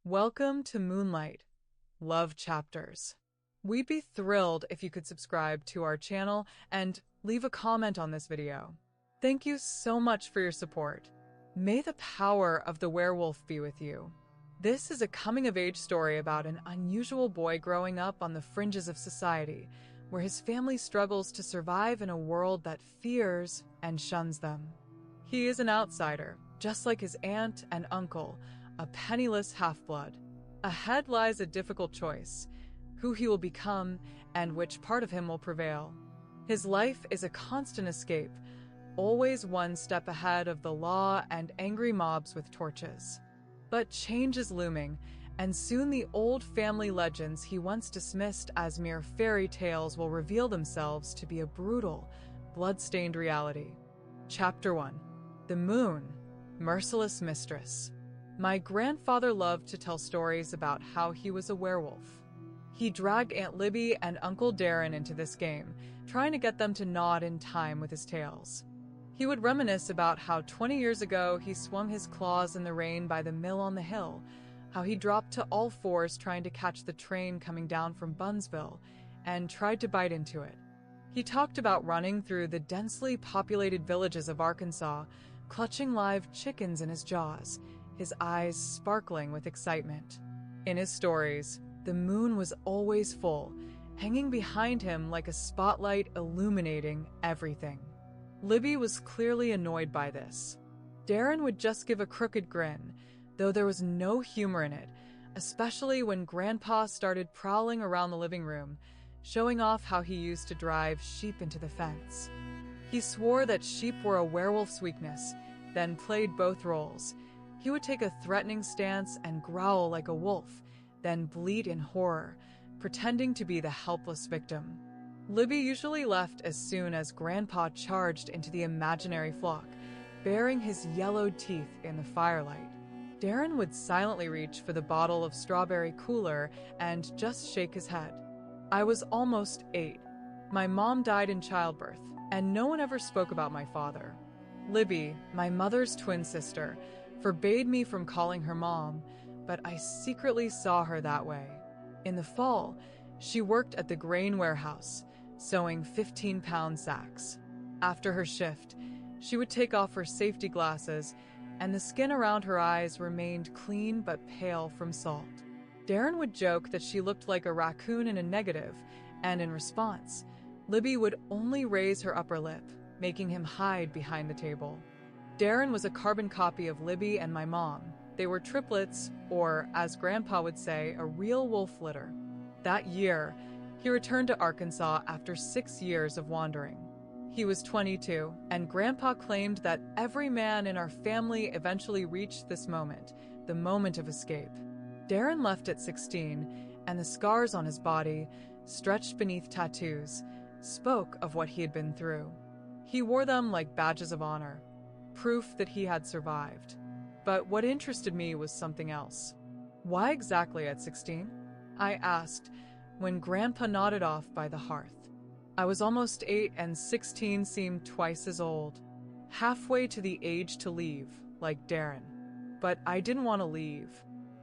Welcome to Moonlight Love Chapters. We'd be thrilled if you could subscribe to our channel and leave a comment on this video. Thank you so much for your support. May the power of the werewolf be with you. This is a coming-of-age story about an unusual boy growing up on the fringes of society, where his family struggles to survive in a world that fears and shuns them. He is an outsider, just like his aunt and uncle, a penniless half-blood. Ahead lies a difficult choice: who he will become and which part of him will prevail. His life is a constant escape, always one step ahead of the law and angry mobs with torches. But change is looming, and soon the old family legends he once dismissed as mere fairy tales will reveal themselves to be a brutal, bloodstained reality. Chapter 1. The Moon, Merciless Mistress. My grandfather loved to tell stories about how he was a werewolf. He dragged Aunt Libby and Uncle Darren into this game, trying to get them to nod in time with his tales. He would reminisce about how 20 years ago he swung his claws in the rain by the mill on the hill, how he dropped to all fours trying to catch the train coming down from Bunsville, and tried to bite into it. He talked about running through the densely populated villages of Arkansas, clutching live chickens in his jaws, his eyes sparkling with excitement. In his stories, the moon was always full, hanging behind him like a spotlight illuminating everything. Libby was clearly annoyed by this. Darren would just give a crooked grin, though there was no humor in it, especially when Grandpa started prowling around the living room, showing off how he used to drive sheep into the fence. He swore that sheep were a werewolf's weakness, then played both roles. He would take a threatening stance and growl like a wolf, then bleat in horror, pretending to be the helpless victim. Libby usually left as soon as Grandpa charged into the imaginary flock, baring his yellowed teeth in the firelight. Darren would silently reach for the bottle of strawberry cooler and just shake his head. I was almost 8. My mom died in childbirth, and no one ever spoke about my father. Libby, my mother's twin sister, forbade me from calling her mom, but I secretly saw her that way. In the fall, she worked at the grain warehouse, sewing 15-pound sacks. After her shift, she would take off her safety glasses, and the skin around her eyes remained clean but pale from salt. Darren would joke that she looked like a raccoon in a negative, and in response, Libby would only raise her upper lip, making him hide behind the table. Darren was a carbon copy of Libby and my mom. They were triplets, or, as Grandpa would say, a real wolf litter. That year, he returned to Arkansas after 6 years of wandering. He was 22, and Grandpa claimed that every man in our family eventually reached this moment, the moment of escape. Darren left at 16, and the scars on his body, stretched beneath tattoos, spoke of what he had been through. He wore them like badges of honor, proof that he had survived. But what interested me was something else. Why exactly at 16? I asked, when Grandpa nodded off by the hearth. I was almost 8 and 16 seemed twice as old. Halfway to the age to leave, like Darren. But I didn't want to leave.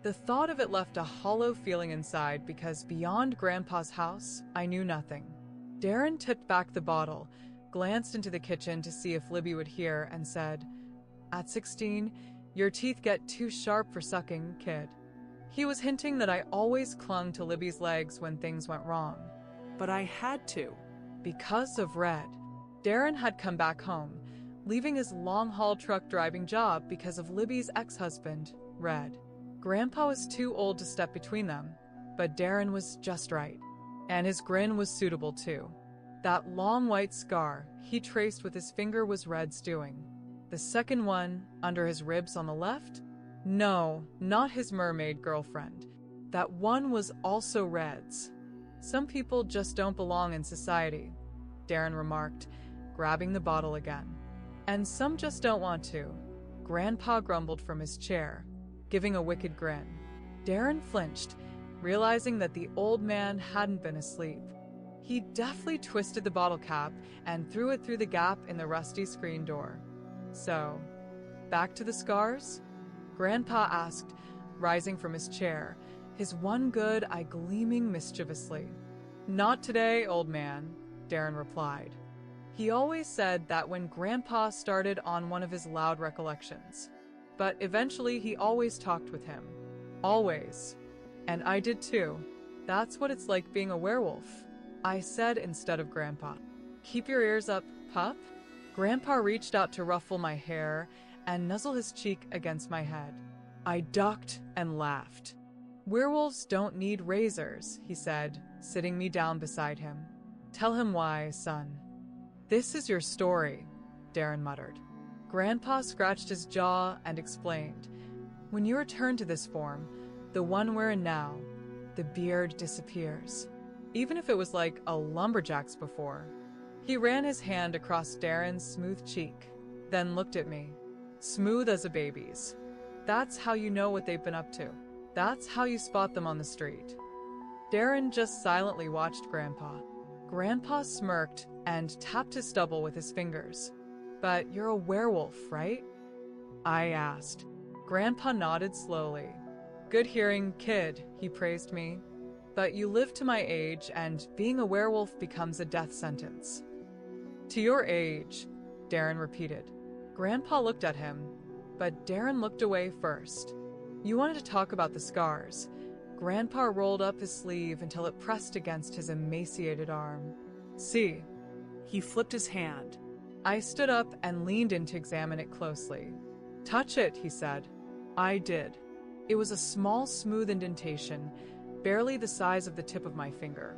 The thought of it left a hollow feeling inside because beyond Grandpa's house, I knew nothing. Darren tipped back the bottle, glanced into the kitchen to see if Libby would hear, and said, "At 16, your teeth get too sharp for sucking, kid." He was hinting that I always clung to Libby's legs when things went wrong. But I had to, because of Red. Darren had come back home, leaving his long-haul truck driving job because of Libby's ex-husband, Red. Grandpa was too old to step between them, but Darren was just right. And his grin was suitable too. That long white scar he traced with his finger was Red's doing. The second one, under his ribs on the left? No, not his mermaid girlfriend. That one was also Red's. Some people just don't belong in society, Darren remarked, grabbing the bottle again. And some just don't want to, Grandpa grumbled from his chair, giving a wicked grin. Darren flinched, realizing that the old man hadn't been asleep. He deftly twisted the bottle cap and threw it through the gap in the rusty screen door. So, back to the scars? Grandpa asked, rising from his chair, his one good eye gleaming mischievously. "Not today, old man," Darren replied. He always said that when Grandpa started on one of his loud recollections. But eventually he always talked with him. Always. And I did too. "That's what it's like being a werewolf," I said instead of Grandpa. "Keep your ears up, pup." Grandpa reached out to ruffle my hair and nuzzle his cheek against my head. I ducked and laughed. "Werewolves don't need razors," he said, sitting me down beside him. "Tell him why, son." "This is your story," Darren muttered. Grandpa scratched his jaw and explained. "When you return to this form, the one we're in now, the beard disappears. Even if it was like a lumberjack's before." He ran his hand across Darren's smooth cheek, then looked at me. "Smooth as a baby's. That's how you know what they've been up to. That's how you spot them on the street." Darren just silently watched Grandpa. Grandpa smirked and tapped his stubble with his fingers. "But you're a werewolf, right?" I asked. Grandpa nodded slowly. "Good hearing, kid," he praised me. "But you live to my age, and being a werewolf becomes a death sentence." "To your age," Darren repeated. Grandpa looked at him, but Darren looked away first. "You wanted to talk about the scars." Grandpa rolled up his sleeve until it pressed against his emaciated arm. "See." He flipped his hand. I stood up and leaned in to examine it closely. "Touch it," he said. I did. It was a small, smooth indentation, barely the size of the tip of my finger.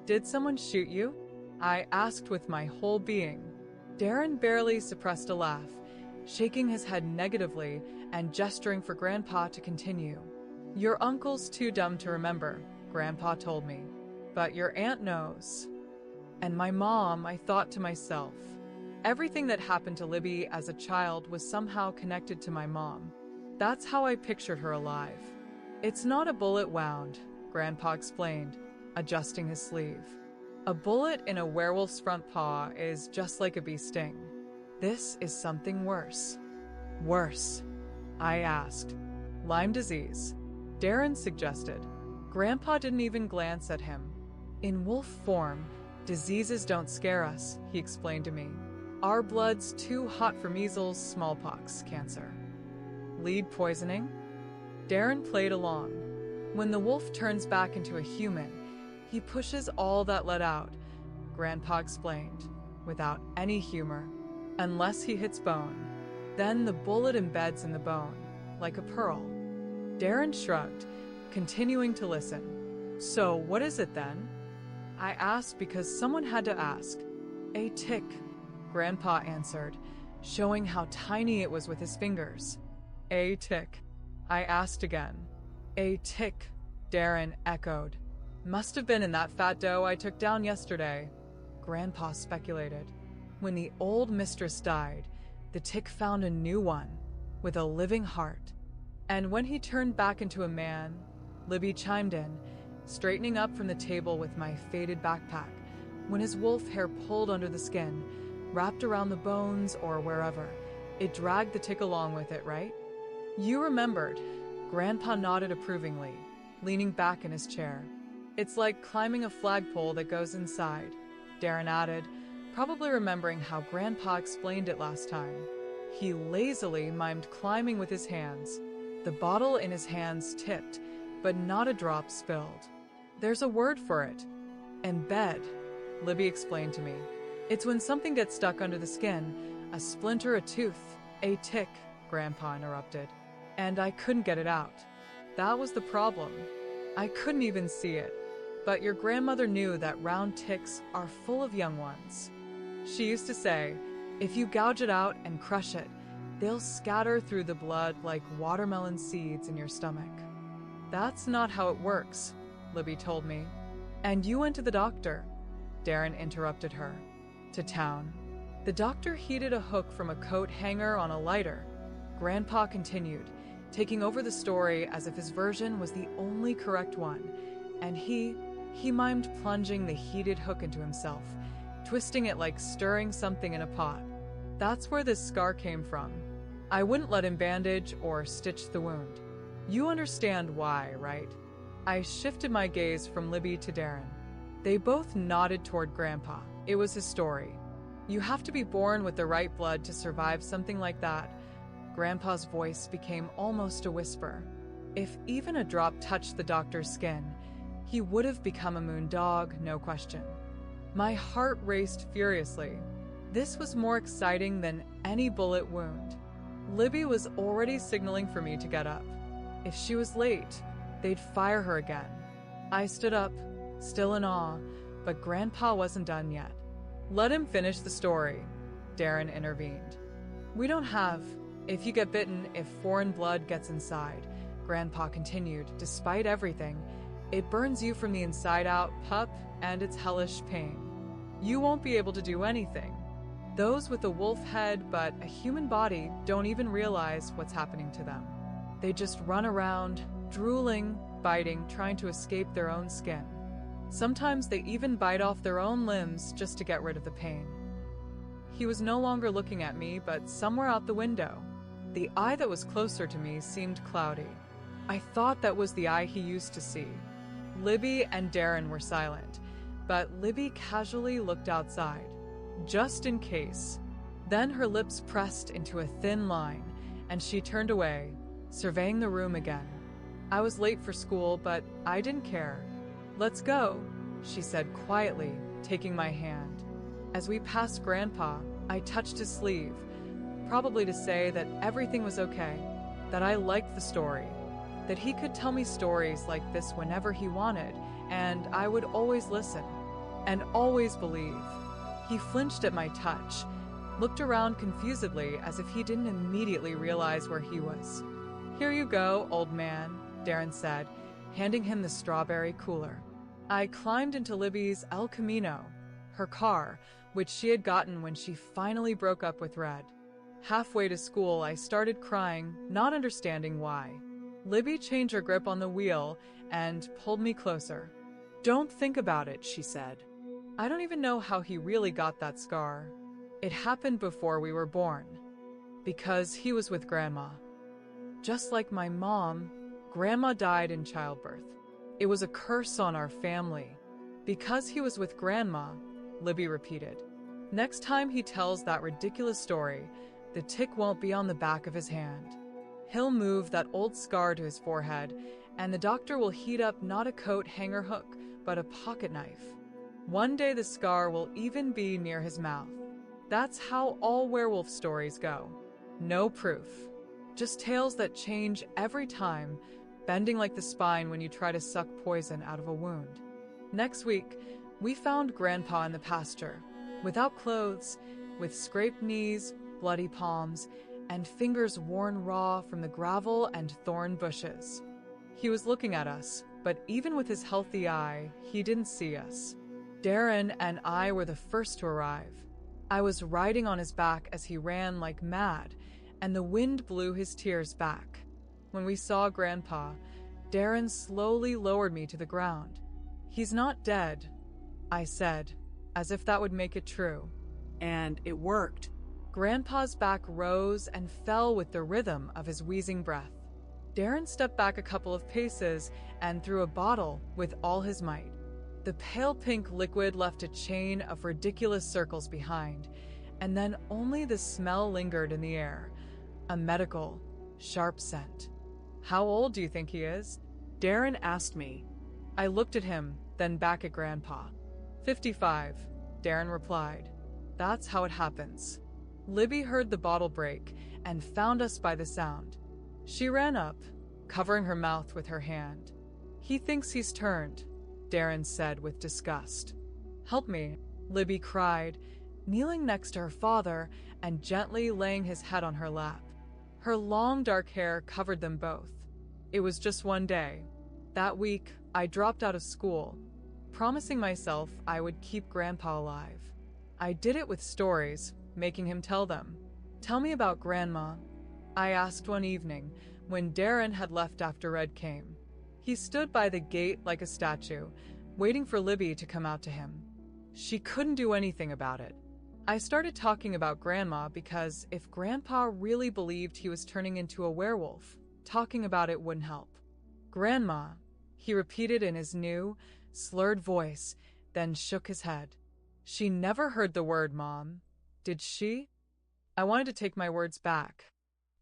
"Did someone shoot you?" I asked with my whole being. Darren barely suppressed a laugh, shaking his head negatively and gesturing for Grandpa to continue. "Your uncle's too dumb to remember," Grandpa told me. "But your aunt knows." And my mom, I thought to myself. Everything that happened to Libby as a child was somehow connected to my mom. That's how I pictured her alive. "It's not a bullet wound," Grandpa explained, adjusting his sleeve. "A bullet in a werewolf's front paw is just like a bee sting. This is something worse." "Worse?" I asked. "Lyme disease," Darren suggested. Grandpa didn't even glance at him. "In wolf form, diseases don't scare us," he explained to me. "Our blood's too hot for measles, smallpox, cancer." "Lead poisoning?" Darren played along. "When the wolf turns back into a human, he pushes all that let out," Grandpa explained, without any humor, "unless he hits bone. Then the bullet embeds in the bone, like a pearl." Darren shrugged, continuing to listen. "So what is it then?" I asked because someone had to ask. "A tick," Grandpa answered, showing how tiny it was with his fingers. "A tick," I asked again. "A tick," Darren echoed. "Must have been in that fat doe I took down yesterday," Grandpa speculated. "When the old mistress died, the tick found a new one, with a living heart. And when he turned back into a man," Libby chimed in, straightening up from the table with my faded backpack, "when his wolf hair pulled under the skin, wrapped around the bones or wherever, it dragged the tick along with it, right?" "You remembered," Grandpa nodded approvingly, leaning back in his chair. "It's like climbing a flagpole that goes inside," Darren added, probably remembering how Grandpa explained it last time. He lazily mimed climbing with his hands. The bottle in his hands tipped, but not a drop spilled. "There's a word for it. Embed," Libby explained to me. "It's when something gets stuck under the skin, a splinter, a tooth, a tick," Grandpa interrupted. "And I couldn't get it out. That was the problem. I couldn't even see it. But your grandmother knew that round ticks are full of young ones. She used to say, if you gouge it out and crush it, they'll scatter through the blood like watermelon seeds in your stomach." "That's not how it works," Libby told me. "And you went to the doctor," Darren interrupted her. "To town. The doctor heated a hook from a coat hanger on a lighter," Grandpa continued, taking over the story as if his version was the only correct one, and he mimed plunging the heated hook into himself, twisting it like stirring something in a pot. "That's where this scar came from. I wouldn't let him bandage or stitch the wound. You understand why, right? I shifted my gaze from Libby to Darren. They both nodded toward Grandpa. It was his story. You have to be born with the right blood to survive something like that. Grandpa's voice became almost a whisper. If even a drop touched the doctor's skin, he would have become a moon dog, no question. My heart raced furiously. This was more exciting than any bullet wound. Libby was already signaling for me to get up. If she was late, they'd fire her again. I stood up, still in awe, but Grandpa wasn't done yet. Let him finish the story, Darren intervened. We don't have. If you get bitten, if foreign blood gets inside, Grandpa continued, despite everything, it burns you from the inside out, pup, and it's hellish pain. You won't be able to do anything. Those with a wolf head but a human body don't even realize what's happening to them. They just run around, drooling, biting, trying to escape their own skin. Sometimes they even bite off their own limbs just to get rid of the pain. He was no longer looking at me, but somewhere out the window. The eye that was closer to me seemed cloudy. I thought that was the eye he used to see. Libby and Darren were silent, but Libby casually looked outside, just in case. Then her lips pressed into a thin line, and she turned away, surveying the room again. I was late for school, but I didn't care. Let's go, she said quietly, taking my hand. As we passed Grandpa, I touched his sleeve, probably to say that everything was okay, that I liked the story, that he could tell me stories like this whenever he wanted, and I would always listen, and always believe. He flinched at my touch, looked around confusedly as if he didn't immediately realize where he was. Here you go, old man, Darren said, handing him the strawberry cooler. I climbed into Libby's El Camino, her car, which she had gotten when she finally broke up with Red. Halfway to school, I started crying, not understanding why. Libby changed her grip on the wheel and pulled me closer. Don't think about it, she said. I don't even know how he really got that scar. It happened before we were born. Because he was with Grandma. Just like my mom, Grandma died in childbirth. It was a curse on our family. Because he was with Grandma, Libby repeated. Next time he tells that ridiculous story, the tick won't be on the back of his hand. He'll move that old scar to his forehead, and the doctor will heat up not a coat hanger hook, but a pocket knife. One day the scar will even be near his mouth. That's how all werewolf stories go. No proof. Just tales that change every time, bending like the spine when you try to suck poison out of a wound. Next week, we found Grandpa in the pasture, without clothes, with scraped knees, bloody palms, and fingers worn raw from the gravel and thorn bushes. He was looking at us, but even with his healthy eye, he didn't see us. Darren and I were the first to arrive. I was riding on his back as he ran like mad, and the wind blew his tears back. When we saw Grandpa, Darren slowly lowered me to the ground. He's not dead, I said, as if that would make it true. And it worked. Grandpa's back rose and fell with the rhythm of his wheezing breath. Darren stepped back a couple of paces and threw a bottle with all his might. The pale pink liquid left a chain of ridiculous circles behind, and then only the smell lingered in the air, a medical, sharp scent. How old do you think he is? Darren asked me. I looked at him, then back at Grandpa. 55, Darren replied. That's how it happens. Libby heard the bottle break and found us by the sound. She ran up, covering her mouth with her hand. He thinks he's turned, Darren said with disgust. Help me, Libby cried, kneeling next to her father and gently laying his head on her lap. Her long dark hair covered them both. It was just one day. That week, I dropped out of school, promising myself I would keep Grandpa alive. I did it with stories, making him tell them. Tell me about Grandma, I asked one evening when Darren had left after Red came. He stood by the gate like a statue, waiting for Libby to come out to him. She couldn't do anything about it. I started talking about Grandma because if Grandpa really believed he was turning into a werewolf, talking about it wouldn't help. Grandma, he repeated in his new, slurred voice, then shook his head. She never heard the word Mom. Did she? I wanted to take my words back.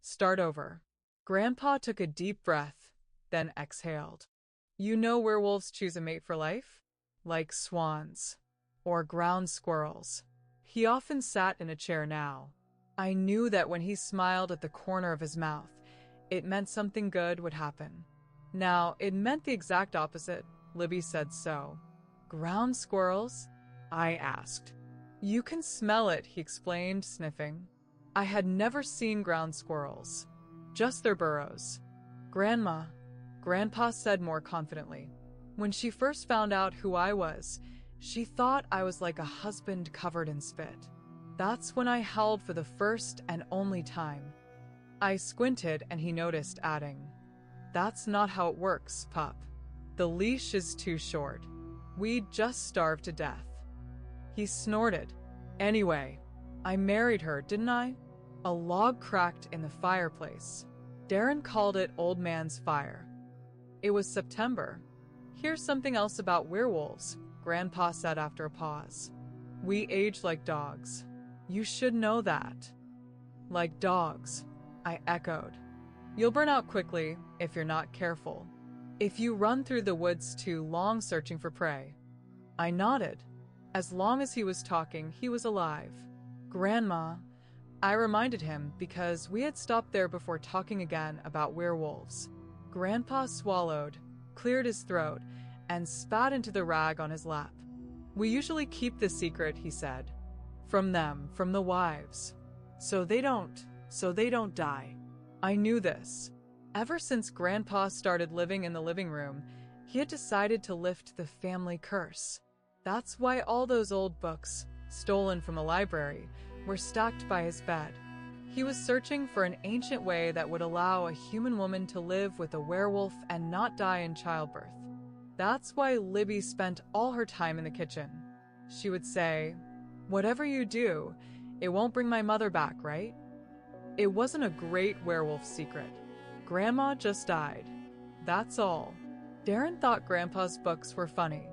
Start over. Grandpa took a deep breath, then exhaled. You know werewolves choose a mate for life? Like swans. Or ground squirrels. He often sat in a chair now. I knew that when he smiled at the corner of his mouth, it meant something good would happen. Now, it meant the exact opposite. Libby said so. Ground squirrels? I asked. You can smell it, he explained, sniffing. I had never seen ground squirrels. Just their burrows. Grandpa said more confidently. When she first found out who I was, she thought I was like a husband covered in spit. That's when I howled for the first and only time. I squinted and he noticed, adding, That's not how it works, pup. The leash is too short. We'd just starve to death. He snorted. Anyway, I married her, didn't I? A log cracked in the fireplace. Darren called it Old Man's Fire. It was September. Here's something else about werewolves, Grandpa said after a pause. We age like dogs. You should know that. Like dogs, I echoed. You'll burn out quickly if you're not careful. If you run through the woods too long searching for prey. I nodded. As long as he was talking, he was alive. Grandma, I reminded him because we had stopped there before talking again about werewolves. Grandpa swallowed, cleared his throat, and spat into the rag on his lap. We usually keep this secret, he said. From them, from the wives. So they don't die. I knew this. Ever since Grandpa started living in the living room, he had decided to lift the family curse. That's why all those old books, stolen from a library, were stacked by his bed. He was searching for an ancient way that would allow a human woman to live with a werewolf and not die in childbirth. That's why Libby spent all her time in the kitchen. She would say, Whatever you do, it won't bring my mother back, right? It wasn't a great werewolf secret. Grandma just died. That's all. Darren thought Grandpa's books were funny.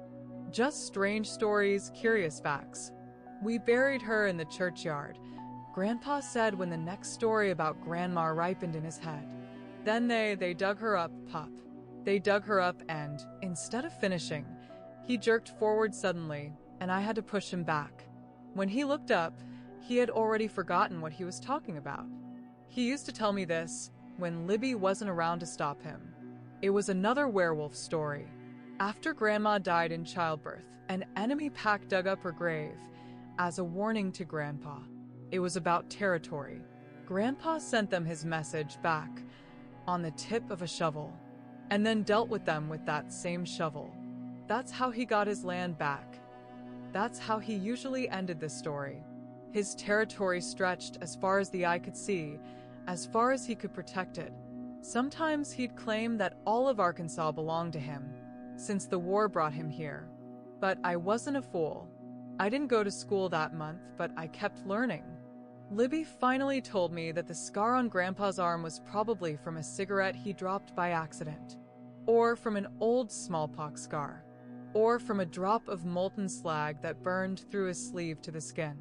Just strange stories, curious facts. We buried her in the churchyard, Grandpa said when the next story about Grandma ripened in his head. Then they dug her up, pup. They dug her up and, instead of finishing, he jerked forward suddenly, and I had to push him back. When he looked up, he had already forgotten what he was talking about. He used to tell me this when Libby wasn't around to stop him. It was another werewolf story. After Grandma died in childbirth, an enemy pack dug up her grave as a warning to Grandpa. It was about territory. Grandpa sent them his message back on the tip of a shovel, and then dealt with them with that same shovel. That's how he got his land back. That's how he usually ended the story. His territory stretched as far as the eye could see, as far as he could protect it. Sometimes he'd claim that all of Arkansas belonged to him, since the war brought him here. But I wasn't a fool. I didn't go to school that month, but I kept learning. Libby finally told me that the scar on Grandpa's arm was probably from a cigarette he dropped by accident, or from an old smallpox scar, or from a drop of molten slag that burned through his sleeve to the skin.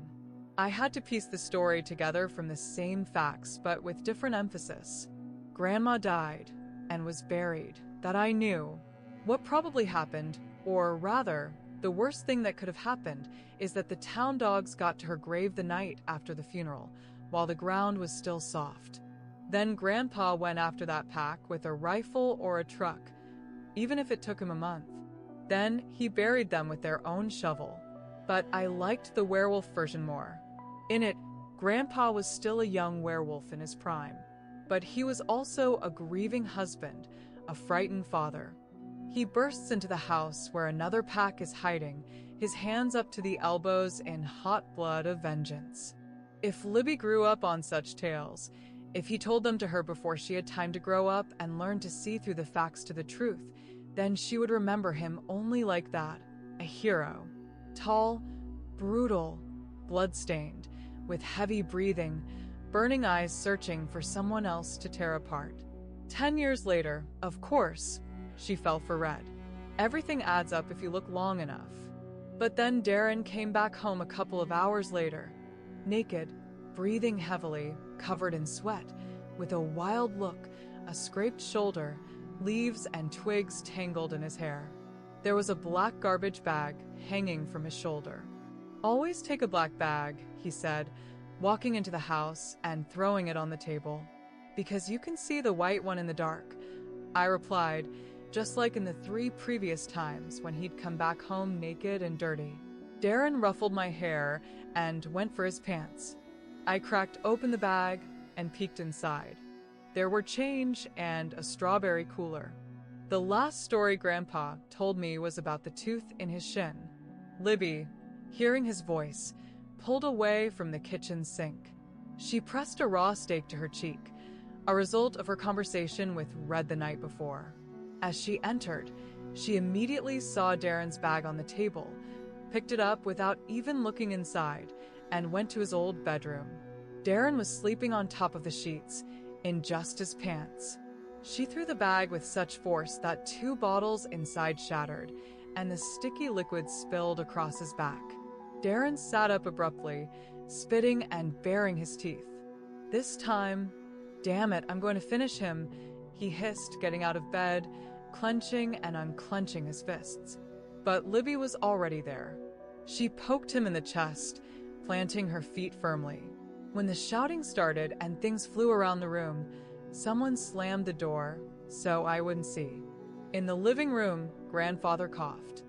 I had to piece the story together from the same facts, but with different emphasis. Grandma died and was buried. That I knew. What probably happened, or rather, the worst thing that could have happened, is that the town dogs got to her grave the night after the funeral, while the ground was still soft. Then Grandpa went after that pack with a rifle or a truck, even if it took him a month. Then he buried them with their own shovel. But I liked the werewolf version more. In it, Grandpa was still a young werewolf in his prime, but he was also a grieving husband, a frightened father. He bursts into the house where another pack is hiding, his hands up to the elbows in hot blood of vengeance. If Libby grew up on such tales, if he told them to her before she had time to grow up and learn to see through the facts to the truth, then she would remember him only like that, a hero. Tall, brutal, bloodstained, with heavy breathing, burning eyes searching for someone else to tear apart. 10 years later, of course, she fell for Red. Everything adds up if you look long enough. But then Darren came back home a couple of hours later, naked, breathing heavily, covered in sweat, with a wild look, a scraped shoulder, leaves and twigs tangled in his hair. There was a black garbage bag hanging from his shoulder. "Always take a black bag," he said, walking into the house and throwing it on the table. "Because you can see the white one in the dark," I replied, just like in the 3 previous times when he'd come back home naked and dirty. Darren ruffled my hair and went for his pants. I cracked open the bag and peeked inside. There were change and a strawberry cooler. The last story Grandpa told me was about the tooth in his shin. Libby, hearing his voice, pulled away from the kitchen sink. She pressed a raw steak to her cheek, a result of her conversation with Red the night before. As she entered, she immediately saw Darren's bag on the table, picked it up without even looking inside, and went to his old bedroom. Darren was sleeping on top of the sheets, in just his pants. She threw the bag with such force that 2 bottles inside shattered, and the sticky liquid spilled across his back. Darren sat up abruptly, spitting and baring his teeth. This time, "Damn it, I'm going to finish him," he hissed, getting out of bed, clenching and unclenching his fists. But Libby was already there. She poked him in the chest, planting her feet firmly. When the shouting started and things flew around the room, someone slammed the door so I wouldn't see. In the living room, Grandfather coughed.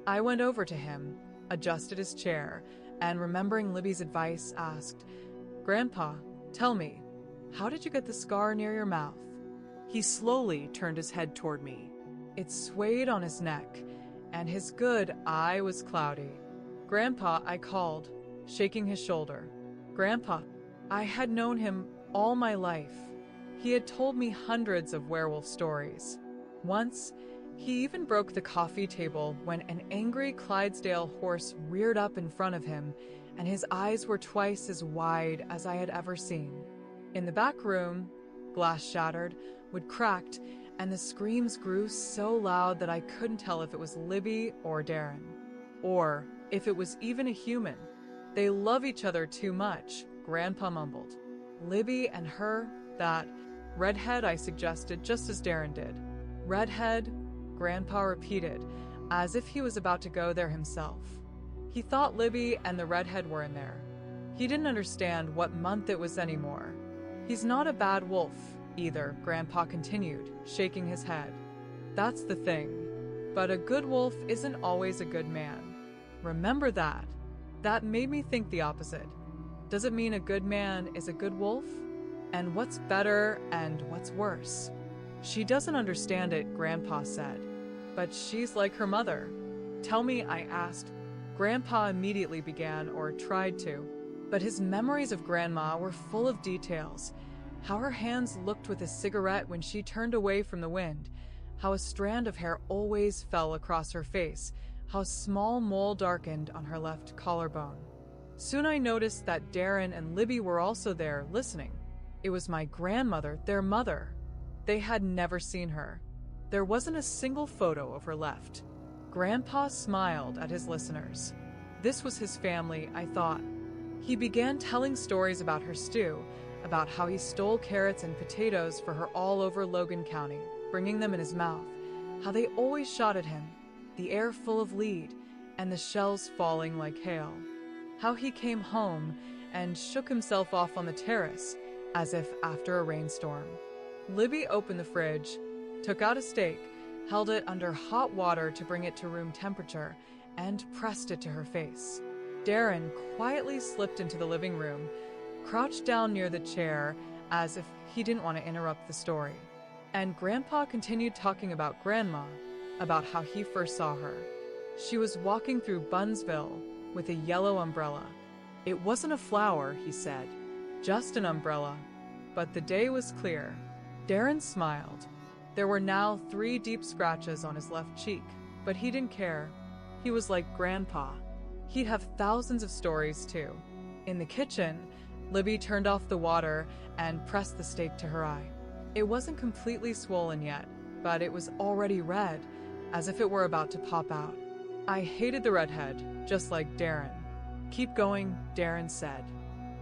I went over to him, adjusted his chair, and remembering Libby's advice, asked, "Grandpa, tell me, how did you get the scar near your mouth?" He slowly turned his head toward me. It swayed on his neck, and his good eye was cloudy. "Grandpa," I called, shaking his shoulder. "Grandpa." I had known him all my life. He had told me hundreds of werewolf stories. Once, he even broke the coffee table when an angry Clydesdale horse reared up in front of him, and his eyes were twice as wide as I had ever seen. In the back room, glass shattered, wood cracked, and the screams grew so loud that I couldn't tell if it was Libby or Darren, or if it was even a human. "They love each other too much," Grandpa mumbled. "Libby and her, that redhead," I suggested, just as Darren did. "Redhead," Grandpa repeated, as if he was about to go there himself. He thought Libby and the redhead were in there. He didn't understand what month it was anymore. "He's not a bad wolf, either," Grandpa continued, shaking his head. "That's the thing. But a good wolf isn't always a good man. Remember that." That made me think the opposite. Does it mean a good man is a good wolf? And what's better and what's worse? "She doesn't understand it," Grandpa said. "But she's like her mother." "Tell me," I asked. Grandpa immediately began, or tried to. But his memories of Grandma were full of details. How her hands looked with a cigarette when she turned away from the wind. How a strand of hair always fell across her face. How a small mole darkened on her left collarbone. Soon I noticed that Darren and Libby were also there, listening. It was my grandmother, their mother. They had never seen her. There wasn't a single photo of her left. Grandpa smiled at his listeners. This was his family, I thought. He began telling stories about her stew, about how he stole carrots and potatoes for her all over Logan County, bringing them in his mouth, how they always shot at him, the air full of lead, and the shells falling like hail. How he came home and shook himself off on the terrace, as if after a rainstorm. Libby opened the fridge, took out a steak, held it under hot water to bring it to room temperature, and pressed it to her face. Darren quietly slipped into the living room, crouched down near the chair, as if he didn't want to interrupt the story. And Grandpa continued talking about Grandma, about how he first saw her. She was walking through Bunsville with a yellow umbrella. It wasn't a flower, he said, just an umbrella. But the day was clear. Darren smiled. There were now 3 deep scratches on his left cheek, but he didn't care. He was like Grandpa. He'd have thousands of stories, too. In the kitchen, Libby turned off the water and pressed the steak to her eye. It wasn't completely swollen yet, but it was already red, as if it were about to pop out. I hated the redhead, just like Darren. "Keep going," Darren said.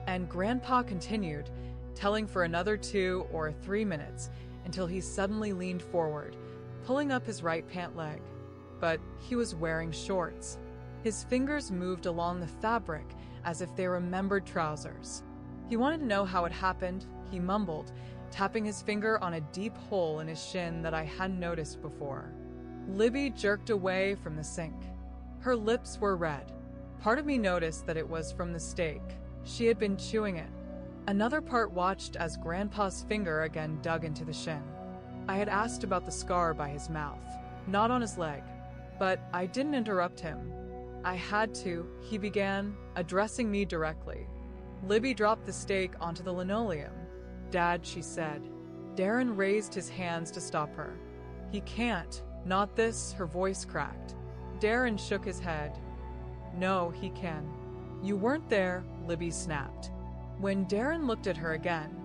And Grandpa continued, telling for another 2 or 3 minutes until he suddenly leaned forward, pulling up his right pant leg. But he was wearing shorts. His fingers moved along the fabric as if they remembered trousers. He wanted to know how it happened, he mumbled, tapping his finger on a deep hole in his shin that I hadn't noticed before. Libby jerked away from the sink. Her lips were red. Part of me noticed that it was from the steak. She had been chewing it. Another part watched as Grandpa's finger again dug into the shin. I had asked about the scar by his mouth, not on his leg, but I didn't interrupt him. I had to, he began, addressing me directly. Libby dropped the steak onto the linoleum. "Dad," she said. Darren raised his hands to stop her. "He can't. Not this," her voice cracked. Darren shook his head. "No, he can." "You weren't there," Libby snapped. When Darren looked at her again,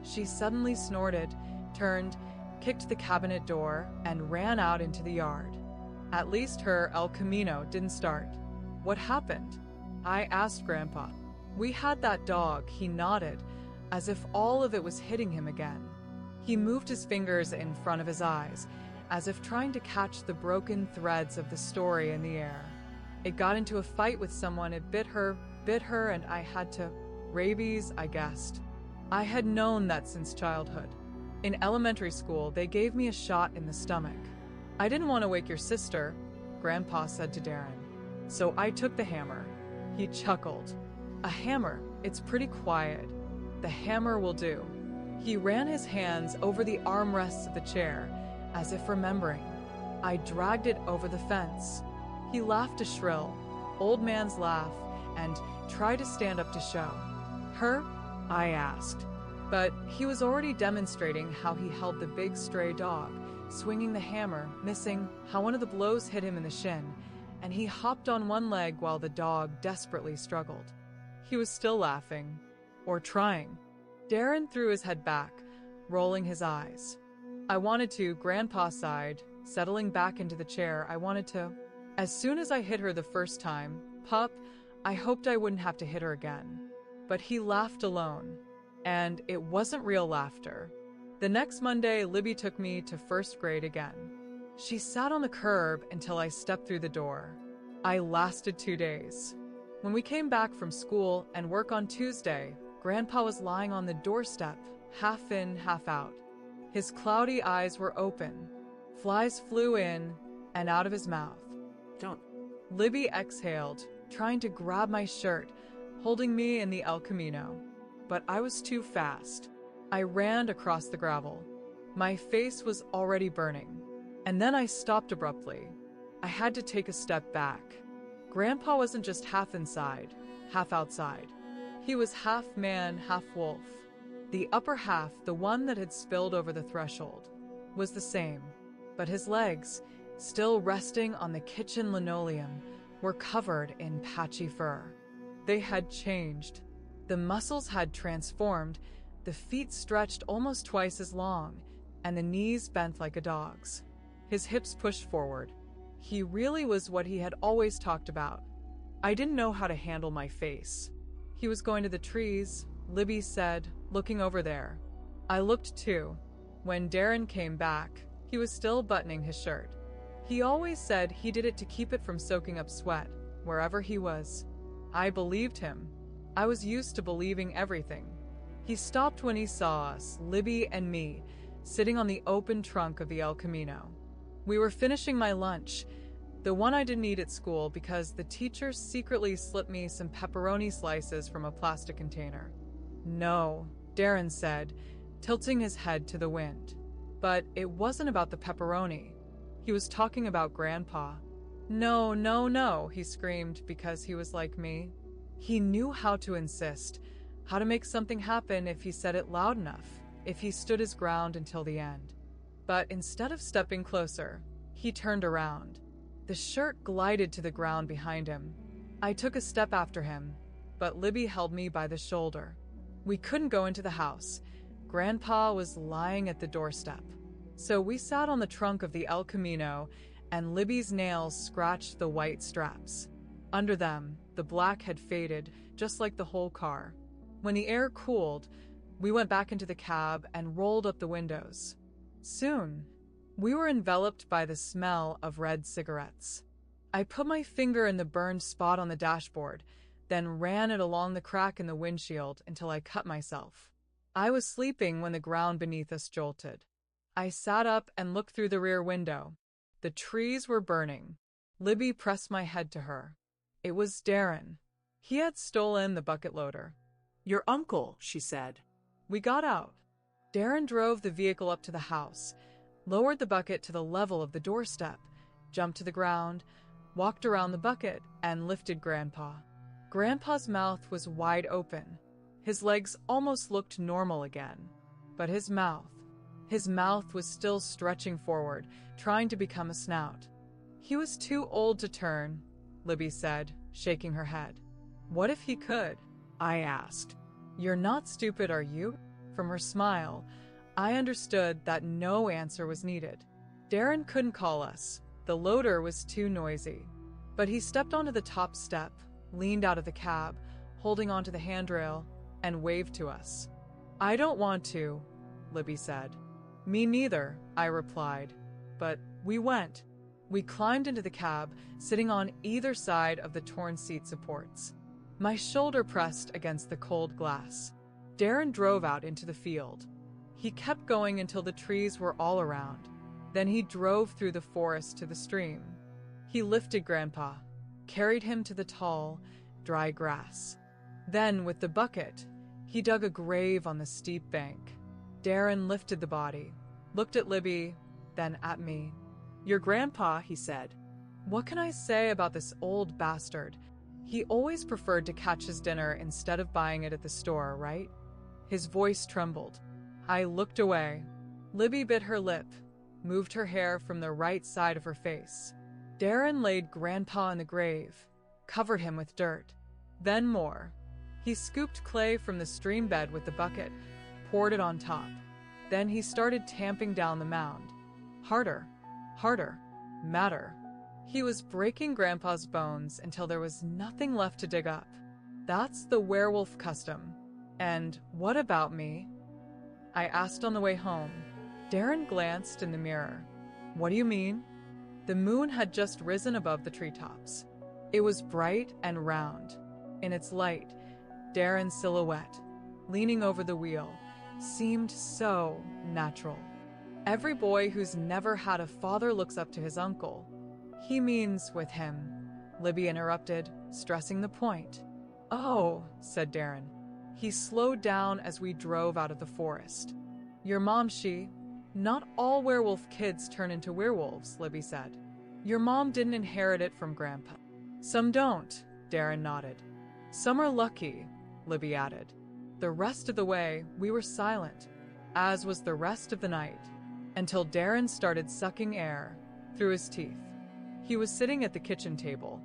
she suddenly snorted, turned, kicked the cabinet door, and ran out into the yard. At least her El Camino didn't start. "What happened?" I asked Grandpa. "We had that dog," he nodded, as if all of it was hitting him again. He moved his fingers in front of his eyes, as if trying to catch the broken threads of the story in the air. "It got into a fight with someone, it bit her, and I had to... Rabies, I guessed." I had known that since childhood. In elementary school, they gave me a shot in the stomach. "I didn't want to wake your sister," Grandpa said to Darren. "So I took the hammer." He chuckled. "A hammer, it's pretty quiet. The hammer will do." He ran his hands over the armrests of the chair, as if remembering. I dragged it over the fence. He laughed a shrill, old man's laugh, and tried to stand up to show. "Her?" I asked. But he was already demonstrating how he held the big stray dog, swinging the hammer, missing, how one of the blows hit him in the shin, and he hopped on one leg while the dog desperately struggled. He was still laughing. Or trying. Darren threw his head back, rolling his eyes. I wanted to, Grandpa sighed, settling back into the chair. I wanted to. As soon as I hit her the first time, Pup, I hoped I wouldn't have to hit her again. But he laughed alone. And it wasn't real laughter. The next Monday, Libby took me to first grade again. She sat on the curb until I stepped through the door. I lasted 2 days. When we came back from school and work on Tuesday, Grandpa was lying on the doorstep, half in, half out. His cloudy eyes were open. Flies flew in and out of his mouth. Don't. Libby exhaled, trying to grab my shirt, holding me in the El Camino. But I was too fast. I ran across the gravel. My face was already burning. And then I stopped abruptly. I had to take a step back. Grandpa wasn't just half inside, half outside. He was half man, half wolf. The upper half, the one that had spilled over the threshold, was the same. But his legs, still resting on the kitchen linoleum, were covered in patchy fur. They had changed. The muscles had transformed, the feet stretched almost twice as long, and the knees bent like a dog's. His hips pushed forward. He really was what he had always talked about. I didn't know how to handle my face. He was going to the trees, Libby said, looking over there. I looked too. When Darren came back, he was still buttoning his shirt. He always said he did it to keep it from soaking up sweat, wherever he was. I believed him. I was used to believing everything. He stopped when he saw us, Libby and me, sitting on the open trunk of the El Camino. We were finishing my lunch, the one I didn't eat at school because the teacher secretly slipped me some pepperoni slices from a plastic container. "No," Darren said, tilting his head to the wind. But it wasn't about the pepperoni. He was talking about Grandpa. "No, no, no," he screamed because he was like me. He knew how to insist, how to make something happen if he said it loud enough, if he stood his ground until the end. But instead of stepping closer, he turned around. The shirt glided to the ground behind him. I took a step after him, but Libby held me by the shoulder. We couldn't go into the house. Grandpa was lying at the doorstep. So we sat on the trunk of the El Camino, and Libby's nails scratched the white straps. Under them, the black had faded, just like the whole car. When the air cooled, we went back into the cab and rolled up the windows. Soon, we were enveloped by the smell of red cigarettes. I put my finger in the burned spot on the dashboard, then ran it along the crack in the windshield until I cut myself. I was sleeping when the ground beneath us jolted. I sat up and looked through the rear window. The trees were burning. Libby pressed my head to her. It was Darren. He had stolen the bucket loader. "Your uncle," she said. We got out. Darren drove the vehicle up to the house, lowered the bucket to the level of the doorstep, jumped to the ground, walked around the bucket, and lifted Grandpa. Grandpa's mouth was wide open. His legs almost looked normal again. But his mouth was still stretching forward, trying to become a snout. He was too old to turn, Libby said, shaking her head. What if he could? I asked. You're not stupid, are you? From her smile, I understood that no answer was needed. Darren couldn't call us. The loader was too noisy. But he stepped onto the top step, leaned out of the cab, holding onto the handrail, and waved to us. I don't want to, Libby said. Me neither, I replied. But we went. We climbed into the cab, sitting on either side of the torn seat supports. My shoulder pressed against the cold glass. Darren drove out into the field. He kept going until the trees were all around. Then he drove through the forest to the stream. He lifted Grandpa, carried him to the tall, dry grass. Then, with the bucket, he dug a grave on the steep bank. Darren lifted the body, looked at Libby, then at me. Your grandpa, he said. What can I say about this old bastard? He always preferred to catch his dinner instead of buying it at the store, right? His voice trembled. I looked away. Libby bit her lip, moved her hair from the right side of her face. Darren laid Grandpa in the grave, covered him with dirt, then more. He scooped clay from the stream bed with the bucket, poured it on top. Then he started tamping down the mound. Harder, harder, madder. He was breaking Grandpa's bones until there was nothing left to dig up. That's the werewolf custom. And what about me? I asked on the way home. Darren glanced in the mirror. What do you mean? The moon had just risen above the treetops. It was bright and round. In its light, Darren's silhouette, leaning over the wheel, seemed so natural. Every boy who's never had a father looks up to his uncle. He means with him, Libby interrupted, stressing the point. Oh, said Darren. He slowed down as we drove out of the forest. Your mom, not all werewolf kids turn into werewolves, Libby said. Your mom didn't inherit it from Grandpa. Some don't, Darren nodded. Some are lucky, Libby added. The rest of the way, we were silent, as was the rest of the night, until Darren started sucking air through his teeth. He was sitting at the kitchen table.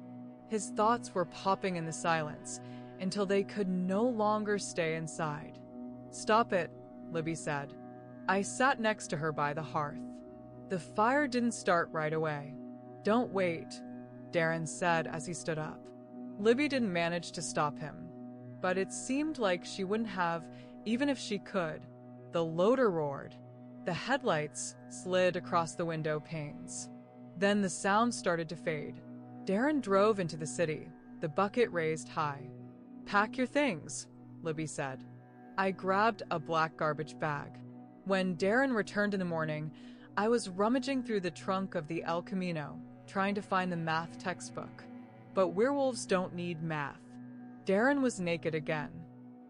His thoughts were popping in the silence until they could no longer stay inside. Stop it, Libby said. I sat next to her by the hearth. The fire didn't start right away. Don't wait, Darren said as he stood up. Libby didn't manage to stop him, but it seemed like she wouldn't have, even if she could. The loader roared. The headlights slid across the window panes. Then the sound started to fade. Darren drove into the city, the bucket raised high. Pack your things, Libby said. I grabbed a black garbage bag. When Darren returned in the morning, I was rummaging through the trunk of the El Camino, trying to find the math textbook. But werewolves don't need math. Darren was naked again.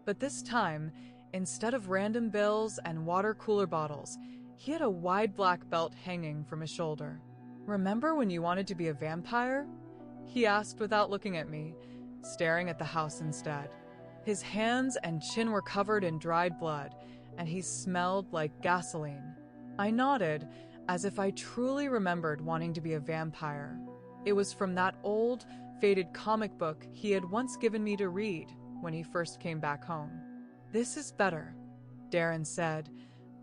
But this time, instead of random bills and water cooler bottles, he had a wide black belt hanging from his shoulder. Remember when you wanted to be a vampire? He asked without looking at me, staring at the house instead. His hands and chin were covered in dried blood, and he smelled like gasoline. I nodded, as if I truly remembered wanting to be a vampire. It was from that old, faded comic book he had once given me to read when he first came back home. This is better. Darren said,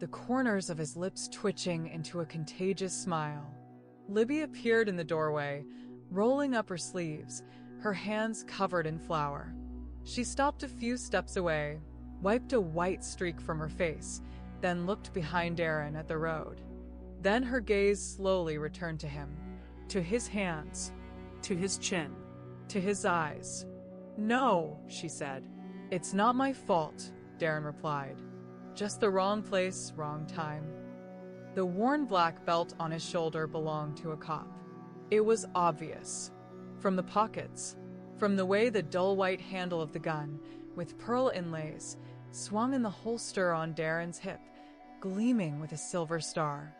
the corners of his lips twitching into a contagious smile. Libby appeared in the doorway, rolling up her sleeves, her hands covered in flour. She stopped a few steps away, wiped a white streak from her face, then looked behind Darren at the road. Then her gaze slowly returned to him, to his hands, To his chin. to his eyes. "No," she said. "It's not my fault," Darren replied. "Just the wrong place, wrong time." The worn black belt on his shoulder belonged to a cop. It was obvious. From the pockets, from the way the dull white handle of the gun, with pearl inlays, swung in the holster on Darren's hip, gleaming with a silver star.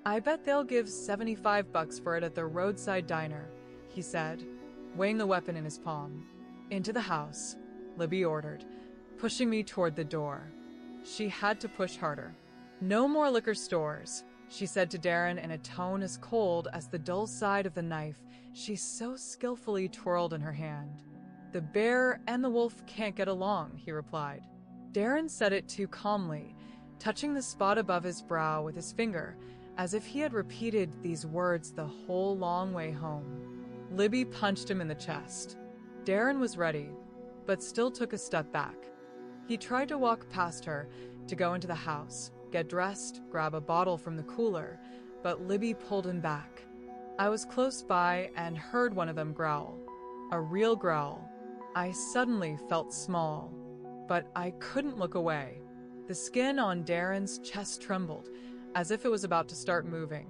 "I bet they'll give $75 for it at the roadside diner," he said, weighing the weapon in his palm. "Into the house," Libby ordered, pushing me toward the door. She had to push harder. "No more liquor stores," she said to Darren in a tone as cold as the dull side of the knife she so skillfully twirled in her hand. "The bear and the wolf can't get along," he replied. Darren said it too calmly, touching the spot above his brow with his finger, as if he had repeated these words the whole long way home. Libby punched him in the chest. Darren was ready, but still took a step back. He tried to walk past her, to go into the house, get dressed, grab a bottle from the cooler, but Libby pulled him back. I was close by and heard one of them growl. A real growl. I suddenly felt small, but I couldn't look away. The skin on Darren's chest trembled, as if it was about to start moving.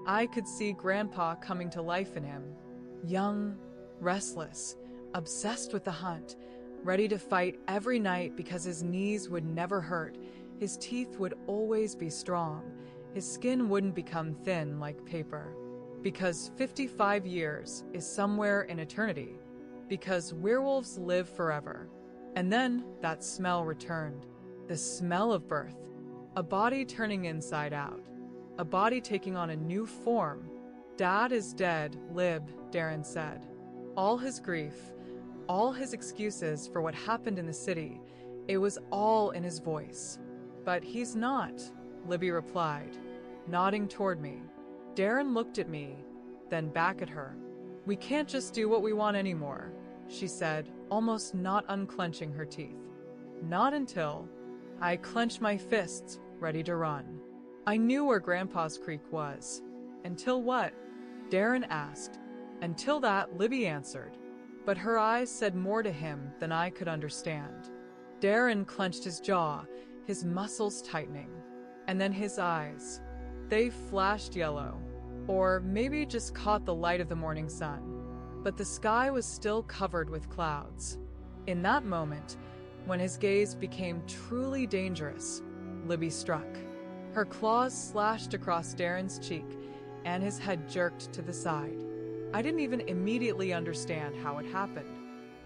I could see Grandpa coming to life in him. Young, restless, obsessed with the hunt, ready to fight every night because his knees would never hurt, his teeth would always be strong, his skin wouldn't become thin like paper. Because 55 years is somewhere in eternity. Because werewolves live forever. And then that smell returned. The smell of birth. A body turning inside out. A body taking on a new form. "Dad is dead, Lib," Darren said. All his grief, all his excuses for what happened in the city, it was all in his voice. "But he's not," Libby replied, nodding toward me. Darren looked at me, then back at her. "We can't just do what we want anymore," she said, almost not unclenching her teeth. "Not until..." I clenched my fists, ready to run. I knew where Grandpa's Creek was. "Until what?" Darren asked. "Until that," Libby answered. But her eyes said more to him than I could understand. Darren clenched his jaw, his muscles tightening. And then his eyes. They flashed yellow. Or maybe just caught the light of the morning sun. But the sky was still covered with clouds. In that moment, when his gaze became truly dangerous, Libby struck. Her claws slashed across Darren's cheek, and his head jerked to the side. I didn't even immediately understand how it happened.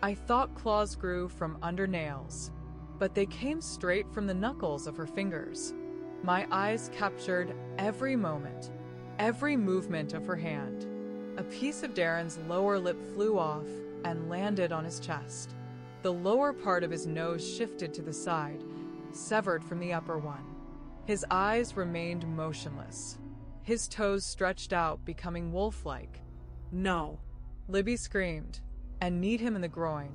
I thought claws grew from under nails, but they came straight from the knuckles of her fingers. My eyes captured every moment, every movement of her hand. A piece of Darren's lower lip flew off and landed on his chest. The lower part of his nose shifted to the side, severed from the upper one. His eyes remained motionless. His toes stretched out, becoming wolf-like. "No," Libby screamed, and kneed him in the groin.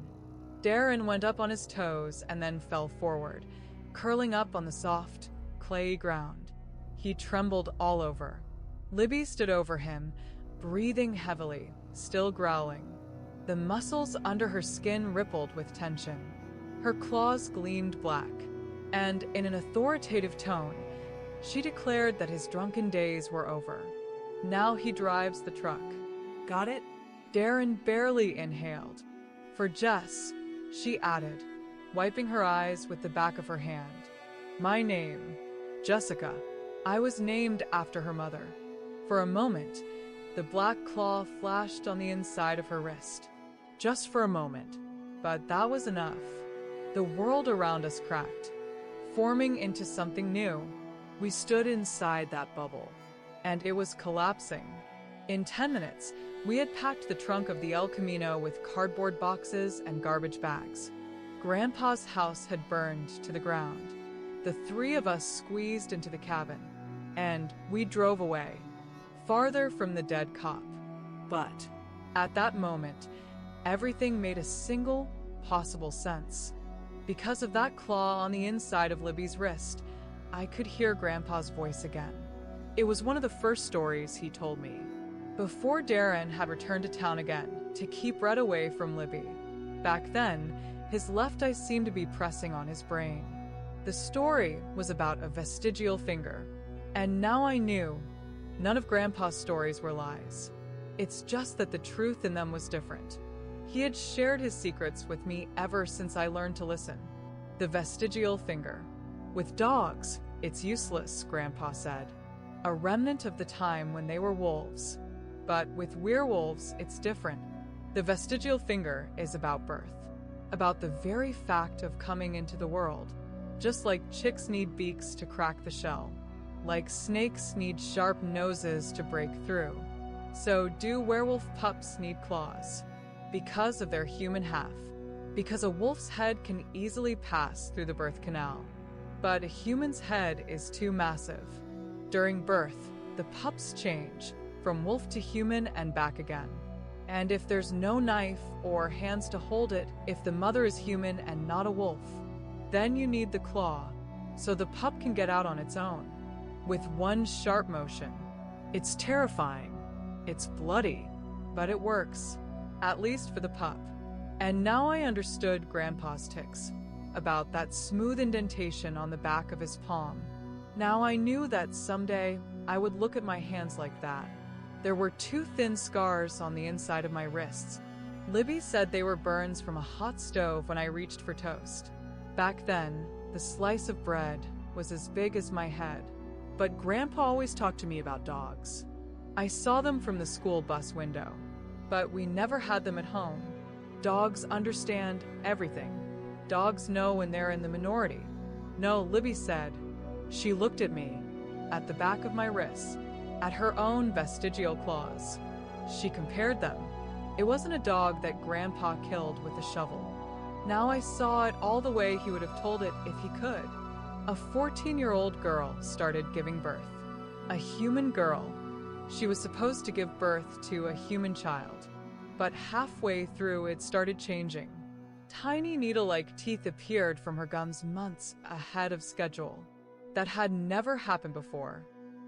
Darren went up on his toes and then fell forward, curling up on the soft, clayey ground. He trembled all over. Libby stood over him, breathing heavily, still growling. The muscles under her skin rippled with tension. Her claws gleamed black, and in an authoritative tone, she declared that his drunken days were over. Now he drives the truck. "Got it?" Darren barely inhaled. "For Jess," she added, wiping her eyes with the back of her hand. "My name, Jessica. I was named after her mother." For a moment, the black claw flashed on the inside of her wrist. Just for a moment, but that was enough. The world around us cracked, forming into something new. We stood inside that bubble, and it was collapsing. In 10 minutes, we had packed the trunk of the El Camino with cardboard boxes and garbage bags. Grandpa's house had burned to the ground. The three of us squeezed into the cabin, and we drove away, farther from the dead cop. But At that moment, everything made a single possible sense. Because of that claw on the inside of Libby's wrist, I could hear Grandpa's voice again. It was one of the first stories he told me, before Darren had returned to town again to keep Red away from Libby. Back then, his left eye seemed to be pressing on his brain. The story was about a vestigial finger, and now I knew none of Grandpa's stories were lies. It's just that the truth in them was different. He had shared his secrets with me ever since I learned to listen. The vestigial finger. With dogs, it's useless, Grandpa said. A remnant of the time when they were wolves. But with werewolves, it's different. The vestigial finger is about birth, about the very fact of coming into the world. Just like chicks need beaks to crack the shell, like snakes need sharp noses to break through, so do werewolf pups need claws, because of their human half, because a wolf's head can easily pass through the birth canal, but a human's head is too massive. During birth, the pups change from wolf to human and back again. And if there's no knife or hands to hold it, if the mother is human and not a wolf, then you need the claw, so the pup can get out on its own, with one sharp motion. It's terrifying, it's bloody, but it works, at least for the pup. And now I understood Grandpa's tics, about that smooth indentation on the back of his palm. Now I knew that someday I would look at my hands like that. There were 2 thin scars on the inside of my wrists. Libby said they were burns from a hot stove when I reached for toast. Back then, the slice of bread was as big as my head. but Grandpa always talked to me about dogs. I saw them from the school bus window, but we never had them at home. Dogs understand everything. Dogs know when they're in the minority. No, Libby said. She looked at me, at the back of my wrists, at her own vestigial claws. She compared them. It wasn't a dog that Grandpa killed with a shovel. Now I saw it all the way he would have told it if he could. A 14-year-old girl started giving birth. A human girl. She was supposed to give birth to a human child. But halfway through, it started changing. Tiny needle-like teeth appeared from her gums months ahead of schedule. That had never happened before.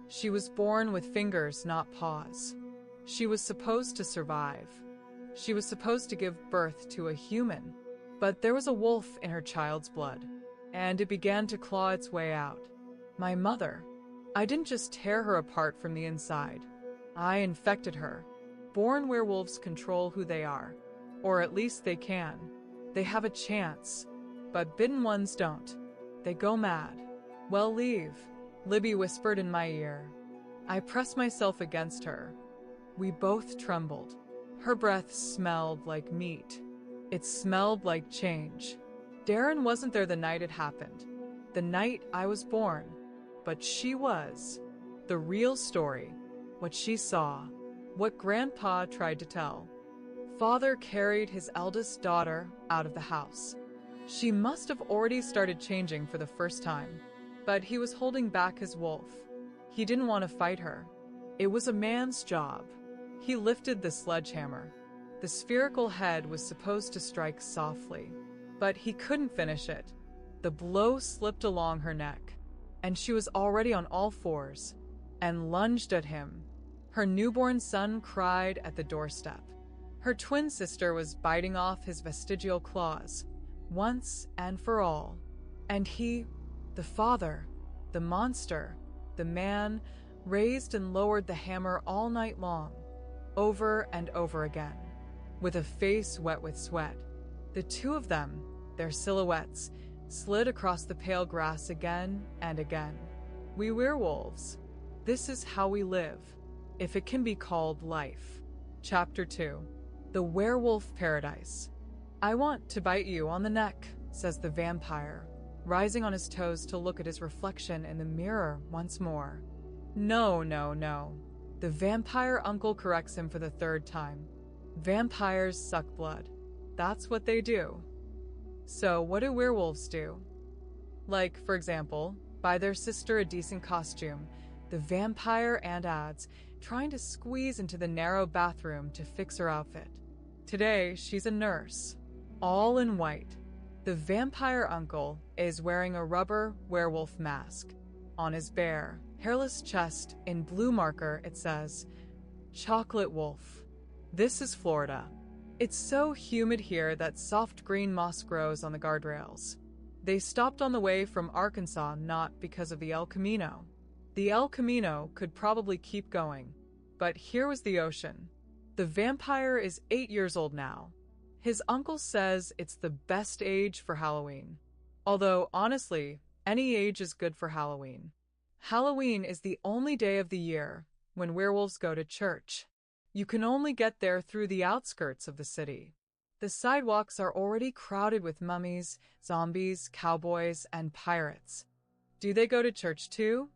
She was born with fingers, not paws. She was supposed to survive. She was supposed to give birth to a human. But there was a wolf in her child's blood, and it began to claw its way out. My mother. I didn't just tear her apart from the inside. I infected her. Born werewolves control who they are, or at least they can. They have a chance, but bitten ones don't. They go mad. Well, leave, Libby whispered in my ear. I pressed myself against her. We both trembled. Her breath smelled like meat. It smelled like change. Darren wasn't there the night it happened, the night I was born, but she was. The real story, what she saw, what Grandpa tried to tell. Father carried his eldest daughter out of the house. She must have already started changing for the first time, but he was holding back his wolf. He didn't want to fight her. It was a man's job. He lifted the sledgehammer. The spherical head was supposed to strike softly, but he couldn't finish it. The blow slipped along her neck, and she was already on all fours and lunged at him. Her newborn son cried at the doorstep. Her twin sister was biting off his vestigial claws, once and for all. And he, the father, the monster, the man, raised and lowered the hammer all night long, over and over again, with a face wet with sweat. The two of them, their silhouettes, slid across the pale grass again and again. We werewolves. This is how we live, if it can be called life. Chapter 2. The Werewolf Paradise. I want to bite you on the neck, says the vampire, rising on his toes to look at his reflection in the mirror once more. No, no, no. The vampire uncle corrects him for the third time. Vampires suck blood. That's what they do. So what do werewolves do? Like, for example, buy their sister a decent costume, the vampire aunt adds, trying to squeeze into the narrow bathroom to fix her outfit. Today, she's a nurse, all in white. The vampire uncle is wearing a rubber werewolf mask. On his bare, hairless chest, in blue marker, it says, "Chocolate Wolf." This is Florida. It's so humid here that soft green moss grows on the guardrails. They stopped on the way from Arkansas not because of the El Camino. The El Camino could probably keep going, but here was the ocean. The vampire is 8 years old now. His uncle says it's the best age for Halloween. Although, honestly, any age is good for Halloween. Halloween is the only day of the year when werewolves go to church. You can only get there through the outskirts of the city. The sidewalks are already crowded with mummies, zombies, cowboys, and pirates. Do they go to church too?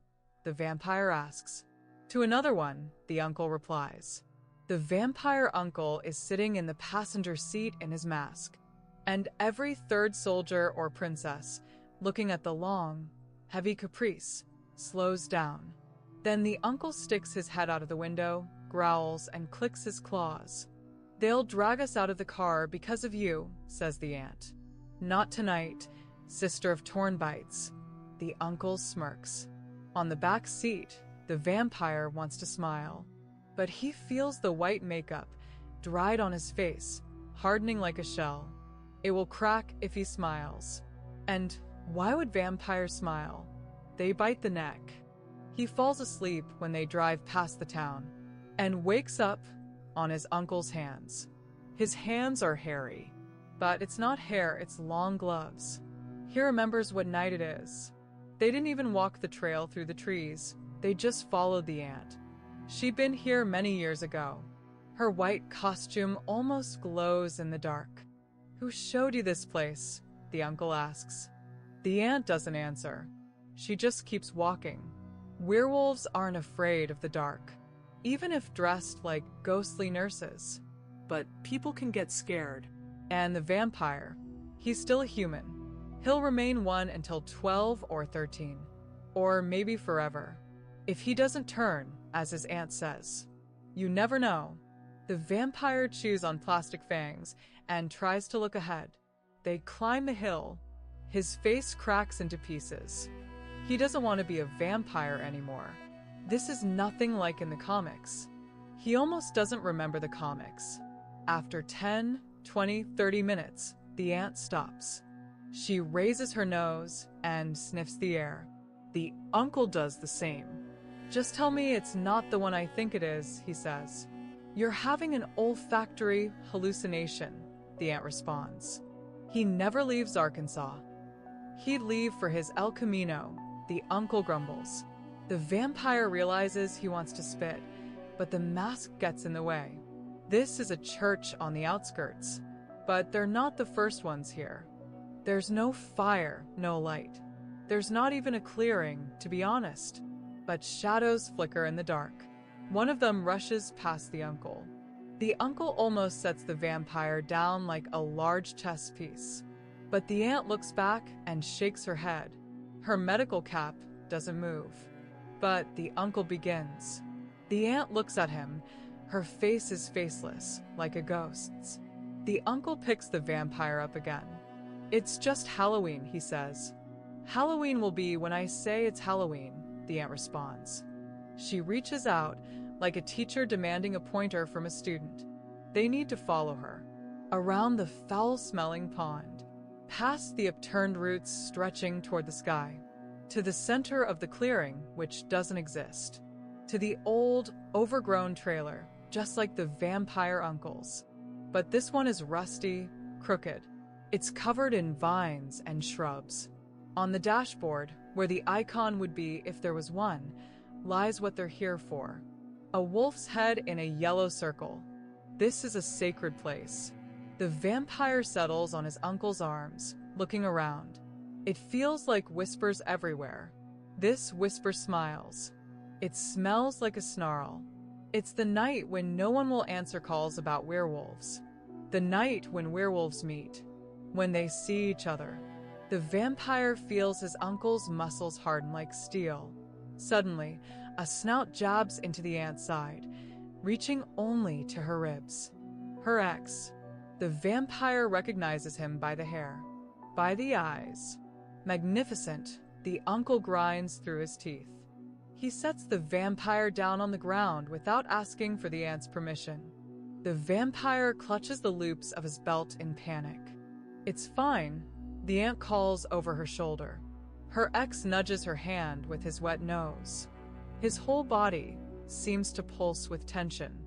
The vampire asks. To another one, the uncle replies. The vampire uncle is sitting in the passenger seat in his mask, and every third soldier or princess, looking at the long, heavy caprice, slows down. Then the uncle sticks his head out of the window, growls, and clicks his claws. "They'll drag us out of the car because of you," says the aunt. "Not tonight, sister of Tornbites." The uncle smirks. On the back seat, the vampire wants to smile, but he feels the white makeup, dried on his face, hardening like a shell. It will crack if he smiles. And why would vampires smile? They bite the neck. He falls asleep when they drive past the town, and wakes up on his uncle's hands. His hands are hairy, but it's not hair, it's long gloves. He remembers what night it is. They didn't even walk the trail through the trees, they just followed the aunt. She'd been here many years ago. Her white costume almost glows in the dark. "Who showed you this place?" the uncle asks. The aunt doesn't answer. She just keeps walking. Werewolves aren't afraid of the dark, even if dressed like ghostly nurses. But people can get scared. And the vampire, he's still a human. He'll remain one until 12 or 13, or maybe forever, if he doesn't turn, as his aunt says. You never know. The vampire chews on plastic fangs and tries to look ahead. They climb the hill. His face cracks into pieces. He doesn't want to be a vampire anymore. This is nothing like in the comics. He almost doesn't remember the comics. After 10, 20, 30 minutes, the aunt stops. She raises her nose and sniffs the air. The uncle does the same. "Just tell me it's not the one I think it is," he says. "You're having an olfactory hallucination," the aunt responds. He never leaves Arkansas. He'd leave for his El Camino, the uncle grumbles. The vampire realizes he wants to spit, but the mask gets in the way. This is a church on the outskirts, but they're not the first ones here. There's no fire, no light. There's not even a clearing, to be honest, but shadows flicker in the dark. One of them rushes past the uncle. The uncle almost sets the vampire down like a large chess piece, but the aunt looks back and shakes her head. Her medical cap doesn't move, but the uncle begins. The aunt looks at him. Her face is faceless, like a ghost's. The uncle picks the vampire up again. "It's just Halloween," he says. "Halloween will be when I say it's Halloween," the aunt responds. She reaches out, like a teacher demanding a pointer from a student. They need to follow her. Around the foul-smelling pond, past the upturned roots stretching toward the sky, to the center of the clearing, which doesn't exist, to the old, overgrown trailer, just like the vampire uncle's. But this one is rusty, crooked. It's covered in vines and shrubs. On the dashboard, where the icon would be if there was one, lies what they're here for. A wolf's head in a yellow circle. This is a sacred place. The vampire settles on his uncle's arms, looking around. It feels like whispers everywhere. This whisper smiles. It smells like a snarl. It's the night when no one will answer calls about werewolves. The night when werewolves meet. When they see each other. The vampire feels his uncle's muscles harden like steel. Suddenly, a snout jabs into the ant's side, reaching only to her ribs. Her ex. The vampire recognizes him by the hair, by the eyes. Magnificent, the uncle grinds through his teeth. He sets the vampire down on the ground without asking for the ant's permission. The vampire clutches the loops of his belt in panic. "It's fine," the ant calls over her shoulder. Her ex nudges her hand with his wet nose. His whole body seems to pulse with tension.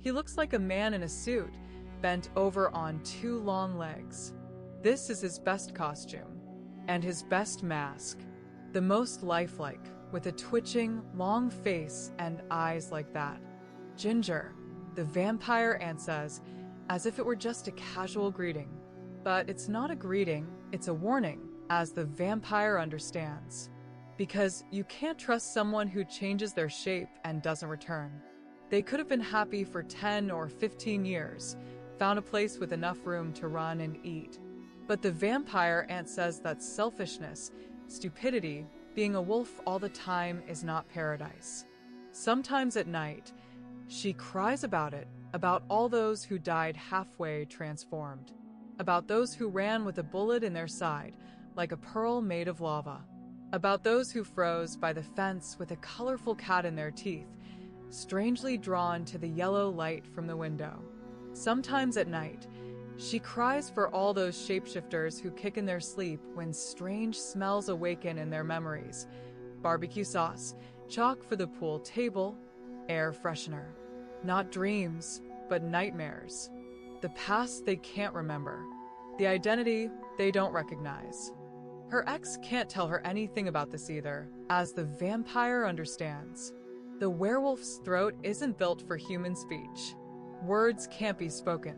He looks like a man in a suit, bent over on two long legs. This is his best costume, and his best mask, the most lifelike, with a twitching, long face and eyes like that. "Ginger," the vampire ant says, as if it were just a casual greeting. But it's not a greeting, it's a warning, as the vampire understands. Because you can't trust someone who changes their shape and doesn't return. They could have been happy for 10 or 15 years, found a place with enough room to run and eat. But the vampire ant says that selfishness, stupidity, being a wolf all the time is not paradise. Sometimes at night, she cries about it, about all those who died halfway transformed, about those who ran with a bullet in their side, like a pearl made of lava, about those who froze by the fence with a colorful cat in their teeth, strangely drawn to the yellow light from the window. Sometimes at night, she cries for all those shapeshifters who kick in their sleep when strange smells awaken in their memories. Barbecue sauce, chalk for the pool table, air freshener. Not dreams, but nightmares. The past they can't remember. The identity they don't recognize. Her ex can't tell her anything about this either, as the vampire understands. The werewolf's throat isn't built for human speech. Words can't be spoken.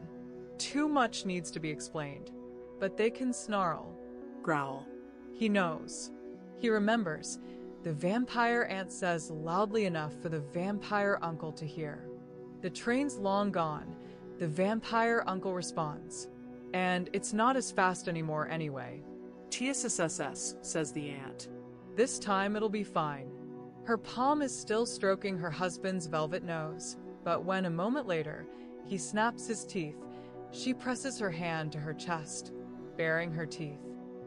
Too much needs to be explained. But they can snarl. Growl. He knows. He remembers. The vampire ant says loudly enough for the vampire uncle to hear. The train's long gone. The vampire uncle responds. And it's not as fast anymore anyway. TSSSS, says the ant. This time it'll be fine. Her palm is still stroking her husband's velvet nose, but when a moment later he snaps his teeth, she presses her hand to her chest, baring her teeth.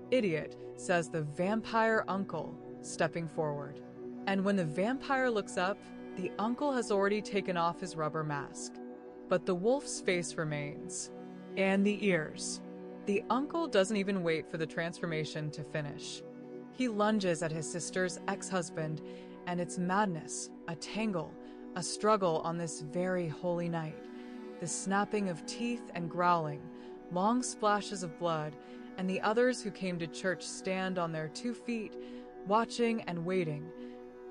"Idiot," says the vampire uncle, stepping forward. And when the vampire looks up, the uncle has already taken off his rubber mask. But the wolf's face remains. And the ears. The uncle doesn't even wait for the transformation to finish. He lunges at his sister's ex-husband, and it's madness, a tangle, a struggle on this very holy night. The snapping of teeth and growling, long splashes of blood, and the others who came to church stand on their 2 feet, watching and waiting.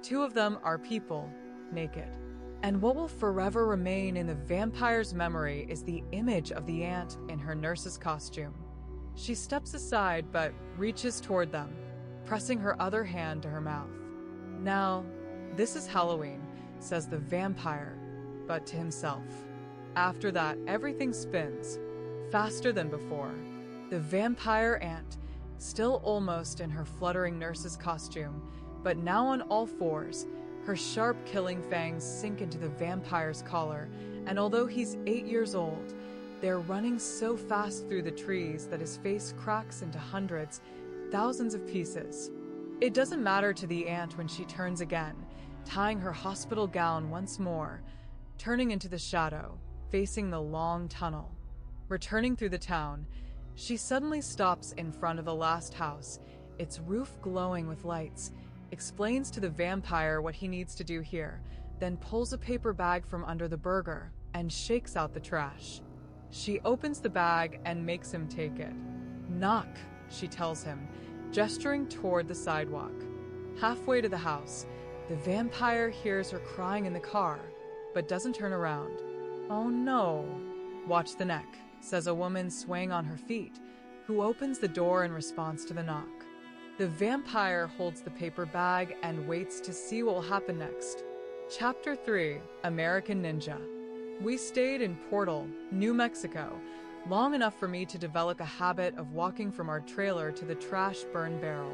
2 of them are people, naked. And what will forever remain in the vampire's memory is the image of the ant in her nurse's costume. She steps aside but reaches toward them, pressing her other hand to her mouth. "Now, this is Halloween," says the vampire, but to himself. After that, everything spins, faster than before. The vampire ant, still almost in her fluttering nurse's costume, but now on all fours, her sharp killing fangs sink into the vampire's collar, and although he's 8 years old, they're running so fast through the trees that his face cracks into hundreds, thousands of pieces. It doesn't matter to the ant when she turns again, tying her hospital gown once more, turning into the shadow, facing the long tunnel. Returning through the town, she suddenly stops in front of the last house, its roof glowing with lights, explains to the vampire what he needs to do here, then pulls a paper bag from under the burger and shakes out the trash. She opens the bag and makes him take it. "Knock," she tells him, gesturing toward the sidewalk. Halfway to the house, the vampire hears her crying in the car, but doesn't turn around. "Oh no." "Watch the neck," says a woman swaying on her feet, who opens the door in response to the knock. The vampire holds the paper bag and waits to see what will happen next. Chapter 3, American Ninja. We stayed in Portal, New Mexico, long enough for me to develop a habit of walking from our trailer to the trash burn barrel.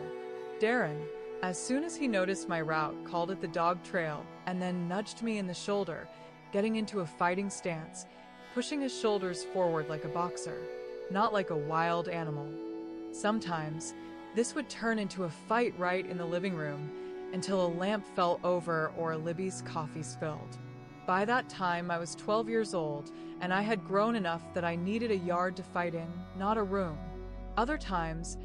Darren, as soon as he noticed my route, called it the dog trail and then nudged me in the shoulder, getting into a fighting stance, pushing his shoulders forward like a boxer, not like a wild animal. Sometimes, this would turn into a fight right in the living room until a lamp fell over or Libby's coffee spilled. By that time, I was 12 years old, and I had grown enough that I needed a yard to fight in, not a room. Other times,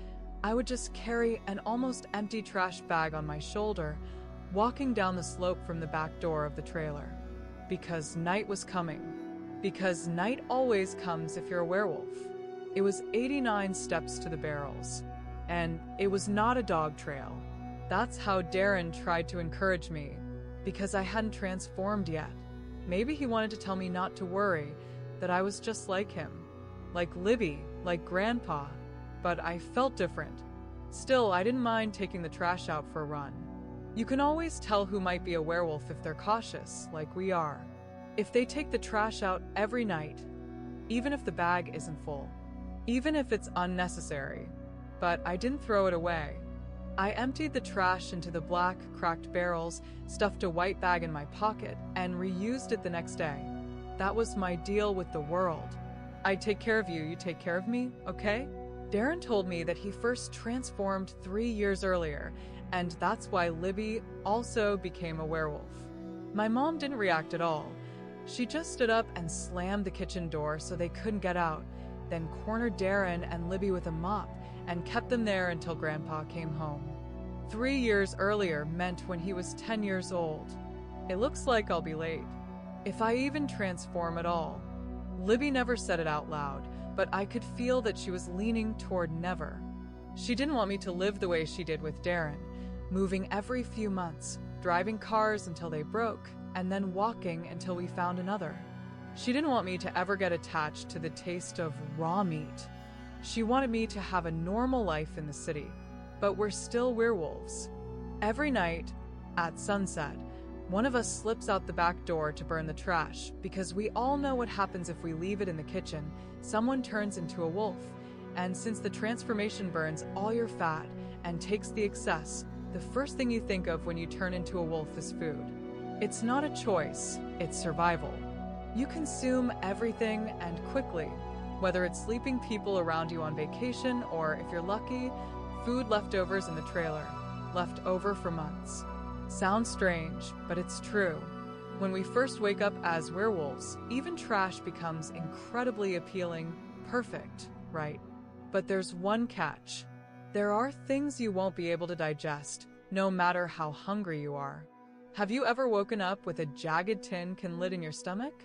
I would just carry an almost empty trash bag on my shoulder, walking down the slope from the back door of the trailer. Because night was coming. Because night always comes if you're a werewolf. It was 89 steps to the barrels. And it was not a dog trail. That's how Darren tried to encourage me, because I hadn't transformed yet. Maybe he wanted to tell me not to worry, that I was just like him. Like Libby, like Grandpa. But I felt different. Still, I didn't mind taking the trash out for a run. You can always tell who might be a werewolf if they're cautious, like we are. If they take the trash out every night, even if the bag isn't full, even if it's unnecessary. But I didn't throw it away. I emptied the trash into the black, cracked barrels, stuffed a white bag in my pocket, and reused it the next day. That was my deal with the world. I take care of you, you take care of me, okay? Darren told me that he first transformed 3 years earlier, and that's why Libby also became a werewolf. My mom didn't react at all. She just stood up and slammed the kitchen door so they couldn't get out, then cornered Darren and Libby with a mop and kept them there until Grandpa came home. 3 years earlier meant when he was 10 years old. It looks like I'll be late. If I even transform at all. Libby never said it out loud, but I could feel that she was leaning toward never. She didn't want me to live the way she did with Darren, moving every few months, driving cars until they broke, and then walking until we found another. She didn't want me to ever get attached to the taste of raw meat. She wanted me to have a normal life in the city, but we're still werewolves. Every night, at sunset, one of us slips out the back door to burn the trash, because we all know what happens if we leave it in the kitchen. Someone turns into a wolf, and since the transformation burns all your fat and takes the excess, the first thing you think of when you turn into a wolf is food. It's not a choice, it's survival. You consume everything and quickly, whether it's sleeping people around you on vacation or, if you're lucky, food leftovers in the trailer, left over for months. Sounds strange, but it's true. When we first wake up as werewolves, even trash becomes incredibly appealing, perfect, right? But there's one catch. There are things you won't be able to digest, no matter how hungry you are. Have you ever woken up with a jagged tin can lid in your stomach?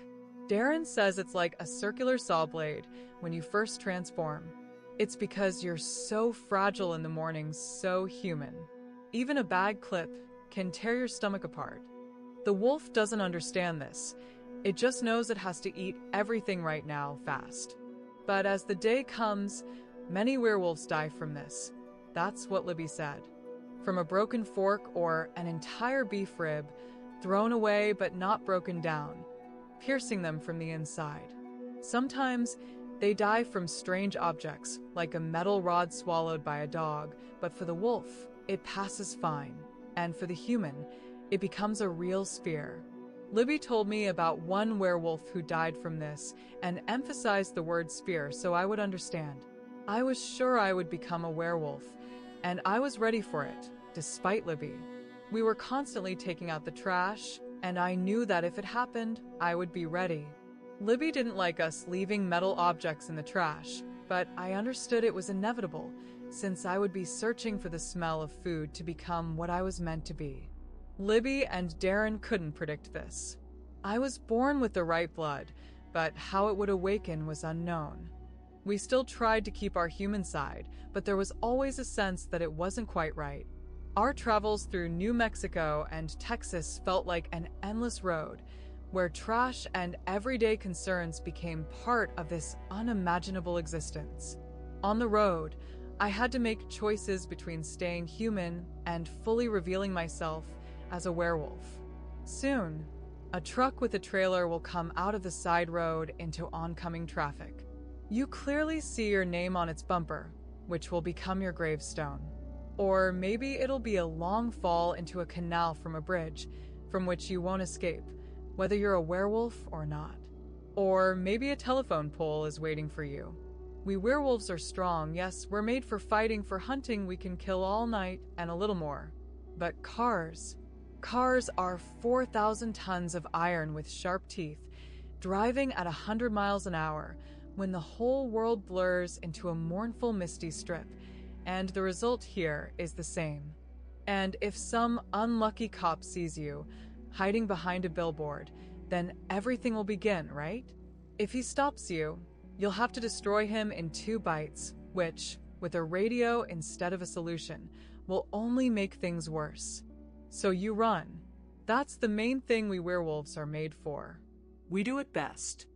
Darren says it's like a circular saw blade when you first transform. It's because you're so fragile in the morning, so human. Even a bag clip can tear your stomach apart. The wolf doesn't understand this. It just knows it has to eat everything right now, fast. But as the day comes, many werewolves die from this. That's what Libby said. From a broken fork or an entire beef rib, thrown away but not broken down, piercing them from the inside. Sometimes they die from strange objects, like a metal rod swallowed by a dog, but for the wolf, it passes fine. And for the human, it becomes a real spear. Libby told me about one werewolf who died from this and emphasized the word spear so I would understand. I was sure I would become a werewolf, and I was ready for it, despite Libby. We were constantly taking out the trash, and I knew that if it happened, I would be ready. Libby didn't like us leaving metal objects in the trash, but I understood it was inevitable, since I would be searching for the smell of food to become what I was meant to be. Libby and Darren couldn't predict this. I was born with the right blood, but how it would awaken was unknown. We still tried to keep our human side, but there was always a sense that it wasn't quite right. Our travels through New Mexico and Texas felt like an endless road, where trash and everyday concerns became part of this unimaginable existence. On the road, I had to make choices between staying human and fully revealing myself as a werewolf. Soon, a truck with a trailer will come out of the side road into oncoming traffic. You clearly see your name on its bumper, which will become your gravestone. Or maybe it'll be a long fall into a canal from a bridge, from which you won't escape, whether you're a werewolf or not. Or maybe a telephone pole is waiting for you. We werewolves are strong, yes, we're made for fighting, for hunting, we can kill all night and a little more. But cars are 4,000 tons of iron with sharp teeth, driving at 100 miles an hour, when the whole world blurs into a mournful misty strip, and the result here is the same. And if some unlucky cop sees you, hiding behind a billboard, then everything will begin, right? If he stops you, you'll have to destroy him in 2 bites, which, with a radio instead of a solution, will only make things worse. So you run. That's the main thing we werewolves are made for. We do it best.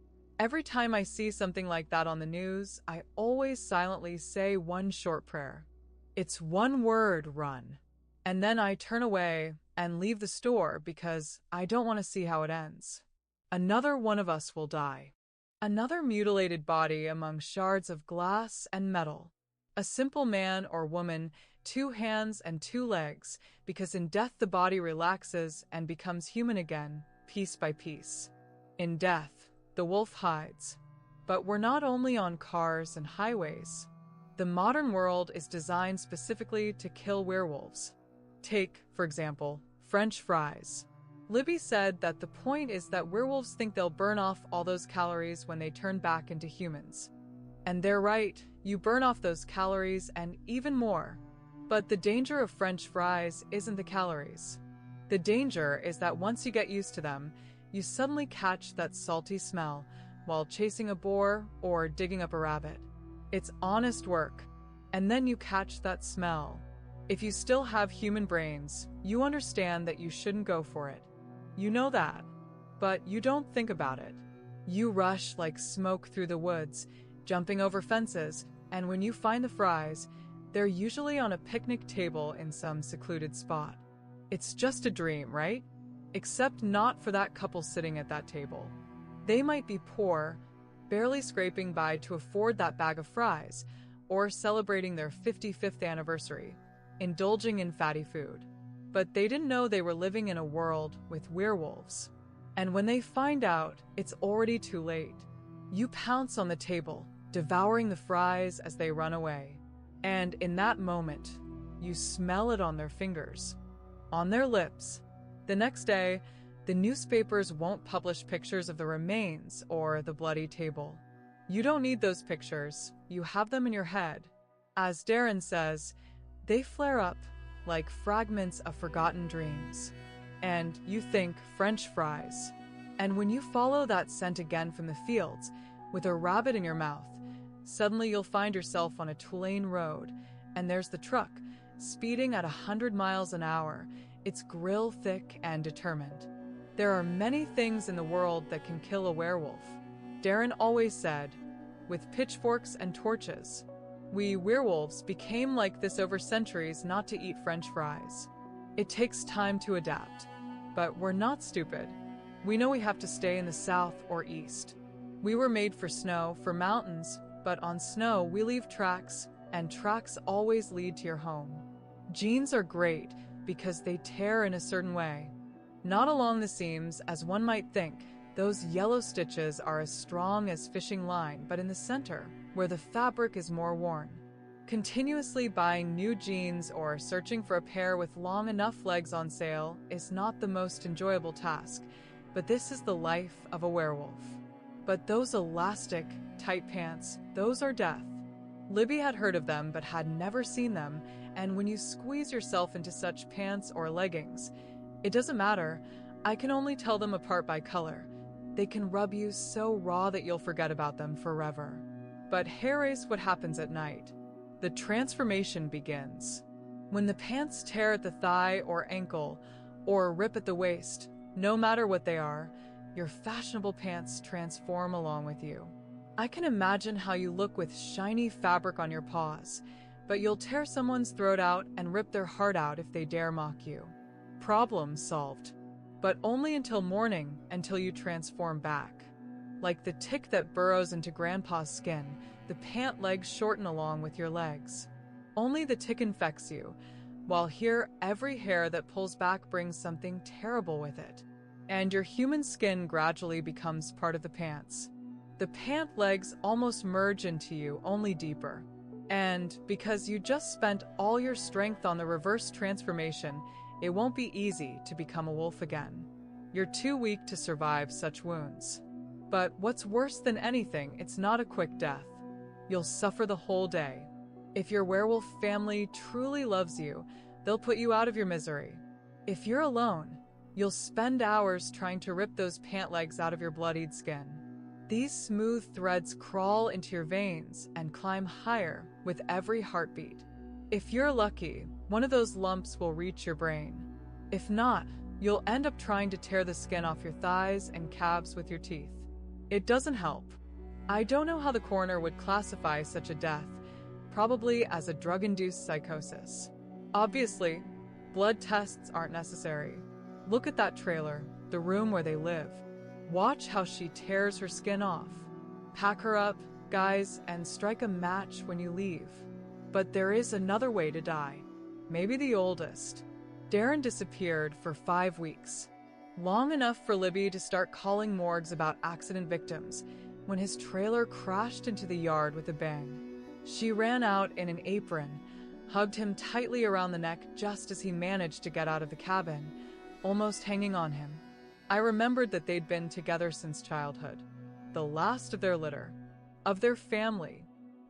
Every time I see something like that on the news, I always silently say one short prayer. It's one word, run. And then I turn away and leave the store because I don't want to see how it ends. Another one of us will die. Another mutilated body among shards of glass and metal. A simple man or woman, 2 hands and 2 legs, because in death the body relaxes and becomes human again, piece by piece. In death, the wolf hides. But we're not only on cars and highways. The modern world is designed specifically to kill werewolves. Take, for example, French fries. Libby said that the point is that werewolves think they'll burn off all those calories when they turn back into humans. And they're right, you burn off those calories and even more. But the danger of French fries isn't the calories. The danger is that once you get used to them, you suddenly catch that salty smell while chasing a boar or digging up a rabbit. It's honest work, and then you catch that smell. If you still have human brains, you understand that you shouldn't go for it. You know that, but you don't think about it. You rush like smoke through the woods, jumping over fences, and when you find the fries, they're usually on a picnic table in some secluded spot. It's just a dream, right? Except not for that couple sitting at that table. They might be poor, barely scraping by to afford that bag of fries, or celebrating their 55th anniversary, indulging in fatty food. But they didn't know they were living in a world with werewolves. And when they find out, it's already too late. You pounce on the table, devouring the fries as they run away. And in that moment, you smell it on their fingers, on their lips. The next day, the newspapers won't publish pictures of the remains or the bloody table. You don't need those pictures. You have them in your head. As Darren says, they flare up like fragments of forgotten dreams. And you think French fries. And when you follow that scent again from the fields, with a rabbit in your mouth, suddenly you'll find yourself on a 2-lane road, and there's the truck, speeding at 100 miles an hour, its grill thick and determined. There are many things in the world that can kill a werewolf. Darren always said, with pitchforks and torches. We werewolves became like this over centuries not to eat French fries. It takes time to adapt, but we're not stupid. We know we have to stay in the south or east. We were made for snow, for mountains, but on snow we leave tracks, and tracks always lead to your home. Jeans are great because they tear in a certain way. Not along the seams, as one might think. Those yellow stitches are as strong as fishing line, but in the center, where the fabric is more worn. Continuously buying new jeans or searching for a pair with long enough legs on sale is not the most enjoyable task, but this is the life of a werewolf. But those elastic, tight pants, those are death. Libby had heard of them but had never seen them, and when you squeeze yourself into such pants or leggings, it doesn't matter. I can only tell them apart by color. They can rub you so raw that you'll forget about them forever. But here is what happens at night. The transformation begins. When the pants tear at the thigh or ankle, or rip at the waist, no matter what they are, your fashionable pants transform along with you. I can imagine how you look with shiny fabric on your paws, but you'll tear someone's throat out and rip their heart out if they dare mock you. Problem solved. But only until morning, until you transform back. Like the tick that burrows into Grandpa's skin, the pant legs shorten along with your legs. Only the tick infects you, while here every hair that pulls back brings something terrible with it. And your human skin gradually becomes part of the pants. The pant legs almost merge into you, only deeper. And because you just spent all your strength on the reverse transformation, it won't be easy to become a wolf again. You're too weak to survive such wounds. But what's worse than anything, it's not a quick death. You'll suffer the whole day. If your werewolf family truly loves you, they'll put you out of your misery. If you're alone, you'll spend hours trying to rip those pant legs out of your bloodied skin. These smooth threads crawl into your veins and climb higher with every heartbeat. If you're lucky, one of those lumps will reach your brain. If not, you'll end up trying to tear the skin off your thighs and calves with your teeth. It doesn't help. I don't know how the coroner would classify such a death, probably as a drug-induced psychosis. Obviously, blood tests aren't necessary. Look at that trailer, the room where they live. Watch how she tears her skin off. Pack her up, guys, and strike a match when you leave. But there is another way to die. Maybe the oldest. Darren disappeared for 5 weeks. Long enough for Libby to start calling morgues about accident victims when his trailer crashed into the yard with a bang. She ran out in an apron, hugged him tightly around the neck just as he managed to get out of the cabin, almost hanging on him. I remembered that they'd been together since childhood, the last of their litter, of their family,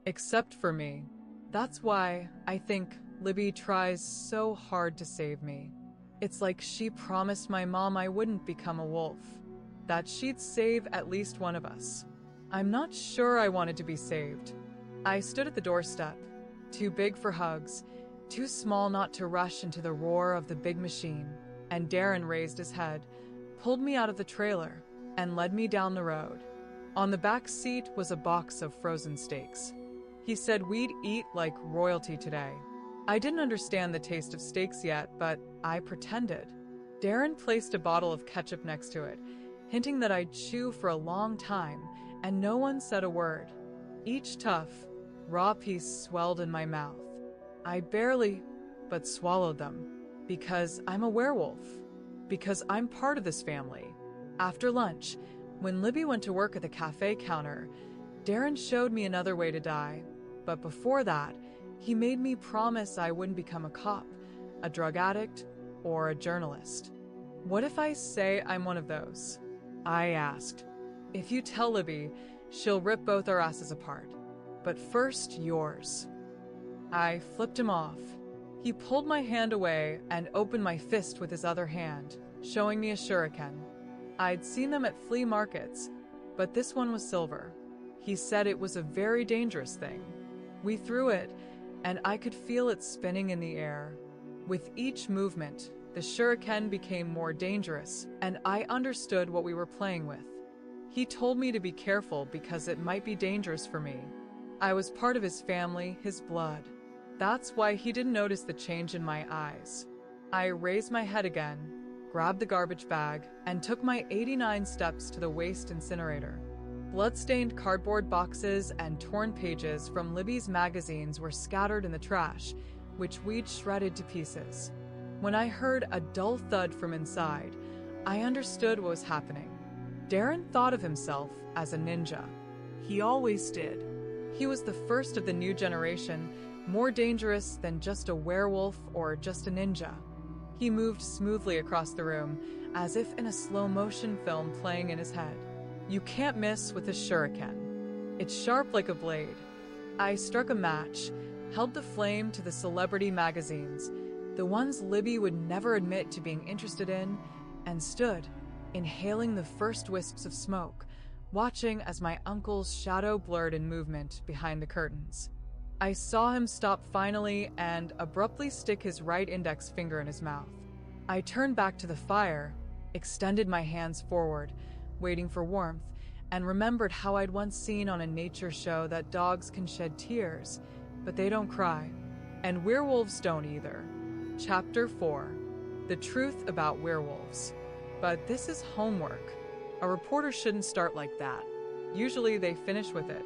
except for me. That's why I think Libby tries so hard to save me. It's like she promised my mom I wouldn't become a wolf, that she'd save at least one of us. I'm not sure I wanted to be saved. I stood at the doorstep, too big for hugs, too small not to rush into the roar of the big machine, and Darren raised his head, pulled me out of the trailer, and led me down the road. On the back seat was a box of frozen steaks. He said we'd eat like royalty today. I didn't understand the taste of steaks yet, but I pretended. Darren placed a bottle of ketchup next to it, hinting that I'd chew for a long time, and no one said a word. Each tough, raw piece swelled in my mouth. I barely, but swallowed them, because I'm a werewolf, because I'm part of this family. After lunch, when Libby went to work at the cafe counter, Darren showed me another way to die, but before that, he made me promise I wouldn't become a cop, a drug addict, or a journalist. What if I say I'm one of those? I asked. If you tell Libby, she'll rip both our asses apart. But first, yours. I flipped him off. He pulled my hand away and opened my fist with his other hand, showing me a shuriken. I'd seen them at flea markets, but this one was silver. He said it was a very dangerous thing. We threw it, and I could feel it spinning in the air. With each movement, the shuriken became more dangerous, and I understood what we were playing with. He told me to be careful because it might be dangerous for me. I was part of his family, his blood. That's why he didn't notice the change in my eyes. I raised my head again, grabbed the garbage bag, and took my 89 steps to the waste incinerator. Bloodstained cardboard boxes and torn pages from Libby's magazines were scattered in the trash, which we'd shredded to pieces. When I heard a dull thud from inside, I understood what was happening. Darren thought of himself as a ninja. He always did. He was the first of the new generation, more dangerous than just a werewolf or just a ninja. He moved smoothly across the room, as if in a slow-motion film playing in his head. You can't miss with a shuriken. It's sharp like a blade. I struck a match, held the flame to the celebrity magazines, the ones Libby would never admit to being interested in, and stood, inhaling the first wisps of smoke, watching as my uncle's shadow blurred in movement behind the curtains. I saw him stop finally and abruptly stick his right index finger in his mouth. I turned back to the fire, extended my hands forward, waiting for warmth, and remembered how I'd once seen on a nature show that dogs can shed tears, but they don't cry, and werewolves don't either. Chapter 4. The Truth About Werewolves. But this is homework. A reporter shouldn't start like that. Usually they finish with it.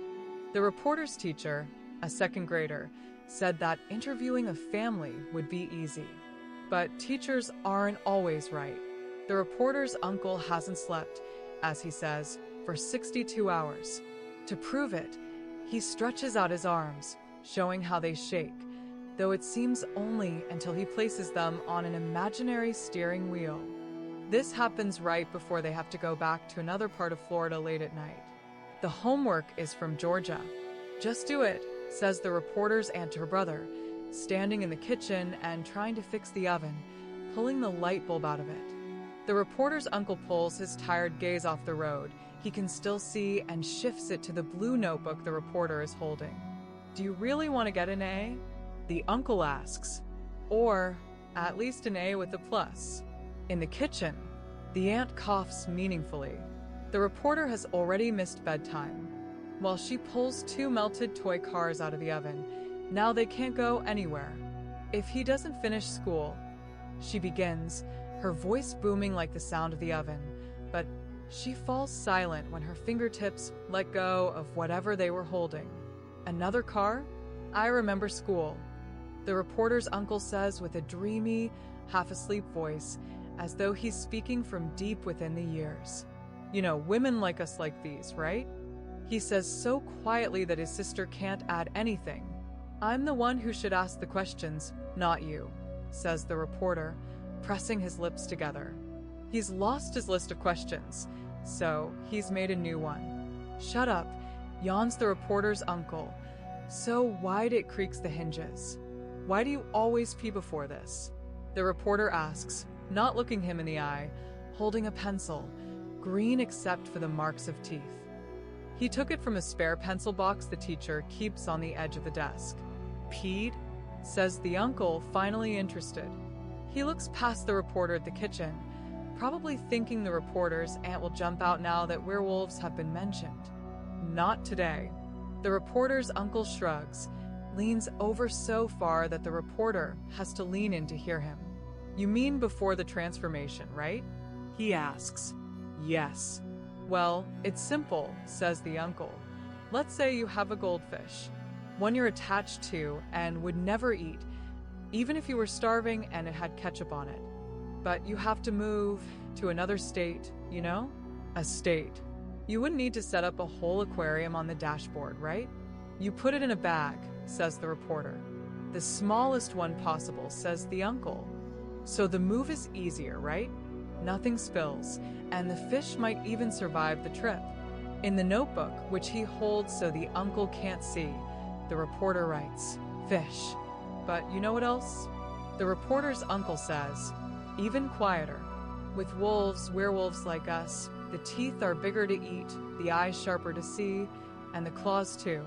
The reporter's teacher, a second grader, said that interviewing a family would be easy. But teachers aren't always right. The reporter's uncle hasn't slept, as he says, for 62 hours. To prove it, he stretches out his arms, showing how they shake, though it seems only until he places them on an imaginary steering wheel. This happens right before they have to go back to another part of Florida late at night. The homework is from Georgia. "Just do it," says the reporter's aunt to her brother, standing in the kitchen and trying to fix the oven, pulling the light bulb out of it. The reporter's uncle pulls his tired gaze off the road he can still see and shifts it to the blue notebook the reporter is holding. "Do you really want to get an A?" the uncle asks. "Or at least an A with a plus." In the kitchen, the aunt coughs meaningfully. The reporter has already missed bedtime. While she pulls 2 melted toy cars out of the oven, now they can't go anywhere. "If he doesn't finish school," she begins, her voice booming like the sound of the oven, but she falls silent when her fingertips let go of whatever they were holding. "Another car? I remember school," the reporter's uncle says with a dreamy, half-asleep voice, as though he's speaking from deep within the years. "You know, women like us like these, right?" he says so quietly that his sister can't add anything. "I'm the one who should ask the questions, not you," says the reporter, pressing his lips together. He's lost his list of questions, so he's made a new one. "Shut up," yawns the reporter's uncle, so wide it creaks the hinges. "Why do you always pee before this?" the reporter asks, not looking him in the eye, holding a pencil, green except for the marks of teeth. He took it from a spare pencil box the teacher keeps on the edge of the desk. "Peed?" says the uncle, finally interested. He looks past the reporter at the kitchen, probably thinking the reporter's aunt will jump out now that werewolves have been mentioned. Not today. The reporter's uncle shrugs, leans over so far that the reporter has to lean in to hear him. "You mean before the transformation, right?" he asks. "Yes." "Well, it's simple," says the uncle. "Let's say you have a goldfish, one you're attached to and would never eat, even if you were starving and it had ketchup on it. But you have to move to another state, you know? A state. You wouldn't need to set up a whole aquarium on the dashboard, right? You put it in a bag," says the reporter. "The smallest one possible," says the uncle. "So the move is easier, right? Nothing spills, and the fish might even survive the trip." In the notebook, which he holds so the uncle can't see, the reporter writes, "Fish. But you know what else?" The reporter's uncle says, even quieter. "With wolves, werewolves like us, the teeth are bigger to eat, the eyes sharper to see, and the claws too.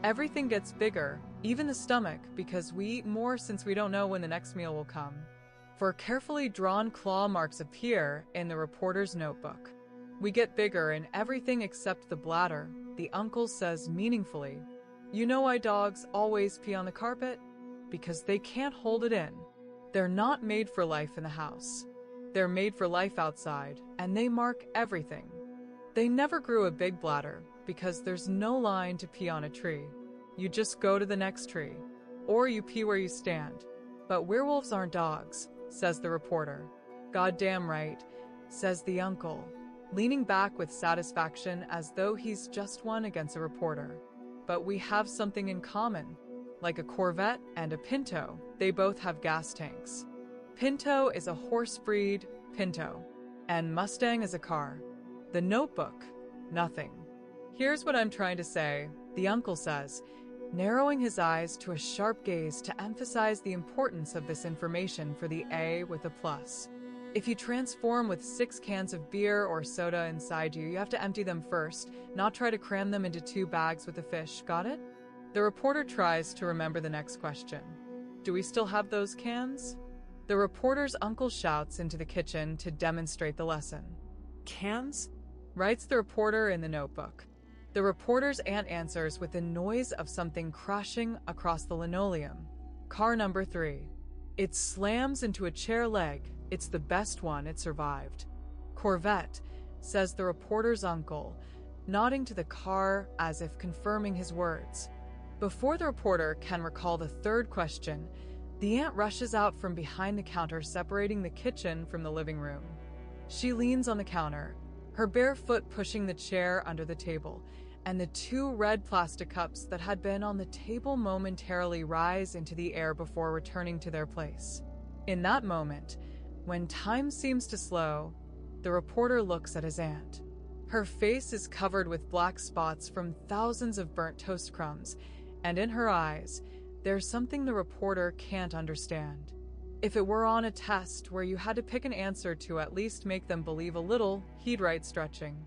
Everything gets bigger, even the stomach, because we eat more since we don't know when the next meal will come." For carefully drawn claw marks appear in the reporter's notebook. "We get bigger in everything except the bladder," the uncle says meaningfully. "You know why dogs always pee on the carpet? Because they can't hold it in. They're not made for life in the house. They're made for life outside, and they mark everything. They never grew a big bladder because there's no line to pee on a tree. You just go to the next tree, or you pee where you stand. But werewolves aren't dogs," says the reporter. "Goddamn right," says the uncle, leaning back with satisfaction as though he's just won against a reporter. "But we have something in common. Like a Corvette and a Pinto, they both have gas tanks. Pinto is a horse breed, Pinto, and Mustang is a car. The notebook, nothing." "Here's what I'm trying to say," the uncle says, narrowing his eyes to a sharp gaze to emphasize the importance of this information for the A with a plus. "If you transform with 6 cans of beer or soda inside you, you have to empty them first, not try to cram them into 2 bags with a fish, got it?" The reporter tries to remember the next question. "Do we still have those cans?" The reporter's uncle shouts into the kitchen to demonstrate the lesson. "Cans?" writes the reporter in the notebook. The reporter's aunt answers with the noise of something crashing across the linoleum. "Car number 3. It slams into a chair leg. It's the best one, it survived." "Corvette," says the reporter's uncle, nodding to the car as if confirming his words. Before the reporter can recall the third question, the aunt rushes out from behind the counter separating the kitchen from the living room. She leans on the counter, her bare foot pushing the chair under the table, and the two red plastic cups that had been on the table momentarily rise into the air before returning to their place. In that moment, when time seems to slow, the reporter looks at his aunt. Her face is covered with black spots from thousands of burnt toast crumbs, and in her eyes, there's something the reporter can't understand. If it were on a test where you had to pick an answer to at least make them believe a little, he'd write stretching.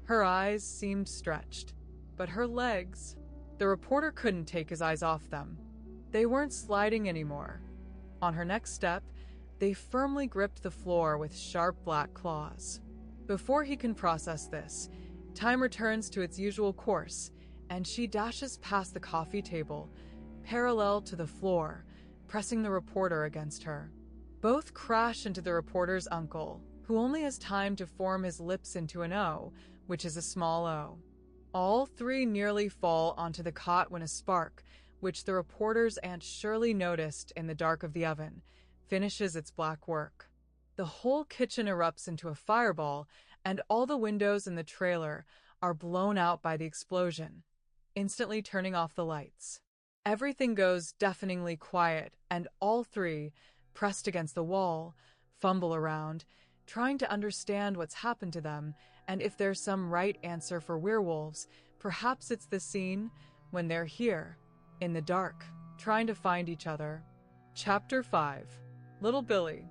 Her eyes seemed stretched, but her legs, the reporter couldn't take his eyes off them. They weren't sliding anymore. On her next step, they firmly gripped the floor with sharp black claws. Before he can process this, time returns to its usual course, and she dashes past the coffee table, parallel to the floor, pressing the reporter against her. Both crash into the reporter's uncle, who only has time to form his lips into an O, which is a small O. All three nearly fall onto the cot when a spark, which the reporter's Aunt Shirley noticed in the dark of the oven, finishes its black work. The whole kitchen erupts into a fireball, and all the windows in the trailer are blown out by the explosion, instantly turning off the lights. Everything goes deafeningly quiet, and all three, pressed against the wall, fumble around, trying to understand what's happened to them, and if there's some right answer for werewolves, perhaps it's the scene when they're here, in the dark, trying to find each other. Chapter 5. Little Billy.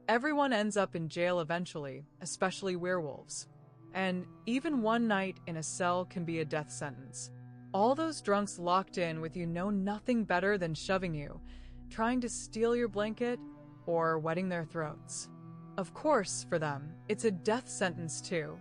Everyone ends up in jail eventually, especially werewolves. And even one night in a cell can be a death sentence. All those drunks locked in with you know nothing better than shoving you, trying to steal your blanket, or wetting their throats. Of course, for them, it's a death sentence too.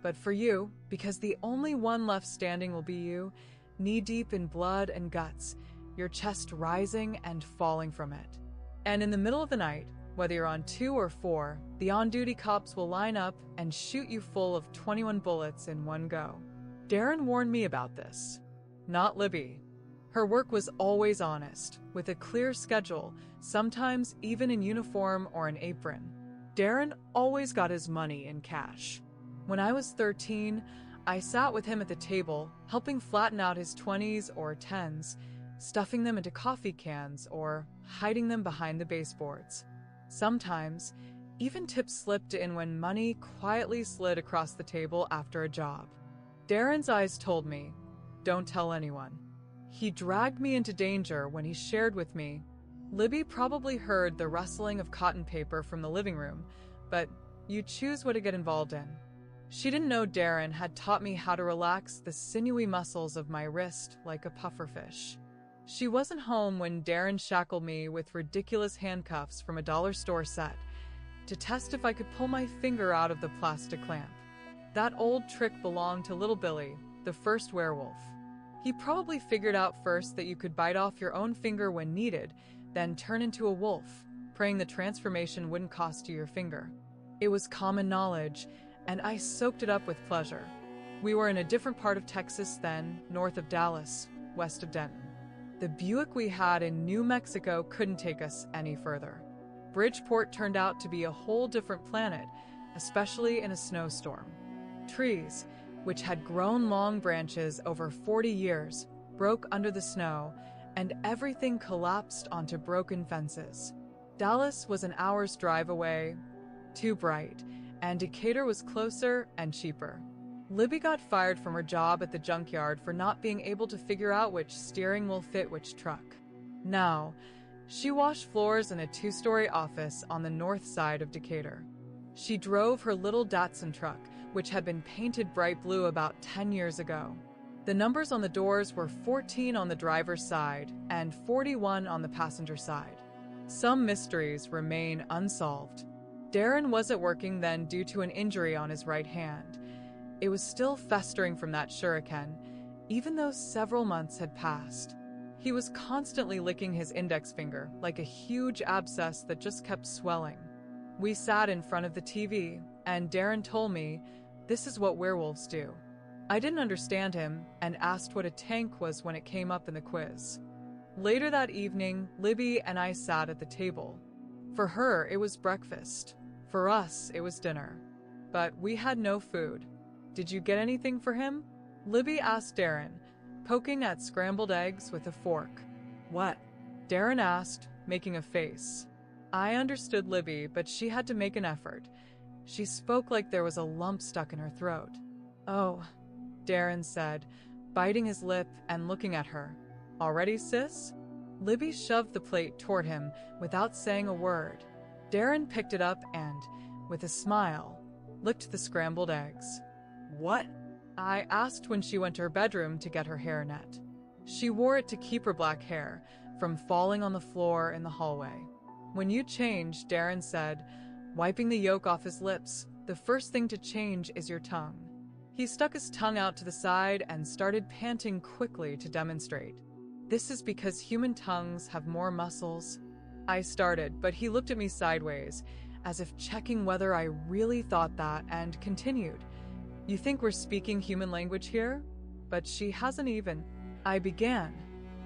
But for you, because the only one left standing will be you, knee-deep in blood and guts, your chest rising and falling from it. And in the middle of the night, whether you're on 2 or 4, the on-duty cops will line up and shoot you full of 21 bullets in one go. Darren warned me about this. Not Libby. Her work was always honest, with a clear schedule, sometimes even in uniform or an apron. Darren always got his money in cash. When I was 13, I sat with him at the table, helping flatten out his 20s or 10s, stuffing them into coffee cans or hiding them behind the baseboards. Sometimes, even tips slipped in when money quietly slid across the table after a job. Darren's eyes told me, "Don't tell anyone." He dragged me into danger when he shared with me. Libby probably heard the rustling of cotton paper from the living room, but you choose what to get involved in. She didn't know Darren had taught me how to relax the sinewy muscles of my wrist like a pufferfish. She wasn't home when Darren shackled me with ridiculous handcuffs from a dollar store set to test if I could pull my finger out of the plastic clamp. That old trick belonged to little Billy, the first werewolf. He probably figured out first that you could bite off your own finger when needed, then turn into a wolf, praying the transformation wouldn't cost you your finger. It was common knowledge, and I soaked it up with pleasure. We were in a different part of Texas then, north of Dallas, west of Denton. The Buick we had in New Mexico couldn't take us any further. Bridgeport turned out to be a whole different planet, especially in a snowstorm. Trees, which had grown long branches over 40 years, broke under the snow, and everything collapsed onto broken fences. Dallas was an hour's drive away, too bright, and Decatur was closer and cheaper. Libby got fired from her job at the junkyard for not being able to figure out which steering will fit which truck. Now, she washed floors in a 2-story office on the north side of Decatur. She drove her little Datsun truck, which had been painted bright blue about 10 years ago. The numbers on the doors were 14 on the driver's side and 41 on the passenger side. Some mysteries remain unsolved. Darren wasn't working then due to an injury on his right hand. It was still festering from that shuriken, even though several months had passed. He was constantly licking his index finger like a huge abscess that just kept swelling. We sat in front of the TV, and Darren told me, "This is what werewolves do." I didn't understand him and asked what a tank was when it came up in the quiz. Later that evening, Libby and I sat at the table. For her, it was breakfast. For us, it was dinner. But we had no food. Did you get anything for him? Libby asked Darren, poking at scrambled eggs with a fork. What? Darren asked, making a face. I understood Libby, but she had to make an effort. She spoke like there was a lump stuck in her throat. Oh, Darren said, biting his lip and looking at her. Already, sis? Libby shoved the plate toward him without saying a word. Darren picked it up and, with a smile, licked the scrambled eggs. What? I asked when she went to her bedroom to get her hairnet. She wore it to keep her black hair from falling on the floor in the hallway. When you change, Darren said, wiping the yolk off his lips, the first thing to change is your tongue. He stuck his tongue out to the side and started panting quickly to demonstrate. This is because human tongues have more muscles. I started, but he looked at me sideways, as if checking whether I really thought that, and continued. You think we're speaking human language here? But she hasn't even. I began,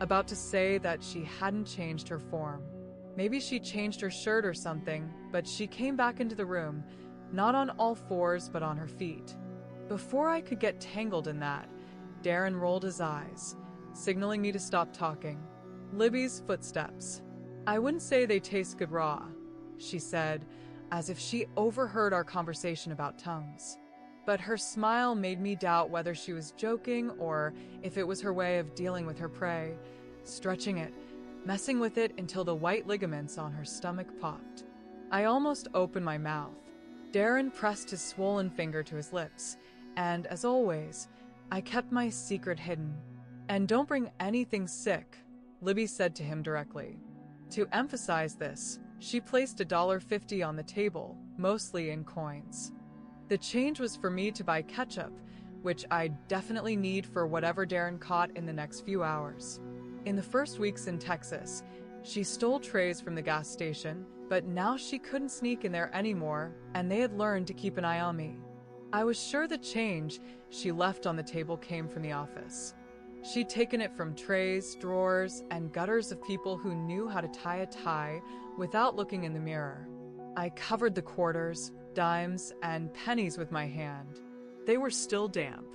about to say that she hadn't changed her form. Maybe she changed her shirt or something, but she came back into the room, not on all fours but on her feet. Before I could get tangled in that, Darren rolled his eyes, signaling me to stop talking. Libby's footsteps. I wouldn't say they taste good raw, she said, as if she overheard our conversation about tongues. But her smile made me doubt whether she was joking or if it was her way of dealing with her prey, stretching it, messing with it until the white ligaments on her stomach popped. I almost opened my mouth. Darren pressed his swollen finger to his lips, and as always, I kept my secret hidden. And don't bring anything sick, Libby said to him directly. To emphasize this, she placed $1.50 on the table, mostly in coins. The change was for me to buy ketchup, which I definitely need for whatever Darren caught in the next few hours. In the first weeks in Texas, she stole trays from the gas station, but now she couldn't sneak in there anymore, and they had learned to keep an eye on me. I was sure the change she left on the table came from the office. She'd taken it from trays, drawers, and gutters of people who knew how to tie a tie without looking in the mirror. I covered the quarters, dimes, and pennies with my hand. They were still damp.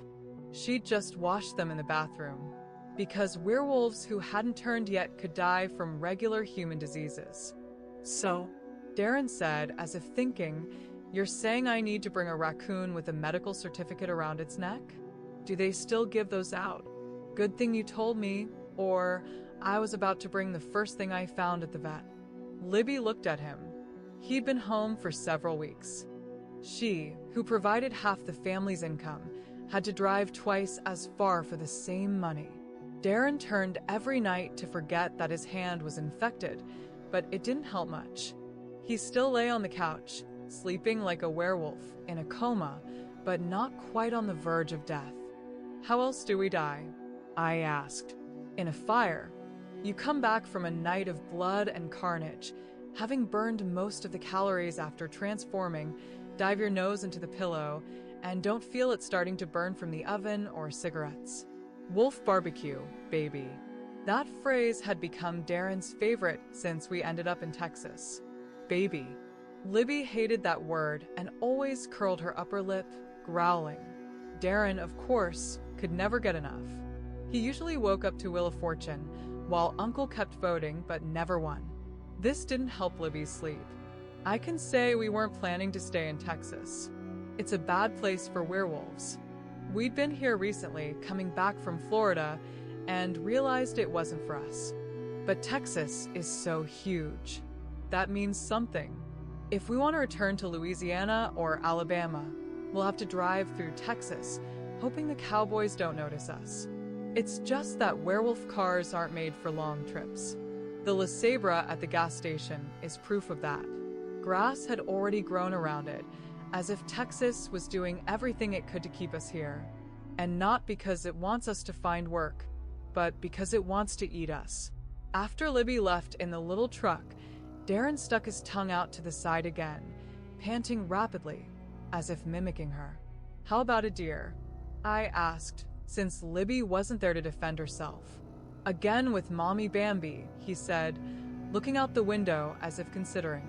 She'd just washed them in the bathroom, because werewolves who hadn't turned yet could die from regular human diseases. So? Darren said, as if thinking, you're saying I need to bring a raccoon with a medical certificate around its neck? Do they still give those out? Good thing you told me, or I was about to bring the first thing I found at the vet. Libby looked at him. He'd been home for several weeks. She, who provided half the family's income, had to drive twice as far for the same money. Darren turned every night to forget that his hand was infected, but it didn't help much. He still lay on the couch, sleeping like a werewolf, in a coma, but not quite on the verge of death. How else do we die? I asked. In a fire. You come back from a night of blood and carnage, having burned most of the calories after transforming, dive your nose into the pillow, and don't feel it starting to burn from the oven or cigarettes. Wolf barbecue, baby. That phrase had become Darren's favorite since we ended up in Texas. Baby. Libby hated that word and always curled her upper lip, growling. Darren, of course, could never get enough. He usually woke up to Wheel of Fortune, while Uncle kept voting but never won. This didn't help Libby's sleep. I can say we weren't planning to stay in Texas. It's a bad place for werewolves. We'd been here recently, coming back from Florida, and realized it wasn't for us. But Texas is so huge. That means something. If we want to return to Louisiana or Alabama, we'll have to drive through Texas, hoping the cowboys don't notice us. It's just that werewolf cars aren't made for long trips. The La Sabra at the gas station is proof of that. Grass had already grown around it, as if Texas was doing everything it could to keep us here. And not because it wants us to find work, but because it wants to eat us. After Libby left in the little truck, Darren stuck his tongue out to the side again, panting rapidly, as if mimicking her. How about a deer? I asked, since Libby wasn't there to defend herself. Again with Mommy Bambi, he said, looking out the window as if considering.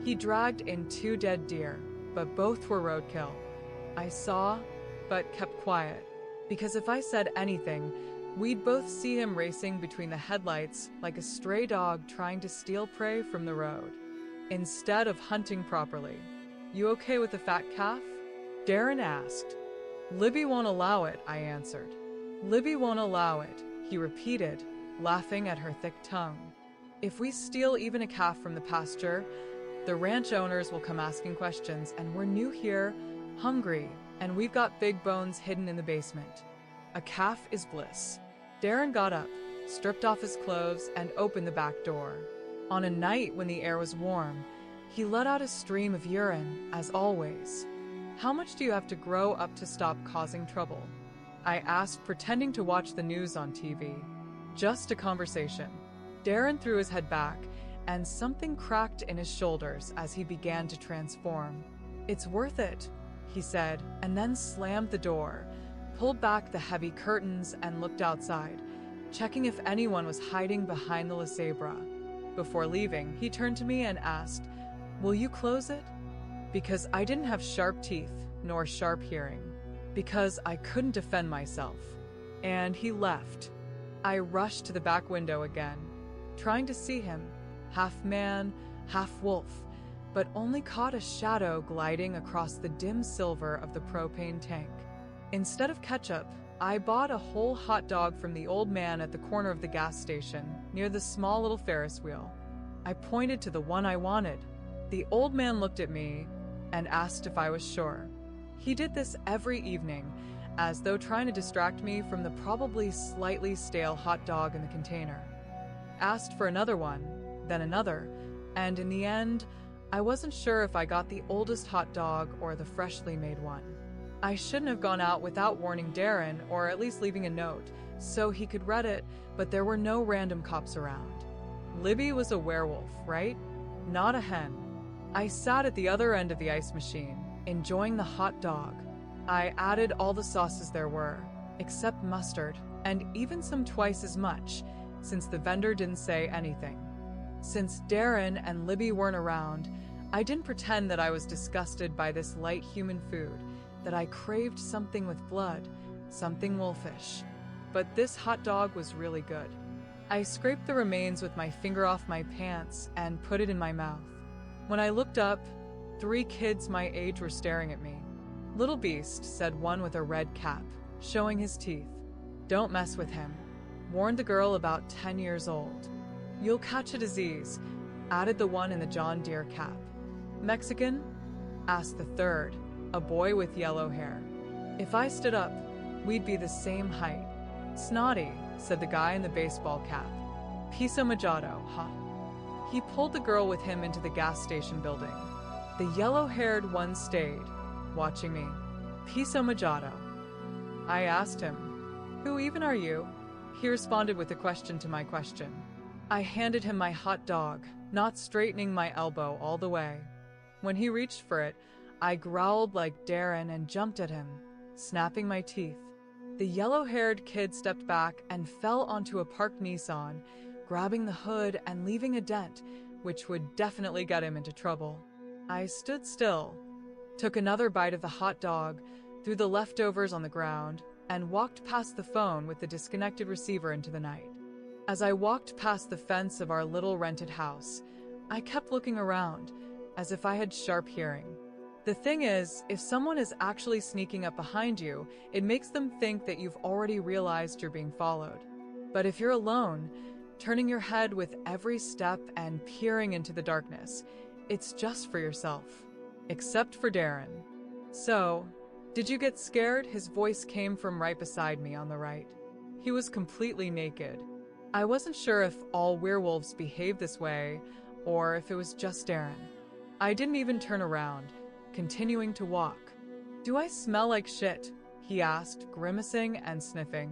He dragged in 2 dead deer, but both were roadkill. I saw, but kept quiet, because if I said anything, we'd both see him racing between the headlights like a stray dog trying to steal prey from the road, instead of hunting properly. You okay with the fat calf? Darren asked. Libby won't allow it, I answered. Libby won't allow it, he repeated, laughing at her thick tongue. If we steal even a calf from the pasture, the ranch owners will come asking questions, and we're new here, hungry, and we've got big bones hidden in the basement. A calf is bliss. Darren got up, stripped off his clothes, and opened the back door. On a night when the air was warm, he let out a stream of urine, as always. How much do you have to grow up to stop causing trouble? I asked, pretending to watch the news on TV. Just a conversation. Darren threw his head back, and something cracked in his shoulders as he began to transform. It's worth it, he said, and then slammed the door, pulled back the heavy curtains, and looked outside, checking if anyone was hiding behind the La Sabra. Before leaving, he turned to me and asked, "Will you close it?" Because I didn't have sharp teeth, nor sharp hearing. Because I couldn't defend myself. And he left. I rushed to the back window again, trying to see him, half man, half wolf, but only caught a shadow gliding across the dim silver of the propane tank. Instead of ketchup, I bought a whole hot dog from the old man at the corner of the gas station, near the small little Ferris wheel. I pointed to the one I wanted. The old man looked at me and asked if I was sure. He did this every evening, as though trying to distract me from the probably slightly stale hot dog in the container. Asked for another one, then another, and in the end, I wasn't sure if I got the oldest hot dog or the freshly made one. I shouldn't have gone out without warning Darren, or at least leaving a note, so he could read it, but there were no random cops around. Libby was a werewolf, right? Not a hen. I sat at the other end of the ice machine, enjoying the hot dog. I added all the sauces there were, except mustard, and even some twice as much, since the vendor didn't say anything. Since Darren and Libby weren't around, I didn't pretend that I was disgusted by this light human food, that I craved something with blood, something wolfish. But this hot dog was really good. I scraped the remains with my finger off my pants and put it in my mouth. When I looked up, 3 kids my age were staring at me. "Little beast," said one with a red cap, showing his teeth. "Don't mess with him," warned the girl about 10 years old. "You'll catch a disease," added the one in the John Deere cap. "Mexican?" asked the third, a boy with yellow hair. If I stood up, we'd be the same height. "Snotty," said the guy in the baseball cap. "Piso Majado, huh?" He pulled the girl with him into the gas station building. The yellow-haired one stayed, watching me. "Piso Majado." I asked him, "Who even are you?" He responded with a question to my question. I handed him my hot dog, not straightening my elbow all the way. When he reached for it, I growled like Darren and jumped at him, snapping my teeth. The yellow-haired kid stepped back and fell onto a parked Nissan, grabbing the hood and leaving a dent, which would definitely get him into trouble. I stood still, took another bite of the hot dog, threw the leftovers on the ground, and walked past the phone with the disconnected receiver into the night. As I walked past the fence of our little rented house, I kept looking around, as if I had sharp hearing. The thing is, if someone is actually sneaking up behind you, it makes them think that you've already realized you're being followed. But if you're alone, turning your head with every step and peering into the darkness, it's just for yourself. Except for Darren. "So, did you get scared?" His voice came from right beside me on the right. He was completely naked. I wasn't sure if all werewolves behave this way, or if it was just Darren. I didn't even turn around, continuing to walk. "Do I smell like shit?" he asked, grimacing and sniffing.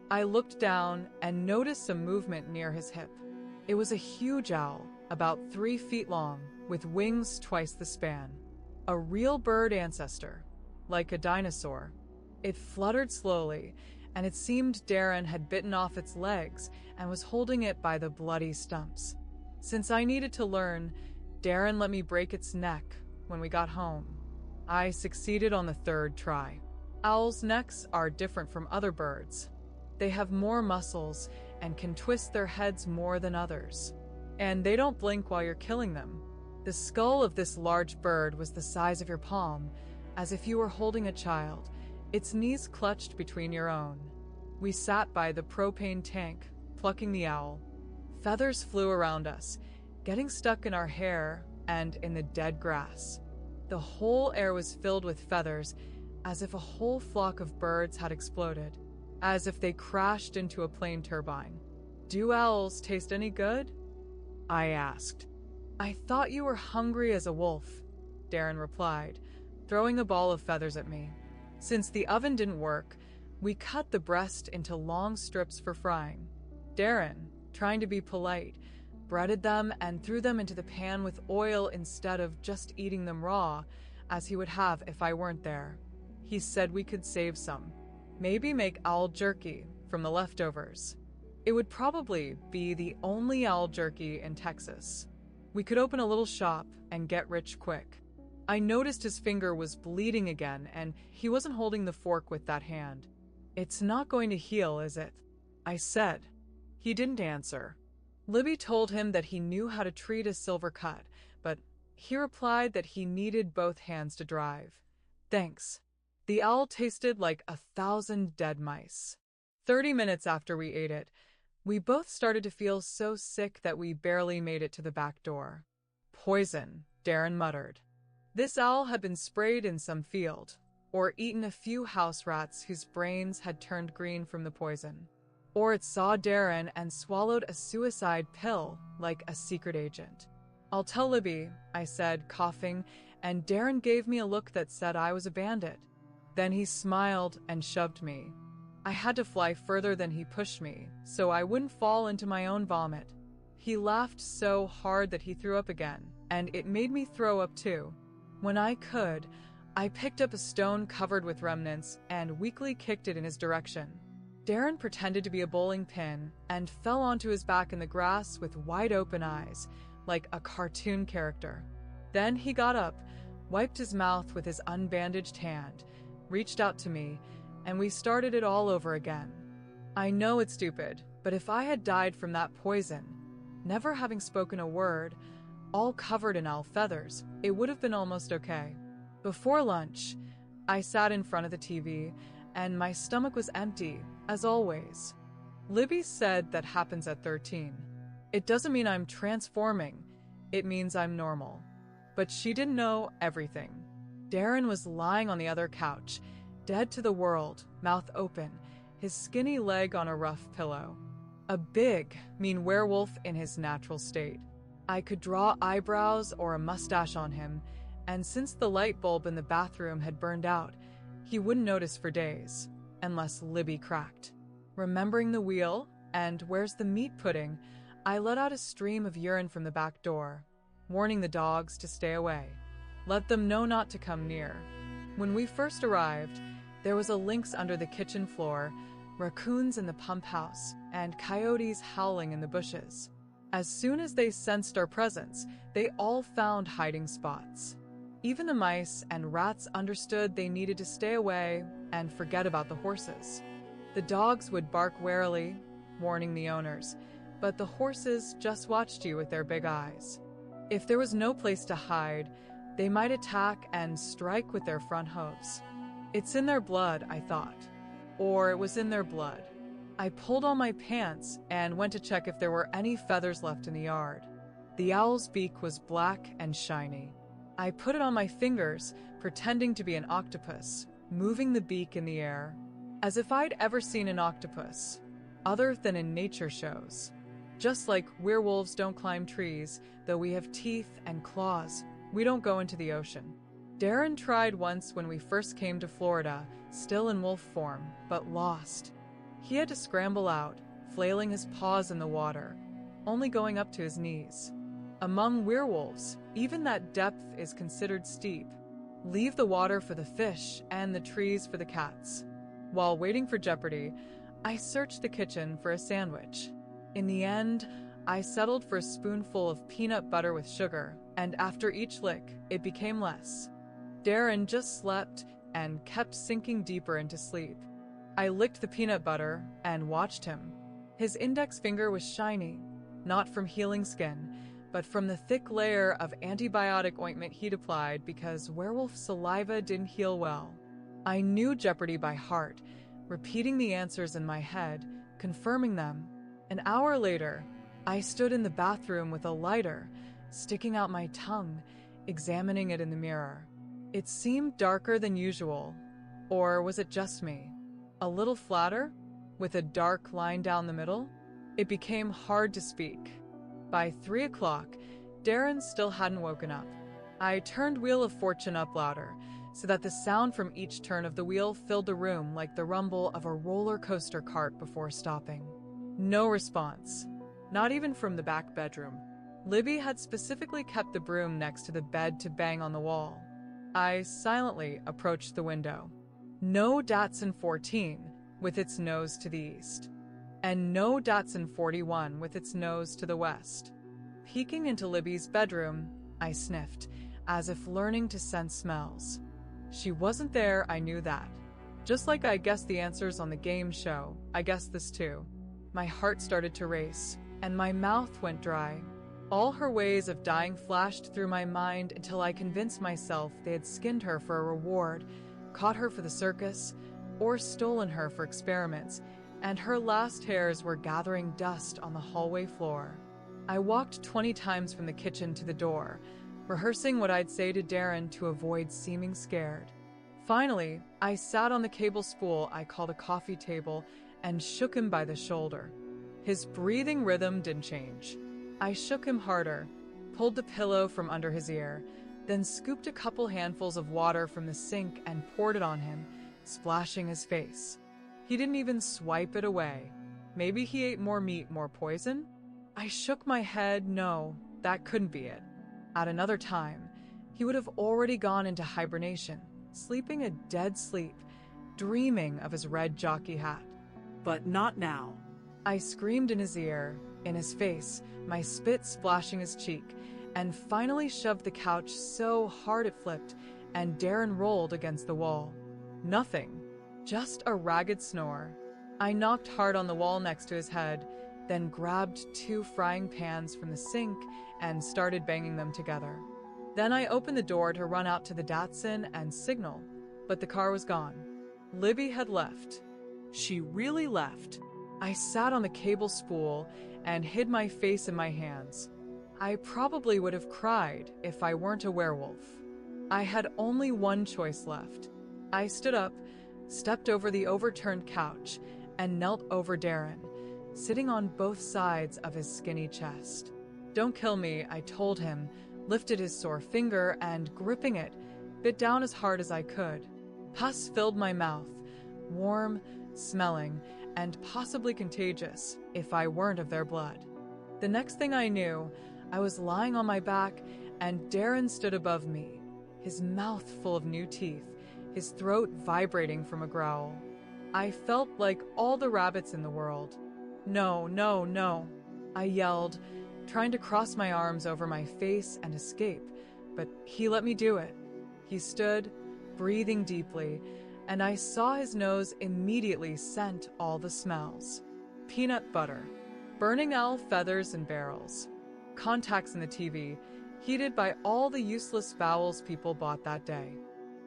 I looked down and noticed some movement near his hip. It was a huge owl, about 3 feet long, with wings twice the span. A real bird ancestor, like a dinosaur. It fluttered slowly, and it seemed Darren had bitten off its legs and was holding it by the bloody stumps. Since I needed to learn, Darren let me break its neck when we got home. I succeeded on the third try. Owls' necks are different from other birds. They have more muscles and can twist their heads more than others. And they don't blink while you're killing them. The skull of this large bird was the size of your palm, as if you were holding a child, its knees clutched between your own. We sat by the propane tank, plucking the owl. Feathers flew around us, getting stuck in our hair and in the dead grass. The whole air was filled with feathers, as if a whole flock of birds had exploded, as if they crashed into a plane turbine. "Do owls taste any good?" I asked. "I thought you were hungry as a wolf," Darren replied, throwing a ball of feathers at me. Since the oven didn't work, we cut the breast into long strips for frying. Darren, trying to be polite, breaded them and threw them into the pan with oil instead of just eating them raw, as he would have if I weren't there. He said we could save some. Maybe make owl jerky from the leftovers. It would probably be the only owl jerky in Texas. We could open a little shop and get rich quick. I noticed his finger was bleeding again, and he wasn't holding the fork with that hand. "It's not going to heal, is it?" I said. He didn't answer. Libby told him that he knew how to treat a silver cut, but he replied that he needed both hands to drive. "Thanks." The owl tasted like 1,000 dead mice. 30 minutes after we ate it, we both started to feel so sick that we barely made it to the back door. "Poison," Darren muttered. This owl had been sprayed in some field, or eaten a few house rats whose brains had turned green from the poison. Or it saw Darren and swallowed a suicide pill like a secret agent. "I'll tell Libby," I said, coughing, and Darren gave me a look that said I was a bandit. Then he smiled and shoved me. I had to fly further than he pushed me, so I wouldn't fall into my own vomit. He laughed so hard that he threw up again, and it made me throw up too. When I could, I picked up a stone covered with remnants and weakly kicked it in his direction. Darren pretended to be a bowling pin and fell onto his back in the grass with wide open eyes, like a cartoon character. Then he got up, wiped his mouth with his unbandaged hand, reached out to me, and we started it all over again. I know it's stupid, but if I had died from that poison, never having spoken a word, all covered in owl feathers, it would have been almost okay. Before lunch, I sat in front of the TV, and my stomach was empty, as always. Libby said that happens at 13. It doesn't mean I'm transforming, it means I'm normal. But she didn't know everything. Darren was lying on the other couch, dead to the world, mouth open, his skinny leg on a rough pillow. A big, mean werewolf in his natural state. I could draw eyebrows or a mustache on him, and since the light bulb in the bathroom had burned out, he wouldn't notice for days, unless Libby cracked. Remembering the wheel and "where's the meat pudding," I let out a stream of urine from the back door, warning the dogs to stay away. Let them know not to come near. When we first arrived, there was a lynx under the kitchen floor, raccoons in the pump house, and coyotes howling in the bushes. As soon as they sensed our presence, they all found hiding spots. Even the mice and rats understood they needed to stay away and forget about the horses. The dogs would bark warily, warning the owners, but the horses just watched you with their big eyes. If there was no place to hide, they might attack and strike with their front hooves. It's in their blood, I thought. Or it was in their blood. I pulled on my pants and went to check if there were any feathers left in the yard. The owl's beak was black and shiny. I put it on my fingers, pretending to be an octopus, moving the beak in the air, as if I'd ever seen an octopus, other than in nature shows. Just like werewolves don't climb trees, though we have teeth and claws, we don't go into the ocean. Darren tried once when we first came to Florida, still in wolf form, but lost. He had to scramble out, flailing his paws in the water, only going up to his knees. Among werewolves, even that depth is considered steep. Leave the water for the fish and the trees for the cats. While waiting for Jeopardy, I searched the kitchen for a sandwich. In the end, I settled for a spoonful of peanut butter with sugar, and after each lick, it became less. Darren just slept and kept sinking deeper into sleep. I licked the peanut butter and watched him. His index finger was shiny, not from healing skin, but from the thick layer of antibiotic ointment he'd applied because werewolf saliva didn't heal well. I knew Jeopardy by heart, repeating the answers in my head, confirming them. An hour later, I stood in the bathroom with a lighter, sticking out my tongue, examining it in the mirror. It seemed darker than usual, or was it just me? A little flatter, with a dark line down the middle? It became hard to speak. By 3 o'clock, Darren still hadn't woken up. I turned Wheel of Fortune up louder, so that the sound from each turn of the wheel filled the room like the rumble of a roller coaster cart before stopping. No response, not even from the back bedroom. Libby had specifically kept the broom next to the bed to bang on the wall. I silently approached the window. No Datsun 14 with its nose to the east, and no Datsun 41 with its nose to the west. Peeking into Libby's bedroom, I sniffed, as if learning to sense smells. She wasn't there, I knew that. Just like I guessed the answers on the game show, I guessed this too. My heart started to race, and my mouth went dry. All her ways of dying flashed through my mind until I convinced myself they had skinned her for a reward, caught her for the circus, or stolen her for experiments, and her last hairs were gathering dust on the hallway floor. I walked 20 times from the kitchen to the door, rehearsing what I'd say to Darren to avoid seeming scared. Finally, I sat on the cable spool I called a coffee table and shook him by the shoulder. His breathing rhythm didn't change. I shook him harder, pulled the pillow from under his ear, then scooped a couple handfuls of water from the sink and poured it on him, splashing his face. He didn't even swipe it away. Maybe he ate more meat, more poison? I shook my head. No, that couldn't be it. At another time, he would have already gone into hibernation, sleeping a dead sleep, dreaming of his red jockey hat. But not now. I screamed in his ear, in his face, my spit splashing his cheek, and finally shoved the couch so hard it flipped, and Darren rolled against the wall. Nothing, just a ragged snore. I knocked hard on the wall next to his head, then grabbed 2 frying pans from the sink and started banging them together. Then I opened the door to run out to the Datsun and signal, but the car was gone. Libby had left. She really left. I sat on the cable spool and hid my face in my hands. I probably would have cried if I weren't a werewolf. I had only one choice left. I stood up, stepped over the overturned couch, and knelt over Darren, sitting on both sides of his skinny chest. "Don't kill me," I told him, lifted his sore finger and, gripping it, bit down as hard as I could. Pus filled my mouth, warm, smelling, and possibly contagious if I weren't of their blood. The next thing I knew, I was lying on my back and Darren stood above me, his mouth full of new teeth, his throat vibrating from a growl. I felt like all the rabbits in the world. "No, no, no," I yelled, trying to cross my arms over my face and escape, but he let me do it. He stood, breathing deeply, and I saw his nose immediately scent all the smells. Peanut butter, burning owl feathers and barrels, contacts in the TV, heated by all the useless vowels people bought that day.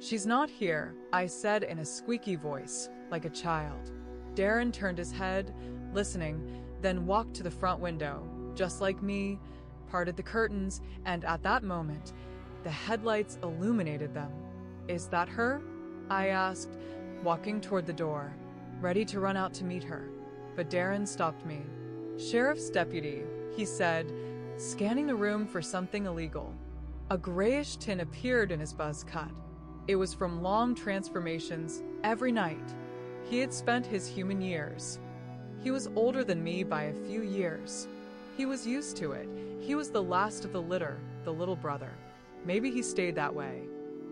"She's not here," I said in a squeaky voice, like a child. Darren turned his head, listening, then walked to the front window, just like me, parted the curtains, and at that moment, the headlights illuminated them. "Is that her?" I asked, walking toward the door, ready to run out to meet her. But Darren stopped me. "Sheriff's deputy," he said, scanning the room for something illegal. A grayish tin appeared in his buzz cut. It was from long transformations every night. He had spent his human years. He was older than me by a few years. He was used to it. He was the last of the litter, the little brother. Maybe he stayed that way.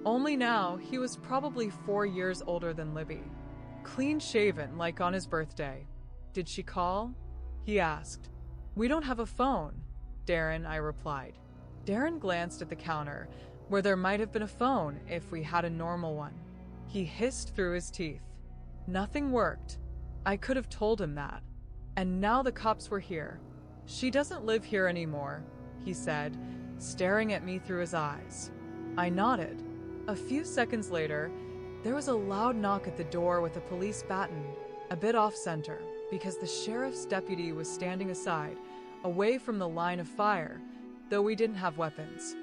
Only now, he was probably 4 years older than Libby. clean shaven like on his birthday. Did she call? He asked. We don't have a phone, Darren, I replied. Darren glanced at the counter, where there might have been a phone if we had a normal one. He hissed through his teeth. Nothing worked. I could have told him that. And now the cops were here. She doesn't live here anymore, he said, staring at me through his eyes. I nodded. A few seconds later, there was a loud knock at the door with a police baton, a bit off-center, because the sheriff's deputy was standing aside, away from the line of fire, though we didn't have weapons.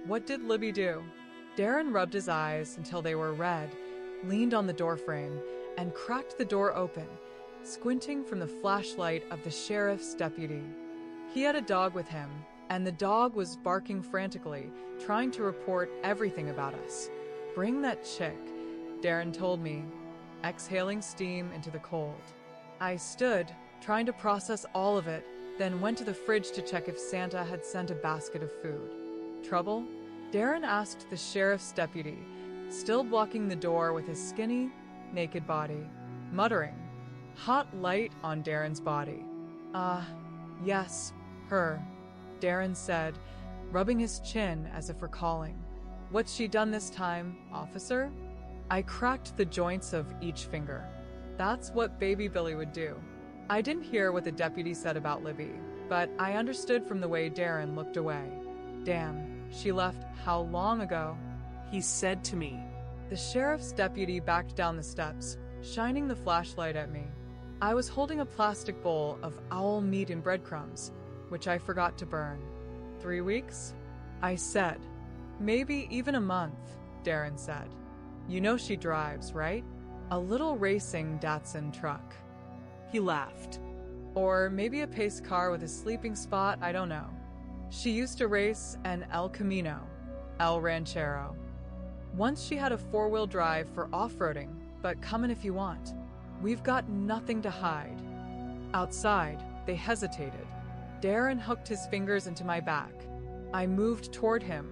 What did Libby do? Darren rubbed his eyes until they were red, leaned on the doorframe, and cracked the door open, squinting from the flashlight of the sheriff's deputy. He had a dog with him, and the dog was barking frantically, trying to report everything about us. Bring that chick, Darren told me, exhaling steam into the cold. I stood, trying to process all of it, then went to the fridge to check if Santa had sent a basket of food. Trouble? Darren asked the sheriff's deputy, still blocking the door with his skinny, naked body, muttering. Hot light on Darren's body. Yes, her, Darren said, rubbing his chin as if recalling. What's she done this time, officer? I cracked the joints of each finger. That's what Baby Billy would do. I didn't hear what the deputy said about Libby, but I understood from the way Darren looked away. Damn, she left how long ago? He said to me. The sheriff's deputy backed down the steps, shining the flashlight at me. I was holding a plastic bowl of owl meat and breadcrumbs, which I forgot to burn. 3 weeks? I said. Maybe even a month, Darren said. You know she drives, right? A little racing Datsun truck. He laughed. Or maybe a pace car with a sleeping spot, I don't know. She used to race an El Camino, El Ranchero. Once she had a 4-wheel drive for off-roading, but come in if you want. We've got nothing to hide. Outside, they hesitated. Darren hooked his fingers into my back. I moved toward him.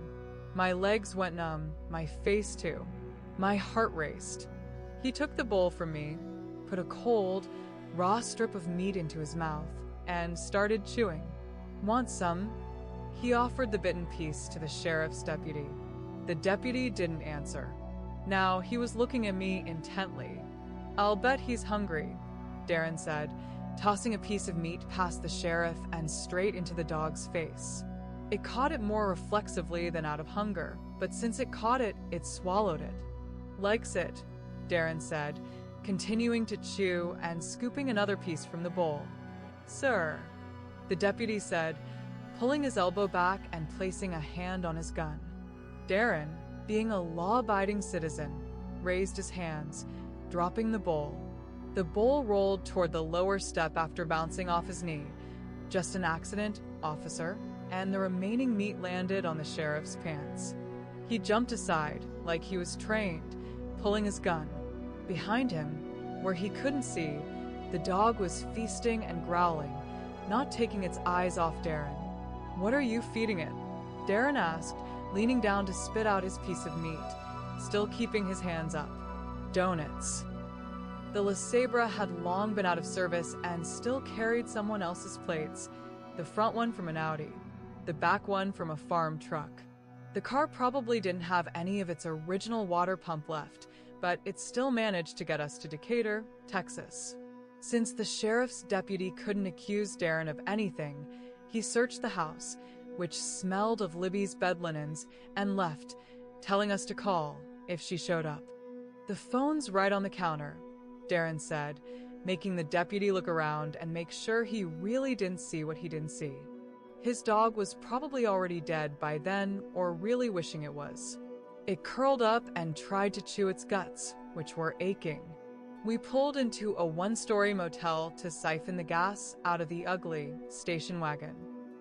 My legs went numb, my face too. My heart raced. He took the bowl from me, put a cold, raw strip of meat into his mouth, and started chewing. Want some? He offered the bitten piece to the sheriff's deputy. The deputy didn't answer. Now he was looking at me intently. I'll bet he's hungry, Darren said, tossing a piece of meat past the sheriff and straight into the dog's face. It caught it more reflexively than out of hunger, but since it caught it, it swallowed it. Likes it, Darren said, continuing to chew and scooping another piece from the bowl. Sir, the deputy said, pulling his elbow back and placing a hand on his gun. Darren, being a law-abiding citizen, raised his hands, dropping the bowl. The bowl rolled toward the lower step after bouncing off his knee. Just an accident, officer, and the remaining meat landed on the sheriff's pants. He jumped aside, like he was trained, pulling his gun. Behind him, where he couldn't see, the dog was feasting and growling, not taking its eyes off Darren. What are you feeding it? Darren asked, leaning down to spit out his piece of meat, still keeping his hands up. Donuts. The La Sabra had long been out of service and still carried someone else's plates, the front one from an Audi, the back one from a farm truck. The car probably didn't have any of its original water pump left, but it still managed to get us to Decatur, Texas. Since the sheriff's deputy couldn't accuse Darren of anything, he searched the house, which smelled of Libby's bed linens, and left, telling us to call if she showed up. The phone's right on the counter, Darren said, making the deputy look around and make sure he really didn't see what he didn't see. His dog was probably already dead by then, or really wishing it was. It curled up and tried to chew its guts, which were aching. We pulled into a 1-story motel to siphon the gas out of the ugly station wagon.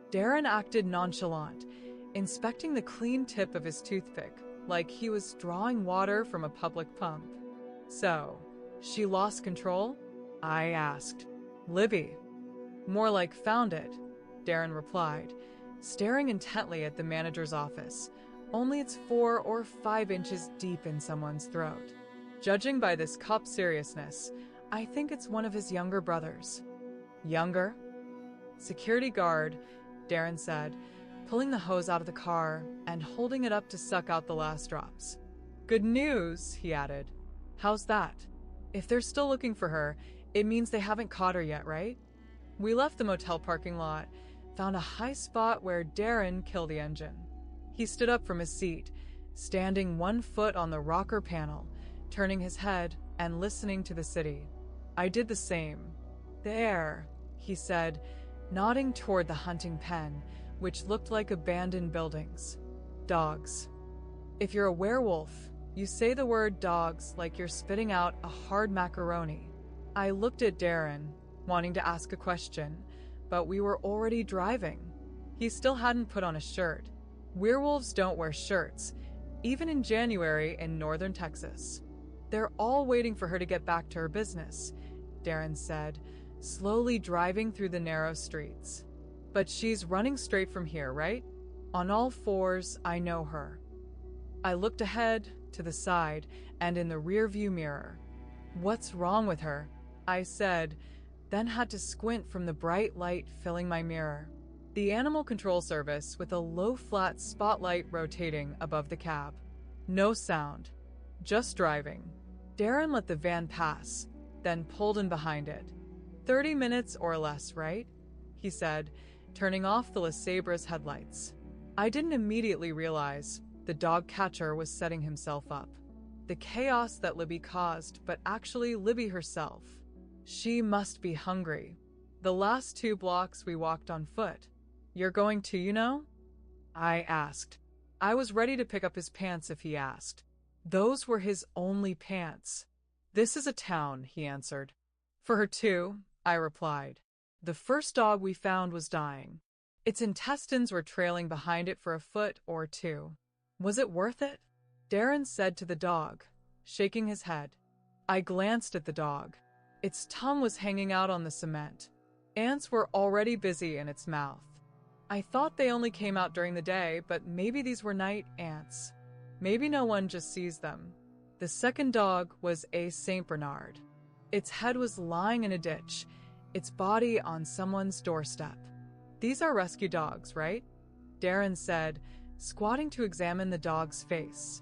Darren acted nonchalant, inspecting the clean tip of his toothpick, like he was drawing water from a public pump. So, she lost control? I asked. Libby. More like found it, Darren replied, staring intently at the manager's office. Only it's 4 or 5 inches deep in someone's throat. Judging by this cop's seriousness, I think it's one of his younger brothers. Younger? Security guard, Darren said, pulling the hose out of the car and holding it up to suck out the last drops. Good news, he added. How's that? If they're still looking for her, it means they haven't caught her yet, right? We left the motel parking lot, found a high spot where Darren killed the engine. He stood up from his seat, standing 1 foot on the rocker panel, turning his head and listening to the city. I did the same. There, he said, nodding toward the hunting pen, which looked like abandoned buildings. Dogs. If you're a werewolf, you say the word dogs like you're spitting out a hard macaroni. I looked at Darren, wanting to ask a question, but we were already driving. He still hadn't put on a shirt. Werewolves don't wear shirts, even in January in northern Texas. They're all waiting for her to get back to her business, Darren said, slowly driving through the narrow streets. But she's running straight from here, right? On all fours, I know her. I looked ahead, to the side, and in the rearview mirror. What's wrong with her? I said, then had to squint from the bright light filling my mirror. The animal control service with a low flat spotlight rotating above the cab. No sound. Just driving. Darren let the van pass, then pulled in behind it. 30 minutes or less, right? He said, turning off the LeSabre's headlights. I didn't immediately realize the dog catcher was setting himself up. The chaos that Libby caused, but actually Libby herself. She must be hungry. The last 2 blocks we walked on foot. You're going to, you know? I asked. I was ready to pick up his pants if he asked. Those were his only pants. This is a town, he answered. For her too, I replied. The first dog we found was dying. Its intestines were trailing behind it for a foot or 2. Was it worth it? Darren said to the dog, shaking his head. I glanced at the dog. Its tongue was hanging out on the cement. Ants were already busy in its mouth. I thought they only came out during the day, but maybe these were night ants. Maybe no one just sees them. The second dog was a Saint Bernard. Its head was lying in a ditch, its body on someone's doorstep. These are rescue dogs, right? Darren said, squatting to examine the dog's face.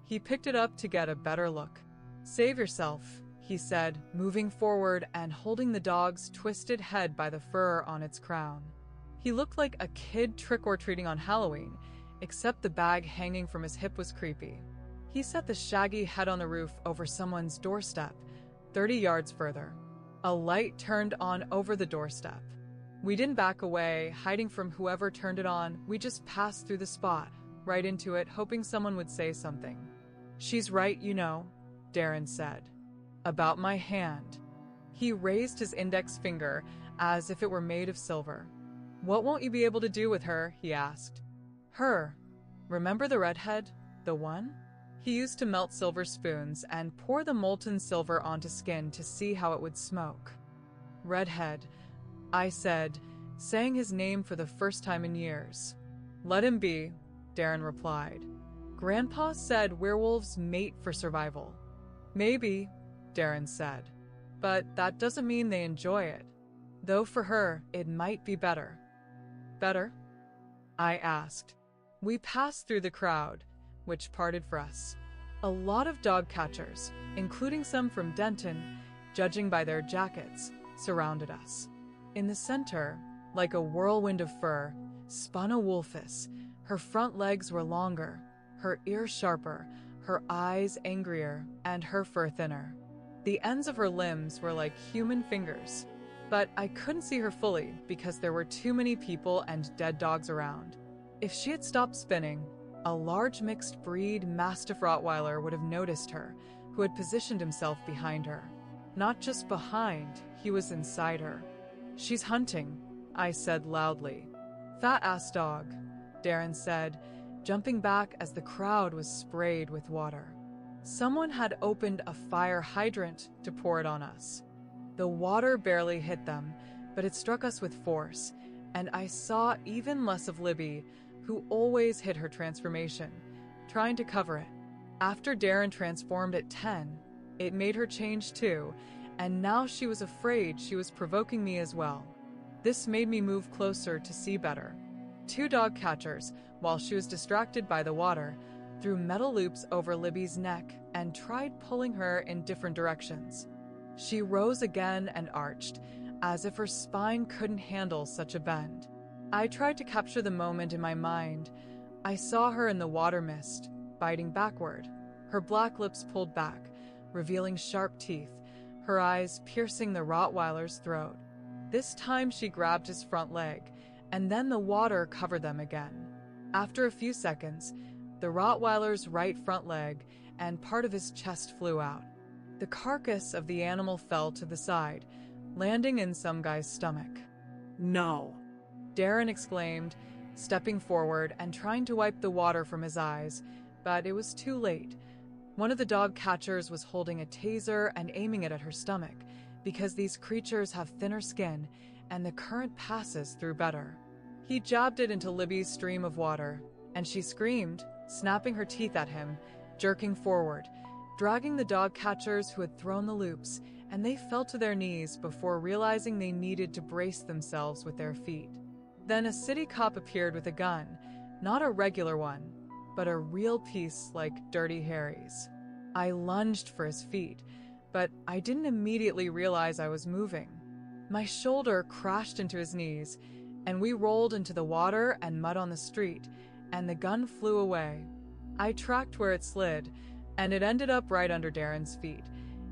He picked it up to get a better look. Save yourself, he said, moving forward and holding the dog's twisted head by the fur on its crown. He looked like a kid trick-or-treating on Halloween, except the bag hanging from his hip was creepy. He set the shaggy head on the roof over someone's doorstep, 30 yards further. A light turned on over the doorstep. We didn't back away, hiding from whoever turned it on. We just passed through the spot, right into it, hoping someone would say something. She's right, you know, Darren said. About my hand. He raised his index finger as if it were made of silver. What won't you be able to do with her? He asked. Her. Remember the redhead? The one? He used to melt silver spoons and pour the molten silver onto skin to see how it would smoke. Redhead, I said, saying his name for the first time in years. Let him be, Darren replied. Grandpa said werewolves mate for survival. Maybe, Darren said, but that doesn't mean they enjoy it. Though for her, it might be better. Better? I asked. We passed through the crowd, which parted for us. A lot of dog catchers, including some from Denton, judging by their jackets, surrounded us. In the center, like a whirlwind of fur, spun a wolfess. Her front legs were longer, her ears sharper, her eyes angrier, and her fur thinner. The ends of her limbs were like human fingers, but I couldn't see her fully because there were too many people and dead dogs around. If she had stopped spinning, a large mixed breed Mastiff Rottweiler would have noticed her, who had positioned himself behind her. Not just behind, he was inside her. She's hunting, I said loudly. Fat-ass dog, Darren said, jumping back as the crowd was sprayed with water. Someone had opened a fire hydrant to pour it on us. The water barely hit them, but it struck us with force, and I saw even less of Libby, who always hid her transformation, trying to cover it. After Darren transformed at 10, It made her change too, and now she was afraid she was provoking me as well. This made me move closer to see better. 2 dog catchers, while she was distracted by the water, threw metal loops over Libby's neck and tried pulling her in different directions. She rose again and arched, as if her spine couldn't handle such a bend. I tried to capture the moment in my mind. I saw her in the water mist, biting backward, her black lips pulled back, revealing sharp teeth, her eyes piercing the Rottweiler's throat. This time she grabbed his front leg, and then the water covered them again. After a few seconds, the Rottweiler's right front leg and part of his chest flew out. The carcass of the animal fell to the side, landing in some guy's stomach. No. Darren exclaimed, stepping forward and trying to wipe the water from his eyes, but it was too late. One of the dog catchers was holding a taser and aiming it at her stomach, because these creatures have thinner skin and the current passes through better. He jabbed it into Libby's stream of water, and she screamed, snapping her teeth at him, jerking forward, dragging the dog catchers who had thrown the loops, and they fell to their knees before realizing they needed to brace themselves with their feet. Then a city cop appeared with a gun, not a regular one, but a real piece like Dirty Harry's. I lunged for his feet, but I didn't immediately realize I was moving. My shoulder crashed into his knees, and we rolled into the water and mud on the street, and the gun flew away. I tracked where it slid, and it ended up right under Darren's feet,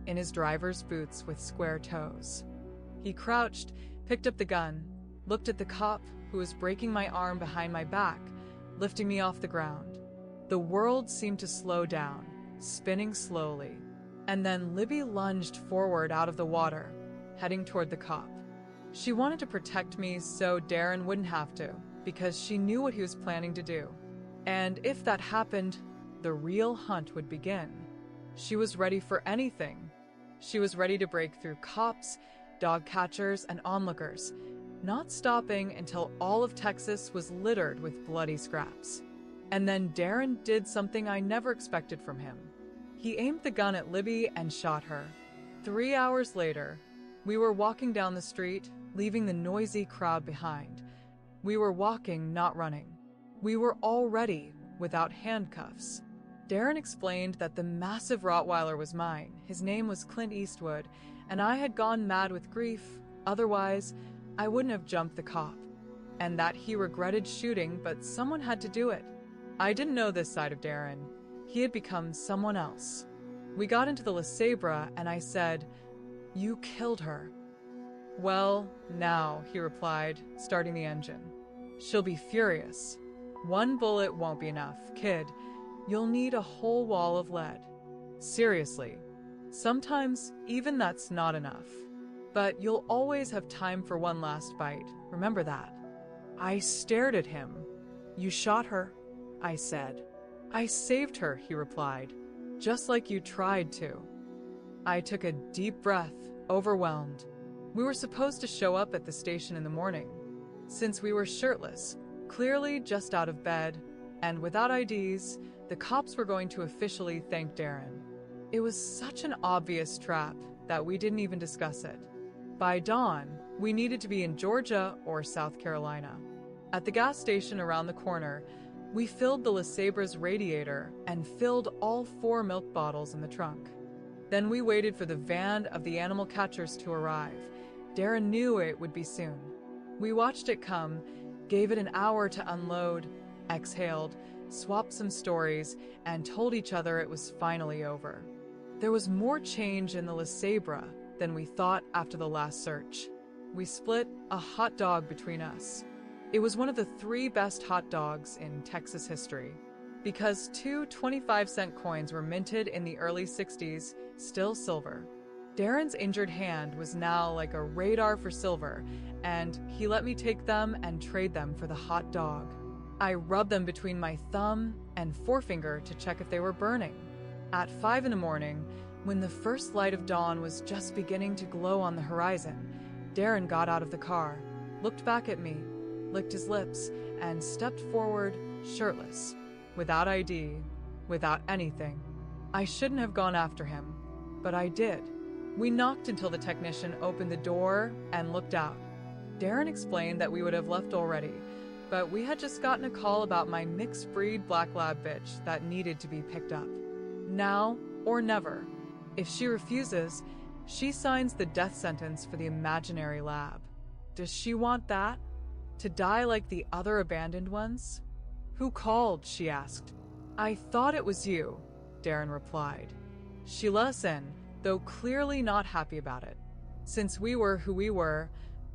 in his driver's boots with square toes. He crouched, picked up the gun, looked at the cop who was breaking my arm behind my back, lifting me off the ground. The world seemed to slow down, spinning slowly, and then Libby lunged forward out of the water, heading toward the cop. She wanted to protect me so Darren wouldn't have to, because she knew what he was planning to do. And if that happened, the real hunt would begin. She was ready for anything. She was ready to break through cops, dog catchers, and onlookers, not stopping until all of Texas was littered with bloody scraps. And then Darren did something I never expected from him. He aimed the gun at Libby and shot her. 3 hours later, we were walking down the street, leaving the noisy crowd behind. We were walking, not running. We were already without handcuffs. Darren explained that the massive Rottweiler was mine. His name was Clint Eastwood, and I had gone mad with grief. Otherwise, I wouldn't have jumped the cop. And that he regretted shooting, but someone had to do it. I didn't know this side of Darren. He had become someone else. We got into the Le Sabre, and I said, "You killed her." "Well, now," he replied, starting the engine. "She'll be furious. 1 bullet won't be enough, kid. You'll need a whole wall of lead. Seriously. Sometimes even that's not enough. But you'll always have time for one last bite. Remember that." I stared at him. You shot her, I said. "I saved her," he replied, "just like you tried to." I took a deep breath, overwhelmed. We were supposed to show up at the station in the morning. Since we were shirtless, clearly just out of bed, and without IDs, the cops were going to officially thank Darren. It was such an obvious trap that we didn't even discuss it. By dawn, we needed to be in Georgia or South Carolina. At the gas station around the corner, we filled the Le Sabre's radiator and filled all 4 milk bottles in the trunk. Then we waited for the van of the animal catchers to arrive. Darren knew it would be soon. We watched it come, gave it an hour to unload, exhaled, swapped some stories, and told each other it was finally over. There was more change in the Le Sabre than we thought after the last search. We split a hot dog between us. It was one of the 3 best hot dogs in Texas history. Because 2 25-cent coins were minted in the early 60s, still silver. Darren's injured hand was now like a radar for silver, and he let me take them and trade them for the hot dog. I rubbed them between my thumb and forefinger to check if they were burning. At 5 in the morning, when the first light of dawn was just beginning to glow on the horizon, Darren got out of the car, looked back at me, licked his lips, and stepped forward, shirtless, without ID, without anything. I shouldn't have gone after him. but I did. We knocked until the technician opened the door and looked out. Darren explained that we would have left already, but we had just gotten a call about my mixed-breed black lab bitch that needed to be picked up. Now or never. If she refuses, she signs the death sentence for the imaginary lab. Does she want that? To die like the other abandoned ones? Who called? She asked. I thought it was you, Darren replied. She let us in, though clearly not happy about it. Since we were who we were,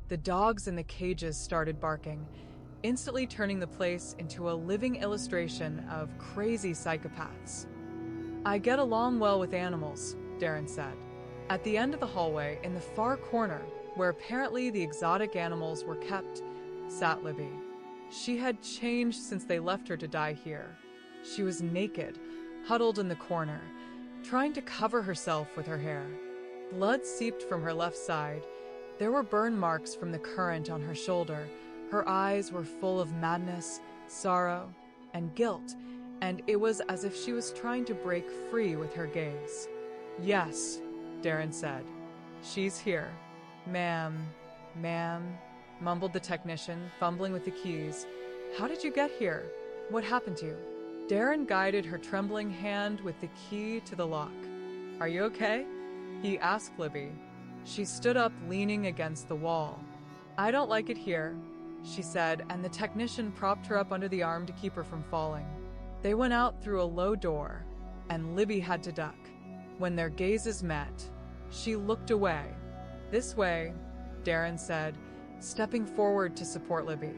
the dogs in the cages started barking, instantly turning the place into a living illustration of crazy psychopaths. I get along well with animals, Darren said. At the end of the hallway, in the far corner, where apparently the exotic animals were kept, sat Libby. She had changed since they left her to die here. She was naked, huddled in the corner, trying to cover herself with her hair. Blood seeped from her left side. There were burn marks from the current on her shoulder. Her eyes were full of madness, sorrow, and guilt, and it was as if she was trying to break free with her gaze. Yes, Darren said. She's here. Ma'am, mumbled the technician, fumbling with the keys. How did you get here? What happened to you? Darren guided her trembling hand with the key to the lock. Are you okay? He asked Libby. She stood up, leaning against the wall. I don't like it here, she said, and the technician propped her up under the arm to keep her from falling. They went out through a low door, and Libby had to duck. When their gazes met, she looked away. This way, Darren said, stepping forward to support Libby.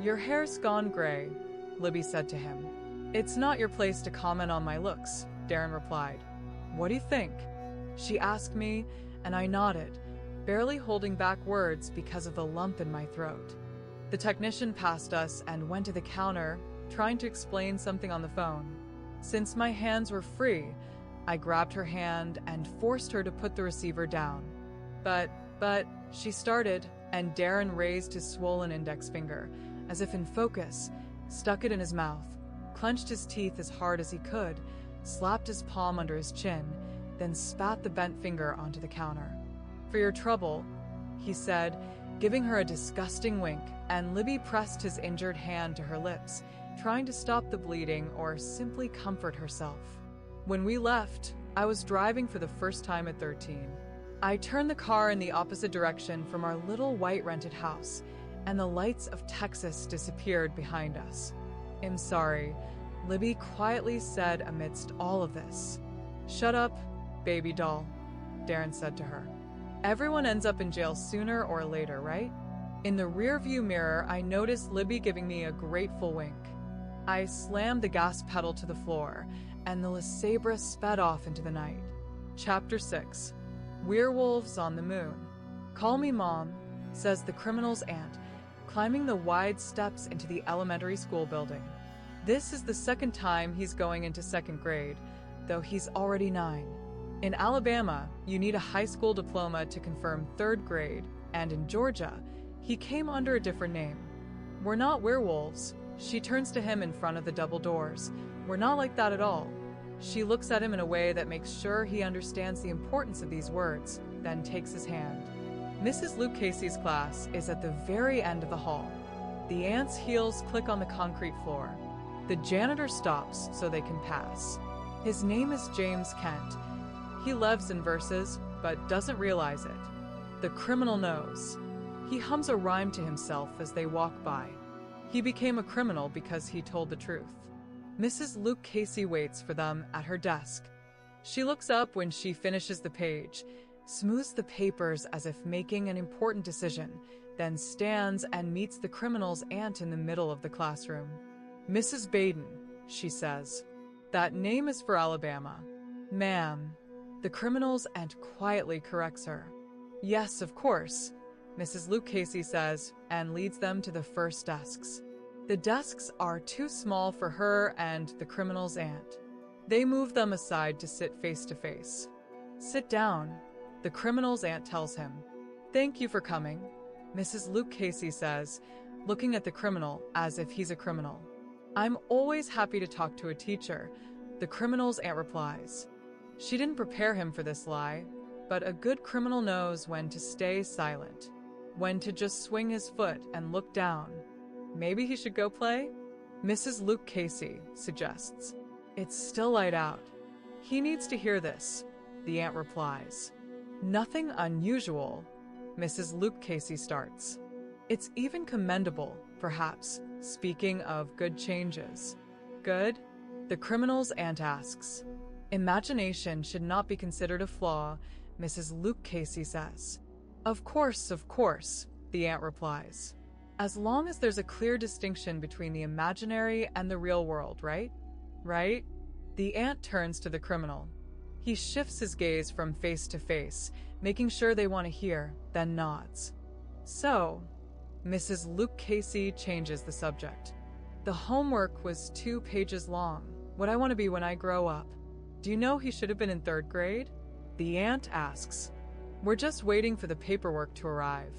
Your hair's gone gray, Libby said to him. It's not your place to comment on my looks, Darren replied. What do you think? She asked me, and I nodded, barely holding back words because of the lump in my throat. The technician passed us and went to the counter, trying to explain something on the phone. Since my hands were free, I grabbed her hand and forced her to put the receiver down. But, she started, and Darren raised his swollen index finger, as if in focus, stuck it in his mouth, clenched his teeth as hard as he could, slapped his palm under his chin, then spat the bent finger onto the counter. For your trouble, he said, giving her a disgusting wink, and Libby pressed his injured hand to her lips, trying to stop the bleeding or simply comfort herself. When we left, I was driving for the first time at 13. I turned the car in the opposite direction from our little white rented house, and the lights of Texas disappeared behind us. I'm sorry, Libby quietly said amidst all of this. Shut up, baby doll, Darren said to her. Everyone ends up in jail sooner or later, right? In the rearview mirror, I noticed Libby giving me a grateful wink. I slammed the gas pedal to the floor, and the LeSabre sped off into the night. Chapter 6. Werewolves on the Moon. Call me Mom, says the criminal's aunt, climbing the wide steps into the elementary school building. This is the second time he's going into second grade, though he's already 9. In Alabama, you need a high school diploma to confirm third grade, and in Georgia, he came under a different name. We're not werewolves. She turns to him in front of the double doors. We're not like that at all. She looks at him in a way that makes sure he understands the importance of these words, then takes his hand. Mrs. Luke Casey's class is at the very end of the hall. The aunt's heels click on the concrete floor. The janitor stops so they can pass. His name is James Kent. He lives in verses, but doesn't realize it. The criminal knows. He hums a rhyme to himself as they walk by. He became a criminal because he told the truth. Mrs. Luke Casey waits for them at her desk. She looks up when she finishes the page, smooths the papers as if making an important decision, then stands and meets the criminal's aunt in the middle of the classroom. Mrs. Baden, she says. That name is for Alabama. Ma'am. The criminal's aunt quietly corrects her. Yes, of course, Mrs. Luke Casey says, and leads them to the first desks. The desks are too small for her and the criminal's aunt. They move them aside to sit face to face. Sit down, the criminal's aunt tells him. Thank you for coming, Mrs. Luke Casey says, looking at the criminal as if he's a criminal. I'm always happy to talk to a teacher, the criminal's aunt replies. She didn't prepare him for this lie, but a good criminal knows when to stay silent, when to just swing his foot and look down. Maybe he should go play? Mrs. Luke Casey suggests. It's still light out. He needs to hear this, the aunt replies. Nothing unusual, Mrs. Luke Casey starts. It's even commendable, perhaps, speaking of good changes. Good? The criminal's aunt asks. Imagination should not be considered a flaw, Mrs. Luke Casey says. Of course, the aunt replies. As long as there's a clear distinction between the imaginary and the real world, right? Right? The aunt turns to the criminal. He shifts his gaze from face to face, making sure they want to hear, then nods. So, Mrs. Luke Casey changes the subject. The homework was 2 pages long. What I want to be when I grow up. Do you know he should have been in 3rd grade? The aunt asks. We're just waiting for the paperwork to arrive.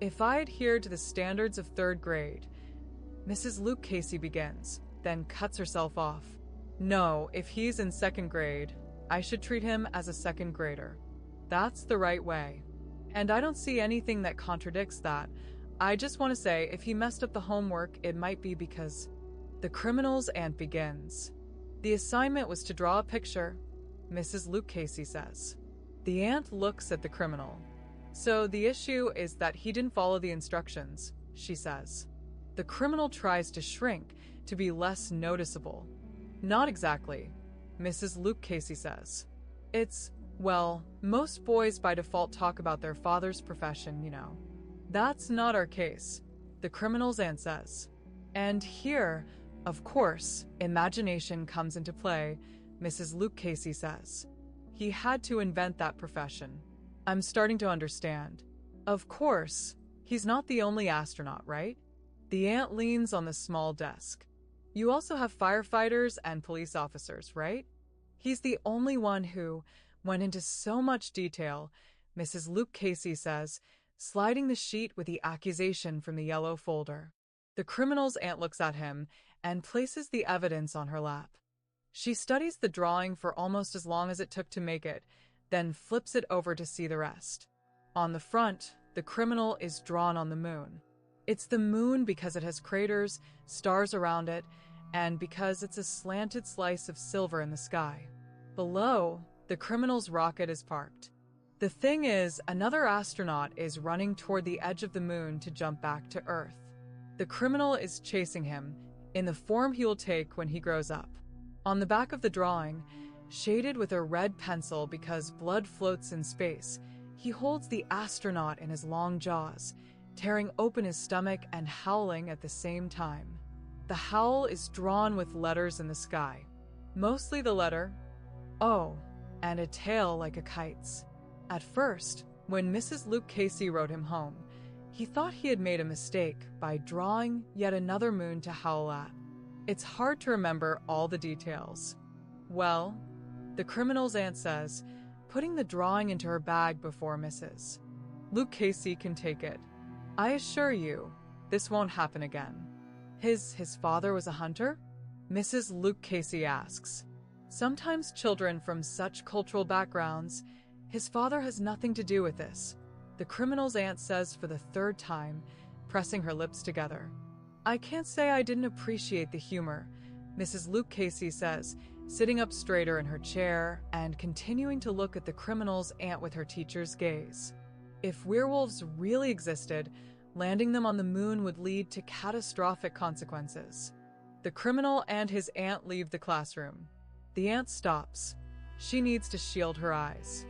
If I adhere to the standards of 3rd grade, Mrs. Luke Casey begins, then cuts herself off. No, if he's in 2nd grade, I should treat him as a 2nd grader. That's the right way. And I don't see anything that contradicts that. I just want to say, if he messed up the homework, it might be because... The criminal's aunt begins. The assignment was to draw a picture, Mrs. Luke Casey says. The aunt looks at the criminal. So the issue is that he didn't follow the instructions, she says. The criminal tries to shrink, to be less noticeable. Not exactly, Mrs. Luke Casey says. It's, well, most boys by default talk about their father's profession, you know. That's not our case, the criminal's aunt says. And here, of course, imagination comes into play, Mrs. Luke Casey says. He had to invent that profession. I'm starting to understand. Of course, he's not the only astronaut, right? The aunt leans on the small desk. You also have firefighters and police officers, right? He's the only one who went into so much detail, Mrs. Luke Casey says, sliding the sheet with the accusation from the yellow folder. The criminal's aunt looks at him and places the evidence on her lap. She studies the drawing for almost as long as it took to make it, then flips it over to see the rest. On the front, the criminal is drawn on the moon. It's the moon because it has craters, stars around it, and because it's a slanted slice of silver in the sky. Below, the criminal's rocket is parked. The thing is, another astronaut is running toward the edge of the moon to jump back to Earth. The criminal is chasing him, in the form he will take when he grows up. On the back of the drawing, shaded with a red pencil because blood floats in space, he holds the astronaut in his long jaws, tearing open his stomach and howling at the same time. The howl is drawn with letters in the sky, mostly the letter O, and a tail like a kite's. At first, when Mrs. Luke Casey wrote him home, he thought he had made a mistake by drawing yet another moon to howl at. It's hard to remember all the details. Well, the criminal's aunt says, putting the drawing into her bag before Mrs. Luke Casey can take it. I assure you, this won't happen again. His father was a hunter? Mrs. Luke Casey asks. Sometimes children from such cultural backgrounds, his father has nothing to do with this, the criminal's aunt says for the 3rd time, pressing her lips together. I can't say I didn't appreciate the humor, Mrs. Luke Casey says, sitting up straighter in her chair and continuing to look at the criminal's aunt with her teacher's gaze. If werewolves really existed, landing them on the moon would lead to catastrophic consequences. The criminal and his aunt leave the classroom. The aunt stops. She needs to shield her eyes.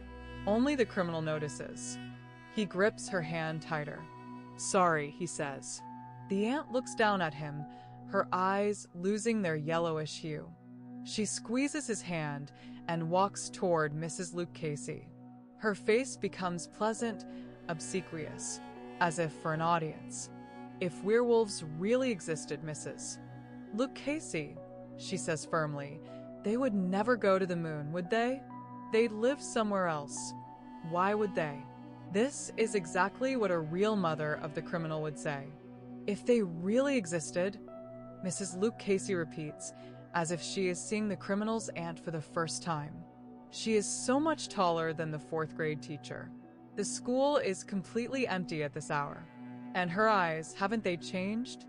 Only the criminal notices. He grips her hand tighter. Sorry, he says. The aunt looks down at him, her eyes losing their yellowish hue. She squeezes his hand and walks toward Mrs. Luke Casey. Her face becomes pleasant, obsequious, as if for an audience. If werewolves really existed, Mrs. Luke Casey, she says firmly, they would never go to the moon, would they? They'd live somewhere else. Why would they? This is exactly what a real mother of the criminal would say. If they really existed, Mrs. Luke Casey repeats, as if she is seeing the criminal's aunt for the first time. She is so much taller than the fourth-grade teacher. The school is completely empty at this hour. And her eyes, haven't they changed?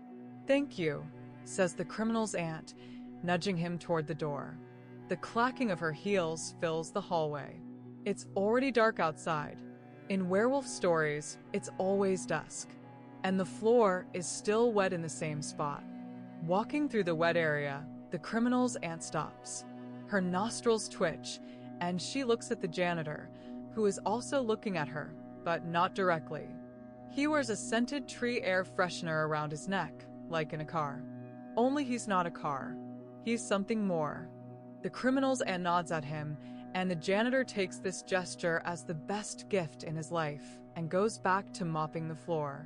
"Thank you," says the criminal's aunt, nudging him toward the door. The clacking of her heels fills the hallway. It's already dark outside. In werewolf stories, it's always dusk. And the floor is still wet in the same spot. Walking through the wet area, the criminal's aunt stops. Her nostrils twitch, and she looks at the janitor, who is also looking at her, but not directly. He wears a scented tree air freshener around his neck, like in a car. Only he's not a car. He's something more. The criminal's aunt nods at him, and the janitor takes this gesture as the best gift in his life and goes back to mopping the floor.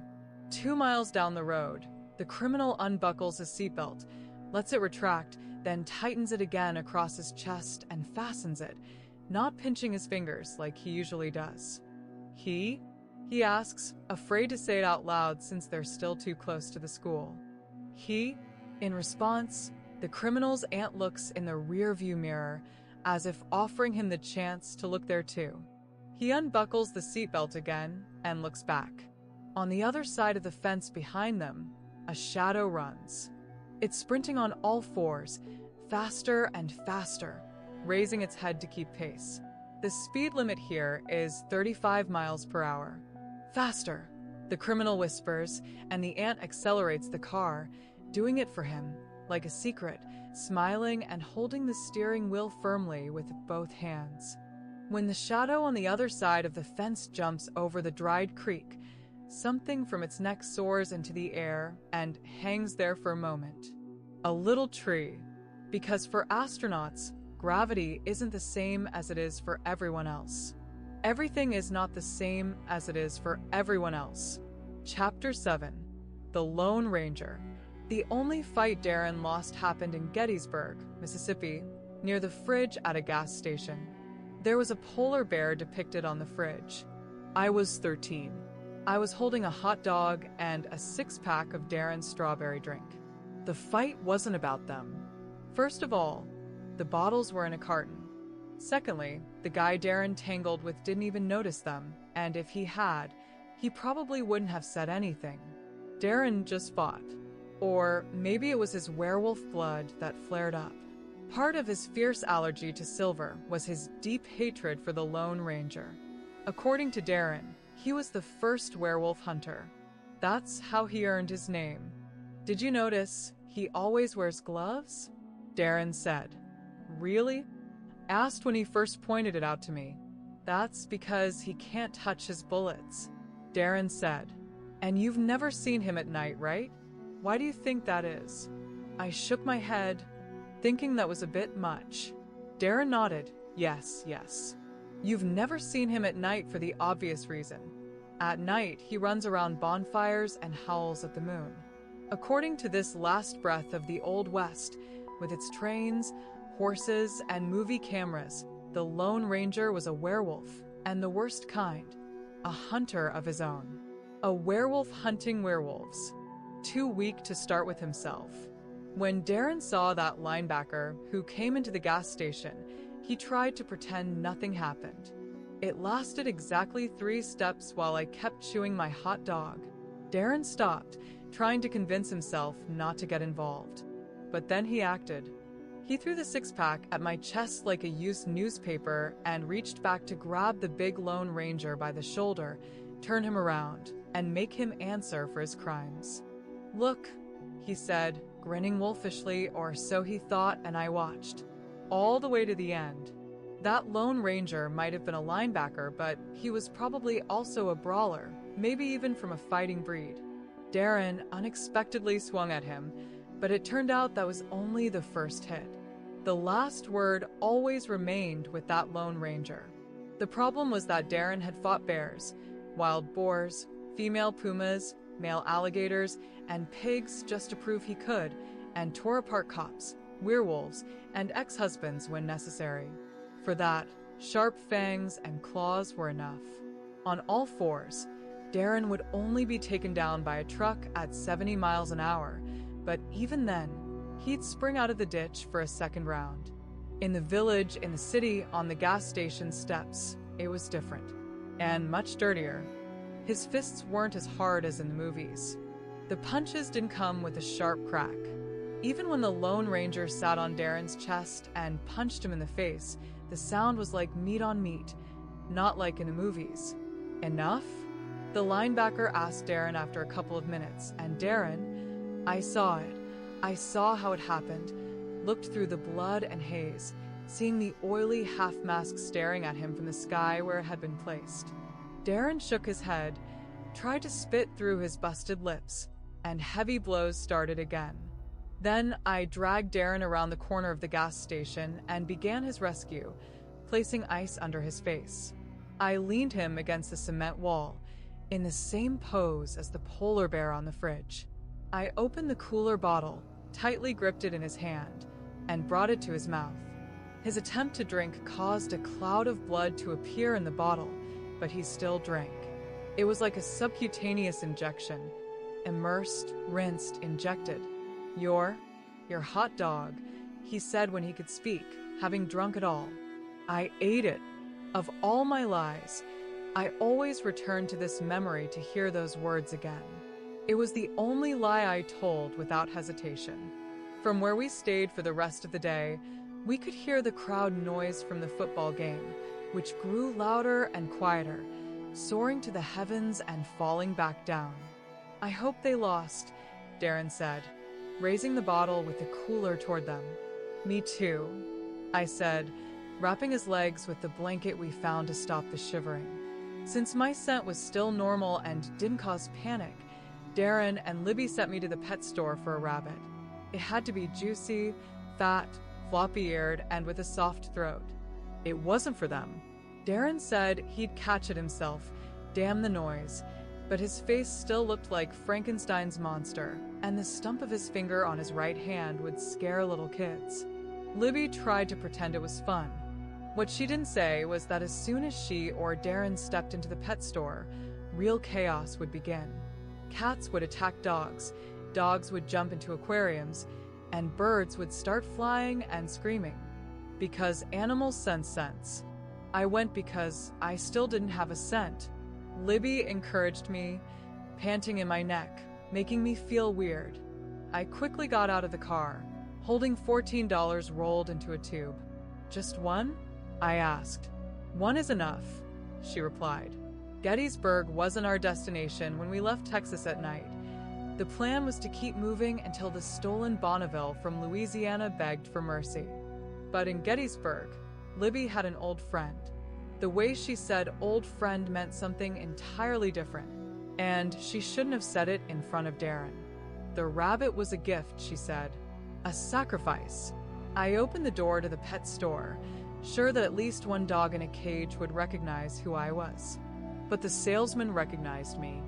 2 miles down the road, the criminal unbuckles his seatbelt, lets it retract, then tightens it again across his chest and fastens it, not pinching his fingers like he usually does. He asks, afraid to say it out loud since they're still too close to the school. In response, the criminal's aunt looks in the rearview mirror as if offering him the chance to look there too. He unbuckles the seatbelt again and looks back. On the other side of the fence behind them, a shadow runs. It's sprinting on all fours, faster and faster, raising its head to keep pace. The speed limit here is 35 miles per hour. "Faster," the criminal whispers, and the aunt accelerates the car, doing it for him, like a secret, smiling and holding the steering wheel firmly with both hands. When the shadow on the other side of the fence jumps over the dried creek, something from its neck soars into the air and hangs there for a moment. A little tree. Because for astronauts, gravity isn't the same as it is for everyone else. Everything is not the same as it is for everyone else. Chapter 7. The Lone Ranger. The only fight Darren lost happened in Gettysburg, Mississippi, near the fridge at a gas station. There was a polar bear depicted on the fridge. I was 13. I was holding a hot dog and a 6-pack of Darren's strawberry drink. The fight wasn't about them. First of all, the bottles were in a carton. Secondly, the guy Darren tangled with didn't even notice them, and if he had, he probably wouldn't have said anything. Darren just fought. Or maybe it was his werewolf blood that flared up. Part of his fierce allergy to silver was his deep hatred for the Lone Ranger. According to Darren, he was the first werewolf hunter. That's how he earned his name. Did you notice he always wears gloves? Darren said. Really? Asked when he first pointed it out to me. That's because he can't touch his bullets. Darren said. And you've never seen him at night, right? Why do you think that is? I shook my head, thinking that was a bit much. Darren nodded. Yes. You've never seen him at night for the obvious reason. At night, he runs around bonfires and howls at the moon. According to this last breath of the Old West, with its trains, horses, and movie cameras, the Lone Ranger was a werewolf, and the worst kind, a hunter of his own. A werewolf hunting werewolves. Too weak to start with himself. When Darren saw that linebacker who came into the gas station, he tried to pretend nothing happened. It lasted exactly 3 steps while I kept chewing my hot dog. Darren stopped, trying to convince himself not to get involved. But then he acted. He threw the 6-pack at my chest like a used newspaper and reached back to grab the big Lone Ranger by the shoulder, turn him around, and make him answer for his crimes. Look, he said, grinning wolfishly, or so he thought, and I watched. All the way to the end. That Lone Ranger might have been a linebacker, but he was probably also a brawler, maybe even from a fighting breed. Darren unexpectedly swung at him, but it turned out that was only the first hit. The last word always remained with that Lone Ranger. The problem was that Darren had fought bears, wild boars, female pumas, male alligators, and pigs just to prove he could, and tore apart cops, werewolves, and ex-husbands when necessary. For that, sharp fangs and claws were enough. On all fours, Darren would only be taken down by a truck at 70 miles an hour, but even then, he'd spring out of the ditch for a second round. In the village, in the city, on the gas station steps, it was different. And much dirtier. His fists weren't as hard as in the movies. The punches didn't come with a sharp crack. Even when the Lone Ranger sat on Darren's chest and punched him in the face, the sound was like meat on meat, not like in the movies. Enough? The linebacker asked Darren after a couple of minutes, and Darren, I saw it. I saw how it happened, looked through the blood and haze, seeing the oily half-mask staring at him from the sky where it had been placed. Darren shook his head, tried to spit through his busted lips, and heavy blows started again. Then I dragged Darren around the corner of the gas station and began his rescue, placing ice under his face. I leaned him against the cement wall, in the same pose as the polar bear on the fridge. I opened the cooler bottle, tightly gripped it in his hand, and brought it to his mouth. His attempt to drink caused a cloud of blood to appear in the bottle, but he still drank. It was like a subcutaneous injection. Immersed, rinsed, injected. Your hot dog, he said when he could speak, having drunk it all. I ate it. Of all my lies, I always returned to this memory to hear those words again. It was the only lie I told without hesitation. From where we stayed for the rest of the day, we could hear the crowd noise from the football game, which grew louder and quieter, soaring to the heavens and falling back down. I hope they lost, Darren said, raising the bottle with the cooler toward them. Me too, I said, wrapping his legs with the blanket we found to stop the shivering. Since my scent was still normal and didn't cause panic, Darren and Libby sent me to the pet store for a rabbit. It had to be juicy, fat, floppy-eared, and with a soft throat. It wasn't for them. Darren said he'd catch it himself, damn the noise, but his face still looked like Frankenstein's monster, and the stump of his finger on his right hand would scare little kids. Libby tried to pretend it was fun. What she didn't say was that as soon as she or Darren stepped into the pet store, real chaos would begin. Cats would attack dogs, dogs would jump into aquariums, and birds would start flying and screaming. Because animals sense scents. I went because I still didn't have a scent. Libby encouraged me, panting in my neck, making me feel weird. I quickly got out of the car, holding $14 rolled into a tube. Just one? I asked. One is enough, she replied. Gettysburg wasn't our destination when we left Texas at night. The plan was to keep moving until the stolen Bonneville from Louisiana begged for mercy. But in Gettysburg, Libby had an old friend. The way she said old friend meant something entirely different, and she shouldn't have said it in front of Darren. The rabbit was a gift, she said. A sacrifice. I opened the door to the pet store, sure that at least one dog in a cage would recognize who I was. But the salesman recognized me.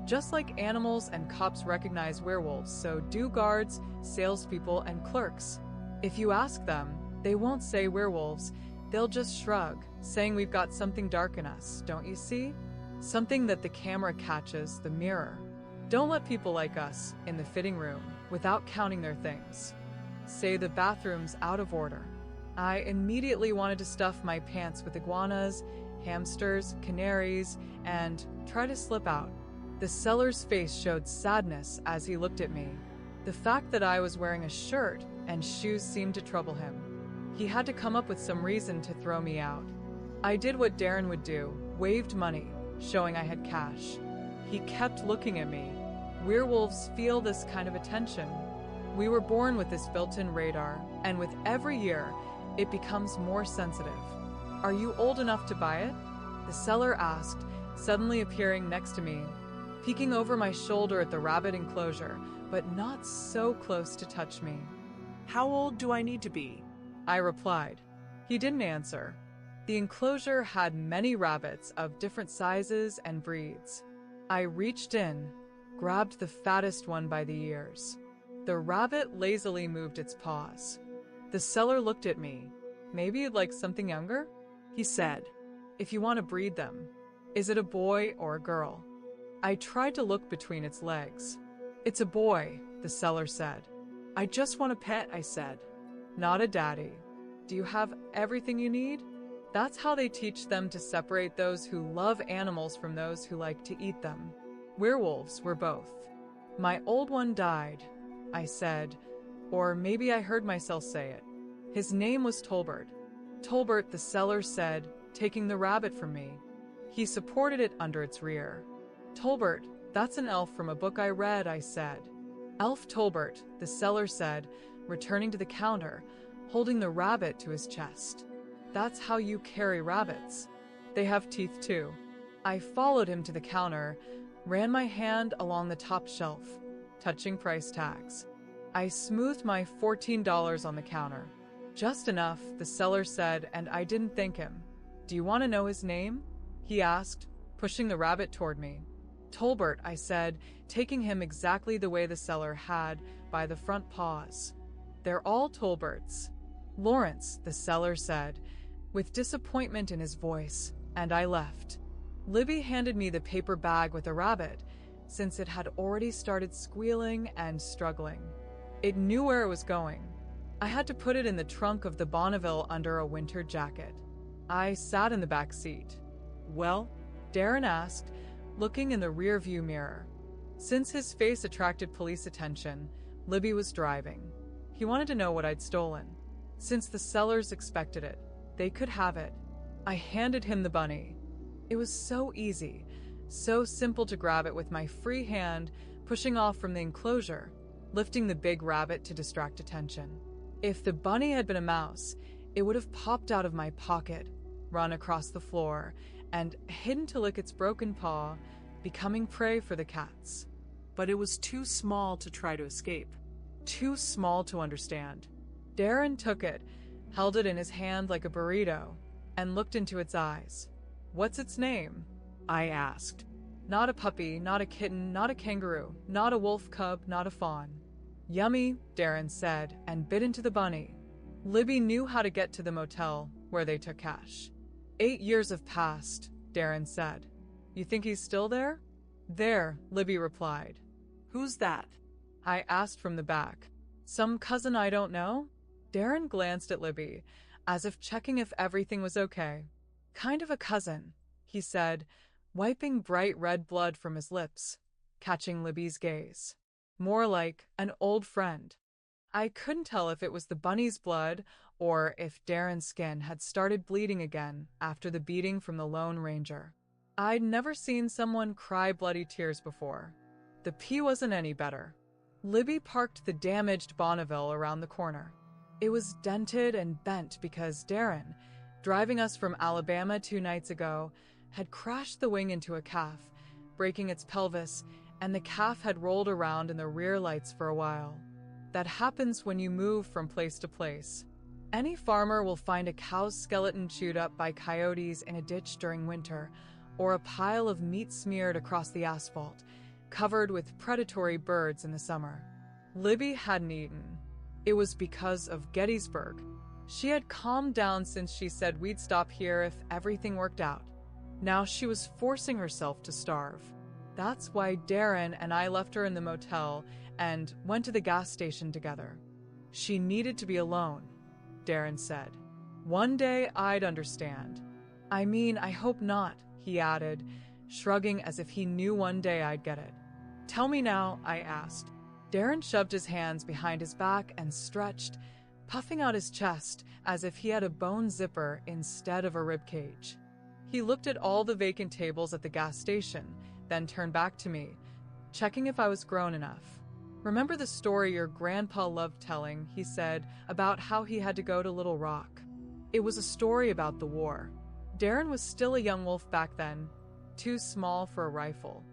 Just like animals and cops recognize werewolves, so do guards, salespeople, and clerks. If you ask them, they won't say werewolves. They'll just shrug, saying we've got something dark in us, don't you see? Something that the camera catches, the mirror. Don't let people like us, in the fitting room, without counting their things. Say the bathroom's out of order. I immediately wanted to stuff my pants with iguanas, hamsters, canaries, and try to slip out. The seller's face showed sadness as he looked at me. The fact that I was wearing a shirt and shoes seemed to trouble him. He had to come up with some reason to throw me out. I did what Darren would do, waved money, showing I had cash. He kept looking at me. Werewolves feel this kind of attention. We were born with this built-in radar, and with every year, it becomes more sensitive. Are you old enough to buy it? The seller asked, suddenly appearing next to me, peeking over my shoulder at the rabbit enclosure, but not so close to touch me. How old do I need to be? I replied. He didn't answer. The enclosure had many rabbits of different sizes and breeds. I reached in, grabbed the fattest one by the ears. The rabbit lazily moved its paws. The seller looked at me. Maybe you'd like something younger? He said, if you want to breed them. Is it a boy or a girl? I tried to look between its legs. It's a boy, the seller said. I just want a pet, I said. Not a daddy. Do you have everything you need? That's how they teach them to separate those who love animals from those who like to eat them. Werewolves were both. My old one died, I said, or maybe I heard myself say it. His name was Tolbert. Tolbert, the seller said, taking the rabbit from me. He supported it under its rear. Tolbert, that's an elf from a book I read, I said. Elf Tolbert, the seller said, returning to the counter, holding the rabbit to his chest. That's how you carry rabbits. They have teeth too. I followed him to the counter, ran my hand along the top shelf, touching price tags. I smoothed my $14 on the counter. Just enough, the seller said, and I didn't thank him. Do you want to know his name? He asked, pushing the rabbit toward me. Tolbert, I said, taking him exactly the way the seller had, by the front paws. They're all Tolberts. Lawrence, the seller said, with disappointment in his voice, and I left. Libby handed me the paper bag with the rabbit, since it had already started squealing and struggling. It knew where it was going. I had to put it in the trunk of the Bonneville under a winter jacket. I sat in the back seat. Well, Darren asked, looking in the rearview mirror. Since his face attracted police attention, Libby was driving. He wanted to know what I'd stolen. Since the sellers expected it, they could have it. I handed him the bunny. It was so easy, so simple to grab it with my free hand, pushing off from the enclosure, lifting the big rabbit to distract attention. If the bunny had been a mouse, it would have popped out of my pocket, run across the floor, and hidden to lick its broken paw, becoming prey for the cats. But it was too small to try to escape. Too small to understand. Darren took it, held it in his hand like a burrito, and looked into its eyes. What's its name? I asked. Not a puppy, not a kitten, not a kangaroo, not a wolf cub, not a fawn. Yummy, Darren said, and bit into the bunny. Libby knew how to get to the motel, where they took cash. 8 years have passed, Darren said. You think he's still there? There, Libby replied. Who's that? I asked from the back. Some cousin I don't know? Darren glanced at Libby, as if checking if everything was okay. Kind of a cousin, he said, wiping bright red blood from his lips, catching Libby's gaze. More like an old friend. I couldn't tell if it was the bunny's blood or if Darren's skin had started bleeding again after the beating from the Lone Ranger. I'd never seen someone cry bloody tears before. The pee wasn't any better. Libby parked the damaged Bonneville around the corner. It was dented and bent because Darren, driving us from Alabama 2 nights ago, had crashed the wing into a calf, breaking its pelvis, and the calf had rolled around in the rear lights for a while. That happens when you move from place to place. Any farmer will find a cow's skeleton chewed up by coyotes in a ditch during winter, or a pile of meat smeared across the asphalt, covered with predatory birds in the summer. Libby hadn't eaten. It was because of Gettysburg. She had calmed down since she said we'd stop here if everything worked out. Now she was forcing herself to starve. That's why Darren and I left her in the motel and went to the gas station together. She needed to be alone, Darren said. One day I'd understand. I mean, I hope not, he added, shrugging as if he knew one day I'd get it. Tell me now, I asked. Darren shoved his hands behind his back and stretched, puffing out his chest as if he had a bone zipper instead of a rib cage. He looked at all the vacant tables at the gas station, then turned back to me, checking if I was grown enough. Remember the story your grandpa loved telling, he said, about how he had to go to Little Rock. It was a story about the war. Darren was still a young wolf back then, too small for a rifle.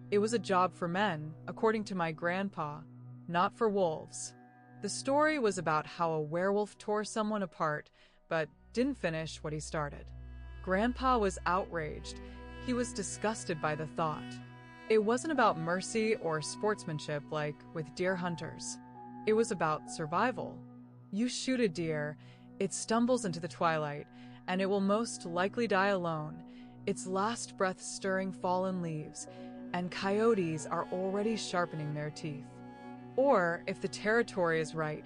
It was a job for men, according to my grandpa, not for wolves. The story was about how a werewolf tore someone apart, but didn't finish what he started. Grandpa was outraged. He was disgusted by the thought. It wasn't about mercy or sportsmanship like with deer hunters. It was about survival. You shoot a deer, it stumbles into the twilight, and it will most likely die alone, its last breath stirring fallen leaves, and coyotes are already sharpening their teeth. Or, if the territory is right,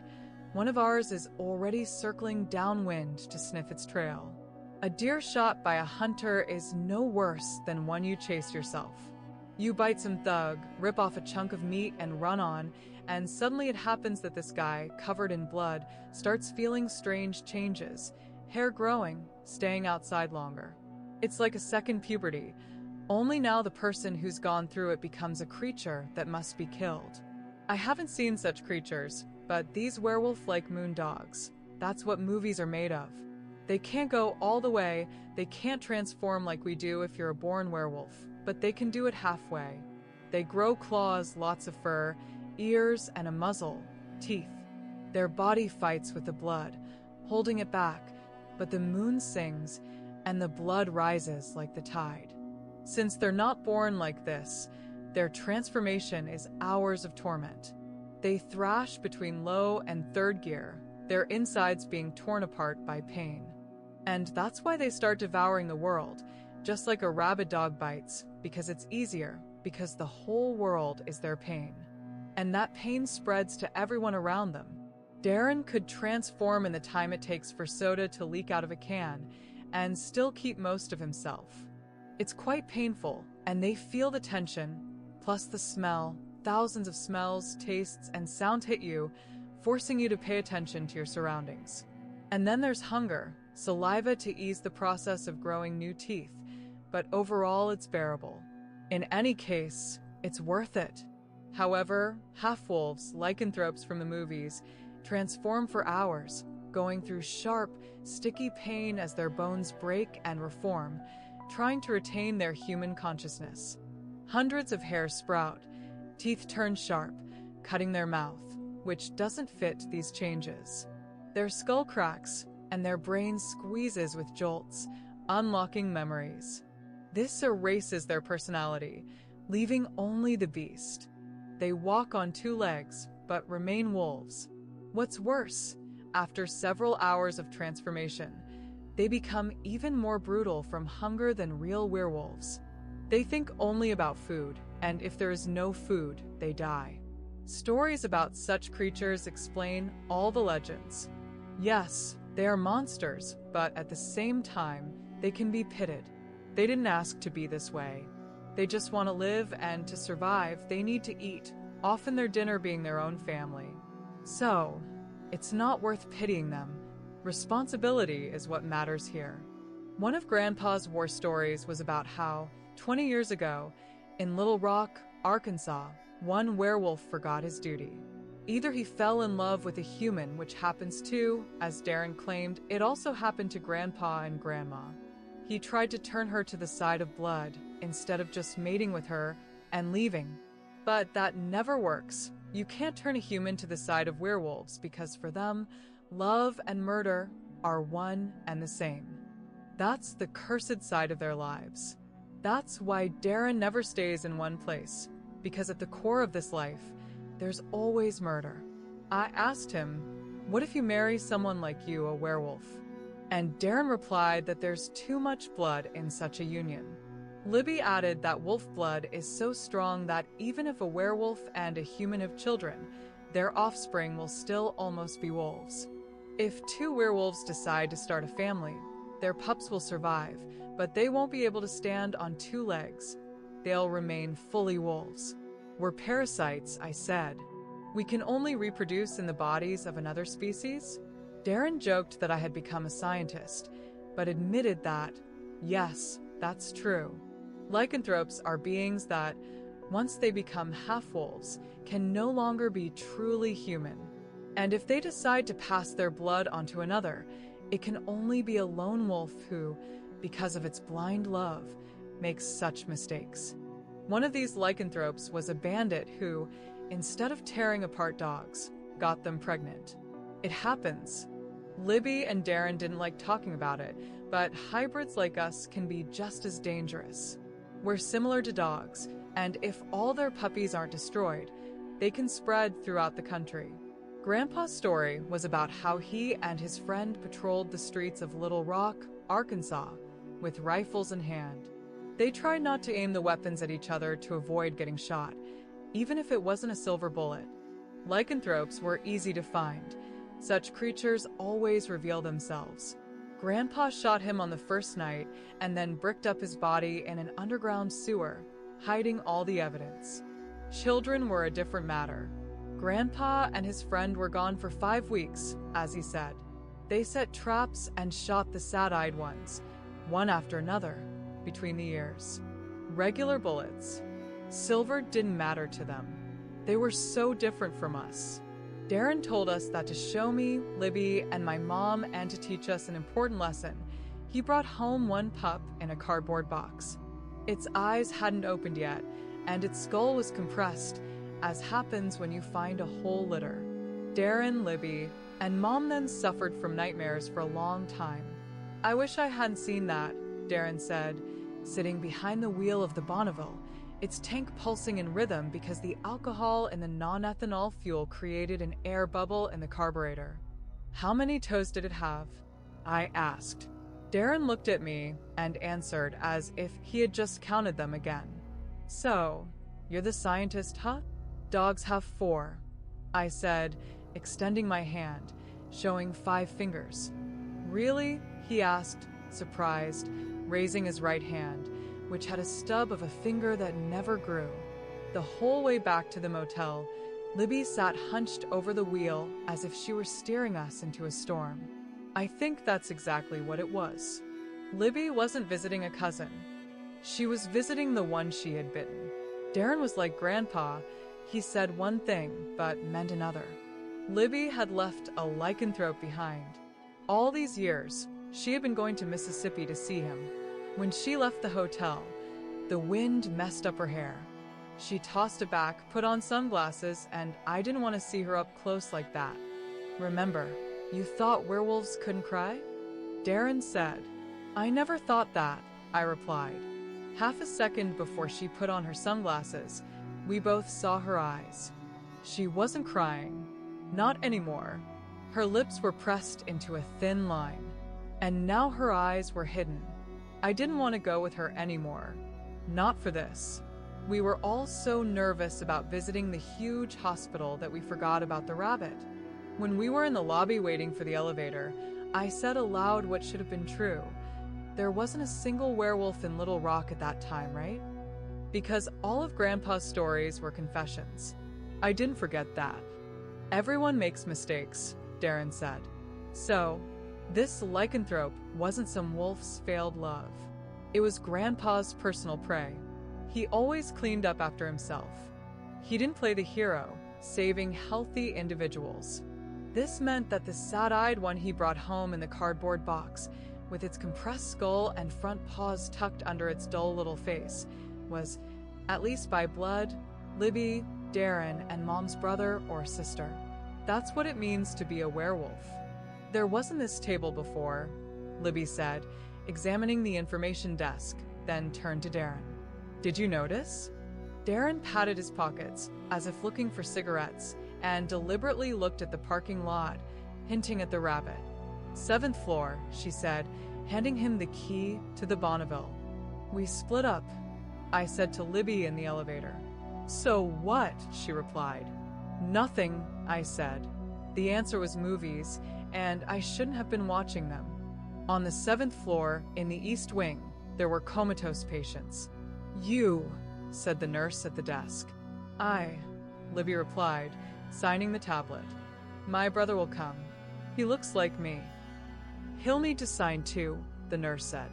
One of ours is already circling downwind to sniff its trail. A deer shot by a hunter is no worse than one you chased yourself. You bite some thug, rip off a chunk of meat and run on, and suddenly it happens that this guy, covered in blood, starts feeling strange changes, hair growing, staying outside longer. It's like a second puberty, only now the person who's gone through it becomes a creature that must be killed. I haven't seen such creatures, but these werewolf-like moon dogs, that's what movies are made of. They can't go all the way, they can't transform like we do if you're a born werewolf, but they can do it halfway. They grow claws, lots of fur, ears, and a muzzle, teeth. Their body fights with the blood, holding it back, but the moon sings, and the blood rises like the tide. Since they're not born like this, their transformation is hours of torment. They thrash between low and third gear, their insides being torn apart by pain. And that's why they start devouring the world, just like a rabid dog bites, because it's easier, because the whole world is their pain. And that pain spreads to everyone around them. Darren could transform in the time it takes for soda to leak out of a can, and still keep most of himself. It's quite painful, and they feel the tension, plus the smell. Thousands of smells, tastes, and sounds hit you, forcing you to pay attention to your surroundings. And then there's hunger, saliva to ease the process of growing new teeth, but overall it's bearable. In any case, it's worth it. However, half-wolves, lycanthropes from the movies, transform for hours, going through sharp, sticky pain as their bones break and reform, trying to retain their human consciousness. Hundreds of hairs sprout, teeth turn sharp, cutting their mouth, which doesn't fit these changes. Their skull cracks, and their brain squeezes with jolts, unlocking memories. This erases their personality, leaving only the beast. They walk on two legs, but remain wolves. What's worse, after several hours of transformation, they become even more brutal from hunger than real werewolves. They think only about food, and if there is no food, they die. Stories about such creatures explain all the legends. Yes, they are monsters, but at the same time, they can be pitted. They didn't ask to be this way. They just want to live, and to survive, they need to eat, often their dinner being their own family. So, it's not worth pitying them. Responsibility is what matters here. One of Grandpa's war stories was about how, 20 years ago, in Little Rock, Arkansas, one werewolf forgot his duty. Either he fell in love with a human, which happens too, as Darren claimed, it also happened to Grandpa and Grandma. He tried to turn her to the side of blood, instead of just mating with her and leaving. But that never works. You can't turn a human to the side of werewolves because for them, love and murder are one and the same. That's the cursed side of their lives. That's why Darren never stays in one place, because at the core of this life, there's always murder. I asked him, what if you marry someone like you, a werewolf? And Darren replied that there's too much blood in such a union. Libby added that wolf blood is so strong that even if a werewolf and a human have children, their offspring will still almost be wolves. If two werewolves decide to start a family, their pups will survive, but they won't be able to stand on two legs. They'll remain fully wolves. We're parasites, I said. We can only reproduce in the bodies of another species? Darren joked that I had become a scientist, but admitted that, yes, that's true. Lycanthropes are beings that, once they become half-wolves, can no longer be truly human. And if they decide to pass their blood onto another, it can only be a lone wolf who, because of its blind love, makes such mistakes. One of these lycanthropes was a bandit who, instead of tearing apart dogs, got them pregnant. It happens. Libby and Darren didn't like talking about it, but hybrids like us can be just as dangerous. We're similar to dogs, and if all their puppies aren't destroyed, they can spread throughout the country. Grandpa's story was about how he and his friend patrolled the streets of Little Rock, Arkansas, with rifles in hand. They tried not to aim the weapons at each other to avoid getting shot, even if it wasn't a silver bullet. Lycanthropes were easy to find. Such creatures always reveal themselves. Grandpa shot him on the first night and then bricked up his body in an underground sewer, hiding all the evidence. Children were a different matter. Grandpa and his friend were gone for 5 weeks, as he said. They set traps and shot the sad-eyed ones, one after another, between the ears. Regular bullets. Silver didn't matter to them. They were so different from us. Darren told us that to show me, Libby, and my mom and to teach us an important lesson, he brought home one pup in a cardboard box. Its eyes hadn't opened yet, and its skull was compressed, as happens when you find a whole litter. Darren, Libby, and Mom then suffered from nightmares for a long time. I wish I hadn't seen that, Darren said, sitting behind the wheel of the Bonneville, its tank pulsing in rhythm because the alcohol in the non-ethanol fuel created an air bubble in the carburetor. How many toes did it have? I asked. Darren looked at me and answered as if he had just counted them again. So, you're the scientist, huh? Dogs have 4, I said, extending my hand, showing 5 fingers. Really? He asked, surprised, raising his right hand, which had a stub of a finger that never grew. The whole way back to the motel, Libby sat hunched over the wheel as if she were steering us into a storm. I think that's exactly what it was. Libby wasn't visiting a cousin. She was visiting the one she had bitten. Darren was like Grandpa. He said one thing, but meant another. Libby had left a lycanthrope behind. All these years, she had been going to Mississippi to see him. When she left the hotel, the wind messed up her hair. She tossed it back, put on sunglasses, and I didn't want to see her up close like that. Remember, you thought werewolves couldn't cry? Darren said. I never thought that, I replied. Half a second before she put on her sunglasses, we both saw her eyes. She wasn't crying. Not anymore. Her lips were pressed into a thin line, and now her eyes were hidden. I didn't want to go with her anymore. Not for this. We were all so nervous about visiting the huge hospital that we forgot about the rabbit. When we were in the lobby waiting for the elevator, I said aloud what should have been true. There wasn't a single werewolf in Little Rock at that time, right? Because all of Grandpa's stories were confessions. I didn't forget that. Everyone makes mistakes, Darren said. So, this lycanthrope wasn't some wolf's failed love. It was Grandpa's personal prey. He always cleaned up after himself. He didn't play the hero, saving healthy individuals. This meant that the sad-eyed one he brought home in the cardboard box, with its compressed skull and front paws tucked under its dull little face, was, at least by blood, Libby, Darren, and Mom's brother or sister. That's what it means to be a werewolf. There wasn't this table before, Libby said, examining the information desk, then turned to Darren. Did you notice? Darren patted his pockets, as if looking for cigarettes, and deliberately looked at the parking lot, hinting at the rabbit. 7th floor, she said, handing him the key to the Bonneville. We split up, I said to Libby in the elevator. So what? She replied. Nothing, I said. The answer was movies, and I shouldn't have been watching them. On the 7th floor, in the East Wing, there were comatose patients. You, said the nurse at the desk. I, Libby replied, signing the tablet. My brother will come. He looks like me. He'll need to sign too, the nurse said.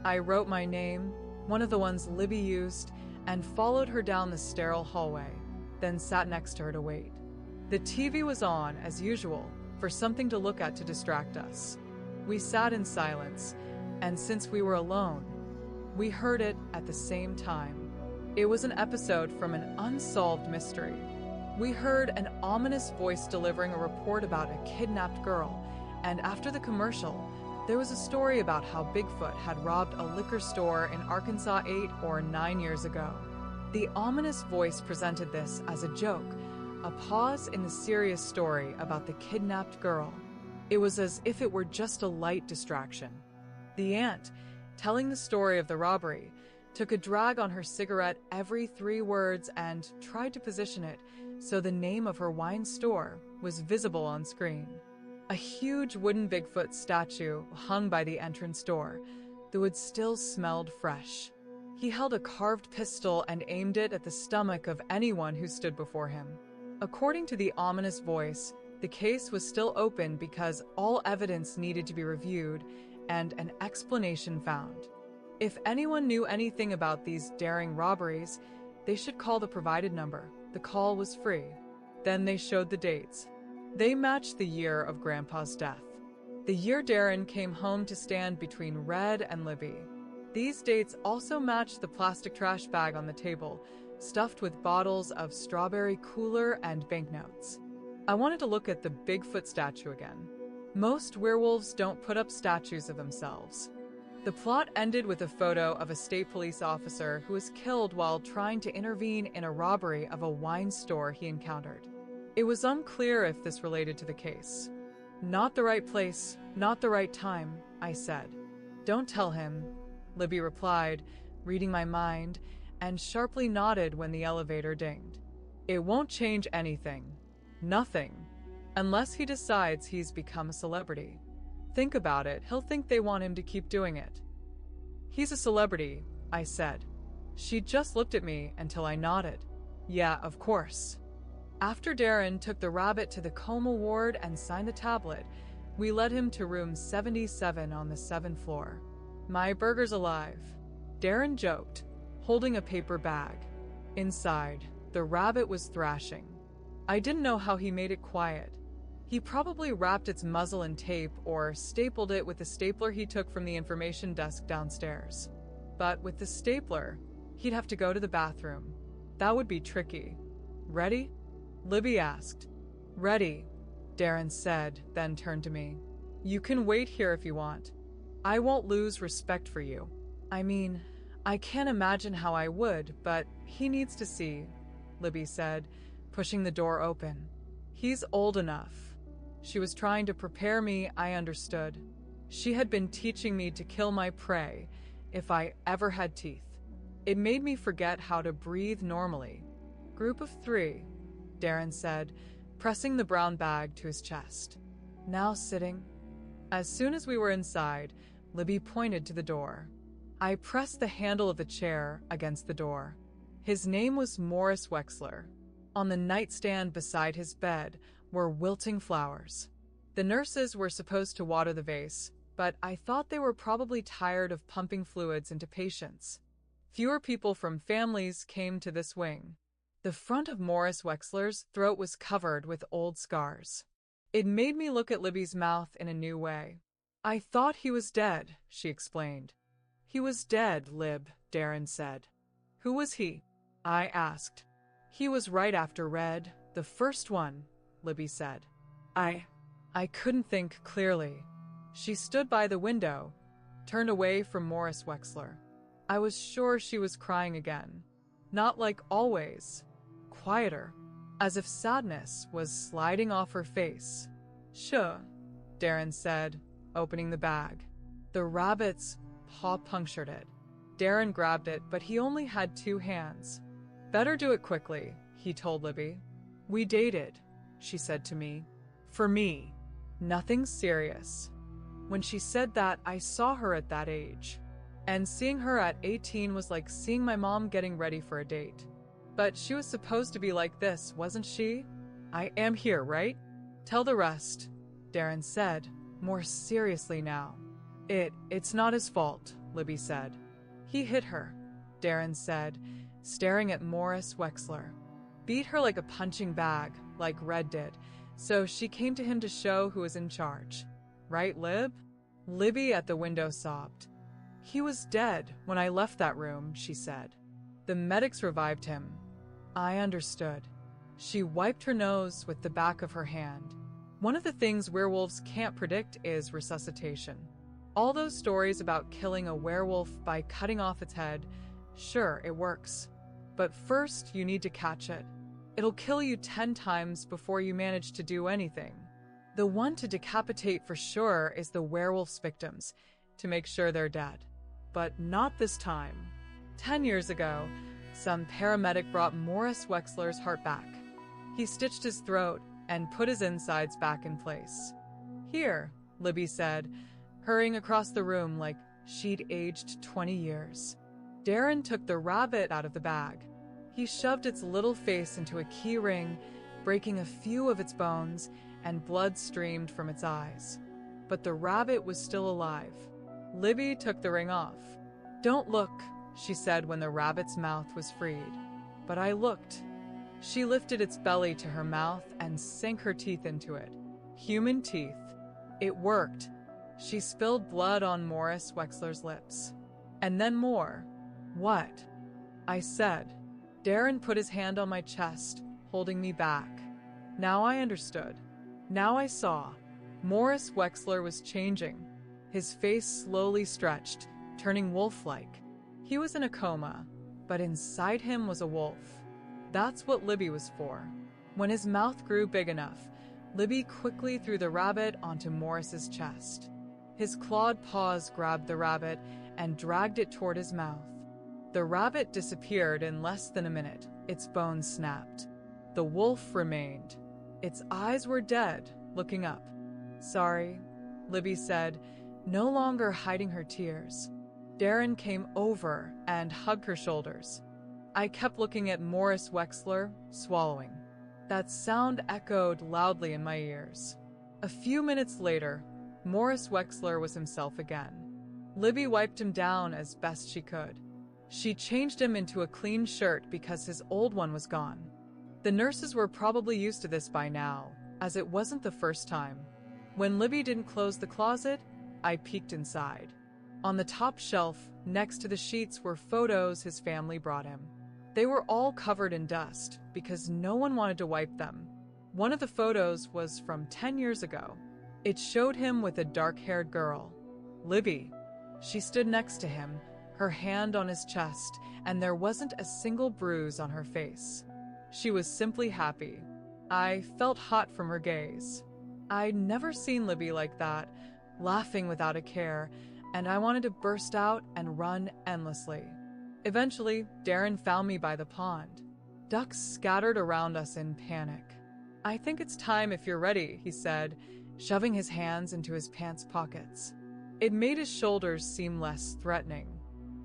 I wrote my name, one of the ones Libby used, and followed her down the sterile hallway, then sat next to her to wait. The TV was on, as usual, for something to look at to distract us. We sat in silence, and since we were alone, we heard it at the same time. It was an episode from an unsolved mystery. We heard an ominous voice delivering a report about a kidnapped girl, and after the commercial, there was a story about how Bigfoot had robbed a liquor store in Arkansas 8 or 9 years ago. The ominous voice presented this as a joke, a pause in the serious story about the kidnapped girl. It was as if it were just a light distraction. The aunt, telling the story of the robbery, took a drag on her cigarette every 3 words and tried to position it so the name of her wine store was visible on screen. A huge wooden Bigfoot statue hung by the entrance door. The wood still smelled fresh. He held a carved pistol and aimed it at the stomach of anyone who stood before him. According to the ominous voice, the case was still open because all evidence needed to be reviewed and an explanation found. If anyone knew anything about these daring robberies, they should call the provided number. The call was free. Then they showed the dates. They matched the year of Grandpa's death. The year Darren came home to stand between Red and Libby. These dates also matched the plastic trash bag on the table, stuffed with bottles of strawberry cooler and banknotes. I wanted to look at the Bigfoot statue again. Most werewolves don't put up statues of themselves. The plot ended with a photo of a state police officer who was killed while trying to intervene in a robbery of a wine store he encountered. It was unclear if this related to the case. Not the right place, not the right time, I said. Don't tell him, Libby replied, reading my mind, and sharply nodded when the elevator dinged. It won't change anything. Nothing. Unless he decides he's become a celebrity. Think about it, he'll think they want him to keep doing it. He's a celebrity, I said. She just looked at me until I nodded. Yeah, of course. After Darren took the rabbit to the coma ward and signed the tablet, we led him to room 77 on the 7th floor. My burger's alive, Darren joked, holding a paper bag. Inside, the rabbit was thrashing. I didn't know how he made it quiet. He probably wrapped its muzzle in tape or stapled it with the stapler he took from the information desk downstairs. But with the stapler, he'd have to go to the bathroom. That would be tricky. Ready? Libby asked. Ready, Darren said, then turned to me. You can wait here if you want. I won't lose respect for you. I mean, I can't imagine how I would, but he needs to see, Libby said, pushing the door open. He's old enough. She was trying to prepare me, I understood. She had been teaching me to kill my prey, if I ever had teeth. It made me forget how to breathe normally. Group of 3, Darren said, pressing the brown bag to his chest. Now sitting. As soon as we were inside, Libby pointed to the door. I pressed the handle of the chair against the door. His name was Morris Wexler. On the nightstand beside his bed were wilting flowers. The nurses were supposed to water the vase, but I thought they were probably tired of pumping fluids into patients. Fewer people from families came to this wing. The front of Morris Wexler's throat was covered with old scars. It made me look at Libby's mouth in a new way. I thought he was dead, she explained. He was dead, Lib, Darren said. Who was he? I asked. He was right after Red, the first one, Libby said. I couldn't think clearly. She stood by the window, turned away from Morris Wexler. I was sure she was crying again. Not like always. Quieter, as if sadness was sliding off her face. Sure, Darren said, opening the bag. The rabbit's paw punctured it. Darren grabbed it, but he only had 2 hands. Better do it quickly, he told Libby. We dated, she said to me. For me. Nothing serious. When she said that, I saw her at that age. And seeing her at 18 was like seeing my mom getting ready for a date. But she was supposed to be like this, wasn't she? I am here, right? Tell the rest, Darren said, more seriously now. It's not his fault, Libby said. He hit her, Darren said, staring at Morris Wexler. Beat her like a punching bag, like Red did, so she came to him to show who was in charge. Right, Lib? Libby at the window sobbed. He was dead when I left that room, she said. The medics revived him. I understood. She wiped her nose with the back of her hand. One of the things werewolves can't predict is resuscitation. All those stories about killing a werewolf by cutting off its head, sure, it works. But first, you need to catch it. It'll kill you 10 times before you manage to do anything. The one to decapitate for sure is the werewolf's victims, to make sure they're dead. But not this time. 10 years ago, some paramedic brought Morris Wexler's heart back. He stitched his throat and put his insides back in place. Here, Libby said, hurrying across the room like she'd aged 20 years. Darren took the rabbit out of the bag. He shoved its little face into a key ring, breaking a few of its bones, and blood streamed from its eyes. But the rabbit was still alive. Libby took the ring off. "Don't look," she said when the rabbit's mouth was freed. But I looked. She lifted its belly to her mouth and sank her teeth into it. Human teeth. It worked. She spilled blood on Morris Wexler's lips. And then more. "What?" I said. Darren put his hand on my chest, holding me back. Now I understood. Now I saw. Morris Wexler was changing. His face slowly stretched, turning wolf-like. He was in a coma, but inside him was a wolf. That's what Libby was for. When his mouth grew big enough, Libby quickly threw the rabbit onto Morris's chest. His clawed paws grabbed the rabbit and dragged it toward his mouth. The rabbit disappeared in less than a minute. Its bones snapped. The wolf remained. Its eyes were dead, looking up. "Sorry," Libby said, no longer hiding her tears. Darren came over and hugged her shoulders. I kept looking at Morris Wexler, swallowing. That sound echoed loudly in my ears. A few minutes later, Morris Wexler was himself again. Libby wiped him down as best she could. She changed him into a clean shirt because his old one was gone. The nurses were probably used to this by now, as it wasn't the first time. When Libby didn't close the closet, I peeked inside. On the top shelf, next to the sheets, were photos his family brought him. They were all covered in dust because no one wanted to wipe them. One of the photos was from 10 years ago. It showed him with a dark-haired girl, Libby. She stood next to him, her hand on his chest, and there wasn't a single bruise on her face. She was simply happy. I felt hot from her gaze. I'd never seen Libby like that, laughing without a care, and I wanted to burst out and run endlessly. Eventually, Darren found me by the pond. Ducks scattered around us in panic. "I think it's time if you're ready," he said, shoving his hands into his pants pockets. It made his shoulders seem less threatening,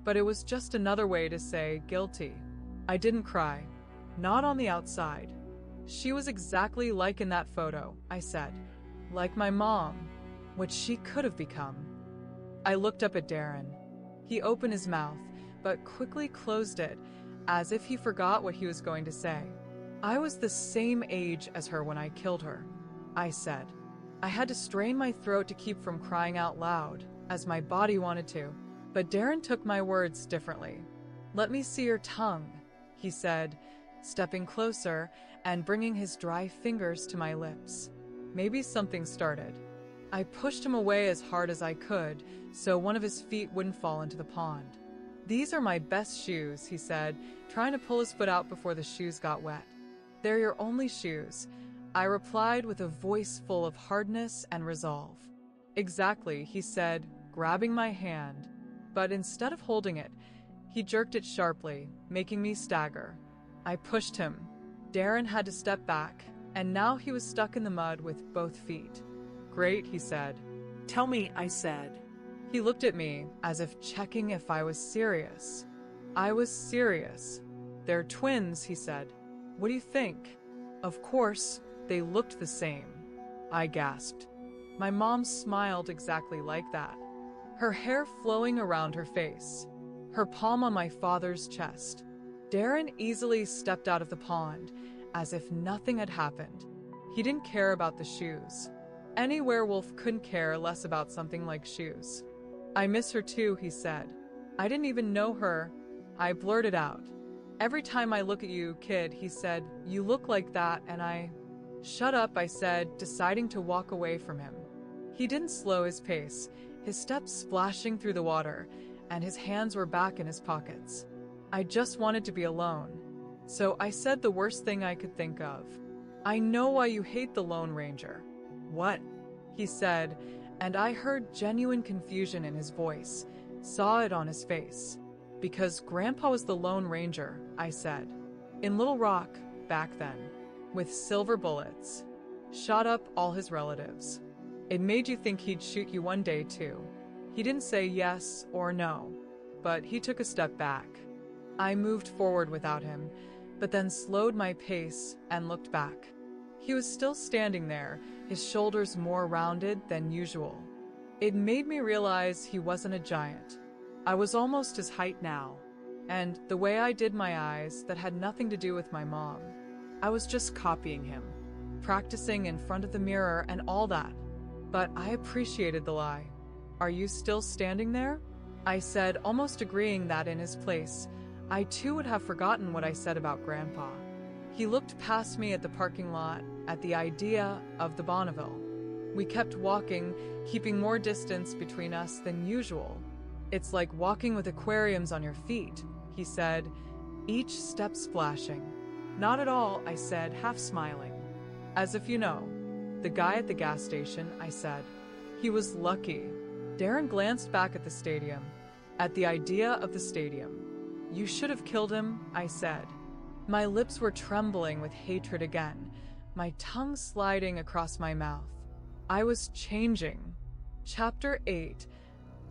but it was just another way to say guilty. I didn't cry. Not on the outside. "She was exactly like in that photo," I said. "Like my mom, what she could have become." I looked up at Darren. He opened his mouth, but quickly closed it, as if he forgot what he was going to say. "I was the same age as her when I killed her," I said. I had to strain my throat to keep from crying out loud, as my body wanted to. But Darren took my words differently. "Let me see your tongue," he said, stepping closer and bringing his dry fingers to my lips. Maybe something started. I pushed him away as hard as I could, so one of his feet wouldn't fall into the pond. "These are my best shoes," he said, trying to pull his foot out before the shoes got wet. "They're your only shoes," I replied with a voice full of hardness and resolve. "Exactly," he said, grabbing my hand. But instead of holding it, he jerked it sharply, making me stagger. I pushed him. Darren had to step back, and now he was stuck in the mud with both feet. "Great," he said. "Tell me," I said. He looked at me as if checking if I was serious. I was serious. "They're twins," he said. "What do you think?" Of course, they looked the same. I gasped. My mom smiled exactly like that. Her hair flowing around her face. Her palm on my father's chest. Darren easily stepped out of the pond, as if nothing had happened. He didn't care about the shoes. Any werewolf couldn't care less about something like shoes. "I miss her too," he said. "I didn't even know her." I blurted out. "Every time I look at you, kid," he said, "you look like that," and I... "Shut up," I said, deciding to walk away from him. He didn't slow his pace, his steps splashing through the water, and his hands were back in his pockets. I just wanted to be alone. So I said the worst thing I could think of. "I know why you hate the Lone Ranger." "What?" he said, and I heard genuine confusion in his voice, saw it on his face. "Because Grandpa was the Lone Ranger," I said. "In Little Rock, back then, with silver bullets. Shot up all his relatives." It made you think he'd shoot you one day, too. He didn't say yes or no, but he took a step back. I moved forward without him, but then slowed my pace and looked back. He was still standing there, his shoulders more rounded than usual. It made me realize he wasn't a giant. I was almost his height now, and the way I did my eyes, that had nothing to do with my mom. I was just copying him, practicing in front of the mirror and all that. But I appreciated the lie. "Are you still standing there?" I said, almost agreeing that in his place, I too would have forgotten what I said about Grandpa. He looked past me at the parking lot, at the idea of the Bonneville. We kept walking, keeping more distance between us than usual. "It's like walking with aquariums on your feet," he said, each step splashing. "Not at all," I said, half smiling. "As if you know." "The guy at the gas station," I said. "He was lucky." Darren glanced back at the stadium, at the idea of the stadium. "You should have killed him," I said. My lips were trembling with hatred again, my tongue sliding across my mouth. I was changing. Chapter 8.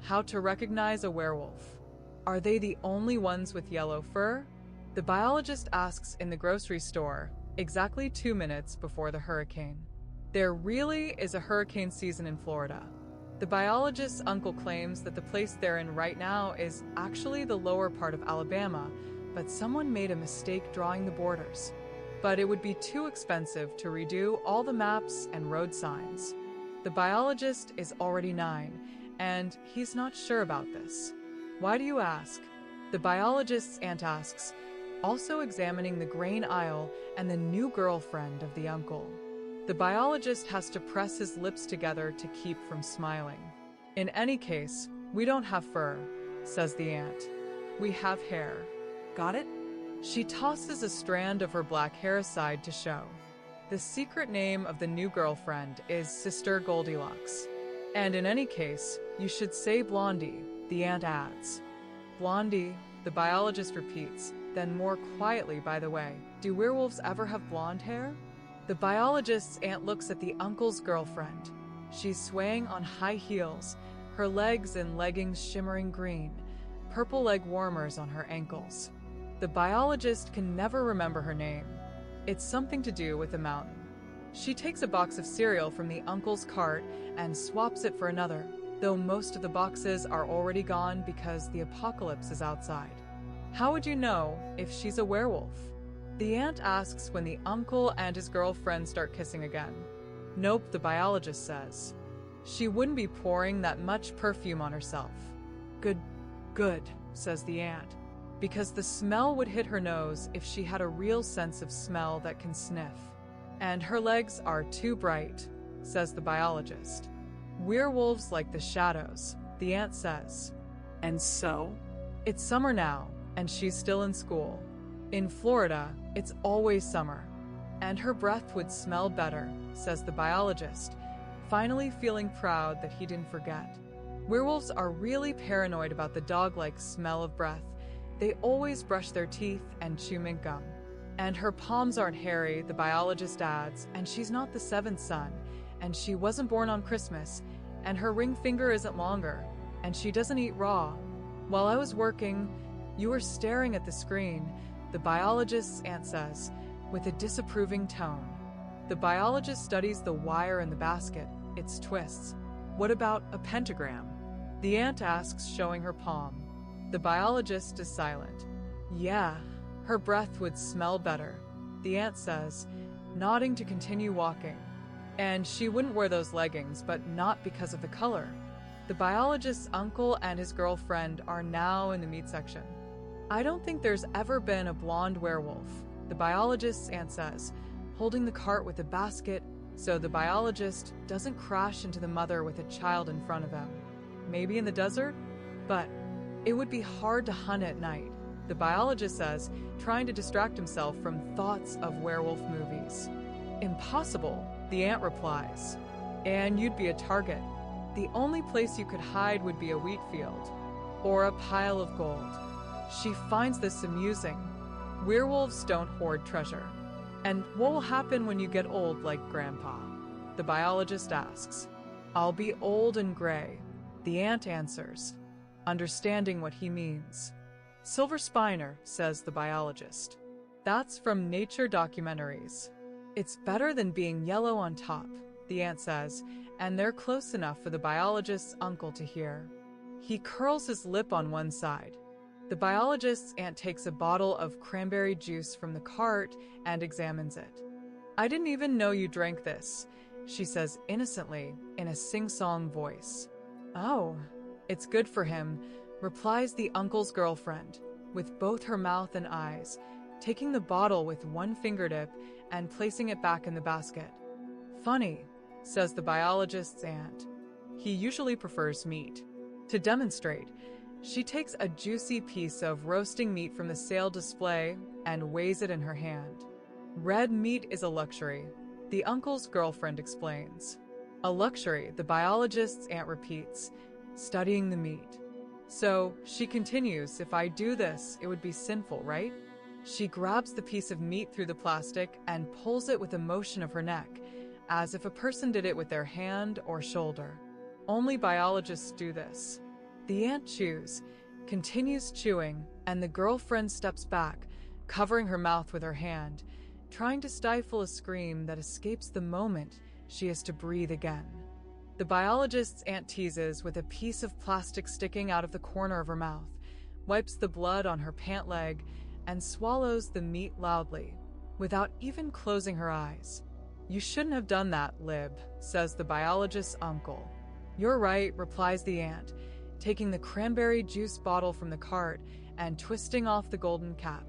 How to Recognize a Werewolf. Are they the only ones with yellow fur? The biologist asks in the grocery store, exactly 2 minutes before the hurricane. There really is a hurricane season in Florida. The biologist's uncle claims that the place they're in right now is actually the lower part of Alabama, but someone made a mistake drawing the borders. But it would be too expensive to redo all the maps and road signs. The biologist is already 9, and he's not sure about this. Why do you ask? The biologist's aunt asks, also examining the grain aisle and the new girlfriend of the uncle. The biologist has to press his lips together to keep from smiling. "In any case, we don't have fur," says the aunt. "We have hair." Got it? She tosses a strand of her black hair aside to show. The secret name of the new girlfriend is Sister Goldilocks. "And in any case, you should say Blondie," the aunt adds. "Blondie," the biologist repeats, then more quietly, "By the way, do werewolves ever have blonde hair?" The biologist's aunt looks at the uncle's girlfriend. She's swaying on high heels, her legs in leggings shimmering green, purple leg warmers on her ankles. The biologist can never remember her name. It's something to do with a mountain. She takes a box of cereal from the uncle's cart and swaps it for another, though most of the boxes are already gone because the apocalypse is outside. "How would you know if she's a werewolf?" The aunt asks when the uncle and his girlfriend start kissing again. "Nope," the biologist says. "She wouldn't be pouring that much perfume on herself." Good, says the aunt, because the smell would hit her nose if she had a real sense of smell that can sniff. "And her legs are too bright," says the biologist. "Werewolves like the shadows," the aunt says. "And so?" "It's summer now, and she's still in school. In Florida, it's always summer. And her breath would smell better," says the biologist, finally feeling proud that he didn't forget. Werewolves are really paranoid about the dog-like smell of breath. They always brush their teeth and chew mint gum. "And her palms aren't hairy," the biologist adds, "and she's not the 7th son, and she wasn't born on Christmas, and her ring finger isn't longer, and she doesn't eat raw." While I was working, you were staring at the screen, the biologist's aunt says, with a disapproving tone. The biologist studies the wire in the basket, its twists. "What about a pentagram?" the aunt asks, showing her palm. The biologist is silent. "Yeah, her breath would smell better," the aunt says, nodding to continue walking. "And she wouldn't wear those leggings, but not because of the color." The biologist's uncle and his girlfriend are now in the meat section. "I don't think there's ever been a blonde werewolf," the biologist's aunt says, holding the cart with the basket so the biologist doesn't crash into the mother with a child in front of him. "Maybe in the desert? But it would be hard to hunt at night," the biologist says, trying to distract himself from thoughts of werewolf movies. "Impossible," the aunt replies. "And you'd be a target. The only place you could hide would be a wheat field. Or a pile of gold." She finds this amusing. Werewolves don't hoard treasure. "And what will happen when you get old like Grandpa?" the biologist asks. I'll be old and gray, the ant answers, understanding what he means. Silver Spiner, says the biologist. That's from nature documentaries. It's better than being yellow on top, the ant says, and they're close enough for the biologist's uncle to hear. He curls his lip on one side. The biologist's aunt takes a bottle of cranberry juice from the cart and examines it. I didn't even know you drank this, she says innocently in a sing-song voice. Oh, it's good for him, replies the uncle's girlfriend, with both her mouth and eyes, taking the bottle with one fingertip and placing it back in the basket. Funny, says the biologist's aunt. He usually prefers meat. To demonstrate, she takes a juicy piece of roasting meat from the sale display and weighs it in her hand. Red meat is a luxury, the uncle's girlfriend explains. A luxury, the biologist's aunt repeats, studying the meat. So, she continues, if I do this, it would be sinful, right? She grabs the piece of meat through the plastic and pulls it with a motion of her neck, as if a person did it with their hand or shoulder. Only biologists do this. The ant chews, continues chewing, and the girlfriend steps back, covering her mouth with her hand, trying to stifle a scream that escapes the moment she is to breathe again. The biologist's aunt teases with a piece of plastic sticking out of the corner of her mouth, wipes the blood on her pant leg, and swallows the meat loudly, without even closing her eyes. You shouldn't have done that, Lib, says the biologist's uncle. You're right, replies the aunt, taking the cranberry juice bottle from the cart and twisting off the golden cap.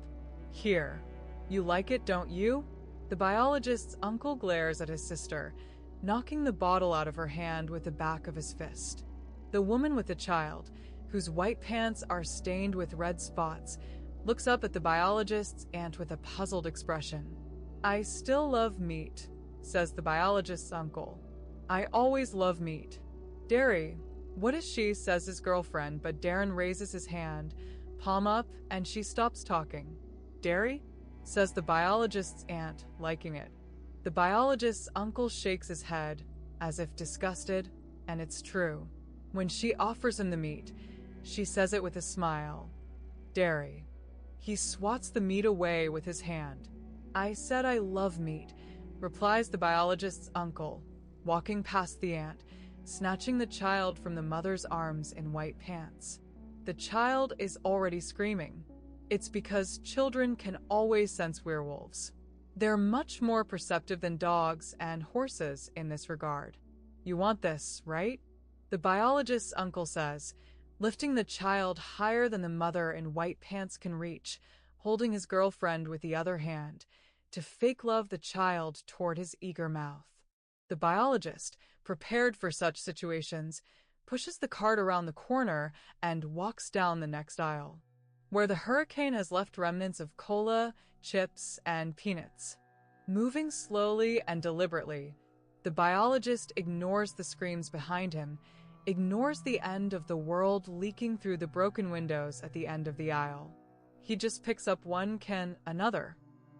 Here, you like it, don't you? The biologist's uncle glares at his sister, knocking the bottle out of her hand with the back of his fist. The woman with the child, whose white pants are stained with red spots, looks up at the biologist's aunt with a puzzled expression. I still love meat, says the biologist's uncle. I always love meat. Dairy, what is she, says his girlfriend, but Darren raises his hand, palm up, and she stops talking. Dairy? Says the biologist's aunt, liking it. The biologist's uncle shakes his head, as if disgusted, and it's true. When she offers him the meat, she says it with a smile. Dairy. He swats the meat away with his hand. I said I love meat, replies the biologist's uncle, walking past the aunt, snatching the child from the mother's arms in white pants. The child is already screaming. It's because children can always sense werewolves. They're much more perceptive than dogs and horses in this regard. You want this, right? The biologist's uncle says, lifting the child higher than the mother in white pants can reach, holding his girlfriend with the other hand, to fake love the child toward his eager mouth. The biologist, prepared for such situations, pushes the cart around the corner and walks down the next aisle, where the hurricane has left remnants of cola, chips, and peanuts. Moving slowly and deliberately, the biologist ignores the screams behind him, ignores the end of the world leaking through the broken windows at the end of the aisle. He just picks up one can, another.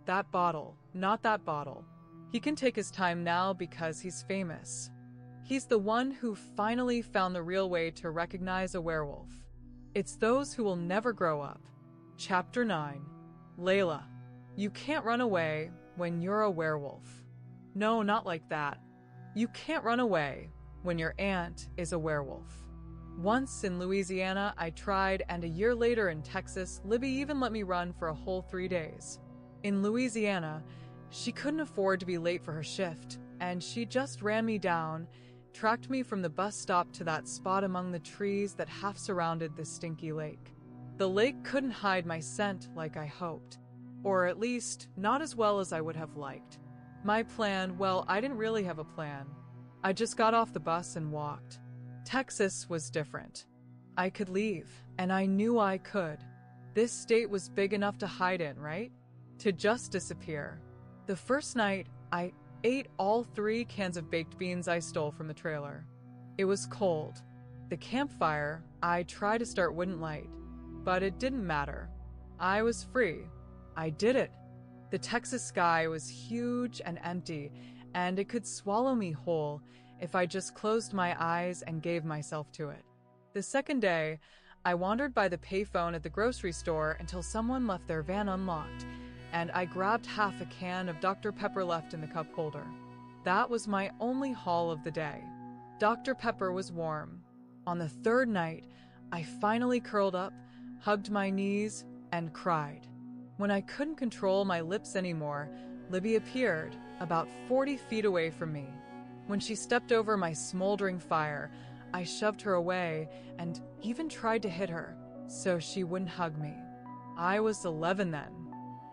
That bottle, not that bottle. He can take his time now because he's famous. He's the one who finally found the real way to recognize a werewolf. It's those who will never grow up. Chapter 9. Layla. You can't run away when you're a werewolf. No, not like that. You can't run away when your aunt is a werewolf. Once in Louisiana, I tried, and a year later in Texas, Libby even let me run for a whole 3 days. In Louisiana, she couldn't afford to be late for her shift, and she just ran me down, tracked me from the bus stop to that spot among the trees that half surrounded the stinky lake. The lake couldn't hide my scent like I hoped, or at least not as well as I would have liked. My plan, well, I didn't really have a plan. I just got off the bus and walked. Texas was different. I could leave, and I knew I could. This state was big enough to hide in, right? To just disappear. The first night, I ate all 3 cans of baked beans I stole from the trailer. It was cold. The campfire I tried to start wouldn't light, but it didn't matter. I was free. I did it. The Texas sky was huge and empty, and it could swallow me whole if I just closed my eyes and gave myself to it. The second day, I wandered by the payphone at the grocery store until someone left their van unlocked, and I grabbed half a can of Dr. Pepper left in the cup holder. That was my only haul of the day. Dr. Pepper was warm. On the third night, I finally curled up, hugged my knees, and cried. When I couldn't control my lips anymore, Libby appeared, about 40 feet away from me. When she stepped over my smoldering fire, I shoved her away and even tried to hit her, so she wouldn't hug me. I was 11 then.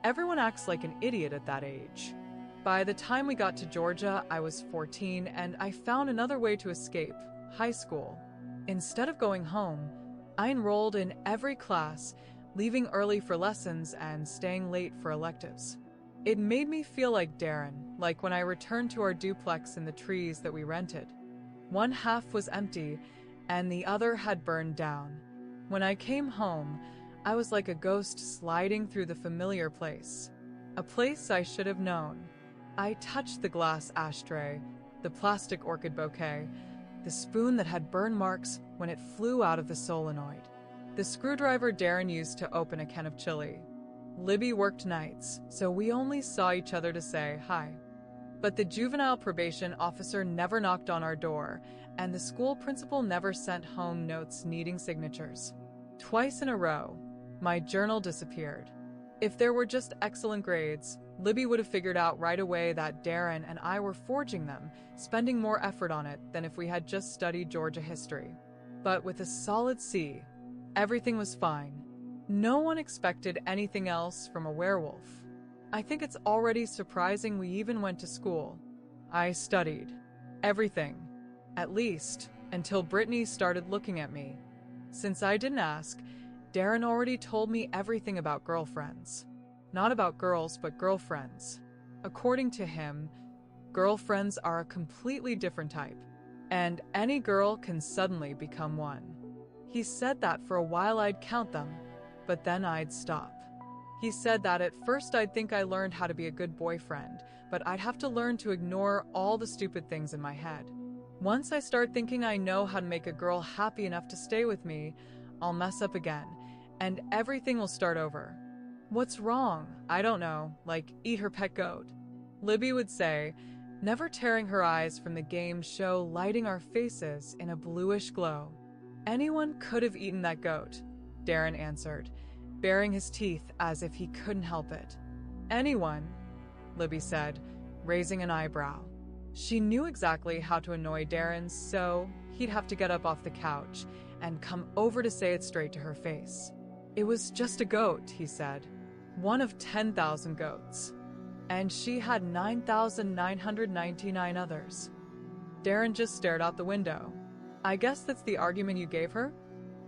Everyone acts like an idiot at that age. By the time we got to Georgia, I was 14, and I found another way to escape: high school. Instead of going home, I enrolled in every class, leaving early for lessons and staying late for electives. It made me feel like Darren, like when I returned to our duplex in the trees that we rented. One half was empty, and the other had burned down. When I came home, I was like a ghost sliding through the familiar place. A place I should have known. I touched the glass ashtray, the plastic orchid bouquet, the spoon that had burn marks when it flew out of the solenoid, the screwdriver Darren used to open a can of chili. Libby worked nights, so we only saw each other to say hi. But the juvenile probation officer never knocked on our door, and the school principal never sent home notes needing signatures. Twice in a row, my journal disappeared. If there were just excellent grades, Libby would have figured out right away that Darren and I were forging them, spending more effort on it than if we had just studied Georgia history. But with a solid C, everything was fine. No one expected anything else from a werewolf. I think it's already surprising we even went to school. I studied. Everything. At least, until Brittany started looking at me. Since I didn't ask, Darren already told me everything about girlfriends. Not about girls, but girlfriends. According to him, girlfriends are a completely different type, and any girl can suddenly become one. He said that for a while I'd count them, but then I'd stop. He said that at first I'd think I learned how to be a good boyfriend, but I'd have to learn to ignore all the stupid things in my head. Once I start thinking I know how to make a girl happy enough to stay with me, I'll mess up again, and everything will start over. What's wrong? I don't know, like eat her pet goat. Libby would say, never tearing her eyes from the game show lighting our faces in a bluish glow. Anyone could have eaten that goat, Darren answered, baring his teeth as if he couldn't help it. Anyone, Libby said, raising an eyebrow. She knew exactly how to annoy Darren, so he'd have to get up off the couch and come over to say it straight to her face. It was just a goat, he said. One of 10,000 goats. And she had 9,999 others. Darren just stared out the window. I guess that's the argument you gave her?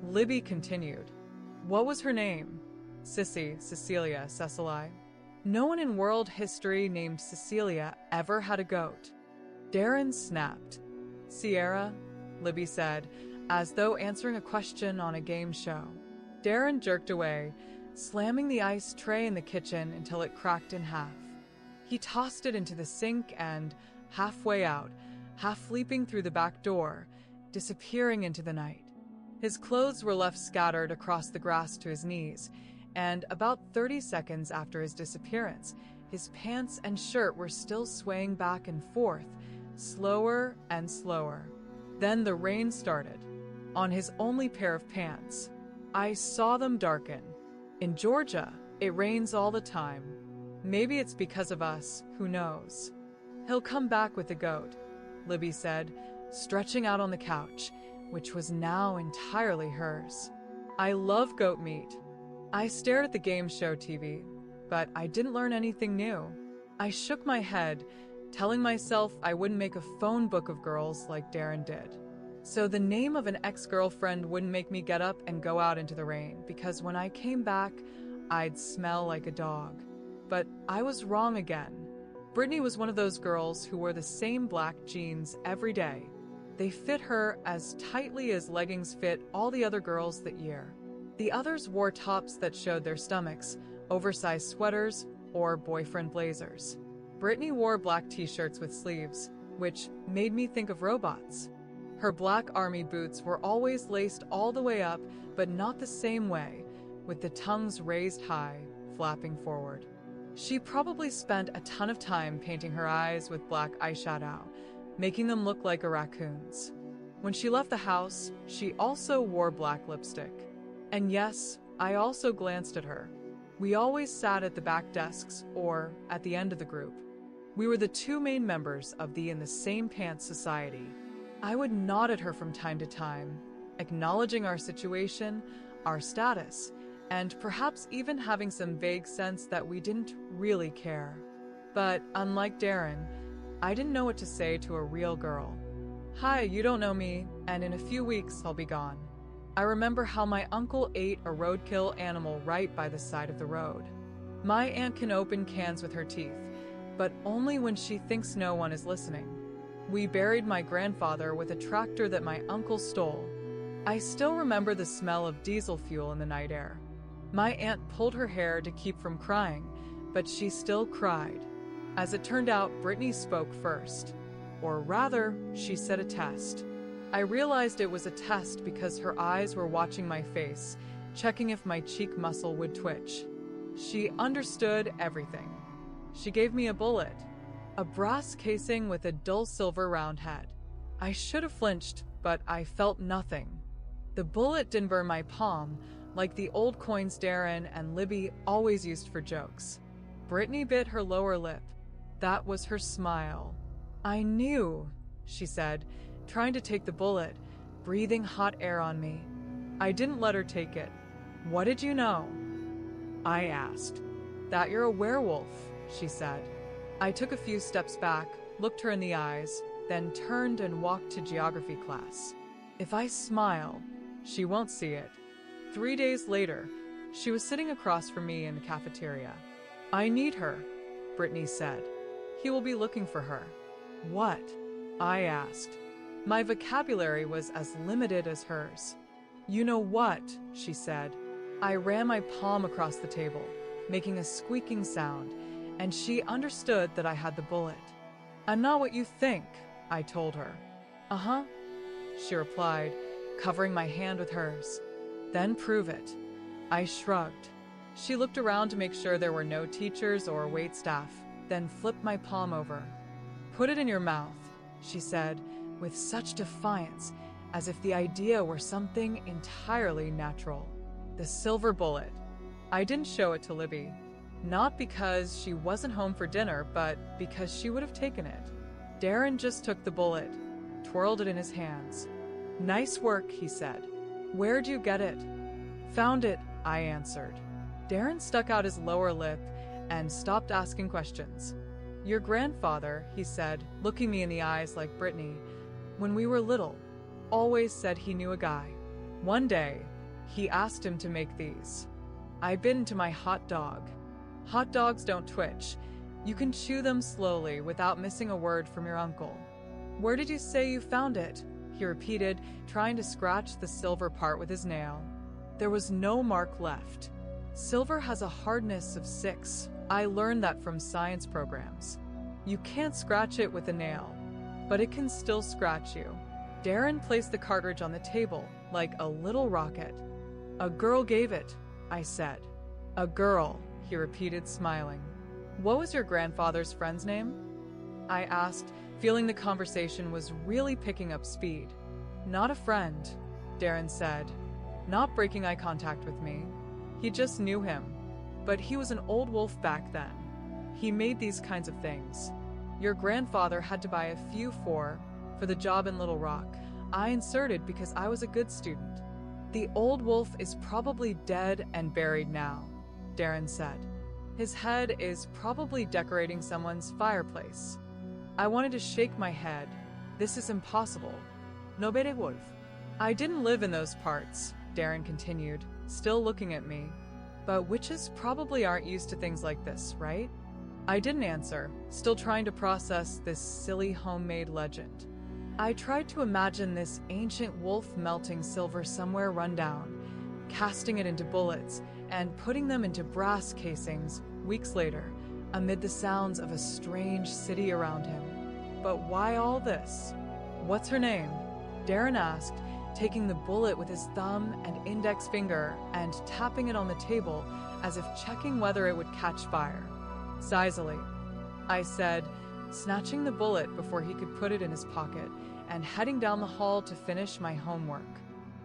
Libby continued. What was her name? Sissy, Cecilia, Cecily. No one in world history named Cecilia ever had a goat. Darren snapped. Sierra, Libby said, as though answering a question on a game show. Darren jerked away, slamming the ice tray in the kitchen until it cracked in half. He tossed it into the sink and, halfway out, half leaping through the back door, disappearing into the night. His clothes were left scattered across the grass to his knees, and about 30 seconds after his disappearance, his pants and shirt were still swaying back and forth, slower and slower. Then the rain started, on his only pair of pants. I saw them darken. In Georgia, it rains all the time. Maybe it's because of us, who knows? He'll come back with the goat, Libby said, stretching out on the couch, which was now entirely hers. I love goat meat. I stared at the game show TV, but I didn't learn anything new. I shook my head, telling myself I wouldn't make a phone book of girls like Darren did. So the name of an ex-girlfriend wouldn't make me get up and go out into the rain, because when I came back, I'd smell like a dog. But I was wrong again. Brittany was one of those girls who wore the same black jeans every day. They fit her as tightly as leggings fit all the other girls that year. The others wore tops that showed their stomachs, oversized sweaters, or boyfriend blazers. Brittany wore black t-shirts with sleeves, which made me think of robots. Her black army boots were always laced all the way up, but not the same way, with the tongues raised high, flapping forward. She probably spent a ton of time painting her eyes with black eyeshadow, making them look like a raccoon's. When she left the house, she also wore black lipstick. And yes, I also glanced at her. We always sat at the back desks or at the end of the group. We were the two main members of the In the Same Pants Society. I would nod at her from time to time, acknowledging our situation, our status, and perhaps even having some vague sense that we didn't really care. But unlike Darren, I didn't know what to say to a real girl. Hi, you don't know me, and in a few weeks I'll be gone. I remember how my uncle ate a roadkill animal right by the side of the road. My aunt can open cans with her teeth, but only when she thinks no one is listening. We buried my grandfather with a tractor that my uncle stole. I still remember the smell of diesel fuel in the night air. My aunt pulled her hair to keep from crying, but she still cried. As it turned out, Brittany spoke first. Or rather, she said a test. I realized it was a test because her eyes were watching my face, checking if my cheek muscle would twitch. She understood everything. She gave me a bullet, a brass casing with a dull silver round head. I should have flinched, but I felt nothing. The bullet didn't burn my palm, like the old coins Darren and Libby always used for jokes. Brittany bit her lower lip. That was her smile. I knew, she said, trying to take the bullet, breathing hot air on me. I didn't let her take it. What did you know? I asked. That you're a werewolf, she said. I took a few steps back, looked her in the eyes, then turned and walked to geography class. If I smile, she won't see it. 3 days later, she was sitting across from me in the cafeteria. I need her, Brittany said. He will be looking for her. What? I asked. My vocabulary was as limited as hers. You know what? She said. I ran my palm across the table, making a squeaking sound, and she understood that I had the bullet. I'm not what you think, I told her. Uh-huh, she replied, covering my hand with hers. Then prove it. I shrugged. She looked around to make sure there were no teachers or waitstaff, then flipped my palm over. Put it in your mouth, she said, with such defiance, as if the idea were something entirely natural. The silver bullet. I didn't show it to Libby. Not because she wasn't home for dinner, but because she would have taken it. Darren just took the bullet, twirled it in his hands. Nice work, he said. Where'd you get it? Found it, I answered. Darren stuck out his lower lip and stopped asking questions. Your grandfather, he said, looking me in the eyes like Brittany, when we were little, always said he knew a guy. One day, he asked him to make these. I bit into my hot dog. Hot dogs don't twitch. You can chew them slowly without missing a word from your uncle. Where did you say you found it? He repeated, trying to scratch the silver part with his nail. There was no mark left. Silver has a hardness of 6. I learned that from science programs. You can't scratch it with a nail, but it can still scratch you. Darren placed the cartridge on the table, like a little rocket. A girl gave it, I said. A girl, he repeated, smiling. What was your grandfather's friend's name? I asked, feeling the conversation was really picking up speed. Not a friend, Darren said, not breaking eye contact with me. He just knew him, but he was an old wolf back then. He made these kinds of things. Your grandfather had to buy a few for the job in Little Rock. I inserted because I was a good student. The old wolf is probably dead and buried now, Darren said. His head is probably decorating someone's fireplace. I wanted to shake my head. This is impossible. No werewolf. I didn't live in those parts, Darren continued, still looking at me. But witches probably aren't used to things like this, right? I didn't answer, still trying to process this silly homemade legend. I tried to imagine this ancient wolf melting silver somewhere run down, casting it into bullets, and putting them into brass casings weeks later, amid the sounds of a strange city around him. But why all this? What's her name? Darren asked, taking the bullet with his thumb and index finger and tapping it on the table as if checking whether it would catch fire. Cicely, I said, snatching the bullet before he could put it in his pocket and heading down the hall to finish my homework.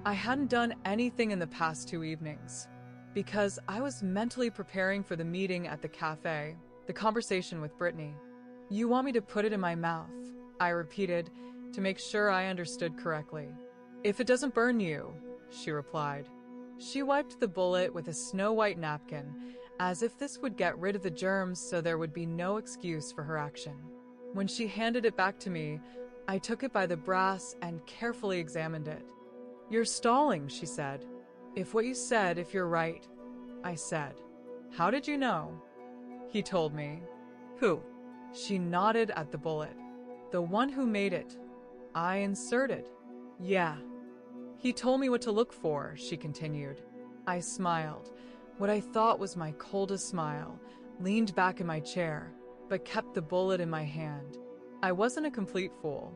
I hadn't done anything in the past 2 evenings because I was mentally preparing for the meeting at the cafe, the conversation with Brittany. You want me to put it in my mouth, I repeated to make sure I understood correctly. If it doesn't burn you, she replied. She wiped the bullet with a snow-white napkin, as if this would get rid of the germs so there would be no excuse for her action. When she handed it back to me, I took it by the brass and carefully examined it. You're stalling, she said. If what you said, if you're right, I said. How did you know? He told me. Who? She nodded at the bullet. The one who made it. I inserted. Yeah. He told me what to look for, she continued. I smiled, what I thought was my coldest smile, leaned back in my chair, but kept the bullet in my hand. I wasn't a complete fool.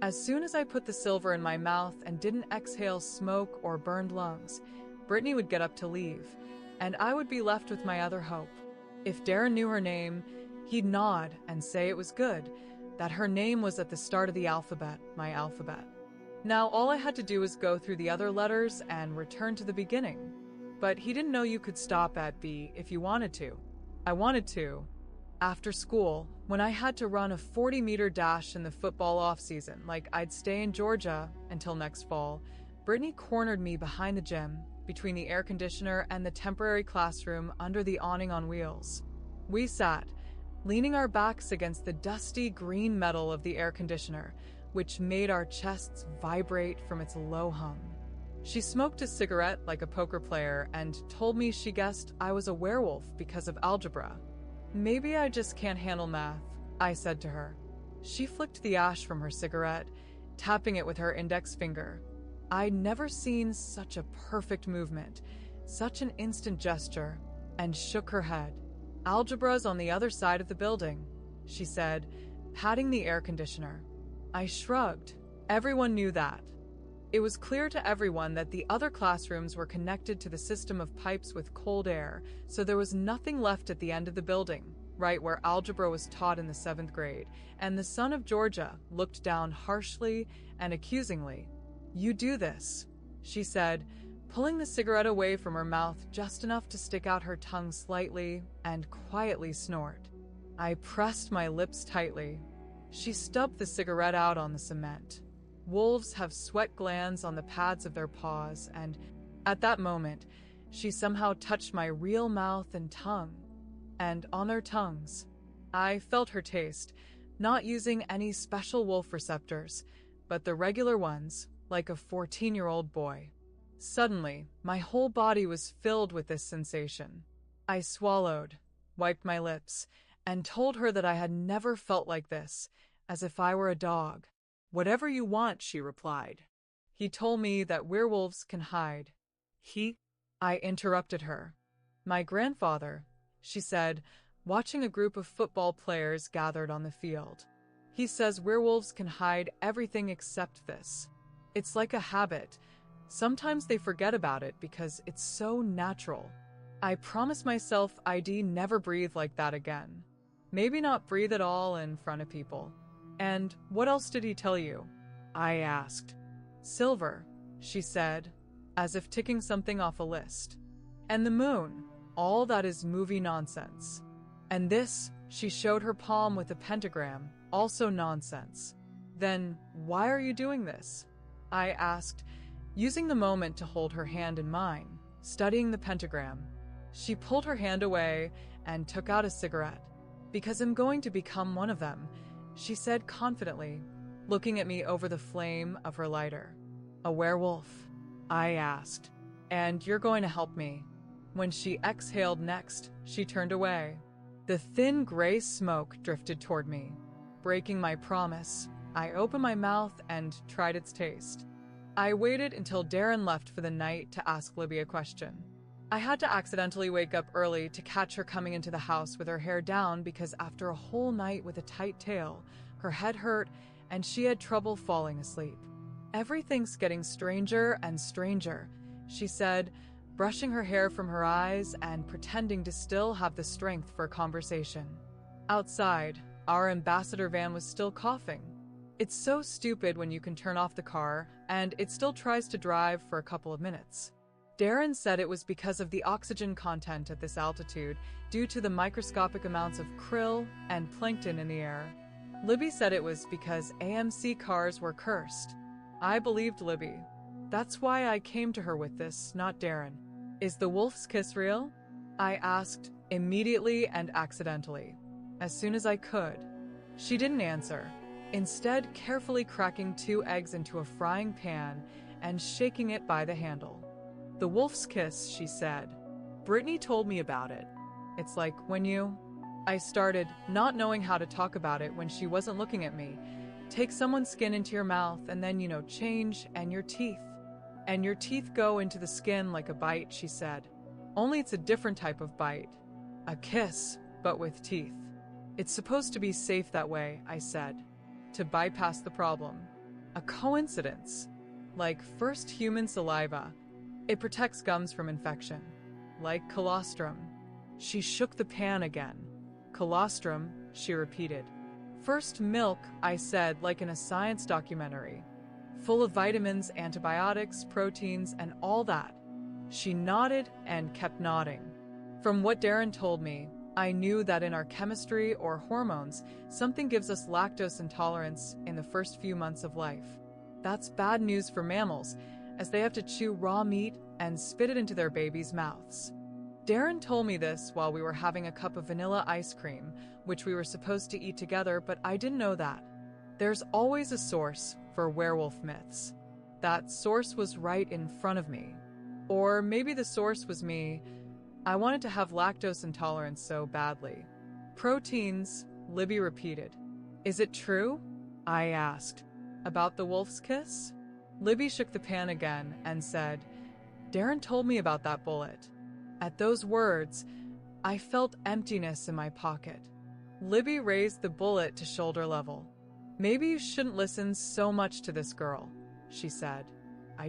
As soon as I put the silver in my mouth and didn't exhale smoke or burned lungs, Brittany would get up to leave, and I would be left with my other hope. If Darren knew her name, he'd nod and say it was good, that her name was at the start of the alphabet, my alphabet. Now all I had to do was go through the other letters and return to the beginning. But he didn't know you could stop at B if you wanted to. I wanted to. After school, when I had to run a 40-meter dash in the football off-season, like I'd stay in Georgia until next fall, Brittany cornered me behind the gym, between the air conditioner and the temporary classroom under the awning on wheels. We sat, leaning our backs against the dusty green metal of the air conditioner, which made our chests vibrate from its low hum. She smoked a cigarette like a poker player and told me she guessed I was a werewolf because of algebra. Maybe I just can't handle math, I said to her. She flicked the ash from her cigarette, tapping it with her index finger. I'd never seen such a perfect movement, such an instant gesture, and shook her head. Algebra's on the other side of the building, she said, patting the air conditioner. I shrugged. Everyone knew that. It was clear to everyone that the other classrooms were connected to the system of pipes with cold air, so there was nothing left at the end of the building, right where algebra was taught in the 7th grade, and the son of Georgia looked down harshly and accusingly. You do this, she said, pulling the cigarette away from her mouth just enough to stick out her tongue slightly and quietly snort. I pressed my lips tightly. She stubbed the cigarette out on the cement. Wolves have sweat glands on the pads of their paws, and at that moment, she somehow touched my real mouth and tongue, and on their tongues. I felt her taste, not using any special wolf receptors, but the regular ones, like a 14-year-old boy. Suddenly, my whole body was filled with this sensation. I swallowed, wiped my lips, and told her that I had never felt like this, as if I were a dog. Whatever you want, she replied. He told me that werewolves can hide. I interrupted her. My grandfather, she said, watching a group of football players gathered on the field. He says werewolves can hide everything except this. It's like a habit. Sometimes they forget about it because it's so natural. I promised myself I'd never breathe like that again. Maybe not breathe at all in front of people. And what else did he tell you? I asked. Silver, she said, as if ticking something off a list. And the moon, all that is movie nonsense. And this, she showed her palm with a pentagram, also nonsense. Then why are you doing this? I asked, using the moment to hold her hand in mine, studying the pentagram. She pulled her hand away and took out a cigarette. Because I'm going to become one of them, she said confidently, looking at me over the flame of her lighter. A werewolf? I asked. And you're going to help me. When she exhaled next, she turned away. The thin gray smoke drifted toward me. Breaking my promise, I opened my mouth and tried its taste. I waited until Darren left for the night to ask Libby a question. I had to accidentally wake up early to catch her coming into the house with her hair down because after a whole night with a tight tail, her head hurt, and she had trouble falling asleep. "Everything's getting stranger and stranger," she said, brushing her hair from her eyes and pretending to still have the strength for conversation. Outside, our ambassador van was still coughing. It's so stupid when you can turn off the car, and it still tries to drive for a couple of minutes. Darren said it was because of the oxygen content at this altitude due to the microscopic amounts of krill and plankton in the air. Libby said it was because AMC cars were cursed. I believed Libby. That's why I came to her with this, not Darren. "Is the wolf's kiss real?" I asked, immediately and accidentally, as soon as I could. She didn't answer, instead carefully cracking 2 eggs into a frying pan and shaking it by the handle. "The wolf's kiss," she said. "Brittany told me about it. It's like when you..." I started, not knowing how to talk about it when she wasn't looking at me. "Take someone's skin into your mouth and then, change, and your teeth. And your teeth go into the skin like a bite," she said. "Only it's a different type of bite. A kiss, but with teeth. It's supposed to be safe that way," I said, "to bypass the problem. A coincidence. Like first human saliva. It protects gums from infection. Like colostrum." She shook the pan again. "Colostrum," she repeated. "First milk," I said, like in a science documentary. "Full of vitamins, antibiotics, proteins, and all that." She nodded and kept nodding. From what Darren told me, I knew that in our chemistry or hormones, something gives us lactose intolerance in the first few months of life. That's bad news for mammals, as they have to chew raw meat and spit it into their babies' mouths. Darren told me this while we were having a cup of vanilla ice cream, which we were supposed to eat together, but I didn't know that. There's always a source for werewolf myths. That source was right in front of me. Or maybe the source was me. I wanted to have lactose intolerance so badly. "Proteins," Libby repeated. "Is it true?" I asked. "About the wolf's kiss?" Libby shook the pan again and said, "Darren told me about that bullet." At those words, I felt emptiness in my pocket. Libby raised the bullet to shoulder level. "Maybe you shouldn't listen so much to this girl," she said. I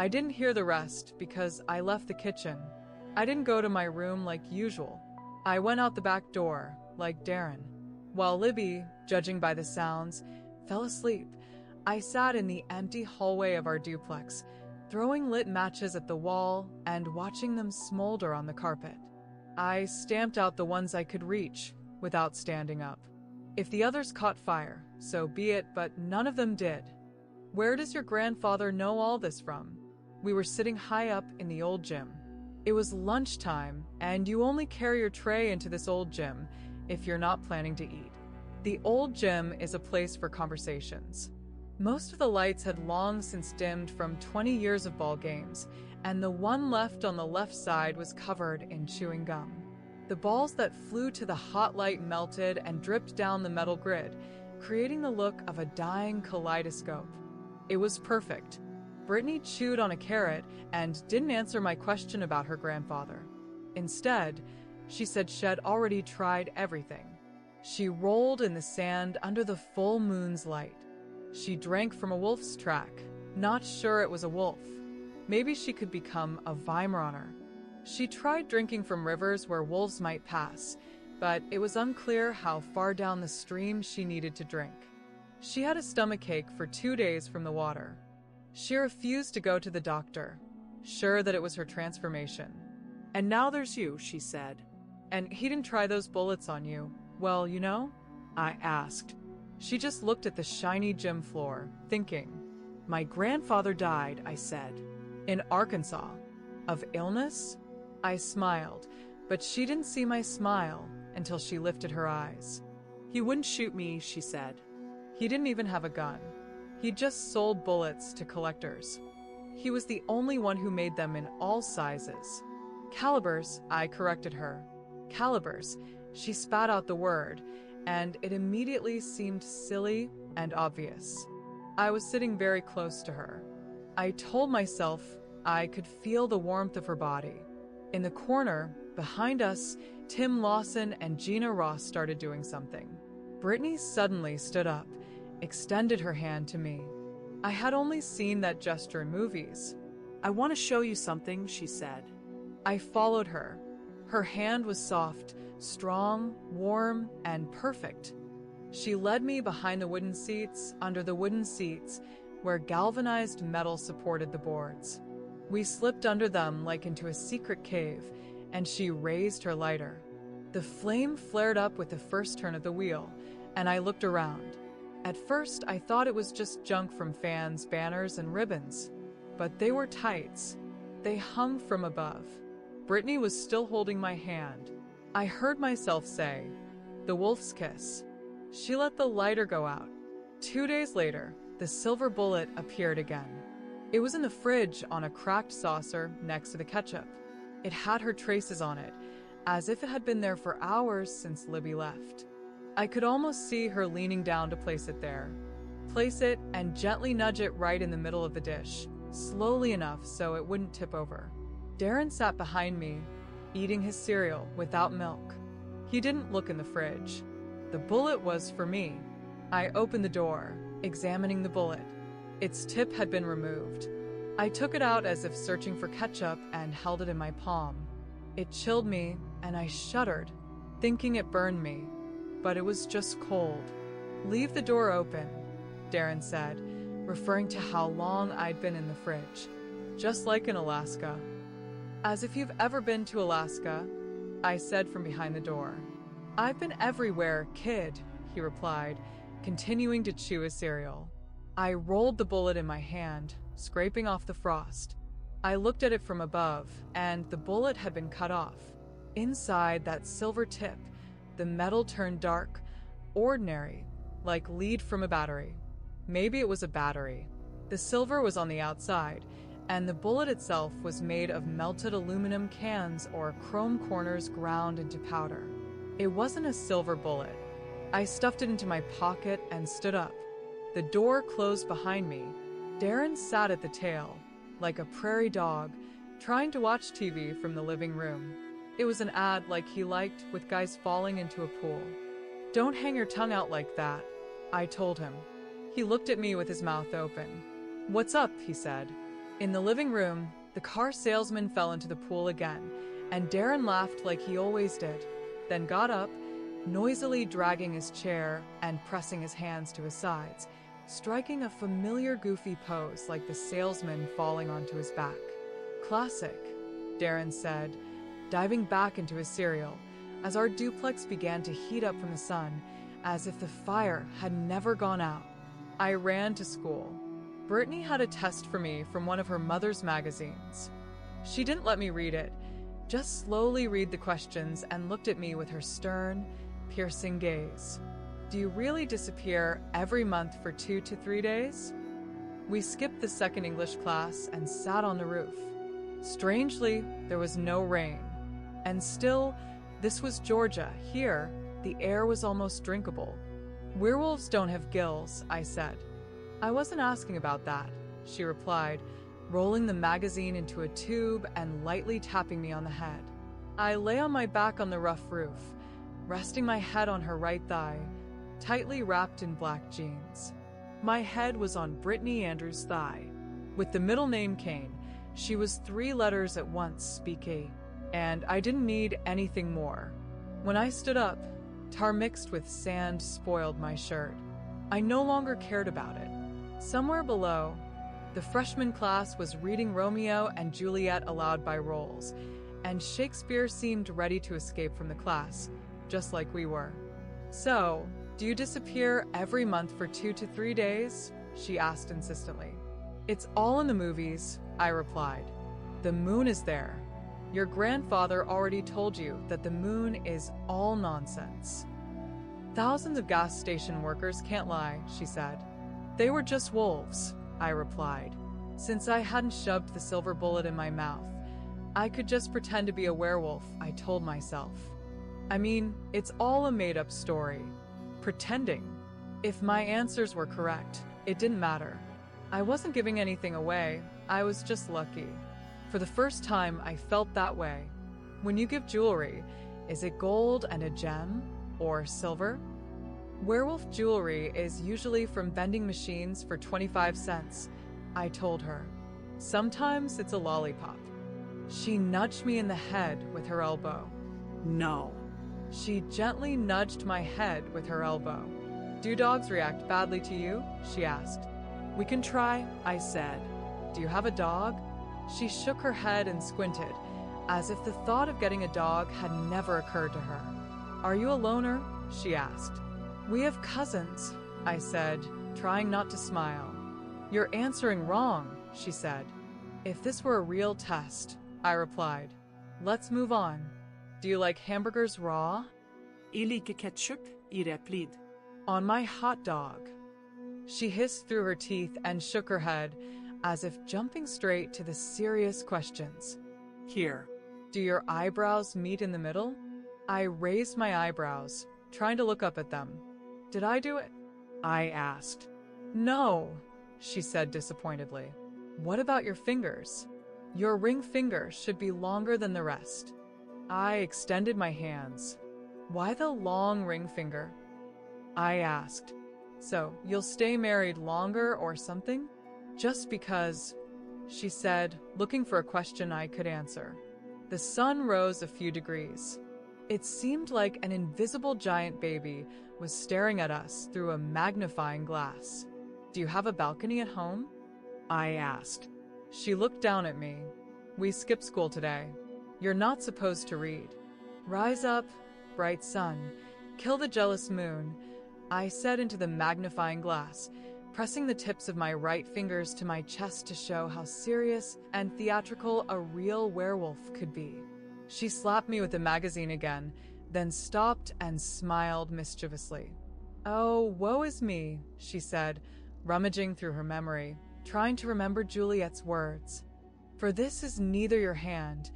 didn't hear the rest because I left the kitchen. I didn't go to my room like usual. I went out the back door, like Darren. While Libby, judging by the sounds, fell asleep, I sat in the empty hallway of our duplex, throwing lit matches at the wall and watching them smolder on the carpet. I stamped out the ones I could reach without standing up. If the others caught fire, so be it, but none of them did. "Where does your grandfather know all this from?" We were sitting high up in the old gym. It was lunchtime, and you only carry your tray into this old gym if you're not planning to eat. The old gym is a place for conversations. Most of the lights had long since dimmed from 20 years of ball games, and the one left on the left side was covered in chewing gum. The balls that flew to the hot light melted and dripped down the metal grid, creating the look of a dying kaleidoscope. It was perfect. Brittany chewed on a carrot and didn't answer my question about her grandfather. Instead, she said she'd already tried everything. She rolled in the sand under the full moon's light. She drank from a wolf's track, not sure it was a wolf. Maybe she could become a Weimaraner. She tried drinking from rivers where wolves might pass, but it was unclear how far down the stream she needed to drink. She had a stomachache for 2 days from the water. She refused to go to the doctor, sure that it was her transformation. "And now there's you," she said. "And he didn't try those bullets on you, well, I asked. She just looked at the shiny gym floor, thinking. "My grandfather died," I said. "In Arkansas? Of illness?" I smiled, but she didn't see my smile until she lifted her eyes. "He wouldn't shoot me," she said. "He didn't even have a gun. He just sold bullets to collectors. He was the only one who made them in all sizes. Calibers," I corrected her. "Calibers." She spat out the word, and it immediately seemed silly and obvious. I was sitting very close to her. I told myself I could feel the warmth of her body. In the corner, behind us, Tim Lawson and Gina Ross started doing something. Brittany suddenly stood up, extended her hand to me. I had only seen that gesture in movies. I want to show you something, she said. I followed her. Her hand was soft, strong, warm, and perfect. She led me behind the wooden seats, under the wooden seats, where galvanized metal supported the boards. We slipped under them like into a secret cave, and she raised her lighter. The flame flared up with the first turn of the wheel, and I looked around. At first, I thought it was just junk from fans, banners, and ribbons. But they were tights. They hung from above. Brittany was still holding my hand. I heard myself say, "The wolf's kiss." She let the lighter go out. 2 days later, the silver bullet appeared again. It was in the fridge on a cracked saucer next to the ketchup. It had her traces on it, as if it had been there for hours since Libby left. I could almost see her leaning down to place it there. Place it and gently nudge it right in the middle of the dish, slowly enough so it wouldn't tip over. Darren sat behind me, eating his cereal without milk. He didn't look in the fridge. The bullet was for me. I opened the door, examining the bullet. Its tip had been removed. I took it out as if searching for ketchup and held it in my palm. It chilled me, and I shuddered, thinking it burned me. But it was just cold. "Leave the door open," Darren said, referring to how long I'd been in the fridge. "Just like in Alaska." "As if you've ever been to Alaska," I said from behind the door. "I've been everywhere, kid," he replied, continuing to chew his cereal. I rolled the bullet in my hand, scraping off the frost. I looked at it from above, and the bullet had been cut off. Inside that silver tip, the metal turned dark, ordinary, like lead from a battery. Maybe it was a battery. The silver was on the outside, and the bullet itself was made of melted aluminum cans or chrome corners ground into powder. It wasn't a silver bullet. I stuffed it into my pocket and stood up. The door closed behind me. Darren sat at the tail, like a prairie dog, trying to watch TV from the living room. It was an ad like he liked, with guys falling into a pool. "Don't hang your tongue out like that," I told him. He looked at me with his mouth open. "What's up?" he said. In the living room, the car salesman fell into the pool again, and Darren laughed like he always did, then got up, noisily dragging his chair and pressing his hands to his sides, striking a familiar goofy pose like the salesman falling onto his back. "Classic," Darren said, diving back into his cereal, as our duplex began to heat up from the sun, as if the fire had never gone out. I ran to school. Brittany had a test for me from one of her mother's magazines. She didn't let me read it, just slowly read the questions and looked at me with her stern, piercing gaze. "Do you really disappear every month for 2 to 3 days?" We skipped the second English class and sat on the roof. Strangely, there was no rain. And still, this was Georgia. Here, the air was almost drinkable. "Werewolves don't have gills," I said. "I wasn't asking about that," she replied, rolling the magazine into a tube and lightly tapping me on the head. I lay on my back on the rough roof, resting my head on her right thigh, tightly wrapped in black jeans. My head was on Brittany Andrews' thigh. With the middle name Kane, she was 3 letters at once, speaky, and I didn't need anything more. When I stood up, tar mixed with sand spoiled my shirt. I no longer cared about it. Somewhere below, the freshman class was reading Romeo and Juliet aloud by rolls, and Shakespeare seemed ready to escape from the class, just like we were. "So, do you disappear every month for 2 to 3 days?" she asked insistently. "It's all in the movies," I replied. "The moon is there. Your grandfather already told you that the moon is all nonsense." "Thousands of gas station workers can't lie," she said. "They were just wolves," I replied. Since I hadn't shoved the silver bullet in my mouth, I could just pretend to be a werewolf, I told myself. I mean, it's all a made-up story. Pretending. If my answers were correct, it didn't matter. I wasn't giving anything away, I was just lucky. For the first time, I felt that way. When you give jewelry, is it gold and a gem, or silver? Werewolf jewelry is usually from vending machines for 25 cents, I told her. Sometimes it's a lollipop. She nudged me in the head with her elbow. No. She gently nudged my head with her elbow. Do dogs react badly to you? She asked. We can try, I said. Do you have a dog? She shook her head and squinted, as if the thought of getting a dog had never occurred to her. Are you a loner? She asked. We have cousins, I said, trying not to smile. You're answering wrong, she said. If this were a real test, I replied. Let's move on. Do you like hamburgers raw? Jeg liker ketchup I replid. On my hot dog. She hissed through her teeth and shook her head, as if jumping straight to the serious questions. Here. Do your eyebrows meet in the middle? I raised my eyebrows, trying to look up at them. Did I do it? I asked. No, she said disappointedly. What about your fingers? Your ring finger should be longer than the rest. I extended my hands. Why the long ring finger? I asked. So, you'll stay married longer or something? Just because, she said, looking for a question I could answer. The sun rose a few degrees. It seemed like an invisible giant baby was staring at us through a magnifying glass. Do you have a balcony at home? I asked. She looked down at me. We skipped school today. You're not supposed to read. Rise up, bright sun. Kill the jealous moon, I said into the magnifying glass, pressing the tips of my right fingers to my chest to show how serious and theatrical a real werewolf could be. She slapped me with the magazine again, then stopped and smiled mischievously. Oh, woe is me, she said, rummaging through her memory, trying to remember Juliet's words. For this is neither your hand,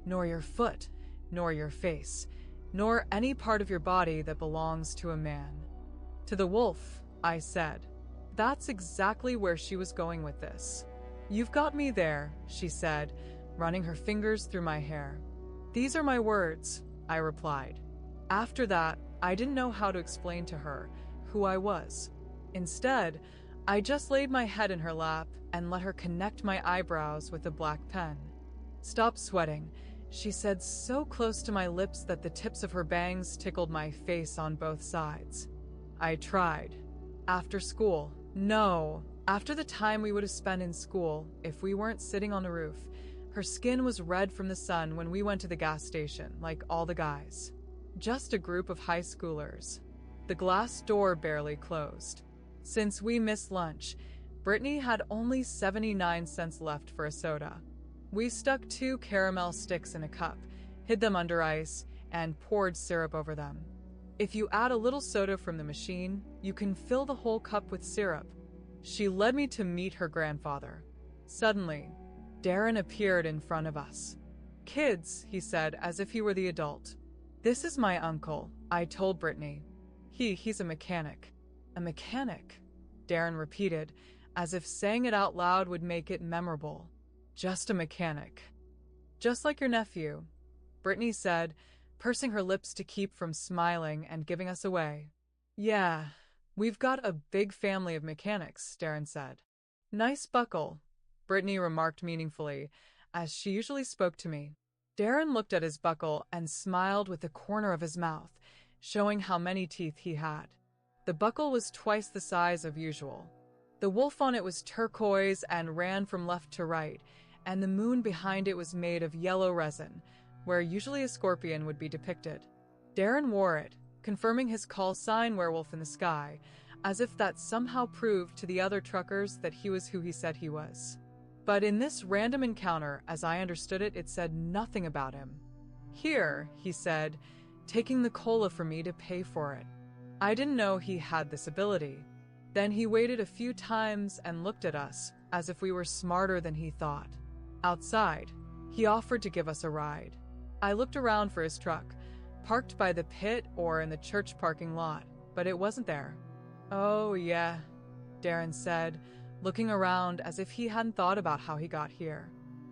nor your foot, nor your face, nor any part of your body that belongs to a man. To the wolf, I said. That's exactly where she was going with this. You've got me there, she said, running her fingers through my hair. These are my words, I replied. After that, I didn't know how to explain to her who I was. Instead, I just laid my head in her lap and let her connect my eyebrows with a black pen. Stop sweating, she said, so close to my lips that the tips of her bangs tickled my face on both sides. I tried. After school. No. After the time we would have spent in school, if we weren't sitting on the roof. Her skin was red from the sun when we went to the gas station, like all the guys. Just a group of high schoolers. The glass door barely closed. Since we missed lunch, Brittany had only 79 cents left for a soda. We stuck 2 caramel sticks in a cup, hid them under ice, and poured syrup over them. If you add a little soda from the machine, you can fill the whole cup with syrup. She led me to meet her grandfather. Suddenly, Darren appeared in front of us. Kids, he said, as if he were the adult. This is my uncle, I told Brittany. He's a mechanic. A mechanic, Darren repeated, as if saying it out loud would make it memorable. Just a mechanic. Just like your nephew, Brittany said, pursing her lips to keep from smiling and giving us away. Yeah, we've got a big family of mechanics, Darren said. Nice buckle, Brittany remarked meaningfully, as she usually spoke to me. Darren looked at his buckle and smiled with the corner of his mouth, showing how many teeth he had. The buckle was twice the size of usual. The wolf on it was turquoise and ran from left to right, and the moon behind it was made of yellow resin, where usually a scorpion would be depicted. Darren wore it, confirming his call sign werewolf in the sky, as if that somehow proved to the other truckers that he was who he said he was. But in this random encounter, as I understood it, it said nothing about him. Here, he said, taking the cola for me to pay for it. I didn't know he had this ability. Then he waited a few times and looked at us, as if we were smarter than he thought. Outside, he offered to give us a ride. I looked around for his truck, parked by the pit or in the church parking lot, but it wasn't there. Oh, yeah, Darren said, looking around as if he hadn't thought about how he got here.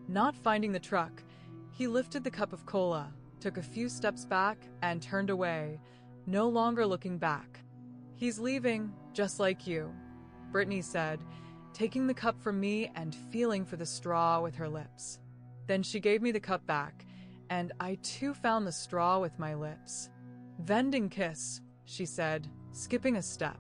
Not finding the truck, he lifted the cup of cola, took a few steps back, and turned away, no longer looking back. He's leaving, just like you, Brittany said, taking the cup from me and feeling for the straw with her lips. Then she gave me the cup back, and I too found the straw with my lips. Vending kiss, she said, skipping a step.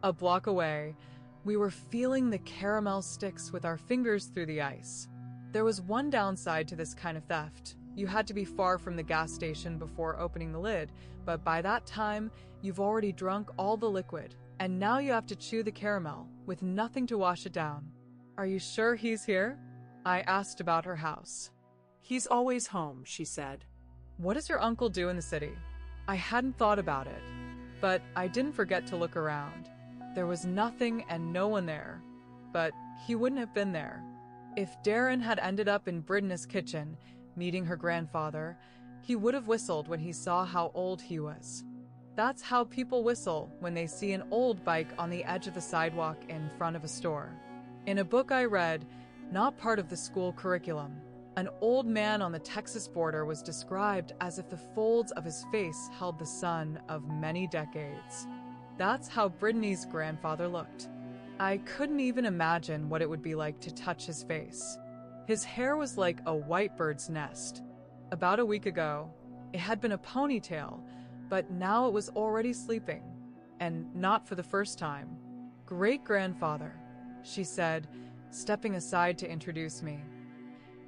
A block away, we were feeling the caramel sticks with our fingers through the ice. There was one downside to this kind of theft. You had to be far from the gas station before opening the lid, but by that time, you've already drunk all the liquid, and now you have to chew the caramel, with nothing to wash it down. Are you sure he's here? I asked about her house. He's always home, she said. What does your uncle do in the city? I hadn't thought about it, but I didn't forget to look around. There was nothing and no one there, but he wouldn't have been there. If Darren had ended up in Brittany's kitchen, meeting her grandfather, he would have whistled when he saw how old he was. That's how people whistle when they see an old bike on the edge of the sidewalk in front of a store. In a book I read, not part of the school curriculum, an old man on the Texas border was described as if the folds of his face held the sun of many decades. That's how Brittany's grandfather looked. I couldn't even imagine what it would be like to touch his face. His hair was like a white bird's nest. About a week ago, it had been a ponytail, but now it was already sleeping, and not for the first time. Great-grandfather, she said, stepping aside to introduce me.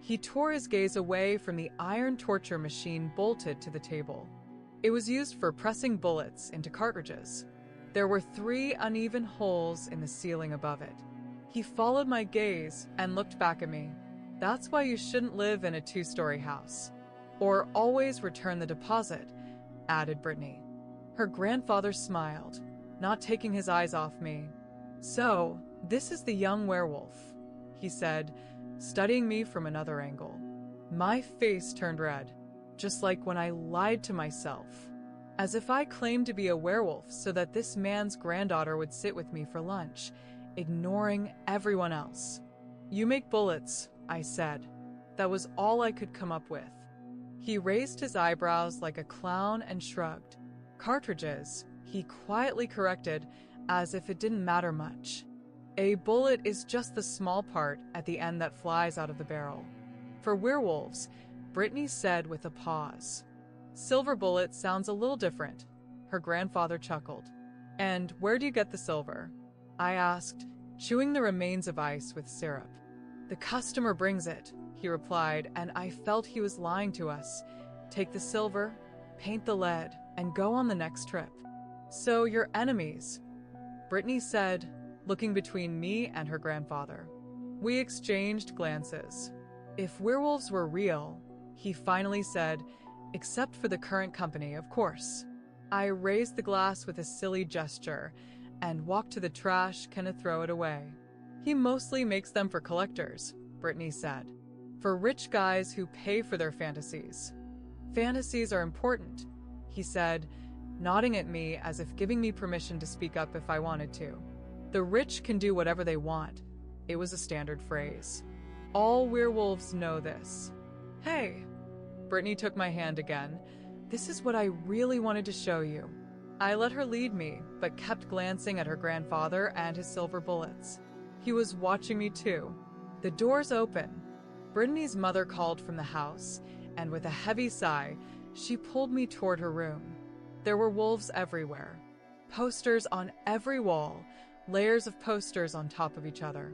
He tore his gaze away from the iron torture machine bolted to the table. It was used for pressing bullets into cartridges. There were 3 uneven holes in the ceiling above it. He followed my gaze and looked back at me. That's why you shouldn't live in a 2-story house. Or always return the deposit, added Brittany. Her grandfather smiled, not taking his eyes off me. So, this is the young werewolf, he said, studying me from another angle. My face turned red, just like when I lied to myself. As if I claimed to be a werewolf so that this man's granddaughter would sit with me for lunch, ignoring everyone else. You make bullets, I said. That was all I could come up with. He raised his eyebrows like a clown and shrugged. Cartridges, he quietly corrected, as if it didn't matter much. A bullet is just the small part at the end that flies out of the barrel. For werewolves, Brittany said with a pause. Silver bullet sounds a little different. Her grandfather chuckled. And where do you get the silver? I asked, chewing the remains of ice with syrup. The customer brings it, he replied, and I felt he was lying to us. Take the silver, paint the lead, and go on the next trip. So you're enemies, Brittany said, looking between me and her grandfather. We exchanged glances. If werewolves were real, he finally said, except for the current company, of course. I raised the glass with a silly gesture and walked to the trash, gonna throw it away. He mostly makes them for collectors, Brittany said. For rich guys who pay for their fantasies. Fantasies are important, he said, nodding at me as if giving me permission to speak up if I wanted to. The rich can do whatever they want. It was a standard phrase. All werewolves know this. Hey, Brittany took my hand again. This is what I really wanted to show you. I let her lead me, but kept glancing at her grandfather and his silver bullets. He was watching me too. The doors open. Brittany's mother called from the house, and with a heavy sigh, she pulled me toward her room. There were wolves everywhere. Posters on every wall, layers of posters on top of each other.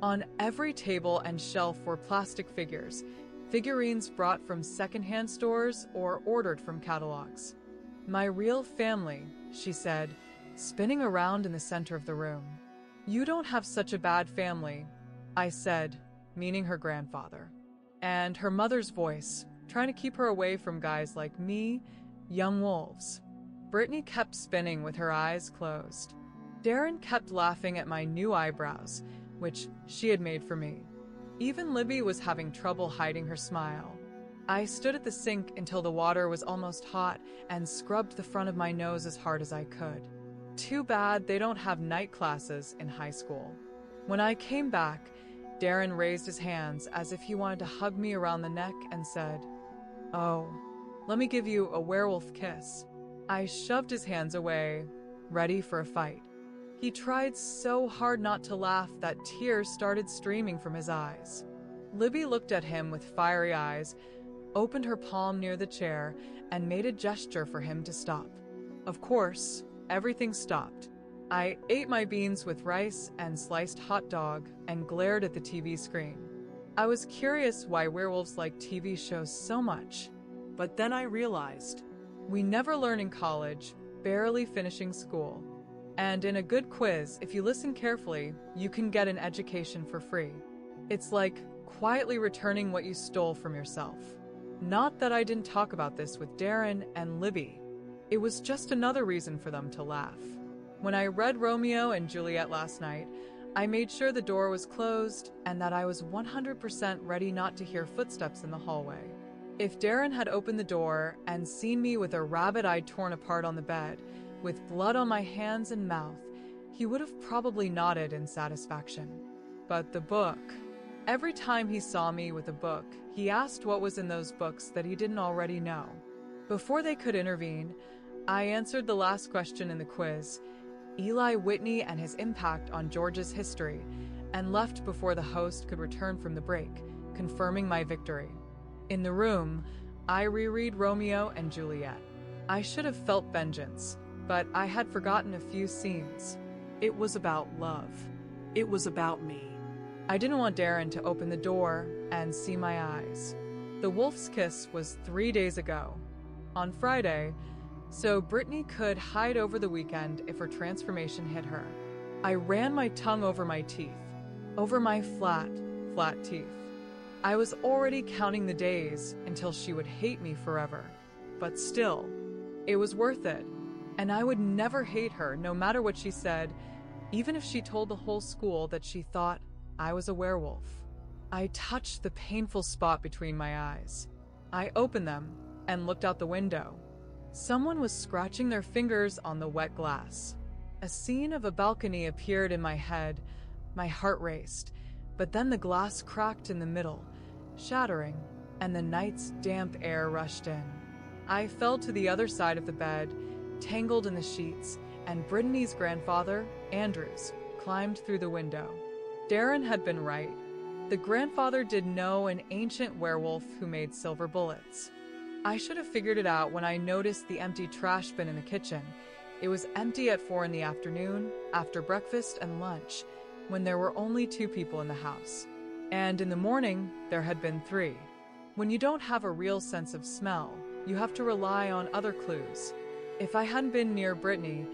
On every table and shelf were plastic figures, figurines brought from secondhand stores or ordered from catalogs. My real family, she said, spinning around in the center of the room. You don't have such a bad family, I said, meaning her grandfather. And her mother's voice, trying to keep her away from guys like me, young wolves. Brittany kept spinning with her eyes closed. Darren kept laughing at my new eyebrows, which she had made for me. Even Libby was having trouble hiding her smile. I stood at the sink until the water was almost hot and scrubbed the front of my nose as hard as I could. Too bad they don't have night classes in high school. When I came back, Darren raised his hands as if he wanted to hug me around the neck and said, "Oh, let me give you a werewolf kiss." I shoved his hands away, ready for a fight. He tried so hard not to laugh that tears started streaming from his eyes. Libby looked at him with fiery eyes, opened her palm near the chair, and made a gesture for him to stop. Of course, everything stopped. I ate my beans with rice and sliced hot dog and glared at the TV screen. I was curious why werewolves like TV shows so much. But then I realized. We never learn in college, barely finishing school. And in a good quiz, if you listen carefully, you can get an education for free. It's like quietly returning what you stole from yourself. Not that I didn't talk about this with Darren and Libby. It was just another reason for them to laugh. When I read Romeo and Juliet last night, I made sure the door was closed and that I was 100% ready not to hear footsteps in the hallway. If Darren had opened the door and seen me with a rabbit eye torn apart on the bed, with blood on my hands and mouth, he would have probably nodded in satisfaction. But the book. Every time he saw me with a book, he asked what was in those books that he didn't already know. Before they could intervene, I answered the last question in the quiz, Eli Whitney and his impact on Georgia's history, and left before the host could return from the break, confirming my victory. In the room, I reread Romeo and Juliet. I should have felt vengeance, but I had forgotten a few scenes. It was about love. It was about me. I didn't want Darren to open the door and see my eyes. The wolf's kiss was 3 days ago, on Friday, so Brittany could hide over the weekend if her transformation hit her. I ran my tongue over my teeth, over my flat teeth. I was already counting the days until she would hate me forever. But still, it was worth it. And I would never hate her, no matter what she said, even if she told the whole school that she thought I was a werewolf. I touched the painful spot between my eyes. I opened them and looked out the window. Someone was scratching their fingers on the wet glass. A scene of a balcony appeared in my head. My heart raced, but then the glass cracked in the middle, shattering, and the night's damp air rushed in. I fell to the other side of the bed, tangled in the sheets, and Brittany's grandfather, Andrews, climbed through the window. Darren had been right. The grandfather did know an ancient werewolf who made silver bullets. I should have figured it out when I noticed the empty trash bin in the kitchen. It was empty at 4 in the afternoon, after breakfast and lunch, when there were only 2 people in the house. And in the morning, there had been 3. When you don't have a real sense of smell, you have to rely on other clues. If I hadn't been near Brittany,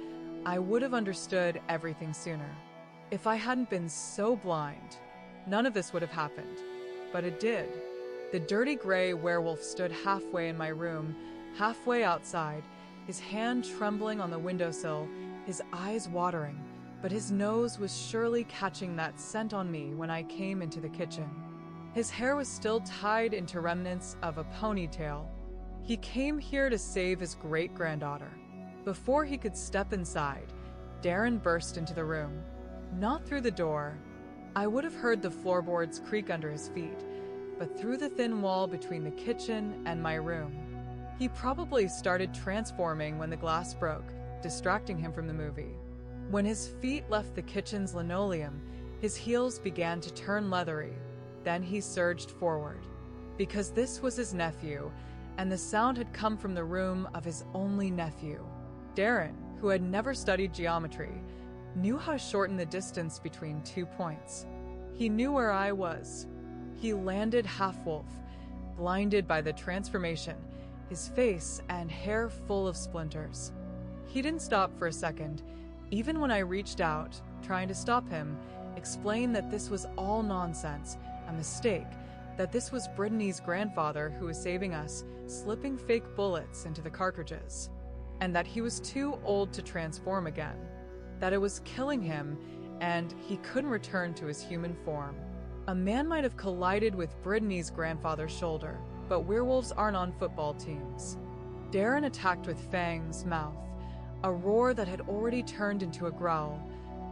I would have understood everything sooner. If I hadn't been so blind, none of this would have happened. But it did. The dirty gray werewolf stood halfway in my room, halfway outside, his hand trembling on the windowsill, his eyes watering, but his nose was surely catching that scent on me when I came into the kitchen. His hair was still tied into remnants of a ponytail. He came here to save his great-granddaughter. Before he could step inside, Darren burst into the room. Not through the door. I would have heard the floorboards creak under his feet, but through the thin wall between the kitchen and my room. He probably started transforming when the glass broke, distracting him from the movie. When his feet left the kitchen's linoleum, his heels began to turn leathery. Then he surged forward. Because this was his nephew, and the sound had come from the room of his only nephew. Darren, who had never studied geometry, knew how to shorten the distance between 2 points. He knew where I was. He landed half-wolf, blinded by the transformation, his face and hair full of splinters. He didn't stop for a second, even when I reached out, trying to stop him, explain that this was all nonsense, a mistake, that this was Brittany's grandfather who was saving us, slipping fake bullets into the cartridges, and that he was too old to transform again, that it was killing him, and he couldn't return to his human form. A man might have collided with Brittany's grandfather's shoulder, but werewolves aren't on football teams. Darren attacked with fangs, mouth, a roar that had already turned into a growl,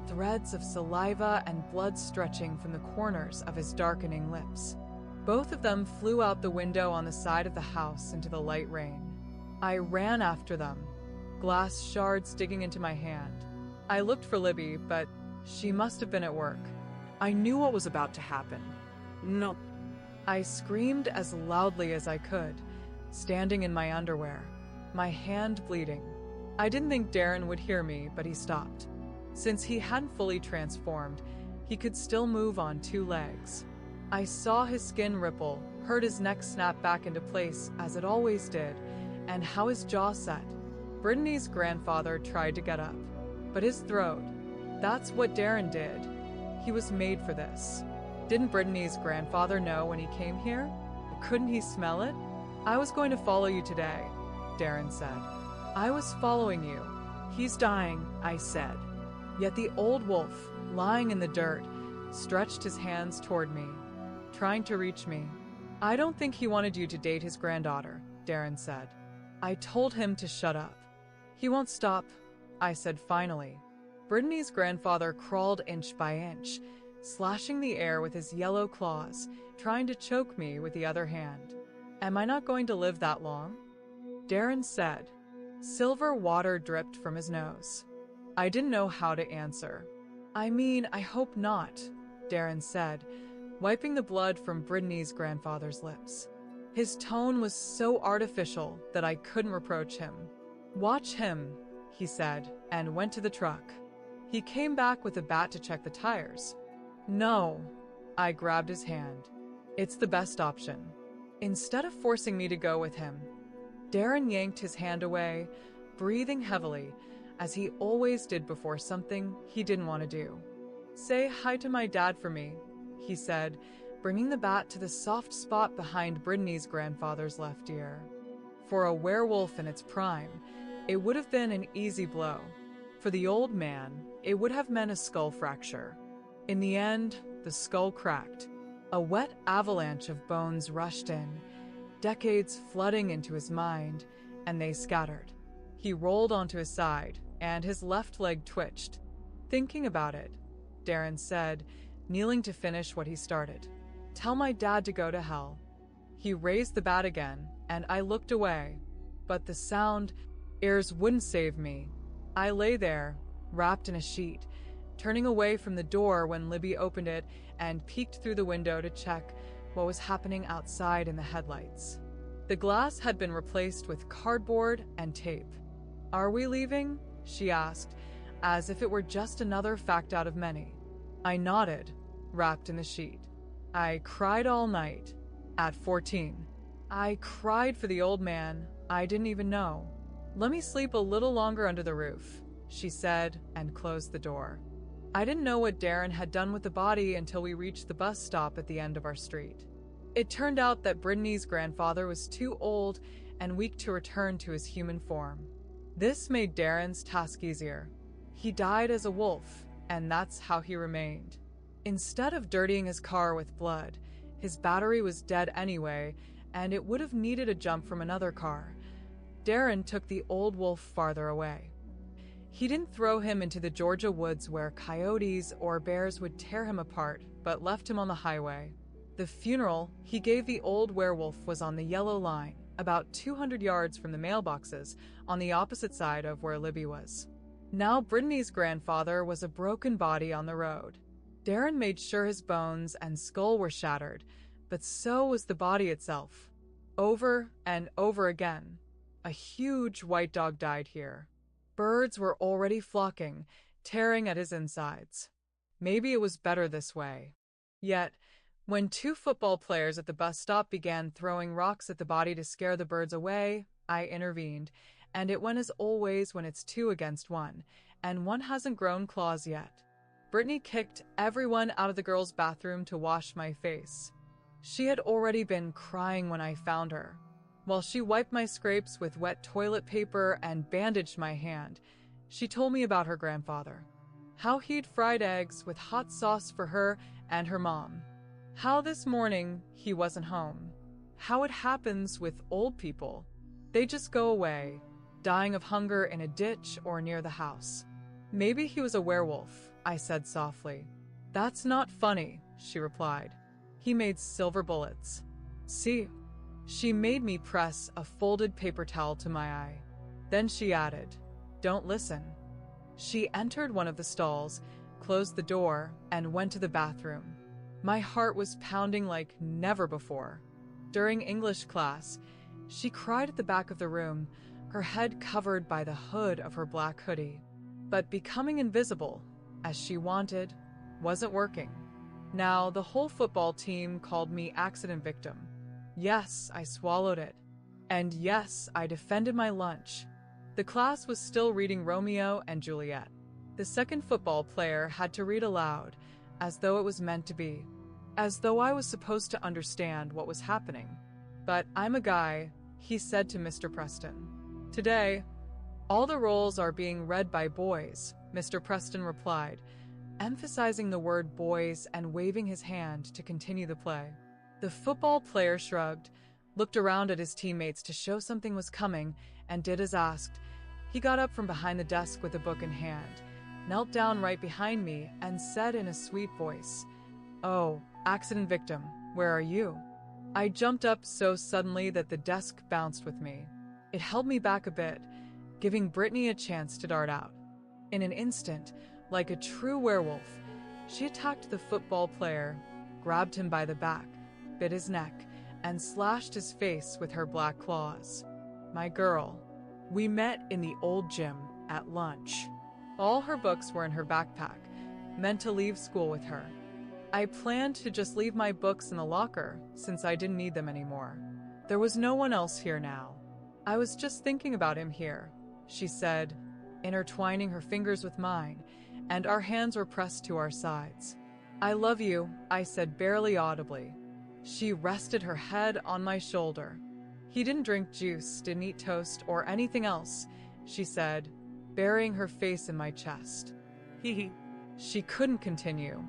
threads of saliva and blood stretching from the corners of his darkening lips. Both of them flew out the window on the side of the house into the light rain. I ran after them. glass shards digging into my hand. I looked for Libby, but she must have been at work. I knew what was about to happen. No. I screamed as loudly as I could, standing in my underwear, my hand bleeding. I didn't think Darren would hear me, but he stopped. Since he hadn't fully transformed, he could still move on 2 legs. I saw his skin ripple, heard his neck snap back into place as it always did, and how his jaw set. Brittany's grandfather tried to get up, but his throat, that's what Darren did. He was made for this. Didn't Brittany's grandfather know when he came here? Couldn't he smell it? I was going to follow you today, Darren said. I was following you. He's dying, I said. Yet the old wolf, lying in the dirt, stretched his hands toward me, trying to reach me. I don't think he wanted you to date his granddaughter, Darren said. I told him to shut up. He won't stop, I said finally. Brittany's grandfather crawled inch by inch, slashing the air with his yellow claws, trying to choke me with the other hand. Am I not going to live that long? Darren said. Silver water dripped from his nose. I didn't know how to answer. I mean, I hope not, Darren said, wiping the blood from Brittany's grandfather's lips. His tone was so artificial that I couldn't reproach him. Watch him, he said, and went to the truck. He came back with a bat to check the tires. No, I grabbed his hand. It's the best option. Instead of forcing me to go with him, Darren yanked his hand away, breathing heavily, as he always did before something he didn't want to do. Say hi to my dad for me, he said, bringing the bat to the soft spot behind Brittany's grandfather's left ear. For a werewolf in its prime, it would have been an easy blow. For the old man, it would have meant a skull fracture. In the end, the skull cracked. A wet avalanche of bones rushed in, decades flooding into his mind, and they scattered. He rolled onto his side, and his left leg twitched. Thinking about it, Darren said, kneeling to finish what he started. Tell my dad to go to hell. He raised the bat again, and I looked away, but the sound, ears wouldn't save me. I lay there, wrapped in a sheet, turning away from the door when Libby opened it and peeked through the window to check what was happening outside in the headlights. The glass had been replaced with cardboard and tape. Are we leaving? She asked, as if it were just another fact out of many. I nodded, wrapped in the sheet. I cried all night. At 14. I cried for the old man I didn't even know. Let me sleep a little longer under the roof, she said, and closed the door. I didn't know what Darren had done with the body until we reached the bus stop at the end of our street. It turned out that Brittany's grandfather was too old and weak to return to his human form. This made Darren's task easier. He died as a wolf, and that's how he remained. Instead of dirtying his car with blood, his battery was dead anyway, and it would have needed a jump from another car. Darren took the old wolf farther away. He didn't throw him into the Georgia woods where coyotes or bears would tear him apart, but left him on the highway. The funeral he gave the old werewolf was on the yellow line, about 200 yards from the mailboxes, on the opposite side of where Libby was. Now Brittany's grandfather was a broken body on the road. Darren made sure his bones and skull were shattered, but so was the body itself. Over and over again. A huge white dog died here. Birds were already flocking, tearing at his insides. Maybe it was better this way. Yet, when 2 football players at the bus stop began throwing rocks at the body to scare the birds away, I intervened, and it went as always when it's 2 against 1, and one hasn't grown claws yet. Brittany kicked everyone out of the girls' bathroom to wash my face. She had already been crying when I found her. While she wiped my scrapes with wet toilet paper and bandaged my hand, she told me about her grandfather. How he'd fried eggs with hot sauce for her and her mom. How this morning he wasn't home. How it happens with old people. They just go away, dying of hunger in a ditch or near the house. Maybe he was a werewolf, I said softly. That's not funny, she replied. He made silver bullets. See? She made me press a folded paper towel to my eye. Then she added, Don't listen. She entered one of the stalls, closed the door, and went to the bathroom. My heart was pounding like never before. During English class, she cried at the back of the room, her head covered by the hood of her black hoodie. But becoming invisible, as she wanted, wasn't working. Now, the whole football team called me accident victim. Yes, I swallowed it. And yes, I defended my lunch. The class was still reading Romeo and Juliet. The second football player had to read aloud, as though it was meant to be, as though I was supposed to understand what was happening. But I'm a guy, he said to Mr. Preston. Today, all the roles are being read by boys, Mr. Preston replied, emphasizing the word boys and waving his hand to continue the play. The football player shrugged, looked around at his teammates to show something was coming, and did as asked. He got up from behind the desk with a book in hand, knelt down right behind me, and said in a sweet voice, "Oh, accident victim, where are you?" I jumped up so suddenly that the desk bounced with me. It held me back a bit, giving Brittany a chance to dart out. In an instant, like a true werewolf, she attacked the football player, grabbed him by the back, bit his neck, and slashed his face with her black claws. My girl. We met in the old gym at lunch. All her books were in her backpack, meant to leave school with her. I planned to just leave my books in the locker since I didn't need them anymore. There was no one else here now. I was just thinking about him here, she said, intertwining her fingers with mine, and our hands were pressed to our sides. I love you, I said barely audibly. She rested her head on my shoulder. He didn't drink juice, didn't eat toast, or anything else, she said, burying her face in my chest. She couldn't continue.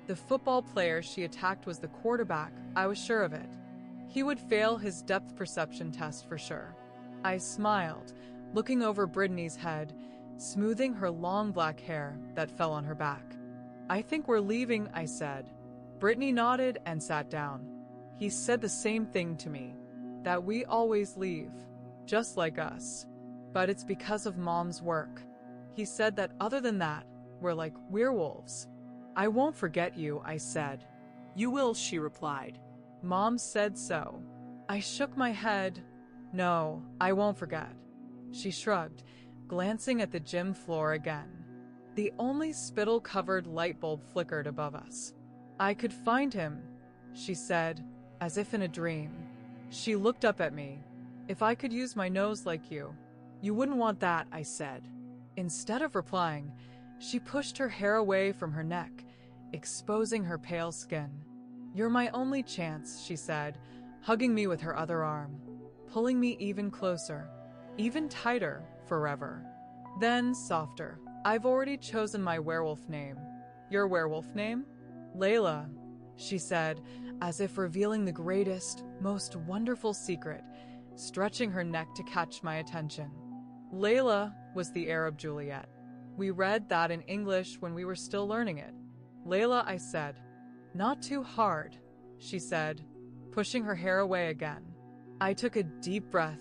The football player she attacked was the quarterback, I was sure of it. He would fail his depth perception test for sure. I smiled, looking over Brittany's head, smoothing her long black hair that fell on her back. I think we're leaving, I said. Brittany nodded and sat down. He said the same thing to me, that we always leave, just like us. But it's because of Mom's work. He said that other than that, we're like werewolves. I won't forget you, I said. You will, she replied. Mom said so. I shook my head. No, I won't forget. She shrugged, glancing at the gym floor again. The only spittle-covered light bulb flickered above us. I could find him, she said, as if in a dream. She looked up at me. If I could use my nose like you. You wouldn't want that, I said. Instead of replying, she pushed her hair away from her neck, exposing her pale skin. You're my only chance, she said, hugging me with her other arm, pulling me even closer, even tighter, forever. Then, softer. I've already chosen my werewolf name. Your werewolf name? Layla, she said, as if revealing the greatest, most wonderful secret, stretching her neck to catch my attention. Layla was the Arab Juliet. We read that in English when we were still learning it. Layla, I said. Not too hard, she said, pushing her hair away again. I took a deep breath,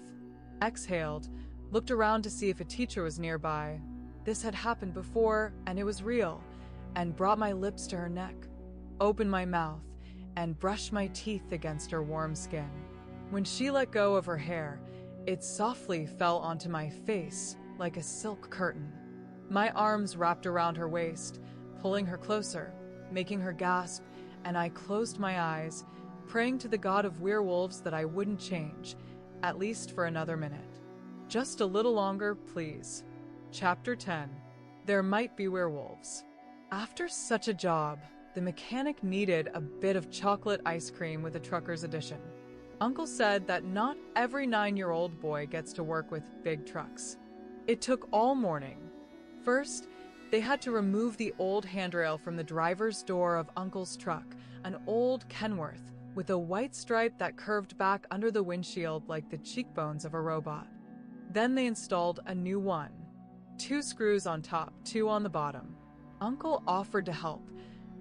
exhaled, looked around to see if a teacher was nearby. This had happened before, and it was real, and brought my lips to her neck, opened my mouth, and brushed my teeth against her warm skin. When she let go of her hair, it softly fell onto my face like a silk curtain. My arms wrapped around her waist, pulling her closer, making her gasp, and I closed my eyes, praying to the god of werewolves that I wouldn't change, at least for another minute. Just a little longer, please. Chapter 10. There might be werewolves. After such a job, the mechanic needed a bit of chocolate ice cream with a trucker's edition. Uncle said that not every 9-year-old boy gets to work with big trucks. It took all morning. First, they had to remove the old handrail from the driver's door of Uncle's truck, an old Kenworth, with a white stripe that curved back under the windshield like the cheekbones of a robot. Then they installed a new one. 2 screws on top, 2 on the bottom. Uncle offered to help,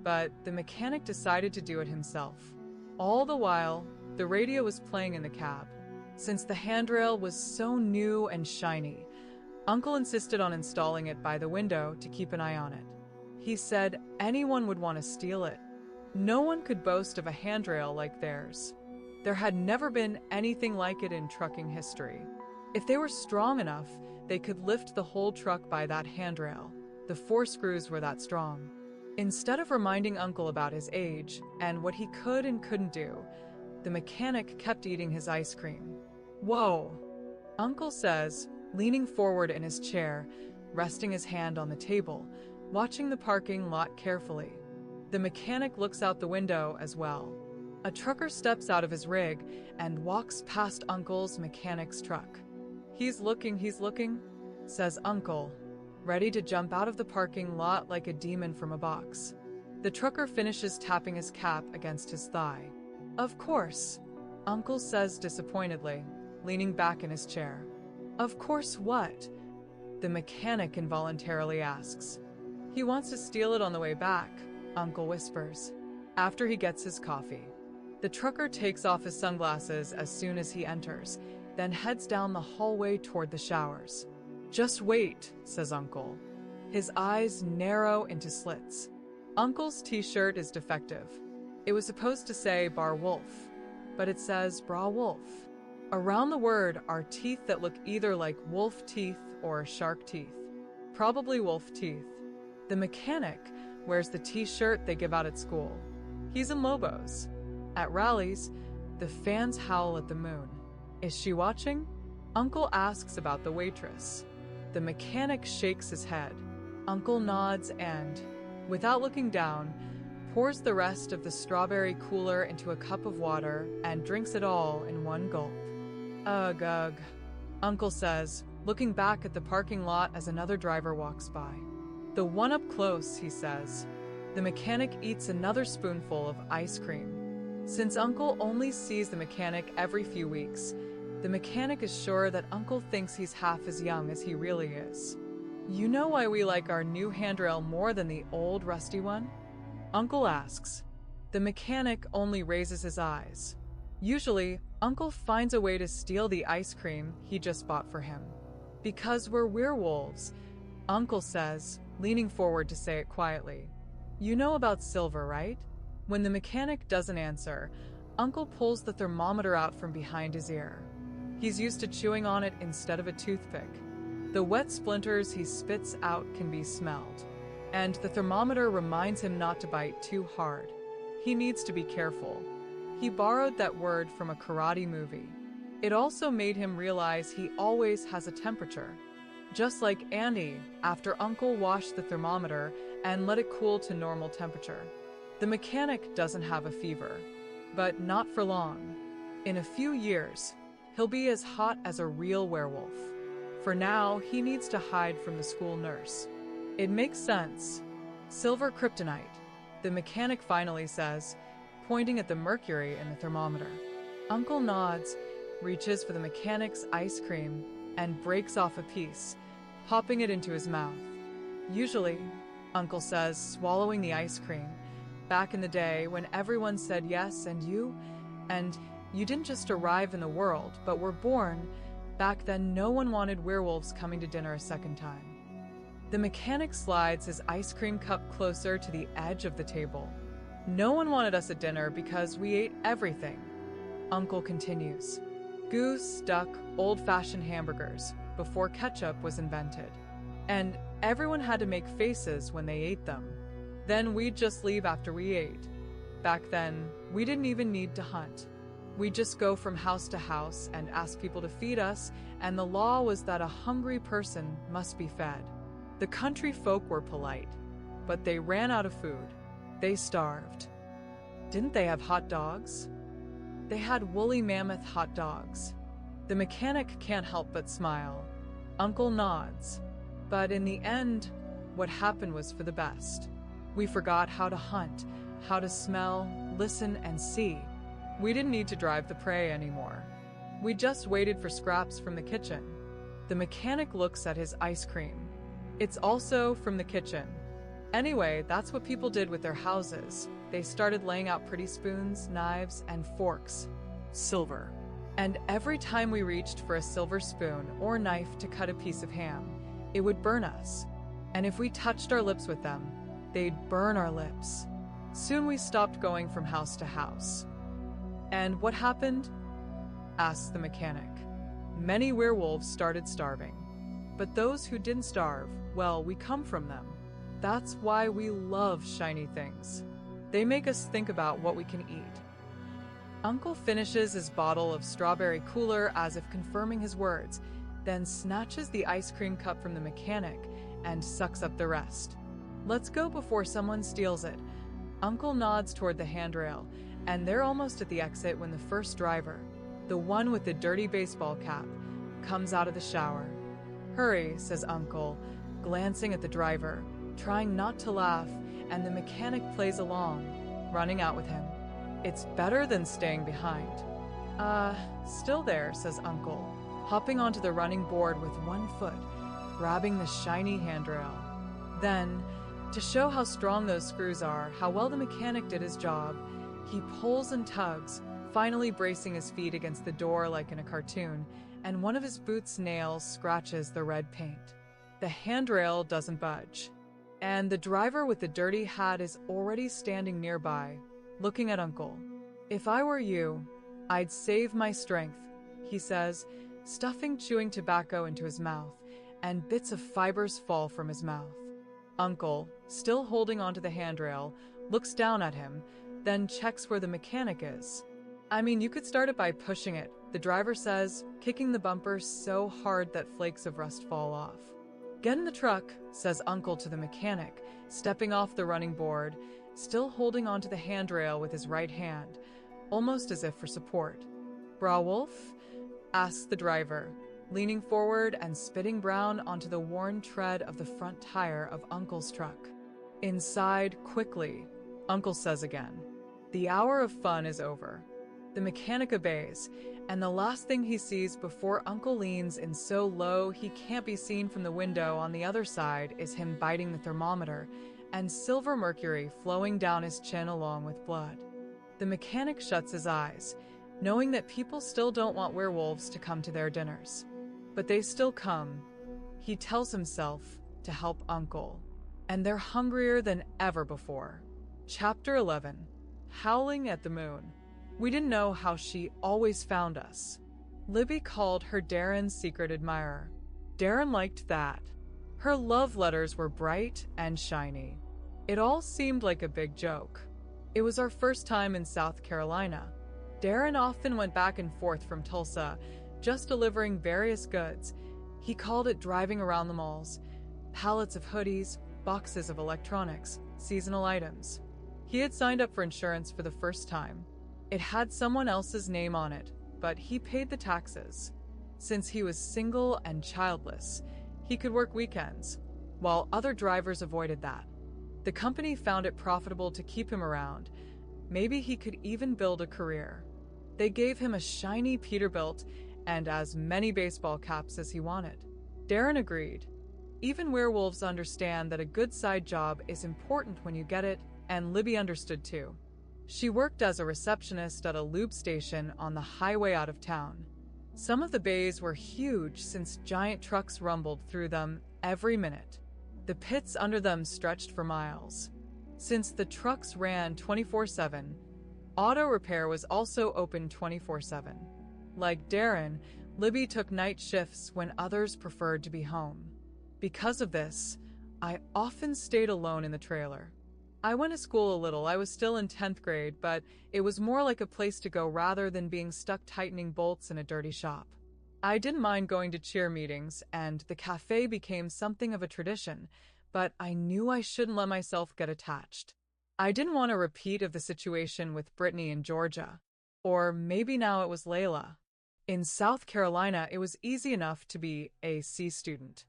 but the mechanic decided to do it himself. All the while, the radio was playing in the cab. Since the handrail was so new and shiny, Uncle insisted on installing it by the window to keep an eye on it. He said anyone would want to steal it. No one could boast of a handrail like theirs. There had never been anything like it in trucking history. If they were strong enough, they could lift the whole truck by that handrail. The 4 screws were that strong. Instead of reminding Uncle about his age and what he could and couldn't do, the mechanic kept eating his ice cream. "Whoa," Uncle says, leaning forward in his chair, resting his hand on the table, watching the parking lot carefully. The mechanic looks out the window as well. A trucker steps out of his rig and walks past Uncle's mechanic's truck. He's looking, says Uncle, ready to jump out of the parking lot like a demon from a box. The trucker finishes tapping his cap against his thigh. "Of course," Uncle says disappointedly, leaning back in his chair. "Of course what?" the mechanic involuntarily asks. "He wants to steal it on the way back," Uncle whispers, after he gets his coffee. The trucker takes off his sunglasses as soon as he enters, then heads down the hallway toward the showers. "Just wait," says Uncle. His eyes narrow into slits. Uncle's t-shirt is defective. It was supposed to say Bar Wolf, but it says Bra Wolf. Around the word are teeth that look either like wolf teeth or shark teeth. Probably wolf teeth. The mechanic wears the t-shirt they give out at school. He's in Lobos. At rallies, the fans howl at the moon. "Is she watching?" Uncle asks about the waitress. The mechanic shakes his head. Uncle nods and, without looking down, pours the rest of the strawberry cooler into a cup of water and drinks it all in one gulp. Ugh, Uncle says, looking back at the parking lot as another driver walks by. "The one up close," he says. The mechanic eats another spoonful of ice cream. Since Uncle only sees the mechanic every few weeks, the mechanic is sure that Uncle thinks he's half as young as he really is. "You know why we like our new handrail more than the old rusty one?" Uncle asks. The mechanic only raises his eyes. Usually, Uncle finds a way to steal the ice cream he just bought for him. "Because we're werewolves," Uncle says, leaning forward to say it quietly. "You know about silver, right?" When the mechanic doesn't answer, Uncle pulls the thermometer out from behind his ear. He's used to chewing on it instead of a toothpick. The wet splinters he spits out can be smelled, and the thermometer reminds him not to bite too hard. He needs to be careful. He borrowed that word from a karate movie. It also made him realize he always has a temperature. Just like Andy, after Uncle washed the thermometer and let it cool to normal temperature. The mechanic doesn't have a fever, but not for long. In a few years, he'll be as hot as a real werewolf. For now, he needs to hide from the school nurse. It makes sense. Silver kryptonite, the mechanic finally says, pointing at the mercury in the thermometer. Uncle nods, reaches for the mechanic's ice cream, and breaks off a piece, popping it into his mouth. "Usually," Uncle says, swallowing the ice cream, "back in the day when everyone said yes and you didn't just arrive in the world, but were born, back then no one wanted werewolves coming to dinner a second time." The mechanic slides his ice cream cup closer to the edge of the table. "No one wanted us at dinner because we ate everything," Uncle continues. "Goose, duck, old-fashioned hamburgers, before ketchup was invented. And everyone had to make faces when they ate them. Then we'd just leave after we ate. Back then, we didn't even need to hunt. We'd just go from house to house and ask people to feed us, and the law was that a hungry person must be fed. The country folk were polite, but they ran out of food. They starved. Didn't they have hot dogs? They had woolly mammoth hot dogs." The mechanic can't help but smile. Uncle nods. "But in the end, what happened was for the best. We forgot how to hunt, how to smell, listen, and see. We didn't need to drive the prey anymore. We just waited for scraps from the kitchen." The mechanic looks at his ice cream. It's also from the kitchen. Anyway, that's what people did with their houses. They started laying out pretty spoons, knives, and forks. Silver. And every time we reached for a silver spoon or knife to cut a piece of ham, it would burn us. And if we touched our lips with them, they'd burn our lips. Soon we stopped going from house to house. And what happened? Asked the mechanic. Many werewolves started starving. But those who didn't starve, well, we come from them. That's why we love shiny things. They make us think about what we can eat. Uncle finishes his bottle of strawberry cooler as if confirming his words, then snatches the ice cream cup from the mechanic and sucks up the rest. Let's go before someone steals it. Uncle nods toward the handrail, and they're almost at the exit when the first driver, the one with the dirty baseball cap, comes out of the shower. Hurry, says Uncle, glancing at the driver, trying not to laugh, and the mechanic plays along, running out with him. It's better than staying behind. Still there, says Uncle, hopping onto the running board with one foot, grabbing the shiny handrail. Then, to show how strong those screws are, how well the mechanic did his job, he pulls and tugs, finally bracing his feet against the door like in a cartoon, and one of his boot's nails scratches the red paint. The handrail doesn't budge, and the driver with the dirty hat is already standing nearby, looking at Uncle. If I were you, I'd save my strength, he says, stuffing chewing tobacco into his mouth, and bits of fibers fall from his mouth. Uncle, still holding onto the handrail, looks down at him, then checks where the mechanic is. I mean, you could start it by pushing it, the driver says, kicking the bumper so hard that flakes of rust fall off. Get in the truck, says Uncle to the mechanic, stepping off the running board, still holding onto the handrail with his right hand, almost as if for support. Werewolf? Asks the driver, leaning forward and spitting brown onto the worn tread of the front tire of Uncle's truck. Inside, quickly, Uncle says again. The hour of fun is over. The mechanic obeys, and the last thing he sees before Uncle leans in so low he can't be seen from the window on the other side is him biting the thermometer and silver mercury flowing down his chin along with blood. The mechanic shuts his eyes, knowing that people still don't want werewolves to come to their dinners. But they still come, he tells himself, to help Uncle. And they're hungrier than ever before. Chapter 11. Howling at the Moon. We didn't know how she always found us. Libby called her Darren's secret admirer. Darren liked that. Her love letters were bright and shiny. It all seemed like a big joke. It was our first time in South Carolina. Darren often went back and forth from Tulsa, just delivering various goods. He called it driving around the malls. Pallets of hoodies, boxes of electronics, seasonal items. He had signed up for insurance for the first time. It had someone else's name on it, but he paid the taxes. Since he was single and childless, he could work weekends, while other drivers avoided that. The company found it profitable to keep him around. Maybe he could even build a career. They gave him a shiny Peterbilt and as many baseball caps as he wanted. Darren agreed. Even werewolves understand that a good side job is important when you get it, and Libby understood too. She worked as a receptionist at a lube station on the highway out of town. Some of the bays were huge since giant trucks rumbled through them every minute. The pits under them stretched for miles. Since the trucks ran 24/7, auto repair was also open 24/7. Like Darren, Libby took night shifts when others preferred to be home. Because of this, I often stayed alone in the trailer. I went to school a little. I was still in 10th grade, but it was more like a place to go rather than being stuck tightening bolts in a dirty shop. I didn't mind going to cheer meetings, and the cafe became something of a tradition, but I knew I shouldn't let myself get attached. I didn't want a repeat of the situation with Brittany in Georgia. Or maybe now it was Layla. In South Carolina, it was easy enough to be a C student.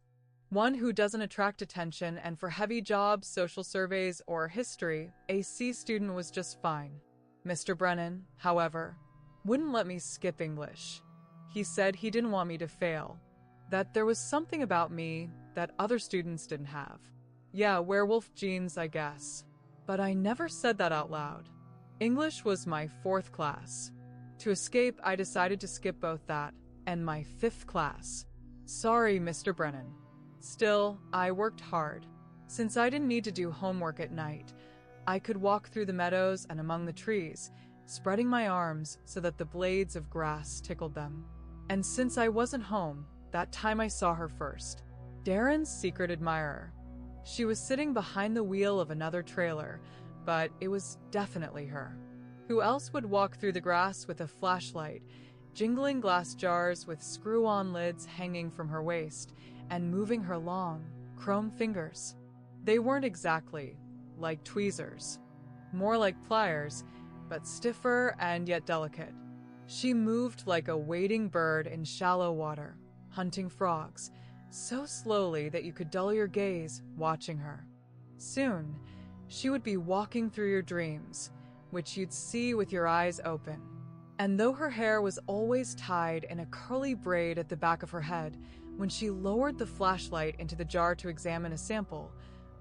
One who doesn't attract attention, and for heavy jobs, social surveys, or history, a C student was just fine. Mr. Brennan, however, wouldn't let me skip English. He said he didn't want me to fail, that there was something about me that other students didn't have. Yeah, werewolf genes, I guess. But I never said that out loud. English was my 4th class. To escape, I decided to skip both that and my 5th class. Sorry, Mr. Brennan. Still, I worked hard. Since I didn't need to do homework at night, I could walk through the meadows and among the trees, spreading my arms so that the blades of grass tickled them. And since I wasn't home, that time I saw her first. Darren's secret admirer. She was sitting behind the wheel of another trailer, but it was definitely her. Who else would walk through the grass with a flashlight, jingling glass jars with screw-on lids hanging from her waist, and moving her long, chrome fingers? They weren't exactly like tweezers, more like pliers, but stiffer and yet delicate. She moved like a wading bird in shallow water, hunting frogs, so slowly that you could dull your gaze watching her. Soon, she would be walking through your dreams, which you'd see with your eyes open. And though her hair was always tied in a curly braid at the back of her head, when she lowered the flashlight into the jar to examine a sample,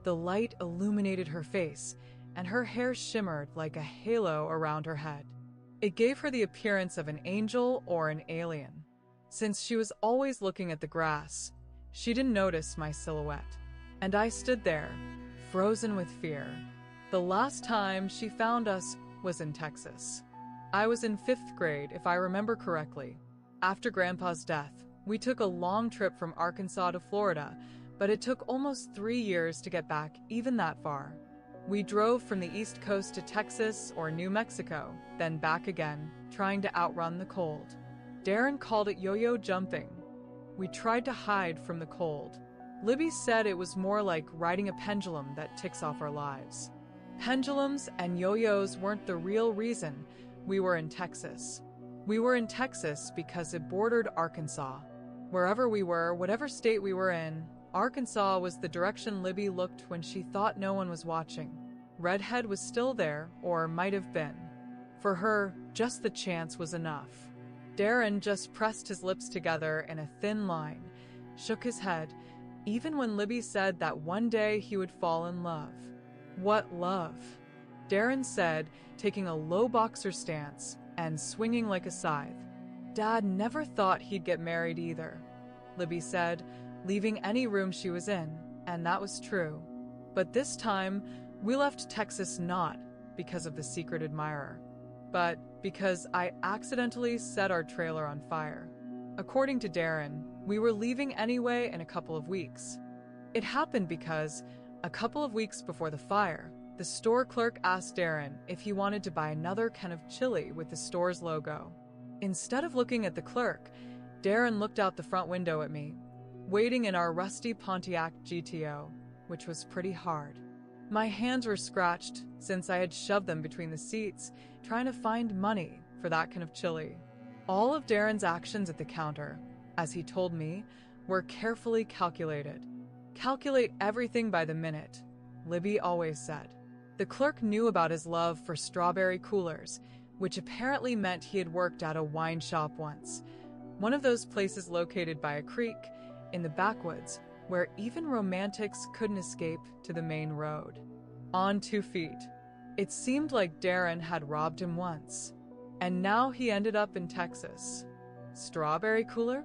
the light illuminated her face, and her hair shimmered like a halo around her head. It gave her the appearance of an angel or an alien. Since she was always looking at the grass, she didn't notice my silhouette, and I stood there, frozen with fear. The last time she found us was in Texas. I was in 5th grade, if I remember correctly. After Grandpa's death, we took a long trip from Arkansas to Florida, but it took almost 3 years to get back even that far. We drove from the East Coast to Texas or New Mexico, then back again, trying to outrun the cold. Darren called it yo-yo jumping. We tried to hide from the cold. Libby said it was more like riding a pendulum that ticks off our lives. Pendulums and yo-yos weren't the real reason we were in Texas. We were in Texas because it bordered Arkansas. Wherever we were, whatever state we were in, Arkansas was the direction Libby looked when she thought no one was watching. Redhead was still there, or might have been. For her, just the chance was enough. Darren just pressed his lips together in a thin line, shook his head, even when Libby said that one day he would fall in love. What love? Darren said, taking a low boxer stance and swinging like a scythe. Dad never thought he'd get married either, Libby said, leaving any room she was in, and that was true. But this time, we left Texas not because of the secret admirer, but because I accidentally set our trailer on fire. According to Darren, we were leaving anyway in a couple of weeks. It happened because, a couple of weeks before the fire, the store clerk asked Darren if he wanted to buy another can of chili with the store's logo. Instead of looking at the clerk, Darren looked out the front window at me, waiting in our rusty Pontiac GTO, which was pretty hard. My hands were scratched since I had shoved them between the seats, trying to find money for that can of chili. All of Darren's actions at the counter, as he told me, were carefully calculated. Calculate everything by the minute, Libby always said. The clerk knew about his love for strawberry coolers, which apparently meant he had worked at a wine shop once, one of those places located by a creek in the backwoods where even romantics couldn't escape to the main road. On 2 feet, it seemed like Darren had robbed him once, and now he ended up in Texas. Strawberry cooler?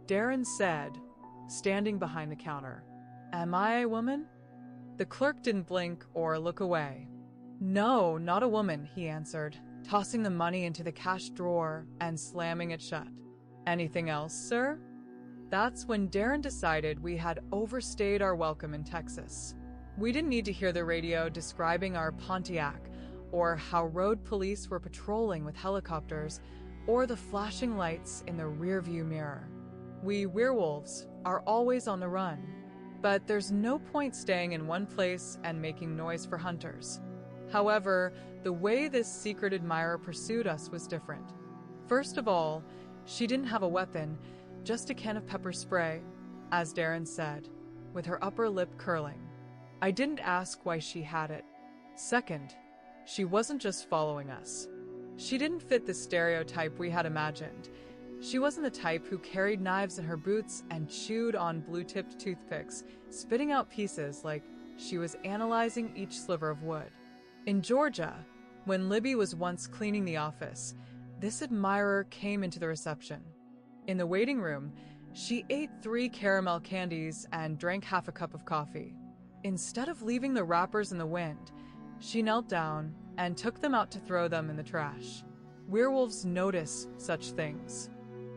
Darren said, standing behind the counter. Am I a woman? The clerk didn't blink or look away. No, not a woman, he answered, tossing the money into the cash drawer and slamming it shut. Anything else, sir? That's when Darren decided we had overstayed our welcome in Texas. We didn't need to hear the radio describing our Pontiac, or how road police were patrolling with helicopters, or the flashing lights in the rearview mirror. We werewolves are always on the run, but there's no point staying in one place and making noise for hunters. However, the way this secret admirer pursued us was different. First of all, she didn't have a weapon, just a can of pepper spray, as Darren said, with her upper lip curling. I didn't ask why she had it. Second, she wasn't just following us. She didn't fit the stereotype we had imagined. She wasn't the type who carried knives in her boots and chewed on blue-tipped toothpicks, spitting out pieces like she was analyzing each sliver of wood. In Georgia, when Libby was once cleaning the office, this admirer came into the reception. In the waiting room, she ate 3 caramel candies and drank half a cup of coffee. Instead of leaving the wrappers in the wind, she knelt down and took them out to throw them in the trash. Werewolves notice such things.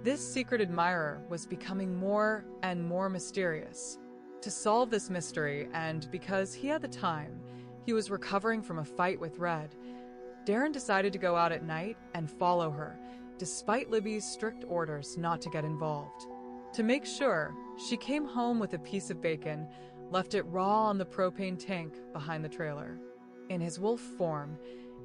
This secret admirer was becoming more and more mysterious. To solve this mystery, and because he had the time, he was recovering from a fight with Red, Darren decided to go out at night and follow her, despite Libby's strict orders not to get involved. To make sure, she came home with a piece of bacon, left it raw on the propane tank behind the trailer. In his wolf form,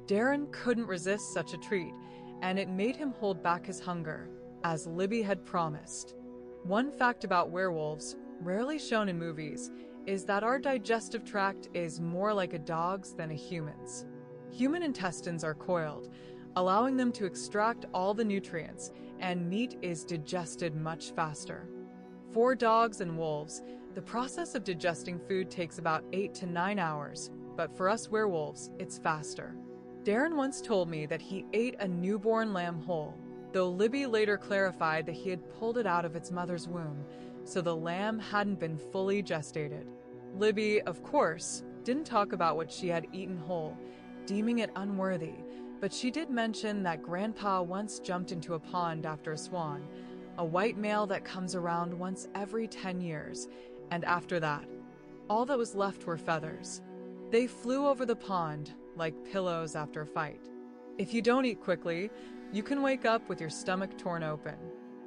Darren couldn't resist such a treat, and it made him hold back his hunger, as Libby had promised. One fact about werewolves, rarely shown in movies, is that our digestive tract is more like a dog's than a human's. Human intestines are coiled, allowing them to extract all the nutrients, and meat is digested much faster. For dogs and wolves, the process of digesting food takes about 8 to 9 hours, but for us werewolves, it's faster. Darren once told me that he ate a newborn lamb whole, though Libby later clarified that he had pulled it out of its mother's womb, so the lamb hadn't been fully gestated. Libby, of course, didn't talk about what she had eaten whole, deeming it unworthy, but she did mention that Grandpa once jumped into a pond after a swan, a white male that comes around once every 10 years, and after that, all that was left were feathers. They flew over the pond like pillows after a fight. If you don't eat quickly, you can wake up with your stomach torn open.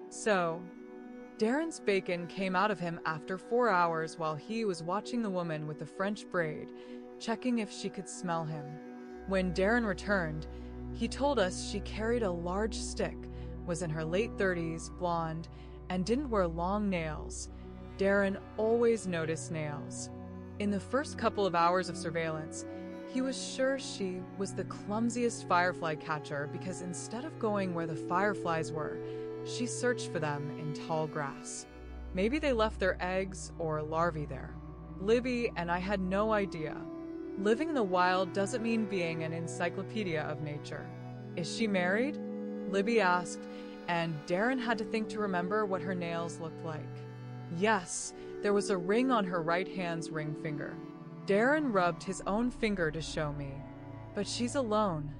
So, Darren's bacon came out of him after 4 hours while he was watching the woman with the French braid, checking if she could smell him. When Darren returned, he told us she carried a large stick, was in her late 30s, blonde, and didn't wear long nails. Darren always noticed nails. In the first couple of hours of surveillance, he was sure she was the clumsiest firefly catcher because instead of going where the fireflies were, she searched for them in tall grass. Maybe they left their eggs or larvae there. Libby and I had no idea. Living in the wild doesn't mean being an encyclopedia of nature. Is she married? Libby asked, and Darren had to think to remember what her nails looked like. Yes, there was a ring on her right hand's ring finger. Darren rubbed his own finger to show me. But she's alone,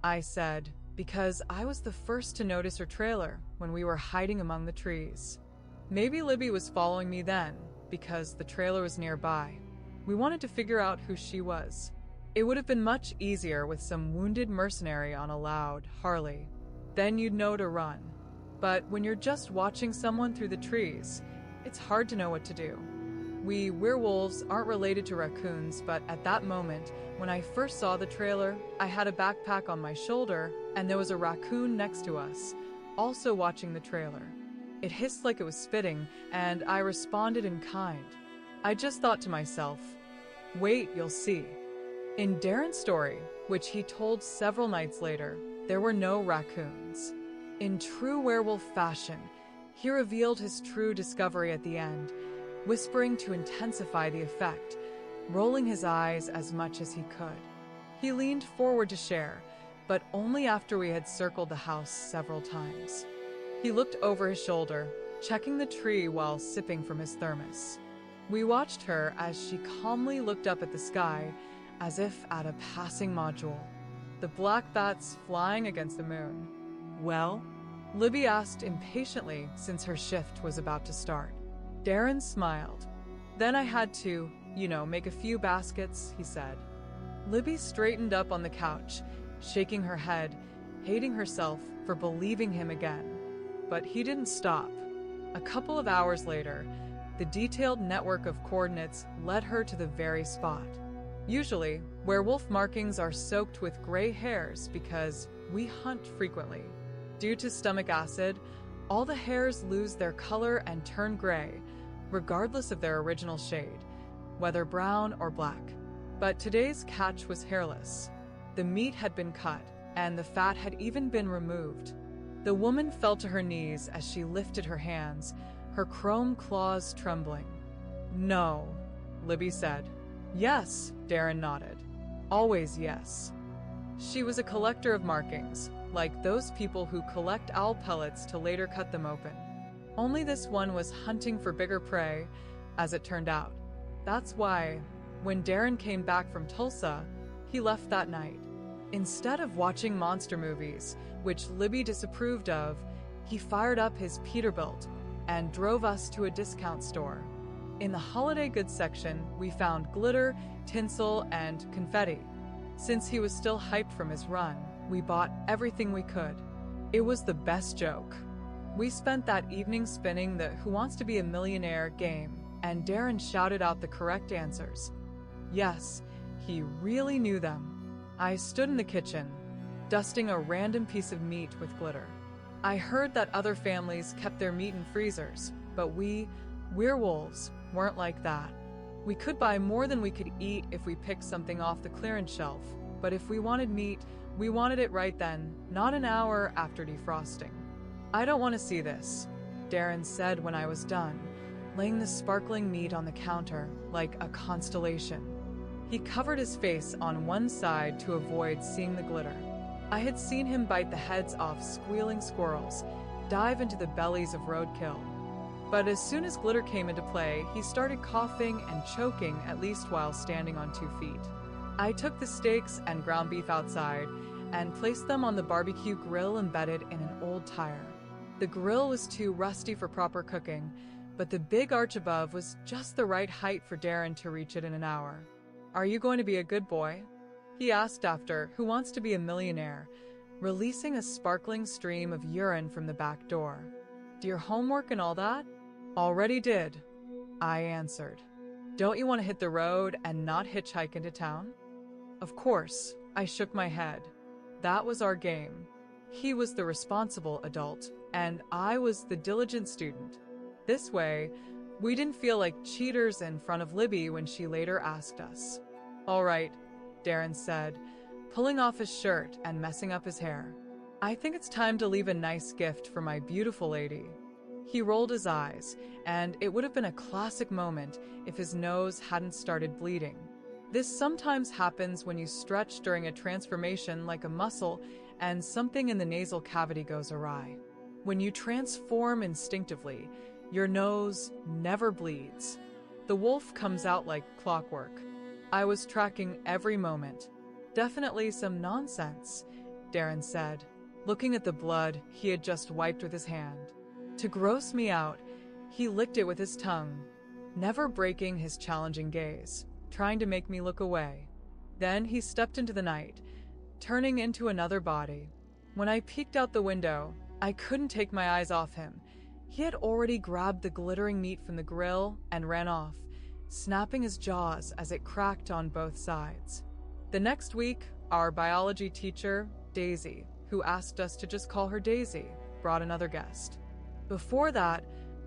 I said, because I was the first to notice her trailer when we were hiding among the trees. Maybe Libby was following me then, because the trailer was nearby. We wanted to figure out who she was. It would have been much easier with some wounded mercenary on a loud Harley. Then you'd know to run. But when you're just watching someone through the trees, it's hard to know what to do. We werewolves aren't related to raccoons, but at that moment, when I first saw the trailer, I had a backpack on my shoulder, and there was a raccoon next to us, also watching the trailer. It hissed like it was spitting, and I responded in kind. I just thought to myself, wait, you'll see. In Darren's story, which he told several nights later, there were no raccoons. In true werewolf fashion, he revealed his true discovery at the end, whispering to intensify the effect, rolling his eyes as much as he could. He leaned forward to share, but only after we had circled the house several times. He looked over his shoulder, checking the tree while sipping from his thermos. We watched her as she calmly looked up at the sky, as if at a passing module, the black bats flying against the moon. Well? Libby asked impatiently since her shift was about to start. Darren smiled. Then I had to, make a few baskets, he said. Libby straightened up on the couch, shaking her head, hating herself for believing him again. But he didn't stop. A couple of hours later, the detailed network of coordinates led her to the very spot. Usually, werewolf markings are soaked with gray hairs because we hunt frequently. Due to stomach acid, all the hairs lose their color and turn gray, regardless of their original shade, whether brown or black. But today's catch was hairless. The meat had been cut, and the fat had even been removed. The woman fell to her knees as she lifted her hands, her chrome claws trembling. No, Libby said. Yes, Darren nodded. Always yes. She was a collector of markings, like those people who collect owl pellets to later cut them open. Only this one was hunting for bigger prey, as it turned out. That's why, when Darren came back from Tulsa, he left that night. Instead of watching monster movies, which Libby disapproved of, he fired up his Peterbilt and drove us to a discount store. In the holiday goods section, we found glitter, tinsel, and confetti. Since he was still hyped from his run, we bought everything we could. It was the best joke. We spent that evening spinning the Who Wants to Be a Millionaire game, and Darren shouted out the correct answers. Yes, he really knew them. I stood in the kitchen, dusting a random piece of meat with glitter. I heard that other families kept their meat in freezers, but we, werewolves, weren't like that. We could buy more than we could eat if we picked something off the clearance shelf, but if we wanted meat, we wanted it right then, not an hour after defrosting. I don't want to see this, Darren said when I was done, laying the sparkling meat on the counter like a constellation. He covered his face on one side to avoid seeing the glitter. I had seen him bite the heads off squealing squirrels, dive into the bellies of roadkill. But as soon as glitter came into play, he started coughing and choking, at least while standing on 2 feet. I took the steaks and ground beef outside and placed them on the barbecue grill embedded in an old tire. The grill was too rusty for proper cooking, but the big arch above was just the right height for Darren to reach it in an hour. "Are you going to be a good boy?" he asked after Who Wants to Be a Millionaire, releasing a sparkling stream of urine from the back door. "Do your homework and all that?" "Already did," I answered. "Don't you want to hit the road and not hitchhike into town?" Of course, I shook my head. That was our game. He was the responsible adult, and I was the diligent student. This way, we didn't feel like cheaters in front of Libby when she later asked us. "All right," Darren said, pulling off his shirt and messing up his hair. "I think it's time to leave a nice gift for my beautiful lady." He rolled his eyes, and it would have been a classic moment if his nose hadn't started bleeding. This sometimes happens when you stretch during a transformation like a muscle and something in the nasal cavity goes awry. When you transform instinctively, your nose never bleeds. The wolf comes out like clockwork. I was tracking every moment. "Definitely some nonsense," Darren said, looking at the blood he had just wiped with his hand. To gross me out, he licked it with his tongue, never breaking his challenging gaze, trying to make me look away. Then he stepped into the night, turning into another body. When I peeked out the window, I couldn't take my eyes off him. He had already grabbed the glittering meat from the grill and ran off, snapping his jaws as it cracked on both sides. The next week, our biology teacher, Daisy, who asked us to just call her Daisy, brought another guest. Before that,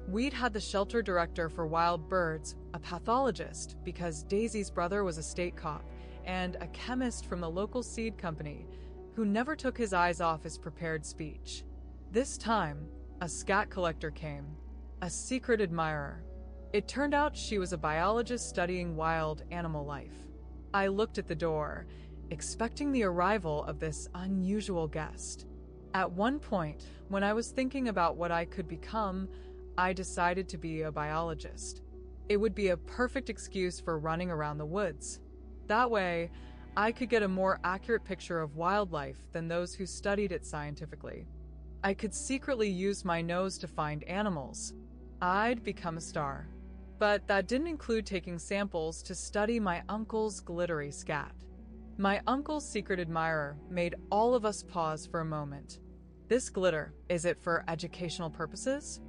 we'd had the shelter director for wild birds, a pathologist, because Daisy's brother was a state cop, and a chemist from the local seed company who never took his eyes off his prepared speech. This time, a scat collector came, a secret admirer. It turned out she was a biologist studying wild animal life. I looked at the door, expecting the arrival of this unusual guest. At one point, when I was thinking about what I could become, I decided to be a biologist. It would be a perfect excuse for running around the woods. That way, I could get a more accurate picture of wildlife than those who studied it scientifically. I could secretly use my nose to find animals. I'd become a star. But that didn't include taking samples to study my uncle's glittery scat. My uncle's secret admirer made all of us pause for a moment. "This glitter, is it for educational purposes?"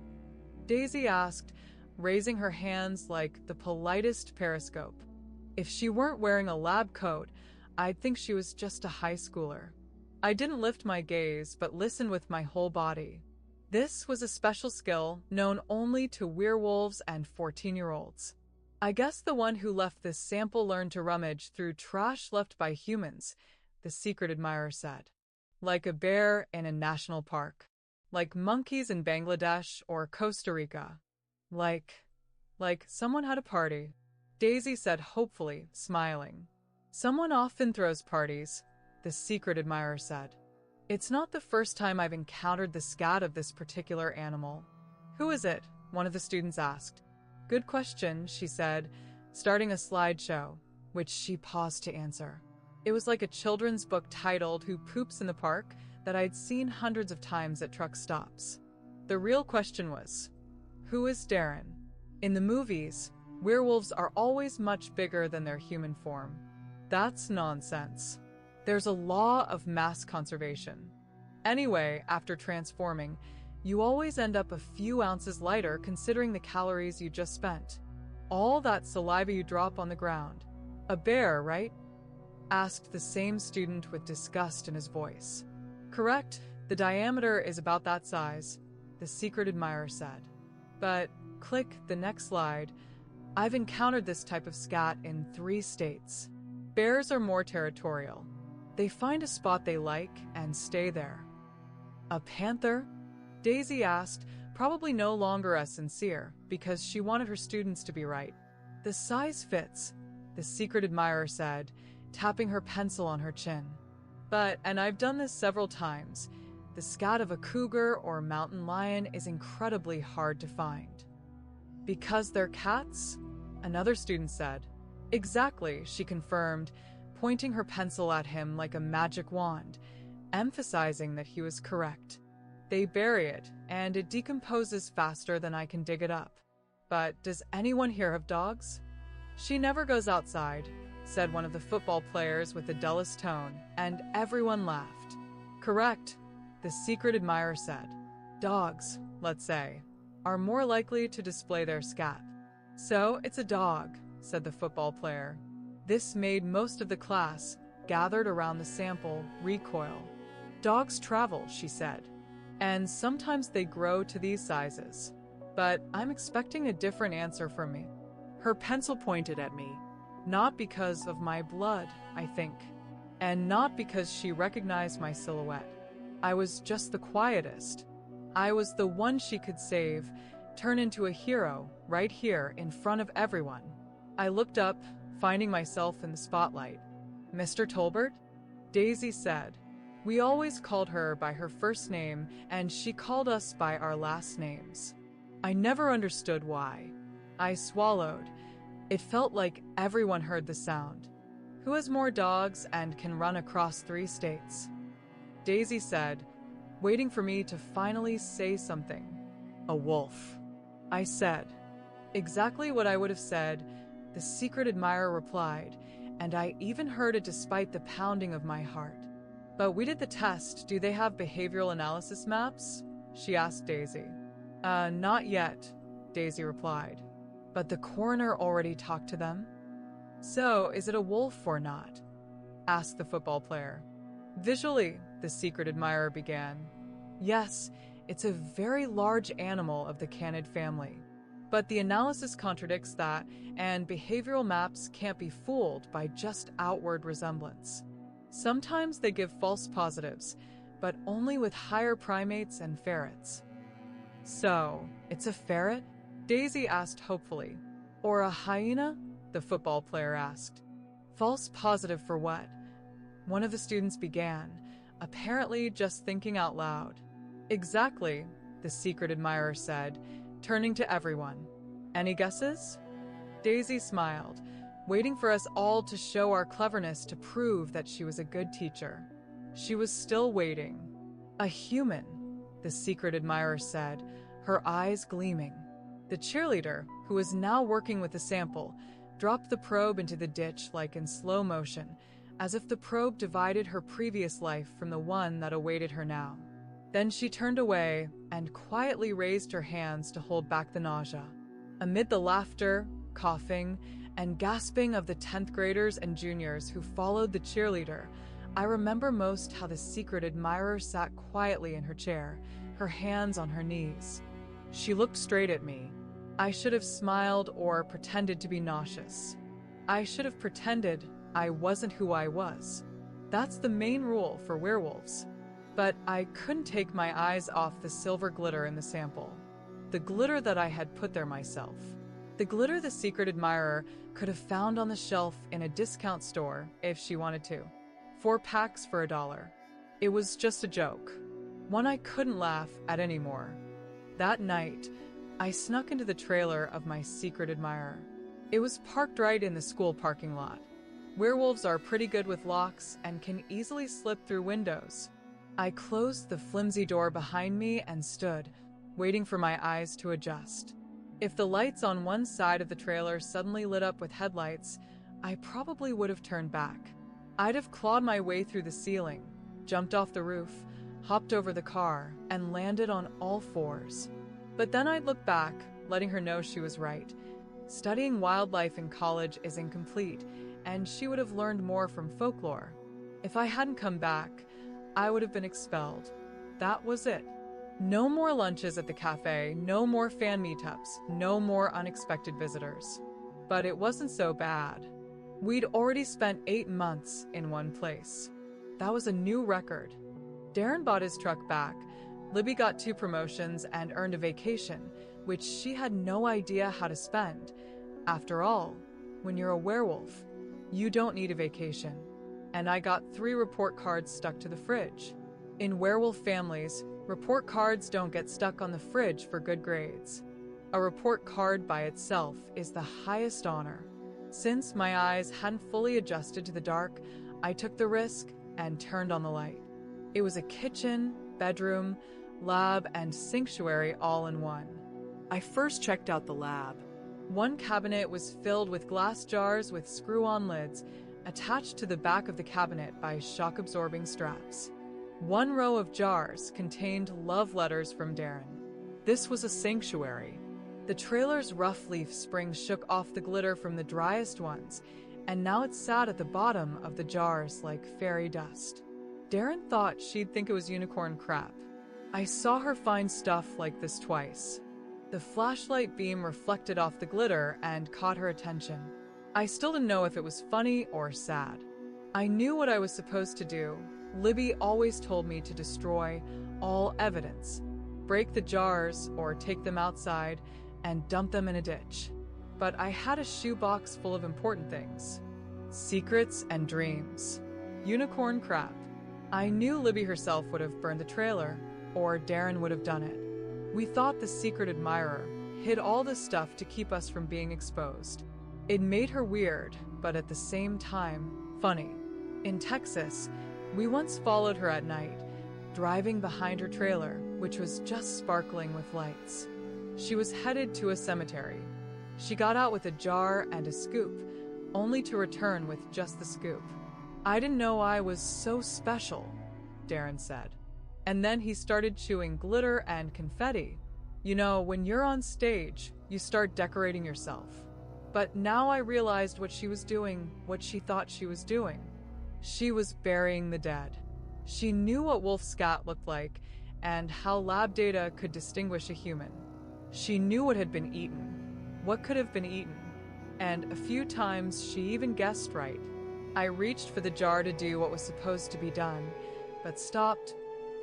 Daisy asked, raising her hands like the politest periscope. If she weren't wearing a lab coat, I'd think she was just a high schooler. I didn't lift my gaze, but listened with my whole body. This was a special skill known only to werewolves and 14-year-olds. "I guess the one who left this sample learned to rummage through trash left by humans," the secret admirer said. "Like a bear in a national park. Like monkeys in Bangladesh or Costa Rica. Like someone had a party," Daisy said hopefully, smiling. "Someone often throws parties," the secret admirer said. It's not the first time I've encountered the scat of this particular animal. Who is it? One of the students asked. Good question, she said, starting a slideshow, which she paused to answer. It was like a children's book titled Who Poops in the Park that I'd seen hundreds of times at truck stops. The real question was, who is Darren? In the movies, werewolves are always much bigger than their human form. That's nonsense. There's a law of mass conservation. Anyway, after transforming, you always end up a few ounces lighter considering the calories you just spent. All that saliva you drop on the ground. A bear, right? Asked the same student with disgust in his voice. Correct, the diameter is about that size, the secret admirer said. But, click the next slide, I've encountered this type of scat in 3 states. Bears are more territorial. They find a spot they like and stay there. A panther? Daisy asked, probably no longer as sincere, because she wanted her students to be right. The size fits, the secret admirer said, tapping her pencil on her chin. But, and I've done this several times, the scat of a cougar or mountain lion is incredibly hard to find. Because they're cats? Another student said. Exactly, she confirmed, pointing her pencil at him like a magic wand, emphasizing that he was correct. They bury it, and it decomposes faster than I can dig it up. But does anyone here have dogs? She never goes outside, said one of the football players with the dullest tone, and everyone laughed. Correct, the secret admirer said. Dogs, let's say, are more likely to display their scat. So it's a dog, said the football player. This made most of the class, gathered around the sample, recoil. Dogs travel, she said, and sometimes they grow to these sizes. But I'm expecting a different answer from me. Her pencil pointed at me, not because of my blood, I think, and not because she recognized my silhouette. I was just the quietest. I was the one she could save, turn into a hero, right here in front of everyone. I looked up, finding myself in the spotlight. Mr. Tolbert? Daisy said. We always called her by her first name, and she called us by our last names. I never understood why. I swallowed. It felt like everyone heard the sound. Who has more dogs and can run across 3 states? Daisy said, waiting for me to finally say something. A wolf. I said. Exactly what I would have said, the secret admirer replied, and I even heard it despite the pounding of my heart. But we did the test. Do they have behavioral analysis maps? She asked Daisy. Not yet, Daisy replied. But the coroner already talked to them? So, is it a wolf or not? Asked the football player. Visually, the secret admirer began. Yes, it's a very large animal of the canid family. But the analysis contradicts that, and behavioral maps can't be fooled by just outward resemblance. Sometimes they give false positives, but only with higher primates and ferrets. So, it's a ferret? Daisy asked hopefully. Or a hyena? The football player asked. False positive for what? One of the students began, apparently just thinking out loud. Exactly, the secret admirer said, turning to everyone. Any guesses? Daisy smiled, waiting for us all to show our cleverness to prove that she was a good teacher. She was still waiting. A human, the secret admirer said, her eyes gleaming. The cheerleader, who was now working with the sample, dropped the probe into the ditch like in slow motion, as if the probe divided her previous life from the one that awaited her now. Then she turned away and quietly raised her hands to hold back the nausea. Amid the laughter, coughing, and gasping of the 10th graders and juniors who followed the cheerleader, I remember most how the secret admirer sat quietly in her chair, her hands on her knees. She looked straight at me. I should have smiled or pretended to be nauseous. I should have pretended I wasn't who I was. That's the main rule for werewolves. But I couldn't take my eyes off the silver glitter in the sample. The glitter that I had put there myself. The glitter the secret admirer could have found on the shelf in a discount store if she wanted to. 4 packs for $1. It was just a joke, one I couldn't laugh at anymore. That night, I snuck into the trailer of my secret admirer. It was parked right in the school parking lot. Werewolves are pretty good with locks and can easily slip through windows. I closed the flimsy door behind me and stood, waiting for my eyes to adjust. If the lights on one side of the trailer suddenly lit up with headlights, I probably would have turned back. I'd have clawed my way through the ceiling, jumped off the roof, hopped over the car, and landed on all fours. But then I'd look back, letting her know she was right. Studying wildlife in college is incomplete, and she would have learned more from folklore. If I hadn't come back, I would have been expelled. That was it. No more lunches at the cafe, no more fan meetups, no more unexpected visitors. But it wasn't so bad. We'd already spent 8 months in one place. That was a new record. Darren bought his truck back, Libby got 2 promotions and earned a vacation, which she had no idea how to spend. After all, when you're a werewolf, you don't need a vacation. And I got 3 report cards stuck to the fridge. In werewolf families, report cards don't get stuck on the fridge for good grades. A report card by itself is the highest honor. Since my eyes hadn't fully adjusted to the dark, I took the risk and turned on the light. It was a kitchen, bedroom, lab, and sanctuary all in one. I first checked out the lab. One cabinet was filled with glass jars with screw-on lids attached to the back of the cabinet by shock-absorbing straps. One row of jars contained love letters from Darren. This was a sanctuary. The trailer's rough leaf springs shook off the glitter from the driest ones, and now it sat at the bottom of the jars like fairy dust. Darren thought she'd think it was unicorn crap. I saw her find stuff like this twice. The flashlight beam reflected off the glitter and caught her attention. I still didn't know if it was funny or sad. I knew what I was supposed to do. Libby always told me to destroy all evidence, break the jars or take them outside and dump them in a ditch. But I had a shoebox full of important things. Secrets and dreams. Unicorn crap. I knew Libby herself would have burned the trailer, or Darren would have done it. We thought the secret admirer hid all this stuff to keep us from being exposed. It made her weird, but at the same time, funny. In Texas, we once followed her at night, driving behind her trailer, which was just sparkling with lights. She was headed to a cemetery. She got out with a jar and a scoop, only to return with just the scoop. I didn't know I was so special, Darren said. And then he started chewing glitter and confetti. You know, when you're on stage, you start decorating yourself. But now I realized what she was doing, what she thought she was doing. She was burying the dead. She knew what wolf scat looked like and how lab data could distinguish a human. She knew what had been eaten, what could have been eaten, and a few times she even guessed right. I reached for the jar to do what was supposed to be done, but stopped,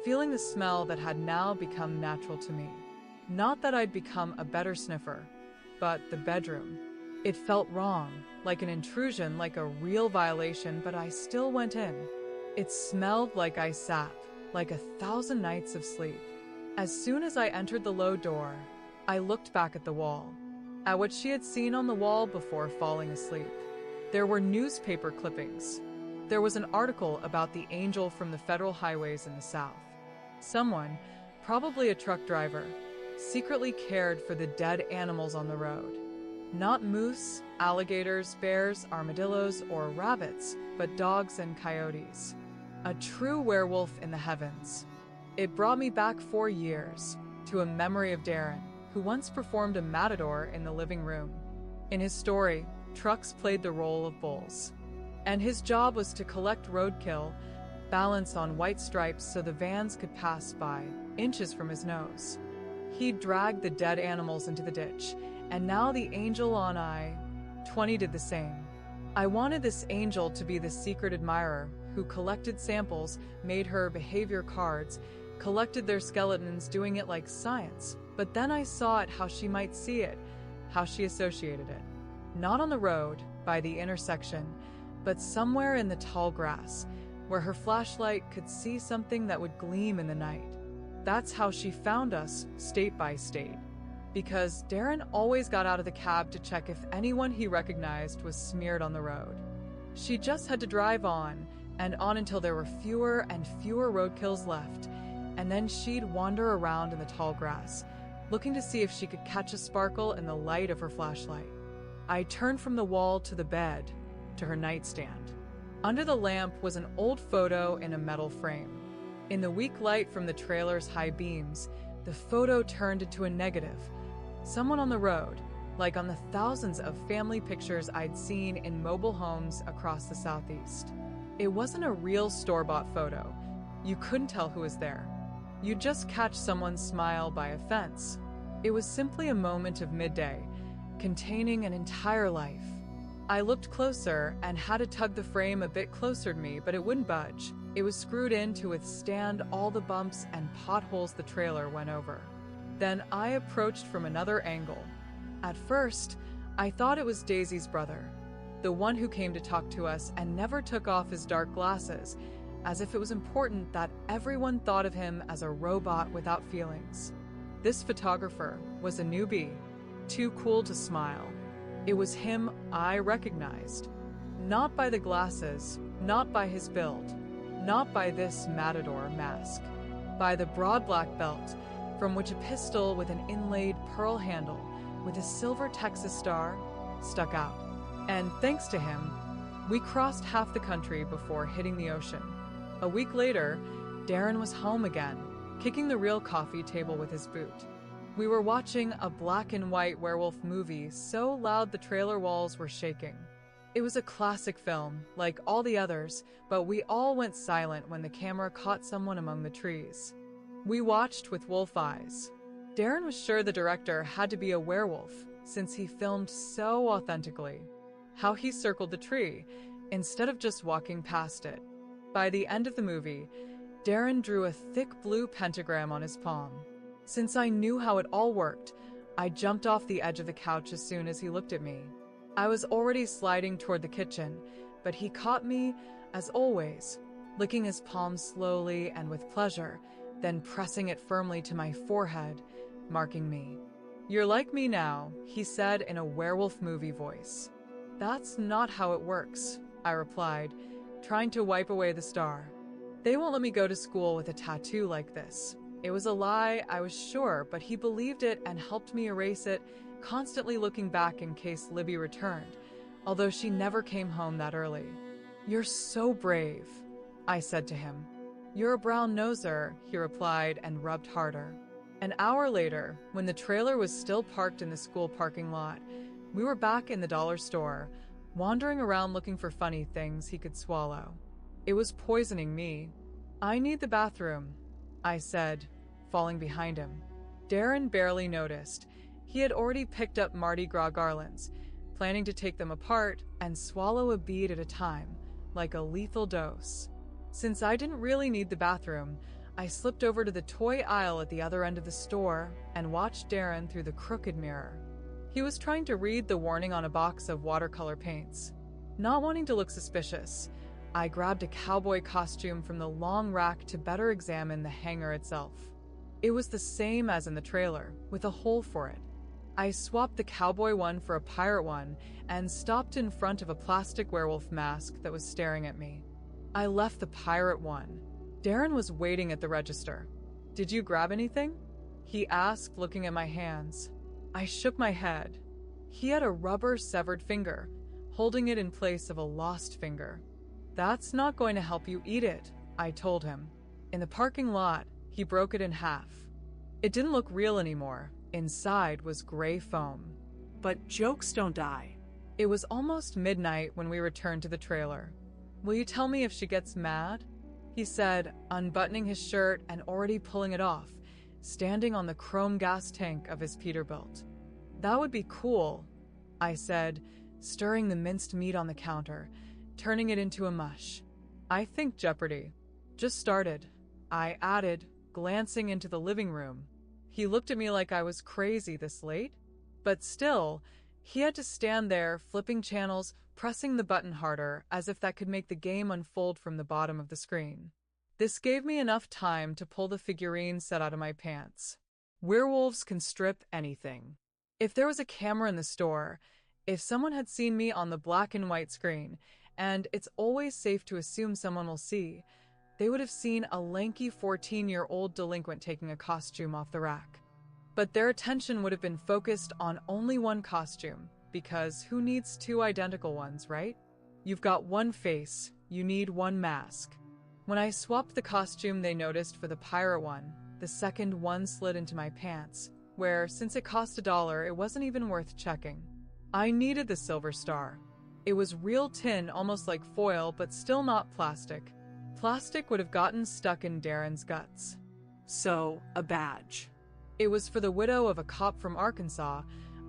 feeling the smell that had now become natural to me. Not that I'd become a better sniffer, but the bedroom. It felt wrong, like an intrusion, like a real violation, but I still went in. It smelled like ice sap, like 1,000 nights of sleep. As soon as I entered the low door, I looked back at the wall, at what she had seen on the wall before falling asleep. There were newspaper clippings. There was an article about the angel from the federal highways in the South. Someone, probably a truck driver, secretly cared for the dead animals on the road. Not moose, alligators, bears, armadillos, or rabbits, but dogs and coyotes. A true werewolf in the heavens. It brought me back 4 years, to a memory of Darren, who once performed a matador in the living room. In his story, trucks played the role of bulls, and his job was to collect roadkill, balance on white stripes so the vans could pass by, inches from his nose. He'd drag the dead animals into the ditch, and now the angel on I-20 did the same. I wanted this angel to be the secret admirer who collected samples, made her behavior cards, collected their skeletons, doing it like science. But then I saw it how she might see it, how she associated it. Not on the road, by the intersection, but somewhere in the tall grass, where her flashlight could see something that would gleam in the night. That's how she found us, state by state. Because Darren always got out of the cab to check if anyone he recognized was smeared on the road. She just had to drive on and on until there were fewer and fewer roadkills left, and then she'd wander around in the tall grass, looking to see if she could catch a sparkle in the light of her flashlight. I turned from the wall to the bed, to her nightstand. Under the lamp was an old photo in a metal frame. In the weak light from the trailer's high beams, the photo turned into a negative. Someone on the road, like on the thousands of family pictures I'd seen in mobile homes across the Southeast. It wasn't a real store-bought photo. You couldn't tell who was there. You'd just catch someone's smile by a fence. It was simply a moment of midday, containing an entire life. I looked closer and had to tug the frame a bit closer to me, but it wouldn't budge. It was screwed in to withstand all the bumps and potholes the trailer went over. Then I approached from another angle. At first, I thought it was Daisy's brother, the one who came to talk to us and never took off his dark glasses, as if it was important that everyone thought of him as a robot without feelings. This photographer was a newbie, too cool to smile. It was him I recognized. Not by the glasses, not by his build, not by this matador mask, by the broad black belt, from which a pistol with an inlaid pearl handle with a silver Texas star stuck out. And thanks to him, we crossed half the country before hitting the ocean. A week later, Darren was home again, kicking the real coffee table with his boot. We were watching a black and white werewolf movie so loud the trailer walls were shaking. It was a classic film, like all the others, but we all went silent when the camera caught someone among the trees. We watched with wolf eyes. Darren was sure the director had to be a werewolf, since he filmed so authentically. How he circled the tree, instead of just walking past it. By the end of the movie, Darren drew a thick blue pentagram on his palm. Since I knew how it all worked, I jumped off the edge of the couch as soon as he looked at me. I was already sliding toward the kitchen, but he caught me, as always, licking his palm slowly and with pleasure, then pressing it firmly to my forehead, marking me. "You're like me now," he said in a werewolf movie voice. "That's not how it works," I replied, trying to wipe away the star. "They won't let me go to school with a tattoo like this." It was a lie, I was sure, but he believed it and helped me erase it, constantly looking back in case Libby returned, although she never came home that early. "You're so brave," I said to him. "You're a brown noser," he replied and rubbed harder. An hour later, when the trailer was still parked in the school parking lot, we were back in the dollar store, wandering around looking for funny things he could swallow. It was poisoning me. "I need the bathroom," I said, falling behind him. Darren barely noticed. He had already picked up Mardi Gras garlands, planning to take them apart and swallow a bead at a time, like a lethal dose. Since I didn't really need the bathroom, I slipped over to the toy aisle at the other end of the store and watched Darren through the crooked mirror. He was trying to read the warning on a box of watercolor paints. Not wanting to look suspicious, I grabbed a cowboy costume from the long rack to better examine the hanger itself. It was the same as in the trailer, with a hole for it. I swapped the cowboy one for a pirate one and stopped in front of a plastic werewolf mask that was staring at me. I left the pirate one. Darren was waiting at the register. "Did you grab anything?" he asked, looking at my hands. I shook my head. He had a rubber severed finger, holding it in place of a lost finger. "That's not going to help you eat it," I told him. In the parking lot, he broke it in half. It didn't look real anymore. Inside was gray foam. But jokes don't die. It was almost midnight when we returned to the trailer. "Will you tell me if she gets mad?" he said, unbuttoning his shirt and already pulling it off, standing on the chrome gas tank of his Peterbilt. "That would be cool," I said, stirring the minced meat on the counter, turning it into a mush. "I think Jeopardy just started," I added, glancing into the living room. He looked at me like I was crazy this late, but still, he had to stand there flipping channels, pressing the button harder as if that could make the game unfold from the bottom of the screen. This gave me enough time to pull the figurine set out of my pants. Werewolves can strip anything. If there was a camera in the store, if someone had seen me on the black and white screen, and it's always safe to assume someone will see, they would have seen a lanky 14-year-old delinquent taking a costume off the rack. But their attention would have been focused on only one costume, because who needs two identical ones, right? You've got one face, you need one mask. When I swapped the costume they noticed for the pirate one, the second one slid into my pants, where, since it cost $1, it wasn't even worth checking. I needed the silver star. It was real tin, almost like foil, but still not plastic. Plastic would have gotten stuck in Darren's guts. So, a badge. It was for the widow of a cop from Arkansas,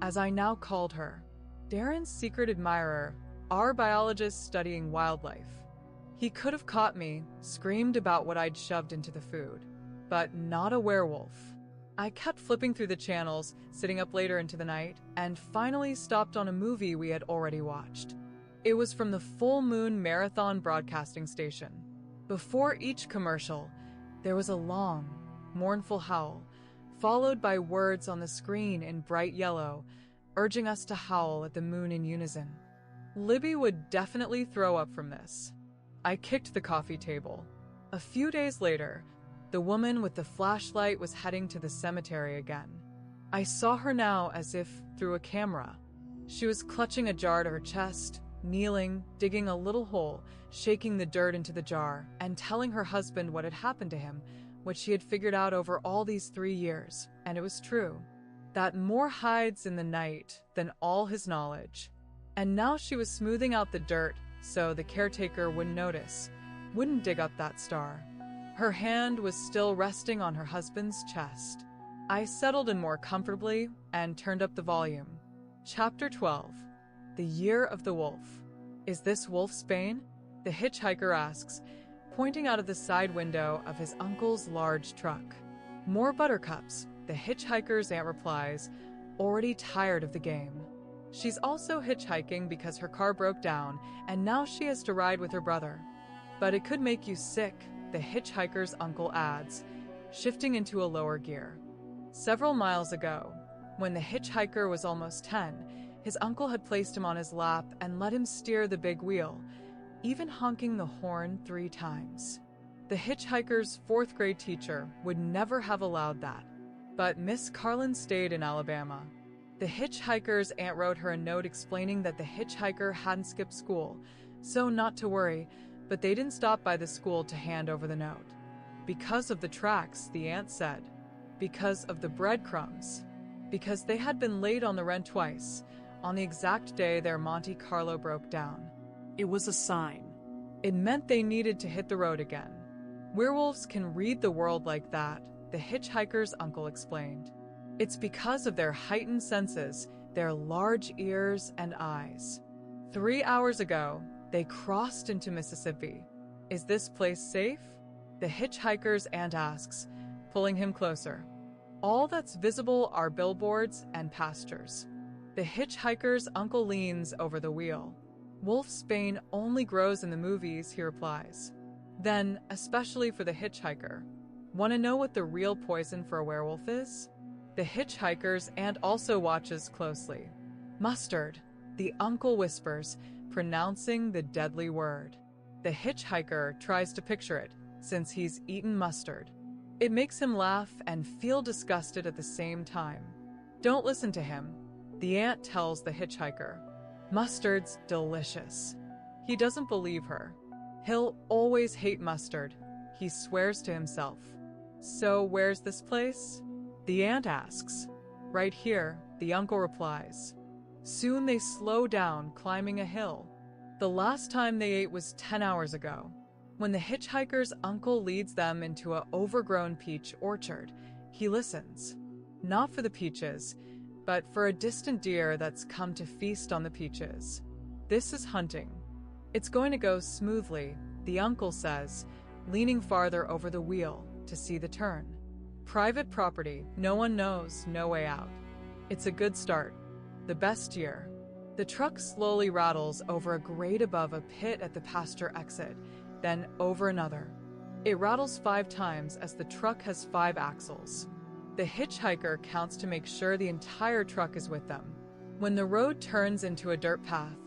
as I now called her. Darren's secret admirer, our biologist studying wildlife. He could have caught me, screamed about what I'd shoved into the food, but not a werewolf. I kept flipping through the channels, sitting up later into the night, and finally stopped on a movie we had already watched. It was from the Full Moon Marathon broadcasting station. Before each commercial, there was a long, mournful howl, followed by words on the screen in bright yellow, urging us to howl at the moon in unison. Libby would definitely throw up from this. I kicked the coffee table. A few days later, the woman with the flashlight was heading to the cemetery again. I saw her now as if through a camera. She was clutching a jar to her chest, kneeling, digging a little hole, shaking the dirt into the jar, and telling her husband what had happened to him, what she had figured out over all these 3 years, and it was true. That more hides in the night than all his knowledge. And now she was smoothing out the dirt so the caretaker wouldn't notice, wouldn't dig up that star. Her hand was still resting on her husband's chest. I settled in more comfortably and turned up the volume. Chapter 12. The Year of the Wolf. Is this Wolfsbane? The hitchhiker asks, pointing out of the side window of his uncle's large truck. More buttercups, the hitchhiker's aunt replies, already tired of the game. She's also hitchhiking because her car broke down, and now she has to ride with her brother. But it could make you sick, the hitchhiker's uncle adds, shifting into a lower gear. Several miles ago, when the hitchhiker was almost 10, his uncle had placed him on his lap and let him steer the big wheel, even honking the horn 3 times. The hitchhiker's 4th grade teacher would never have allowed that, but Miss Carlin stayed in Alabama. The hitchhiker's aunt wrote her a note explaining that the hitchhiker hadn't skipped school, so not to worry, but they didn't stop by the school to hand over the note. Because of the tracks, the aunt said. Because of the breadcrumbs. Because they had been late on the rent twice, on the exact day their Monte Carlo broke down. It was a sign. It meant they needed to hit the road again. Werewolves can read the world like that, the hitchhiker's uncle explained. It's because of their heightened senses, their large ears and eyes. 3 hours ago, they crossed into Mississippi. Is this place safe? The hitchhiker's aunt asks, pulling him closer. All that's visible are billboards and pastures. The hitchhiker's uncle leans over the wheel. Wolfsbane only grows in the movies, he replies. Then, especially for the hitchhiker, want to know what the real poison for a werewolf is? The hitchhiker's aunt also watches closely. Mustard, the uncle whispers, pronouncing the deadly word. The hitchhiker tries to picture it, since he's eaten mustard. It makes him laugh and feel disgusted at the same time. Don't listen to him, the aunt tells the hitchhiker. Mustard's delicious. He doesn't believe her. He'll always hate mustard, he swears to himself. So where's this place? The aunt asks. Right here, the uncle replies. Soon they slow down, climbing a hill. The last time they ate was 10 hours ago, when the hitchhiker's uncle leads them into an overgrown peach orchard. He listens. Not for the peaches, but for a distant deer that's come to feast on the peaches. This is hunting. It's going to go smoothly, the uncle says, leaning farther over the wheel to see the turn. Private property, no one knows, no way out. It's a good start. The best year. The truck slowly rattles over a grate above a pit at the pasture exit, then over another. It rattles 5 times as the truck has 5 axles. The hitchhiker counts to make sure the entire truck is with them. When the road turns into a dirt path,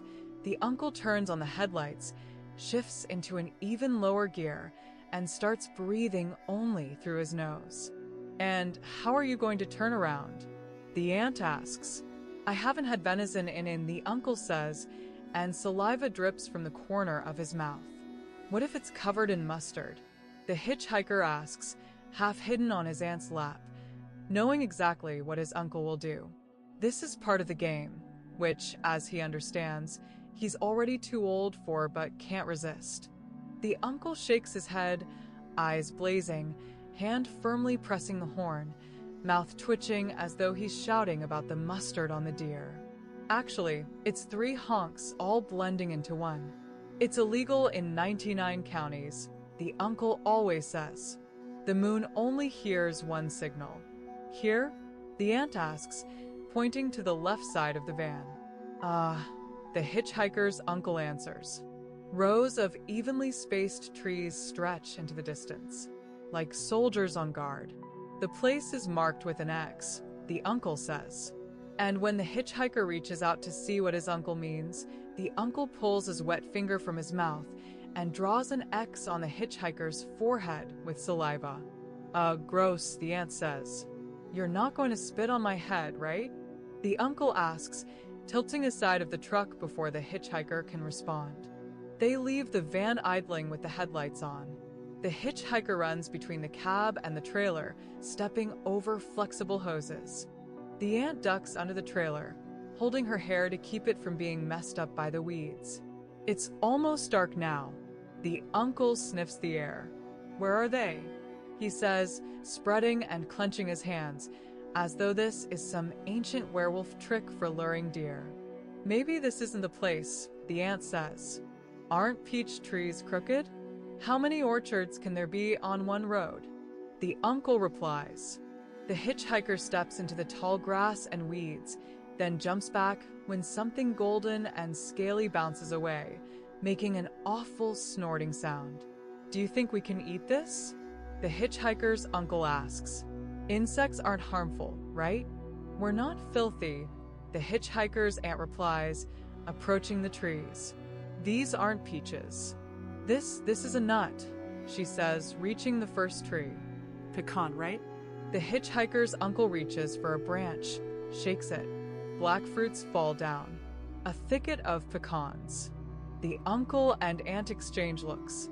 the uncle turns on the headlights, shifts into an even lower gear, and starts breathing only through his nose. "And how are you going to turn around?" the aunt asks. "I haven't had venison in," the uncle says, and saliva drips from the corner of his mouth. "What if it's covered in mustard?" the hitchhiker asks, half hidden on his aunt's lap, knowing exactly what his uncle will do. This is part of the game, which, as he understands, he's already too old for but can't resist. The uncle shakes his head, eyes blazing, hand firmly pressing the horn, mouth twitching as though he's shouting about the mustard on the deer. Actually, it's 3 honks all blending into one. It's illegal in 99 counties, the uncle always says. The moon only hears one signal. "Here?" the aunt asks, pointing to the left side of the van. The hitchhiker's uncle answers. Rows of evenly spaced trees stretch into the distance, like soldiers on guard. The place is marked with an X, the uncle says. And when the hitchhiker reaches out to see what his uncle means, the uncle pulls his wet finger from his mouth and draws an X on the hitchhiker's forehead with saliva. Gross, the aunt says. "You're not going to spit on my head, right?" the uncle asks, tilting aside of the truck before the hitchhiker can respond. They leave the van idling with the headlights on. The hitchhiker runs between the cab and the trailer, stepping over flexible hoses. The aunt ducks under the trailer, holding her hair to keep it from being messed up by the weeds. It's almost dark now. The uncle sniffs the air. "Where are they?" he says, spreading and clenching his hands, as though this is some ancient werewolf trick for luring deer. "Maybe this isn't the place," the aunt says. "Aren't peach trees crooked? How many orchards can there be on one road?" The uncle replies. The hitchhiker steps into the tall grass and weeds, then jumps back when something golden and scaly bounces away, making an awful snorting sound. "Do you think we can eat this?" the hitchhiker's uncle asks. "Insects aren't harmful, right?" "We're not filthy," the hitchhiker's aunt replies, approaching the trees. "These aren't peaches. This is a nut," she says, reaching the first tree. Pecan, right? The hitchhiker's uncle reaches for a branch, shakes it. Black fruits fall down. A thicket of pecans. The uncle and aunt exchange looks.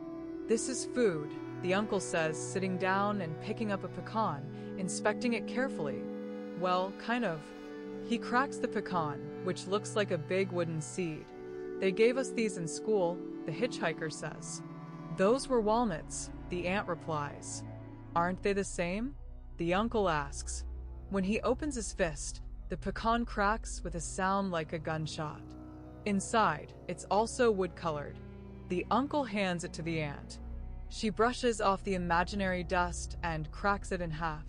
"This is food," the uncle says, sitting down and picking up a pecan, inspecting it carefully. "Well, kind of." He cracks the pecan, which looks like a big wooden seed. "They gave us these in school," the hitchhiker says. "Those were walnuts," the aunt replies. "Aren't they the same?" the uncle asks. When he opens his fist, the pecan cracks with a sound like a gunshot. Inside, it's also wood-colored. The uncle hands it to the aunt. She brushes off the imaginary dust and cracks it in half.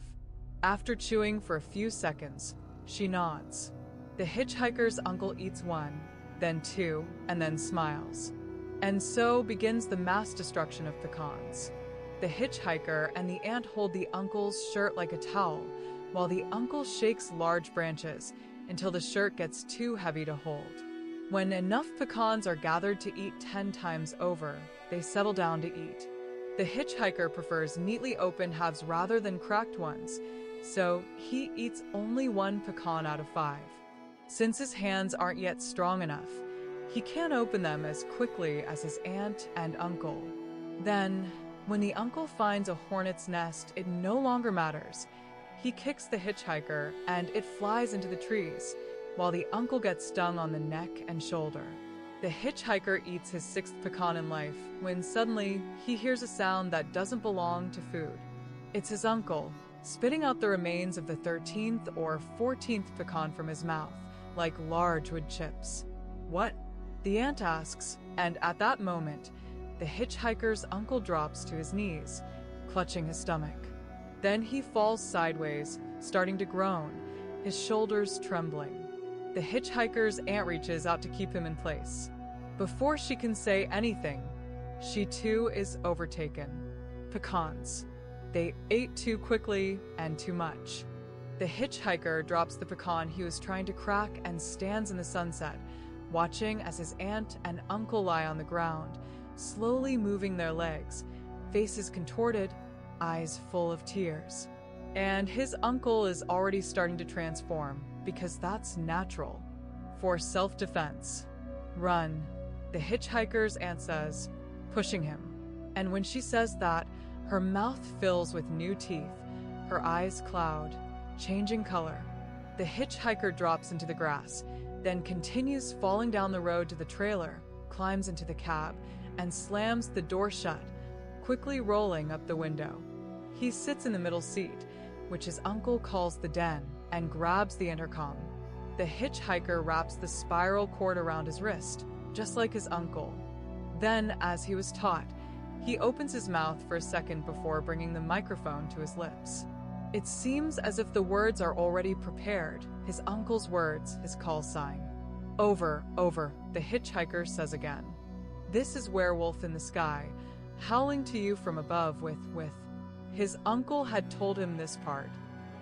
After chewing for a few seconds, she nods. The hitchhiker's uncle eats 1, then 2, and then smiles. And so begins the mass destruction of pecans. The hitchhiker and the aunt hold the uncle's shirt like a towel, while the uncle shakes large branches until the shirt gets too heavy to hold. When enough pecans are gathered to eat 10 times over, they settle down to eat. The hitchhiker prefers neatly opened halves rather than cracked ones, so he eats only 1 pecan out of 5. Since his hands aren't yet strong enough, he can't open them as quickly as his aunt and uncle. Then, when the uncle finds a hornet's nest, it no longer matters. He kicks the hitchhiker, and it flies into the trees, while the uncle gets stung on the neck and shoulder. The hitchhiker eats his 6th pecan in life, when suddenly he hears a sound that doesn't belong to food. It's his uncle, spitting out the remains of the 13th or 14th pecan from his mouth, like large wood chips. "What?" the aunt asks, and at that moment, the hitchhiker's uncle drops to his knees, clutching his stomach. Then he falls sideways, starting to groan, his shoulders trembling. The hitchhiker's aunt reaches out to keep him in place. Before she can say anything, she too is overtaken. Pecans. They ate too quickly and too much. The hitchhiker drops the pecan he was trying to crack and stands in the sunset, watching as his aunt and uncle lie on the ground, slowly moving their legs, faces contorted, eyes full of tears. And his uncle is already starting to transform, because that's natural. For self-defense. Run, the hitchhiker's aunt says, pushing him. And when she says that, her mouth fills with new teeth, her eyes cloud, changing color. The hitchhiker drops into the grass, then continues falling down the road to the trailer, climbs into the cab, and slams the door shut, quickly rolling up the window. He sits in the middle seat, which his uncle calls the den, and grabs the intercom. The hitchhiker wraps the spiral cord around his wrist, just like his uncle. Then, as he was taught, he opens his mouth for a second before bringing the microphone to his lips. It seems as if the words are already prepared, his uncle's words, his call sign. Over, over, the hitchhiker says again. This is Werewolf in the sky, howling to you from above with. His uncle had told him this part.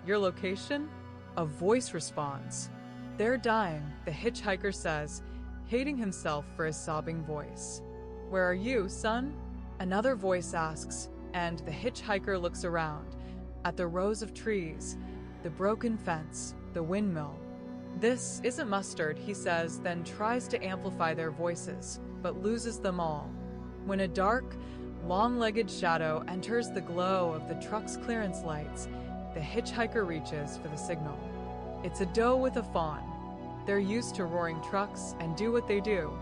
Your location? A voice responds. They're dying, the hitchhiker says, hating himself for his sobbing voice. Where are you, son? Another voice asks, and the hitchhiker looks around, at the rows of trees, the broken fence, the windmill. This isn't mustard, he says, then tries to amplify their voices, but loses them all. When a dark, long-legged shadow enters the glow of the truck's clearance lights, the hitchhiker reaches for the signal. It's a doe with a fawn. They're used to roaring trucks and do what they do.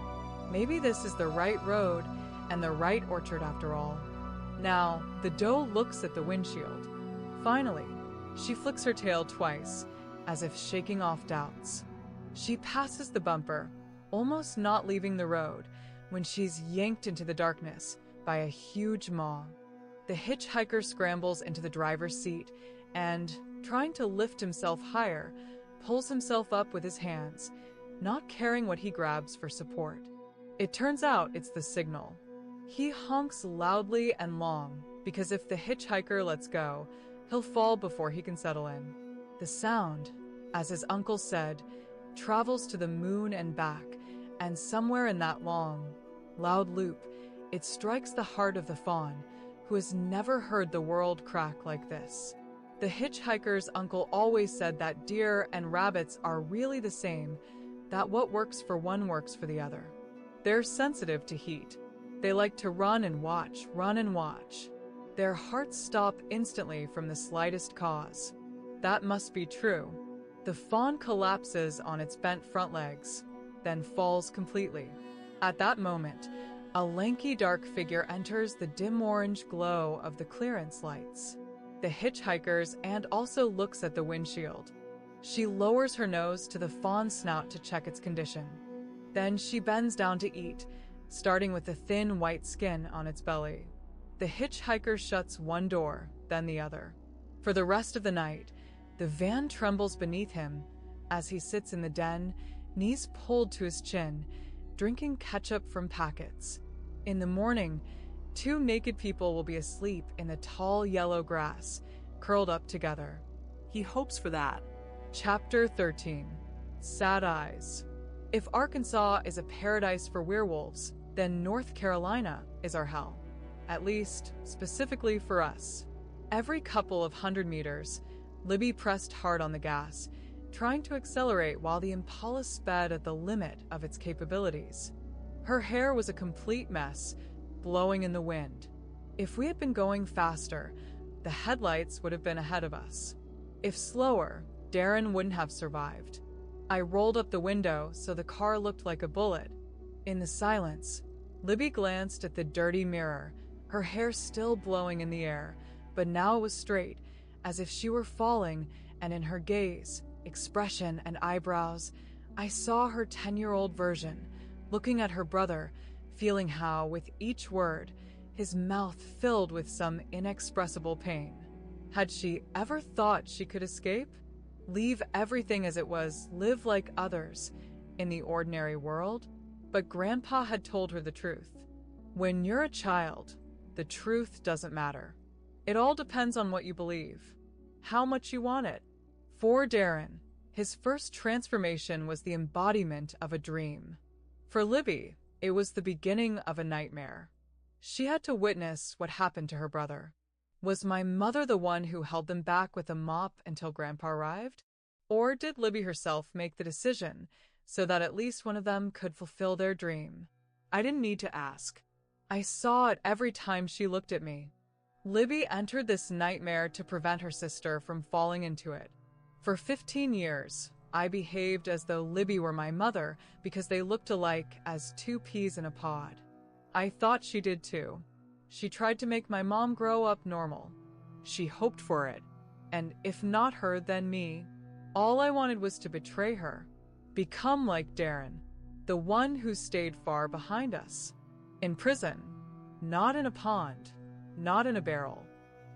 Maybe this is the right road and the right orchard after all. Now, the doe looks at the windshield. Finally, she flicks her tail twice, as if shaking off doubts. She passes the bumper, almost not leaving the road, when she's yanked into the darkness by a huge maw. The hitchhiker scrambles into the driver's seat and, trying to lift himself higher, pulls himself up with his hands, not caring what he grabs for support. It turns out it's the signal. He honks loudly and long, because if the hitchhiker lets go, he'll fall before he can settle in. The sound, as his uncle said, travels to the moon and back, and somewhere in that long, loud loop, it strikes the heart of the fawn, who has never heard the world crack like this. The hitchhiker's uncle always said that deer and rabbits are really the same, that what works for one works for the other. They're sensitive to heat. They like to run and watch, run and watch. Their hearts stop instantly from the slightest cause. That must be true. The fawn collapses on its bent front legs, then falls completely. At that moment, a lanky dark figure enters the dim orange glow of the clearance lights. The hitchhiker's and also looks at the windshield. She lowers her nose to the fawn's snout to check its condition. Then she bends down to eat, starting with the thin white skin on its belly. The hitchhiker shuts one door, then the other. For the rest of the night, the van trembles beneath him as he sits in the den, knees pulled to his chin, drinking ketchup from packets. In the morning, two naked people will be asleep in the tall yellow grass, curled up together. He hopes for that. Chapter 13. Sad Eyes. If Arkansas is a paradise for werewolves, then North Carolina is our hell. At least, specifically for us. Every couple of 100 meters, Libby pressed hard on the gas, trying to accelerate while the Impala sped at the limit of its capabilities. Her hair was a complete mess, blowing in the wind. If we had been going faster, the headlights would have been ahead of us. If slower, Darren wouldn't have survived. I rolled up the window so the car looked like a bullet. In the silence, Libby glanced at the dirty mirror, her hair still blowing in the air, but now it was straight, as if she were falling, and in her gaze, expression, and eyebrows, I saw her 10-year-old version, looking at her brother, feeling how, with each word, his mouth filled with some inexpressible pain. Had she ever thought she could escape? leave everything as it was, live like others in the ordinary world. But Grandpa had told her the truth. When you're a child, the truth doesn't matter. It all depends on what you believe, how much you want it. For Darren, his first transformation was the embodiment of a dream. For Libby, it was the beginning of a nightmare. She had to witness what happened to her brother. Was my mother the one who held them back with a mop until Grandpa arrived? Or did Libby herself make the decision so that at least one of them could fulfill their dream? I didn't need to ask. I saw it every time she looked at me. Libby entered this nightmare to prevent her sister from falling into it. For 15 years, I behaved as though Libby were my mother because they looked alike as two peas in a pod. I thought she did too. She tried to make my mom grow up normal. She hoped for it. And if not her, then me. All I wanted was to betray her. Become like Darren, the one who stayed far behind us. In prison. Not in a pond. Not in a barrel.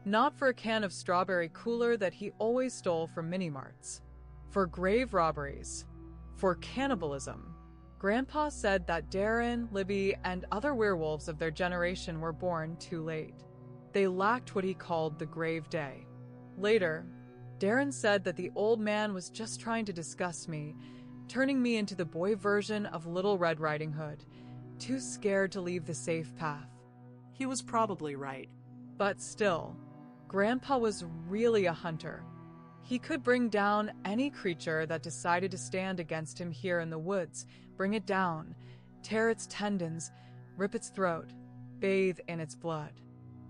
Not for a can of strawberry cooler that he always stole from mini-marts. For grave robberies. For cannibalism. Grandpa said that Darren, Libby, and other werewolves of their generation were born too late. They lacked what he called the grave day. Later, Darren said that the old man was just trying to disgust me, turning me into the boy version of Little Red Riding Hood, too scared to leave the safe path. He was probably right. But still, Grandpa was really a hunter. He could bring down any creature that decided to stand against him here in the woods, bring it down, tear its tendons, rip its throat, bathe in its blood.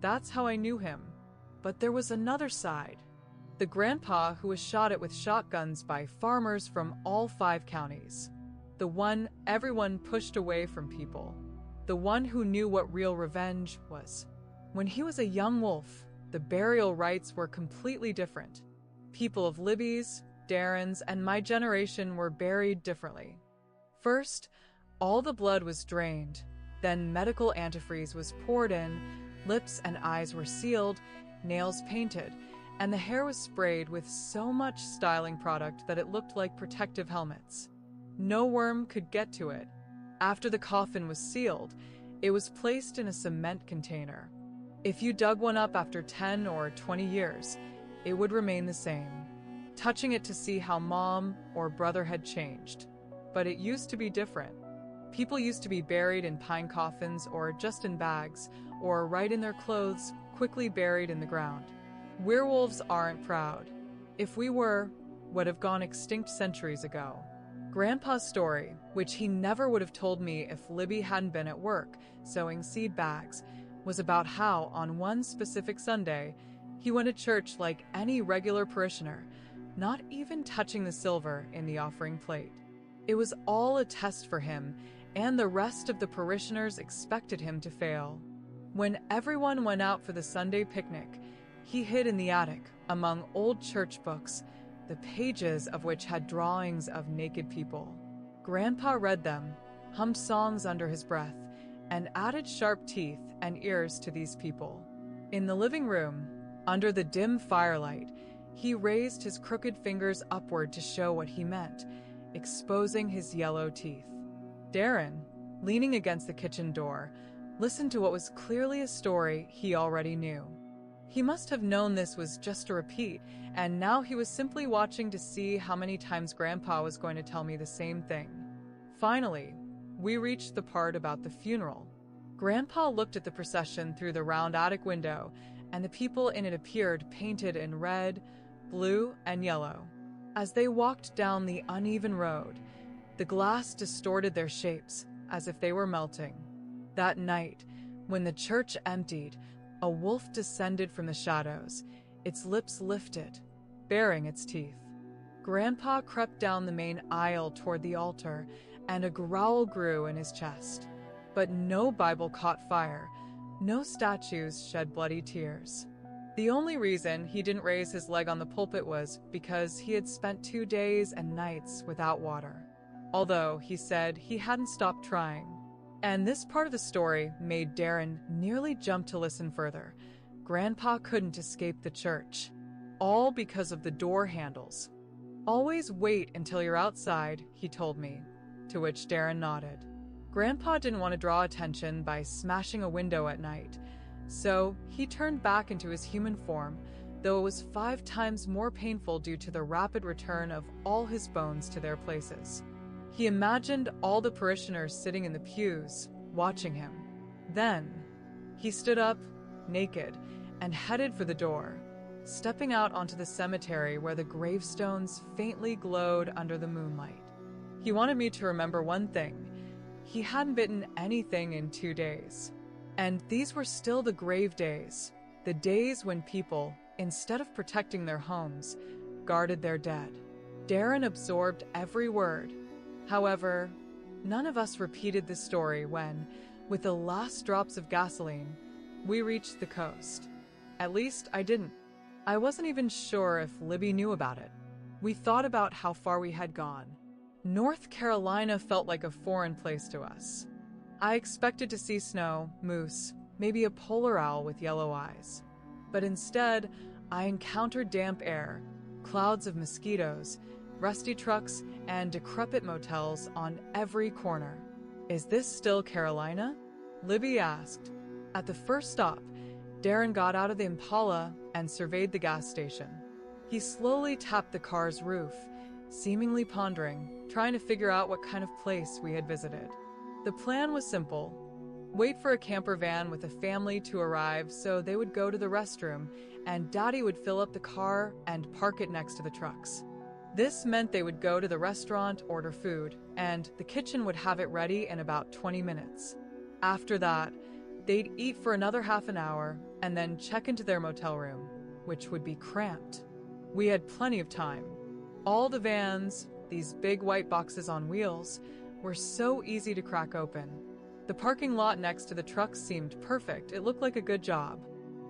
That's how I knew him. But there was another side. The grandpa who was shot at with shotguns by farmers from all 5 counties. The one everyone pushed away from people. The one who knew what real revenge was. When he was a young wolf, the burial rites were completely different. People of Libby's, Darren's, and my generation were buried differently. First, all the blood was drained. Then medical antifreeze was poured in, lips and eyes were sealed, nails painted, and the hair was sprayed with so much styling product that it looked like protective helmets. No worm could get to it. After the coffin was sealed, it was placed in a cement container. If you dug one up after 10 or 20 years, it would remain the same, touching it to see how mom or brother had changed. But it used to be different. People used to be buried in pine coffins or just in bags, or right in their clothes, quickly buried in the ground. Werewolves aren't proud. If we were, would have gone extinct centuries ago. Grandpa's story, which he never would have told me if Libby hadn't been at work sewing seed bags, was about how, on one specific Sunday, he went to church like any regular parishioner, not even touching the silver in the offering plate. It was all a test for him, and the rest of the parishioners expected him to fail. When everyone went out for the Sunday picnic, he hid in the attic among old church books, the pages of which had drawings of naked people. Grandpa read them, hummed songs under his breath, and added sharp teeth and ears to these people. In the living room, under the dim firelight, he raised his crooked fingers upward to show what he meant, exposing his yellow teeth. Darren, leaning against the kitchen door, listened to what was clearly a story he already knew. He must have known this was just a repeat, and now he was simply watching to see how many times Grandpa was going to tell me the same thing. Finally, we reached the part about the funeral. Grandpa looked at the procession through the round attic window, and the people in it appeared painted in red, blue, and yellow. As they walked down the uneven road, the glass distorted their shapes as if they were melting. That night, when the church emptied, a wolf descended from the shadows, its lips lifted, baring its teeth. Grandpa crept down the main aisle toward the altar, and a growl grew in his chest. But no Bible caught fire, no statues shed bloody tears. The only reason he didn't raise his leg on the pulpit was because he had spent 2 days and nights without water, although he said he hadn't stopped trying. And this part of the story made Darren nearly jump to listen further. Grandpa couldn't escape the church, all because of the door handles. "Always wait until you're outside," he told me, to which Darren nodded. Grandpa didn't want to draw attention by smashing a window at night, so he turned back into his human form, though it was 5 times more painful due to the rapid return of all his bones to their places. He imagined all the parishioners sitting in the pews, watching him. Then, he stood up, naked, and headed for the door, stepping out onto the cemetery where the gravestones faintly glowed under the moonlight. He wanted me to remember one thing. He hadn't bitten anything in 2 days. And these were still the grave days, the days when people, instead of protecting their homes, guarded their dead. Darren absorbed every word. However, none of us repeated the story when, with the last drops of gasoline, we reached the coast. At least I didn't. I wasn't even sure if Libby knew about it. We thought about how far we had gone. North Carolina felt like a foreign place to us. I expected to see snow, moose, maybe a polar owl with yellow eyes. But instead, I encountered damp air, clouds of mosquitoes, rusty trucks, and decrepit motels on every corner. "Is this still Carolina?" Libby asked. At the first stop, Darren got out of the Impala and surveyed the gas station. He slowly tapped the car's roof, seemingly pondering, trying to figure out what kind of place we had visited. The plan was simple. Wait for a camper van with a family to arrive so they would go to the restroom and Daddy would fill up the car and park it next to the trucks. This meant they would go to the restaurant, order food, and the kitchen would have it ready in about 20 minutes. After that, they'd eat for another half an hour and then check into their motel room, which would be cramped. We had plenty of time. All the vans, these big white boxes on wheels, were so easy to crack open. The parking lot next to the trucks seemed perfect. It looked like a good job.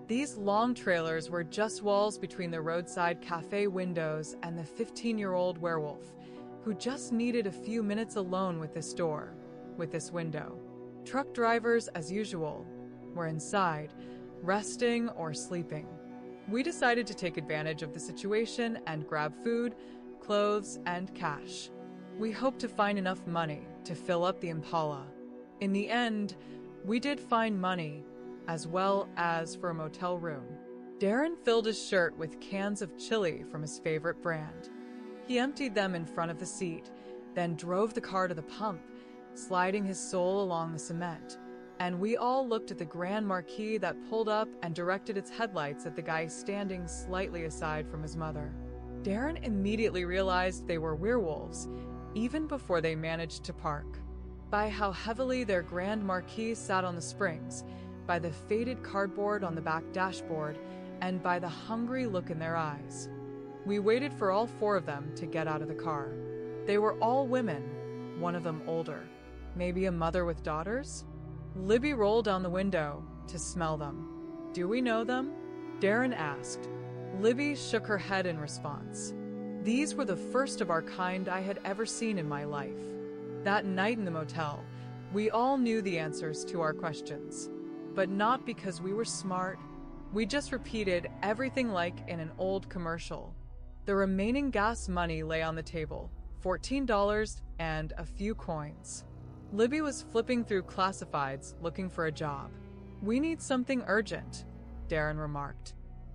These long trailers were just walls between the roadside cafe windows and the 15-year-old werewolf, who just needed a few minutes alone with this door, with this window. Truck drivers, as usual, were inside, resting or sleeping. We decided to take advantage of the situation and grab food, clothes, and cash. We hoped to find enough money to fill up the Impala. In the end, we did find money, as well as for a motel room. Darren filled his shirt with cans of chili from his favorite brand. He emptied them in front of the seat, then drove the car to the pump, sliding his soul along the cement, and we all looked at the Grand Marquis that pulled up and directed its headlights at the guy standing slightly aside from his mother. Darren immediately realized they were werewolves, even before they managed to park. By how heavily their Grand Marquis sat on the springs, by the faded cardboard on the back dashboard, and by the hungry look in their eyes. We waited for all 4 of them to get out of the car. They were all women, one of them older. Maybe a mother with daughters? Libby rolled down the window to smell them. "Do we know them?" Darren asked. Libby shook her head in response. These were the first of our kind I had ever seen in my life. That night in the motel, we all knew the answers to our questions. But not because we were smart. We just repeated everything like in an old commercial. The remaining gas money lay on the table, $14 and a few coins. Libby was flipping through classifieds looking for a job. "We need something urgent," Darren remarked.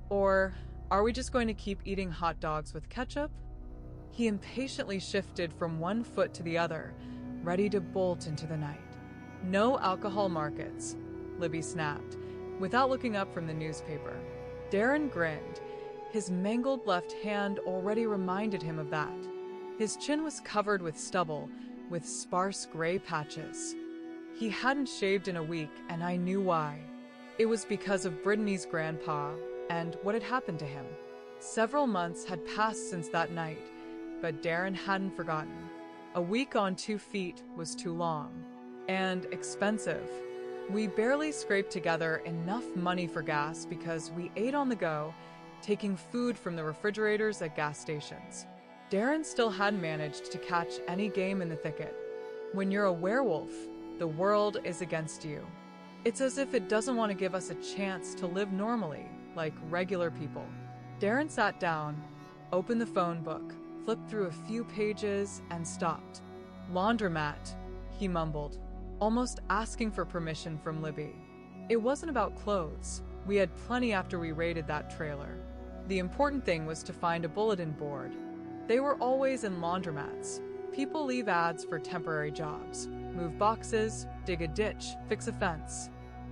"Or are we just going to keep eating hot dogs with ketchup?" He impatiently shifted from one foot to the other, ready to bolt into the night. "No alcohol markets," Libby snapped, without looking up from the newspaper. Darren grinned. His mangled left hand already reminded him of that. His chin was covered with stubble, with sparse gray patches. He hadn't shaved in a week, and I knew why. It was because of Brittany's grandpa and what had happened to him. Several months had passed since that night, but Darren hadn't forgotten. A week on 2 feet was too long. And expensive. We barely scraped together enough money for gas because we ate on the go, taking food from the refrigerators at gas stations. Darren still hadn't managed to catch any game in the thicket. When you're a werewolf, the world is against you. It's as if it doesn't want to give us a chance to live normally, like regular people. Darren sat down, opened the phone book, flipped through a few pages and stopped. "Laundromat," he mumbled, almost asking for permission from Libby. It wasn't about clothes. We had plenty after we raided that trailer. The important thing was to find a bulletin board. They were always in laundromats. People leave ads for temporary jobs. Move boxes, dig a ditch, fix a fence.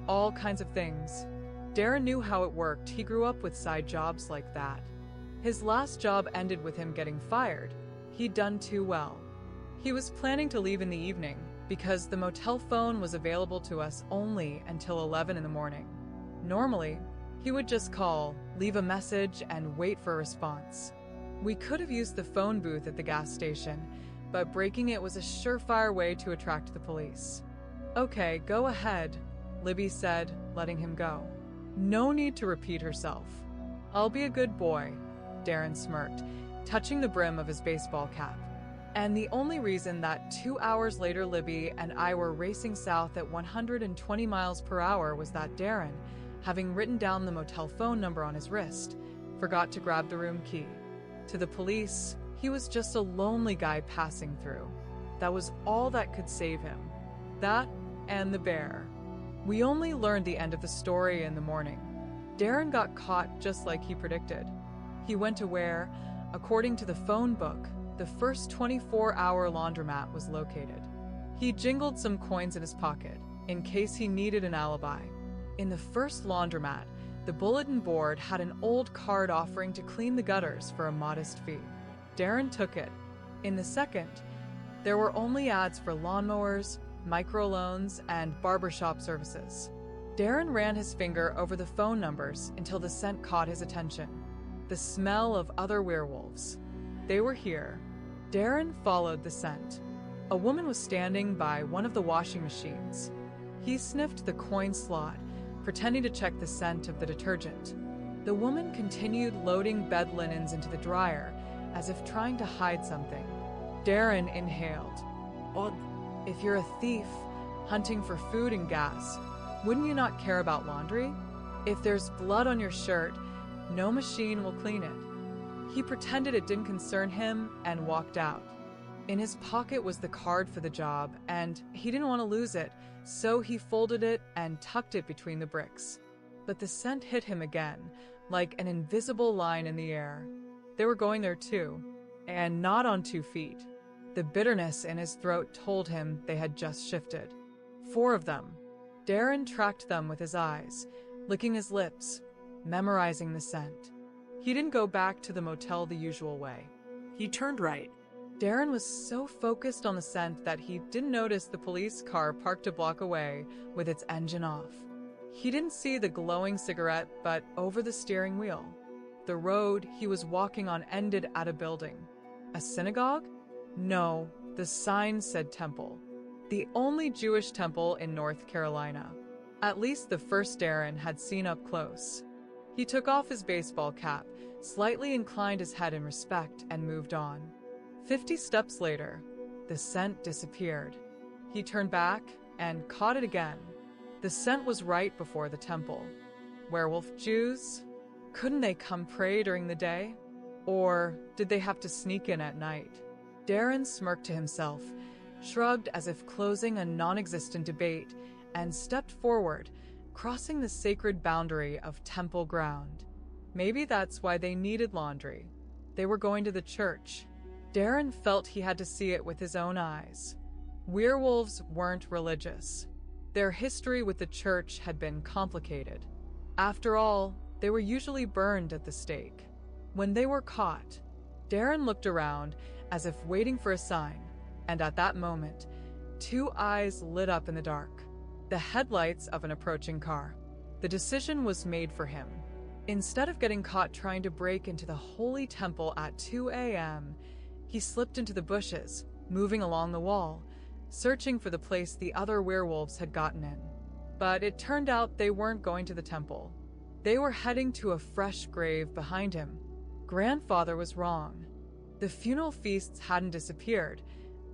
All kinds of things. Darren knew how it worked. He grew up with side jobs like that. His last job ended with him getting fired. He'd done too well. He was planning to leave in the evening because the motel phone was available to us only until 11 in the morning. Normally, he would just call, leave a message, and wait for a response. We could have used the phone booth at the gas station, but breaking it was a surefire way to attract the police. "Okay, go ahead," Libby said, letting him go. No need to repeat herself. "I'll be a good boy," Darren smirked, touching the brim of his baseball cap. And the only reason that 2 hours later Libby and I were racing south at 120 miles per hour was that Darren, having written down the motel phone number on his wrist, forgot to grab the room key. To the police, he was just a lonely guy passing through. That was all that could save him. That and the bear. We only learned the end of the story in the morning. Darren got caught just like he predicted. He went to where, according to the phone book, the first 24-hour laundromat was located. He jingled some coins in his pocket, in case he needed an alibi. In the first laundromat, the bulletin board had an old card offering to clean the gutters for a modest fee. Darren took it. In the second, there were only ads for lawnmowers, microloans, and barbershop services. Darren ran his finger over the phone numbers until the scent caught his attention. The smell of other werewolves. They were here. Darren followed the scent. A woman was standing by one of the washing machines. He sniffed the coin slot, pretending to check the scent of the detergent. The woman continued loading bed linens into the dryer, as if trying to hide something. Darren inhaled. Odd. If you're a thief, hunting for food and gas, wouldn't you not care about laundry? If there's blood on your shirt, no machine will clean it. He pretended it didn't concern him and walked out. In his pocket was the card for the job, and he didn't want to lose it, so he folded it and tucked it between the bricks. But the scent hit him again, like an invisible line in the air. They were going there too, and not on 2 feet. The bitterness in his throat told him they had just shifted. 4 of them. Darren tracked them with his eyes, licking his lips, memorizing the scent. He didn't go back to the motel the usual way. He turned right. Darren was so focused on the scent that he didn't notice the police car parked a block away with its engine off. He didn't see the glowing cigarette, but over the steering wheel. The road he was walking on ended at a building. A synagogue? No, the sign said temple. The only Jewish temple in North Carolina. At least the first Darren had seen up close. He took off his baseball cap, slightly inclined his head in respect, and moved on. 50 steps later, the scent disappeared. He turned back and caught it again. The scent was right before the temple. Werewolf Jews? Couldn't they come pray during the day? Or did they have to sneak in at night? Darren smirked to himself, shrugged as if closing a non-existent debate, and stepped forward, crossing the sacred boundary of temple ground. Maybe that's why they needed laundry. They were going to the church. Darren felt he had to see it with his own eyes. Werewolves weren't religious. Their history with the church had been complicated. After all, they were usually burned at the stake. When they were caught, Darren looked around as if waiting for a sign, and at that moment, 2 eyes lit up in the dark. The headlights of an approaching car. The decision was made for him. Instead of getting caught trying to break into the holy temple at 2 a.m., he slipped into the bushes, moving along the wall, searching for the place the other werewolves had gotten in. But it turned out they weren't going to the temple. They were heading to a fresh grave behind him. Grandfather was wrong. The funeral feasts hadn't disappeared.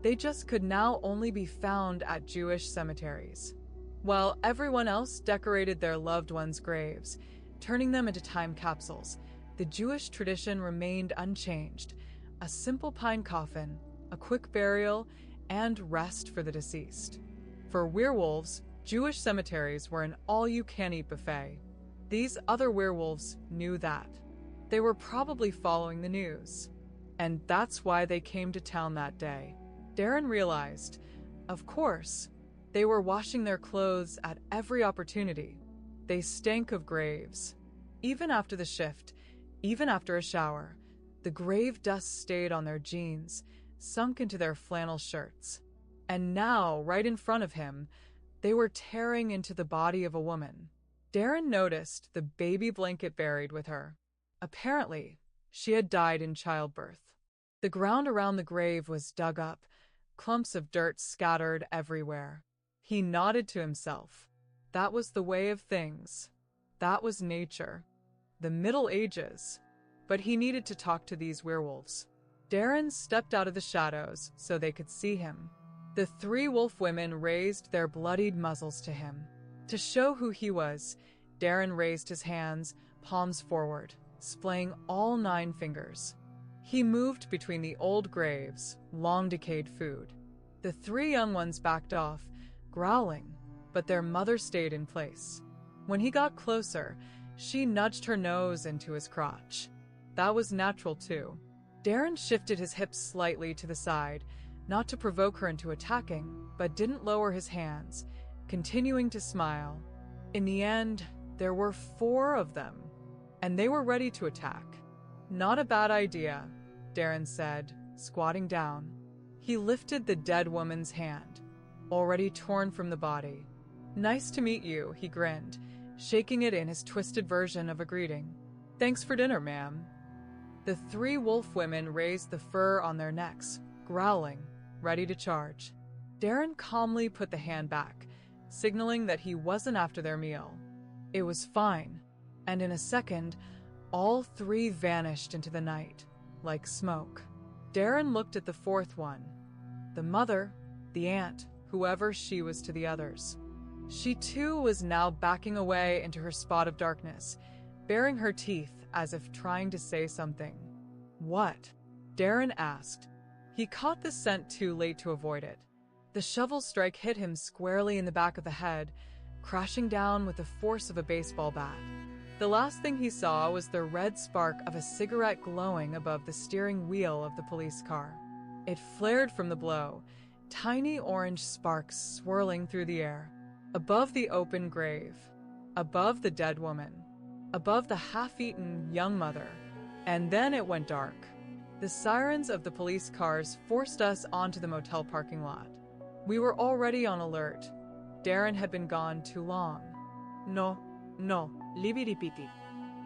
They just could now only be found at Jewish cemeteries. While everyone else decorated their loved ones' graves, turning them into time capsules, the Jewish tradition remained unchanged, a simple pine coffin, a quick burial, and rest for the deceased. For werewolves, Jewish cemeteries were an all-you-can-eat buffet. These other werewolves knew that. They were probably following the news. And that's why they came to town that day. Darren realized, of course, they were washing their clothes at every opportunity. They stank of graves. Even after the shift, even after a shower, the grave dust stayed on their jeans, sunk into their flannel shirts. And now, right in front of him, they were tearing into the body of a woman. Darren noticed the baby blanket buried with her. Apparently, she had died in childbirth. The ground around the grave was dug up, clumps of dirt scattered everywhere. He nodded to himself. That was the way of things. That was nature. The Middle Ages. But he needed to talk to these werewolves. Darren stepped out of the shadows so they could see him. The three wolf women raised their bloodied muzzles to him. To show who he was, Darren raised his hands, palms forward, splaying all 9 fingers. He moved between the old graves, long decayed food. The 3 young ones backed off, growling, but their mother stayed in place. When he got closer, she nudged her nose into his crotch. That was natural too. Darren shifted his hips slightly to the side, not to provoke her into attacking, but didn't lower his hands, continuing to smile. In the end, there were 4 of them, and they were ready to attack. Not a bad idea, Darren said, squatting down. He lifted the dead woman's hand, already torn from the body. Nice to meet you, he grinned, shaking it in his twisted version of a greeting. Thanks for dinner, ma'am. The 3 wolf women raised the fur on their necks, growling, ready to charge. Darren calmly put the hand back, signaling that he wasn't after their meal. It was fine, and in a second, all 3 vanished into the night, like smoke. Darren looked at the 4th one. The mother, the aunt, whoever she was to the others. She too was now backing away into her spot of darkness, baring her teeth as if trying to say something. What? Darren asked. He caught the scent too late to avoid it. The shovel strike hit him squarely in the back of the head, crashing down with the force of a baseball bat. The last thing he saw was the red spark of a cigarette glowing above the steering wheel of the police car. It flared from the blow, tiny orange sparks swirling through the air. Above the open grave, above the dead woman, above the half-eaten young mother. And then it went dark. The sirens of the police cars forced us onto the motel parking lot. We were already on alert. Darren had been gone too long. No, libiripiti.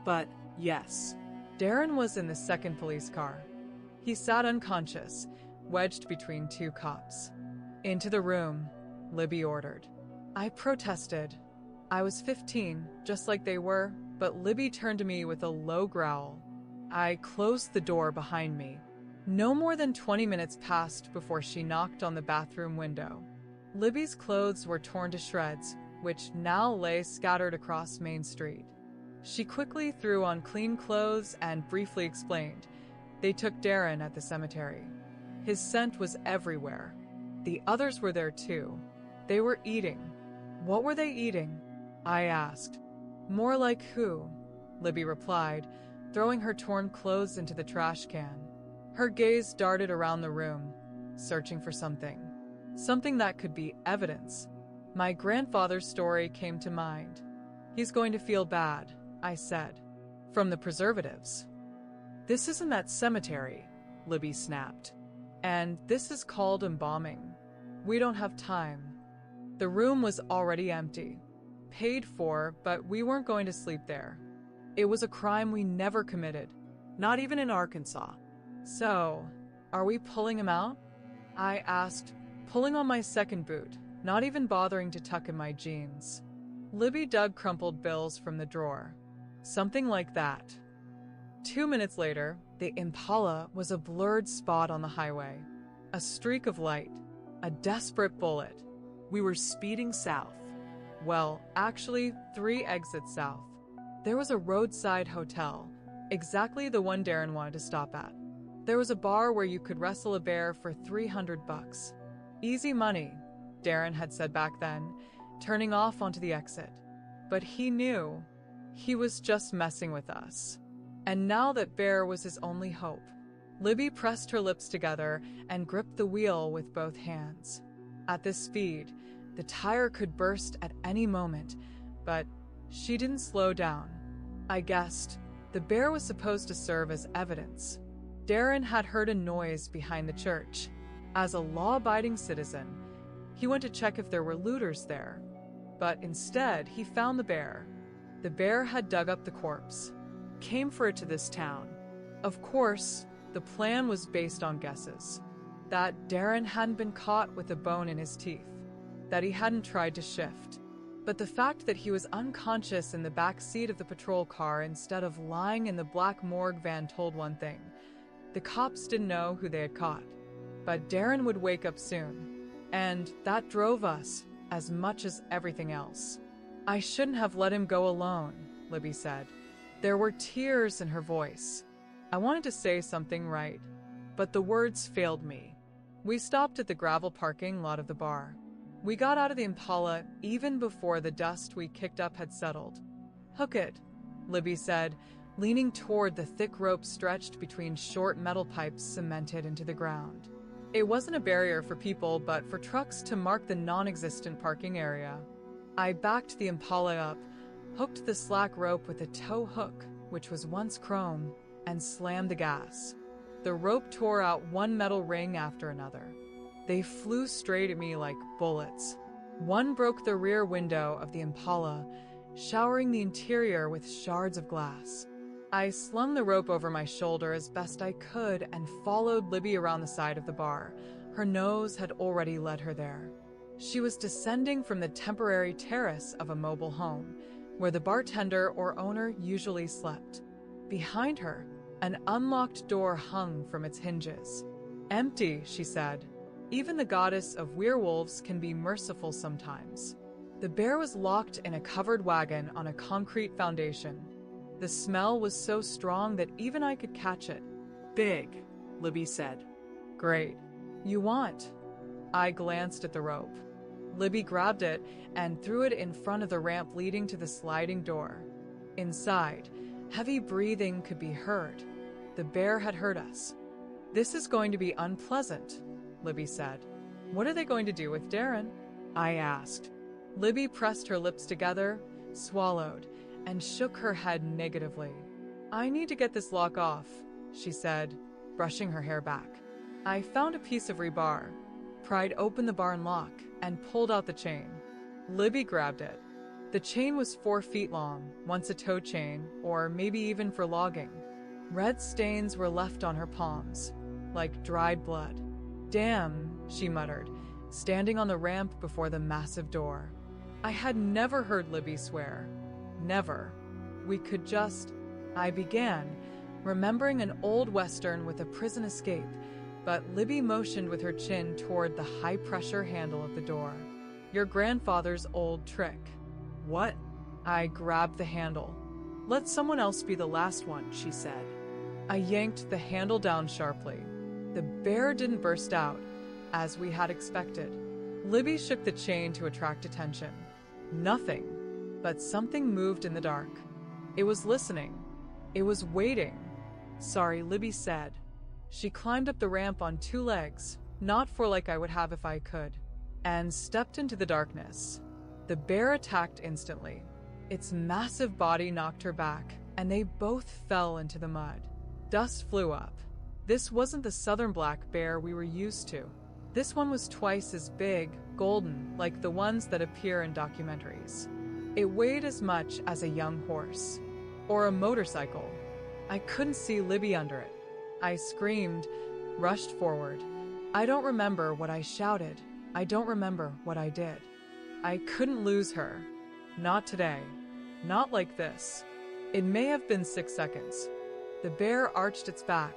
But yes. Darren was in the second police car. He sat unconscious, wedged between 2 cops. Into the room, Libby ordered. I protested. I was 15, just like they were, but Libby turned to me with a low growl. I closed the door behind me. No more than 20 minutes passed before she knocked on the bathroom window. Libby's clothes were torn to shreds, which now lay scattered across Main Street. She quickly threw on clean clothes and briefly explained. They took Darren at the cemetery. His scent was everywhere. The others were there too. They were eating. What were they eating? I asked. More like who? Libby replied, throwing her torn clothes into the trash can. Her gaze darted around the room, searching for something. Something that could be evidence. My grandfather's story came to mind. He's going to feel bad, I said. From the preservatives. This isn't that cemetery, Libby snapped. And this is called embalming. We don't have time. The room was already empty. Paid for, but we weren't going to sleep there. It was a crime we never committed. Not even in Arkansas. So, are we pulling him out? I asked, pulling on my second boot, not even bothering to tuck in my jeans. Libby dug crumpled bills from the drawer. Something like that. 2 minutes later, the Impala was a blurred spot on the highway. A streak of light. A desperate bullet. We were speeding south. Well, actually, 3 exits south. There was a roadside hotel, exactly the one Darren wanted to stop at. There was a bar where you could wrestle a bear for $300. Easy money, Darren had said back then, turning off onto the exit. But he knew he was just messing with us. And now that bear was his only hope. Libby pressed her lips together and gripped the wheel with both hands. At this speed, the tire could burst at any moment, but she didn't slow down. I guessed the bear was supposed to serve as evidence. Darren had heard a noise behind the church. As a law-abiding citizen, he went to check if there were looters there. But instead, he found the bear. The bear had dug up the corpse, came for it to this town. Of course, the plan was based on guesses. That Darren hadn't been caught with a bone in his teeth, that he hadn't tried to shift. But the fact that he was unconscious in the back seat of the patrol car instead of lying in the black morgue van told one thing. The cops didn't know who they had caught. But Darren would wake up soon, and that drove us as much as everything else. I shouldn't have let him go alone, Libby said. There were tears in her voice. I wanted to say something right, but the words failed me. We stopped at the gravel parking lot of the bar. We got out of the Impala even before the dust we kicked up had settled. Hook it, Libby said, leaning toward the thick rope stretched between short metal pipes cemented into the ground. It wasn't a barrier for people, but for trucks to mark the non-existent parking area. I backed the Impala up, hooked the slack rope with a tow hook, which was once chrome, and slammed the gas. The rope tore out one metal ring after another. They flew straight at me like bullets. One broke the rear window of the Impala, showering the interior with shards of glass. I slung the rope over my shoulder as best I could and followed Libby around the side of the bar. Her nose had already led her there. She was descending from the temporary terrace of a mobile home, where the bartender or owner usually slept. Behind her, an unlocked door hung from its hinges. Empty, she said. Even the goddess of werewolves can be merciful sometimes. The bear was locked in a covered wagon on a concrete foundation. The smell was so strong that even I could catch it. Big, Libby said. Great. You want? I glanced at the rope. Libby grabbed it and threw it in front of the ramp leading to the sliding door. Inside, heavy breathing could be heard. The bear had heard us. This is going to be unpleasant, Libby said. What are they going to do with Darren? I asked. Libby pressed her lips together, swallowed, and shook her head negatively. I need to get this lock off, she said, brushing her hair back. I found a piece of rebar, pried open the barn lock, and pulled out the chain. Libby grabbed it. The chain was 4 feet long, once a tow chain, or maybe even for logging. Red stains were left on her palms, like dried blood. Damn, she muttered, standing on the ramp before the massive door. I had never heard Libby swear. Never. We could just... I began, remembering an old western with a prison escape, but Libby motioned with her chin toward the high-pressure handle of the door. Your grandfather's old trick. What? I grabbed the handle. Let someone else be the last one, she said. I yanked the handle down sharply. The bear didn't burst out, as we had expected. Libby shook the chain to attract attention. Nothing, but something moved in the dark. It was listening. It was waiting. Sorry, Libby said. She climbed up the ramp on 2 legs, not 4 like I would have if I could, and stepped into the darkness. The bear attacked instantly. Its massive body knocked her back, and they both fell into the mud. Dust flew up. This wasn't the southern black bear we were used to. This one was twice as big, golden, like the ones that appear in documentaries. It weighed as much as a young horse. Or a motorcycle. I couldn't see Libby under it. I screamed, rushed forward. I don't remember what I shouted. I don't remember what I did. I couldn't lose her. Not today. Not like this. It may have been 6 seconds. The bear arched its back,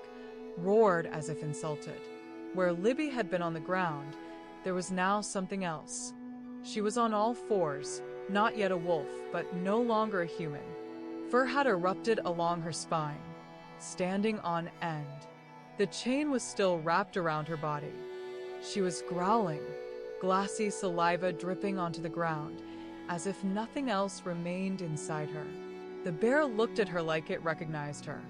roared as if insulted. Where Libby had been on the ground, there was now something else. She was on all 4s, not yet a wolf, but no longer a human. Fur had erupted along her spine, standing on end. The chain was still wrapped around her body. She was growling, glassy saliva dripping onto the ground, as if nothing else remained inside her. The bear looked at her like it recognized her,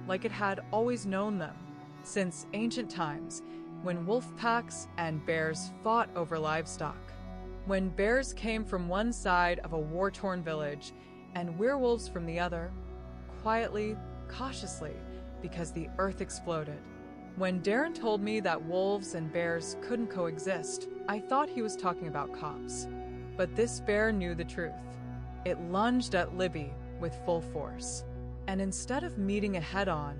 like it had always known them, since ancient times, when wolf packs and bears fought over livestock. When bears came from one side of a war-torn village and werewolves from the other, quietly, cautiously, because the earth exploded. When Darren told me that wolves and bears couldn't coexist, I thought he was talking about cops. But this bear knew the truth. It lunged at Libby with full force. And instead of meeting it head-on,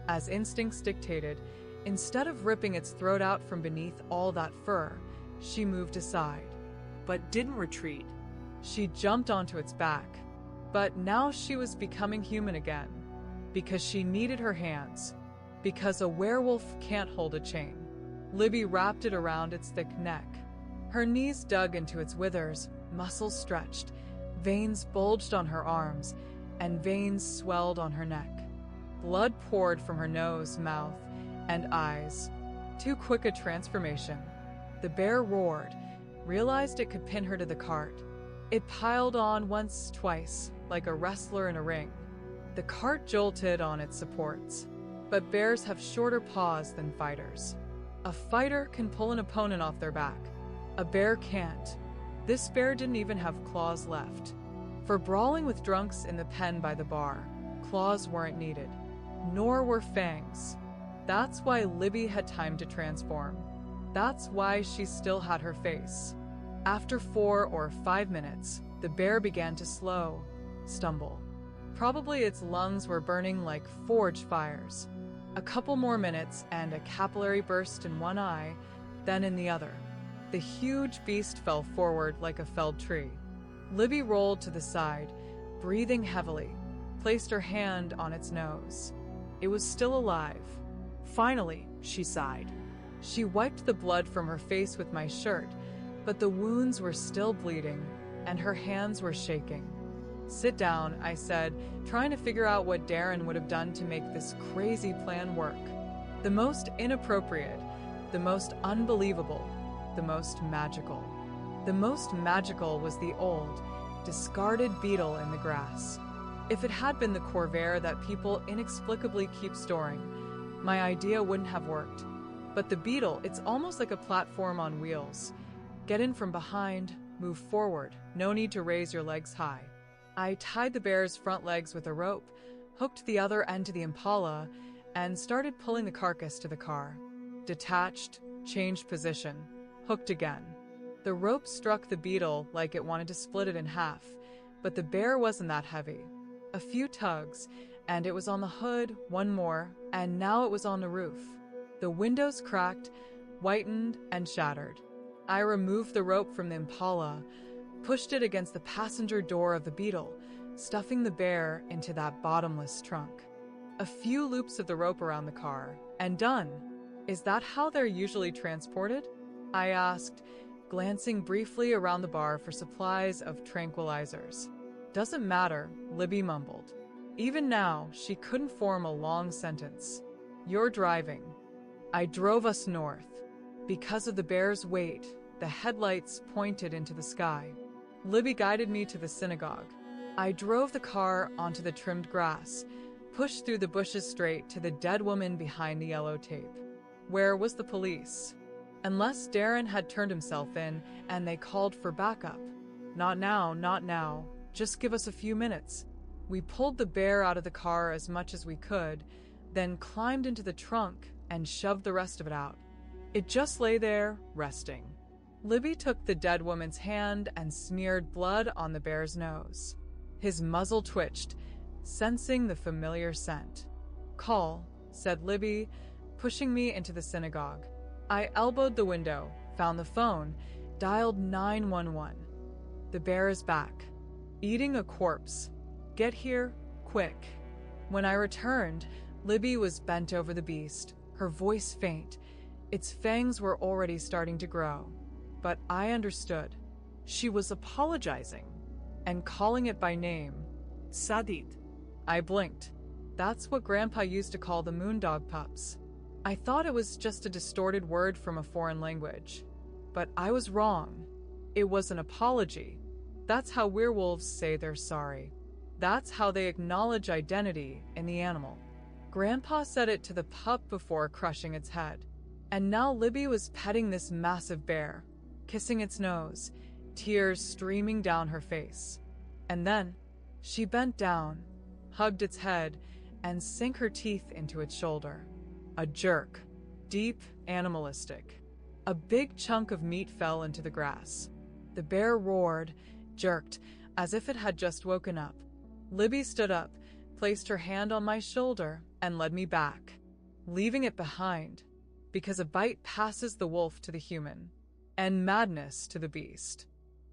as instincts dictated, instead of ripping its throat out from beneath all that fur, she moved aside. But didn't retreat. She jumped onto its back. But now she was becoming human again. Because she needed her hands. Because a werewolf can't hold a chain. Libby wrapped it around its thick neck. Her knees dug into its withers, muscles stretched, veins bulged on her arms, and veins swelled on her neck. Blood poured from her nose, mouth, and eyes. Too quick a transformation. The bear roared, realized it could pin her to the cart. It piled on once, twice, like a wrestler in a ring. The cart jolted on its supports. But bears have shorter paws than fighters. A fighter can pull an opponent off their back. A bear can't. This bear didn't even have claws left. For brawling with drunks in the pen by the bar, claws weren't needed. Nor were fangs. That's why Libby had time to transform. That's why she still had her face. After 4 or 5 minutes, the bear began to slow, stumble. Probably its lungs were burning like forge fires. A couple more minutes and a capillary burst in one eye, then in the other. The huge beast fell forward like a felled tree. Libby rolled to the side, breathing heavily, placed her hand on its nose. It was still alive. Finally, she sighed. She wiped the blood from her face with my shirt, but the wounds were still bleeding, and her hands were shaking. "Sit down," I said, trying to figure out what Darren would have done to make this crazy plan work. The most inappropriate, the most unbelievable, the most magical. The most magical was the old, discarded beetle in the grass. If it had been the corvair that people inexplicably keep storing, my idea wouldn't have worked. But the beetle, it's almost like a platform on wheels. Get in from behind, move forward, no need to raise your legs high. I tied the bear's front legs with a rope, hooked the other end to the impala, and started pulling the carcass to the car. Detached, changed position, hooked again. The rope struck the beetle like it wanted to split it in half, but the bear wasn't that heavy. A few tugs, and it was on the hood, one more, and now it was on the roof. The windows cracked, whitened, and shattered. I removed the rope from the impala, pushed it against the passenger door of the beetle, stuffing the bear into that bottomless trunk. A few loops of the rope around the car, and done. Is that how they're usually transported? I asked, glancing briefly around the bar for supplies of tranquilizers. Doesn't matter, Libby mumbled. Even now, she couldn't form a long sentence. You're driving. I drove us north. Because of the bear's weight, the headlights pointed into the sky. Libby guided me to the synagogue. I drove the car onto the trimmed grass, pushed through the bushes straight to the dead woman behind the yellow tape. Where was the police? Unless Darren had turned himself in and they called for backup. Not now, not now. Just give us a few minutes. We pulled the bear out of the car as much as we could, then climbed into the trunk and shoved the rest of it out. It just lay there, resting. Libby took the dead woman's hand and smeared blood on the bear's nose. His muzzle twitched, sensing the familiar scent. "Call," said Libby, pushing me into the synagogue. I elbowed the window, found the phone, dialed 911. The bear is back. Eating a corpse. Get here, quick. When I returned, Libby was bent over the beast, her voice faint. Its fangs were already starting to grow. But I understood. She was apologizing and calling it by name. Sadid. I blinked. That's what Grandpa used to call the moondog pups. I thought it was just a distorted word from a foreign language. But I was wrong. It was an apology. That's how werewolves say they're sorry. That's how they acknowledge identity in the animal. Grandpa said it to the pup before crushing its head. And now Libby was petting this massive bear, kissing its nose, tears streaming down her face. And then she bent down, hugged its head, and sank her teeth into its shoulder. A jerk, deep, animalistic. A big chunk of meat fell into the grass. The bear roared, jerked, as if it had just woken up. Libby stood up, placed her hand on my shoulder, and led me back, leaving it behind, because a bite passes the wolf to the human, and madness to the beast.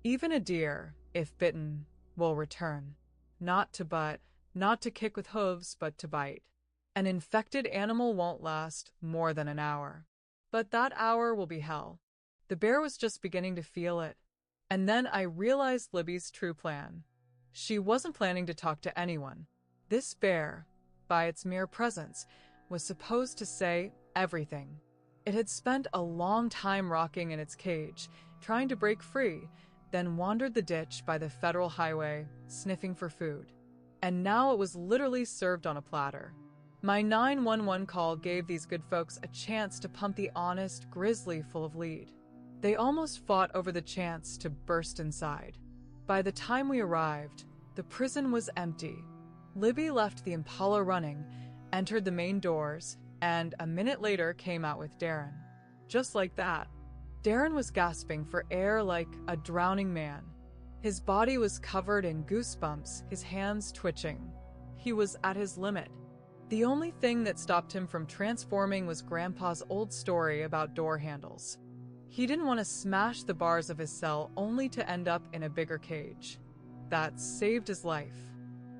Even a deer, if bitten, will return. Not to butt, not to kick with hooves, but to bite. An infected animal won't last more than an hour. But that hour will be hell. The bear was just beginning to feel it. And then I realized Libby's true plan. She wasn't planning to talk to anyone. This bear, by its mere presence, was supposed to say everything. It had spent a long time rocking in its cage, trying to break free, then wandered the ditch by the federal highway, sniffing for food. And now it was literally served on a platter. My 911 call gave these good folks a chance to pump the honest grizzly full of lead. They almost fought over the chance to burst inside. By the time we arrived, the prison was empty. Libby left the Impala running, entered the main doors, and a minute later came out with Darren. Just like that. Darren was gasping for air like a drowning man. His body was covered in goosebumps, his hands twitching. He was at his limit. The only thing that stopped him from transforming was Grandpa's old story about door handles. He didn't want to smash the bars of his cell only to end up in a bigger cage. That saved his life.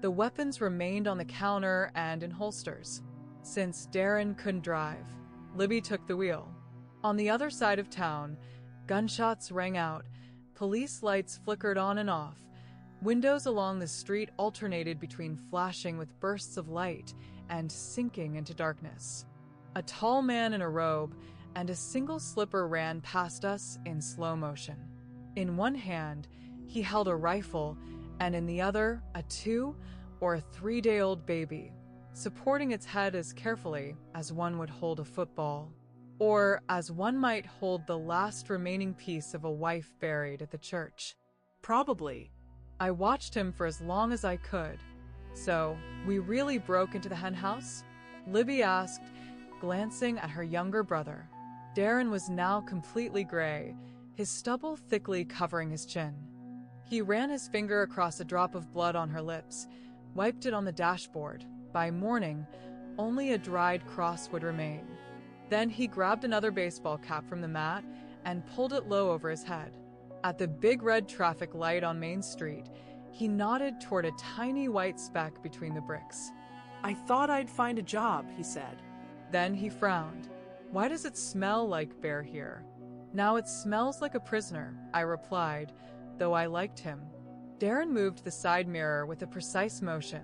The weapons remained on the counter and in holsters. Since Darren couldn't drive, Libby took the wheel. On the other side of town, gunshots rang out, police lights flickered on and off, windows along the street alternated between flashing with bursts of light and sinking into darkness. A tall man in a robe and a single slipper ran past us in slow motion. In one hand, he held a rifle, and in the other, a 2- or 3-day-old baby, supporting its head as carefully as one would hold a football, or as one might hold the last remaining piece of a wife buried at the church. Probably. I watched him for as long as I could. So, we really broke into the hen house? Libby asked, glancing at her younger brother. Darren was now completely gray, his stubble thickly covering his chin. He ran his finger across a drop of blood on her lips, wiped it on the dashboard. By morning, only a dried cross would remain. Then he grabbed another baseball cap from the mat and pulled it low over his head. At the big red traffic light on Main Street, he nodded toward a tiny white speck between the bricks. I thought I'd find a job, he said. Then he frowned. Why does it smell like bear here? Now it smells like a prisoner, I replied, though I liked him. Darren moved the side mirror with a precise motion,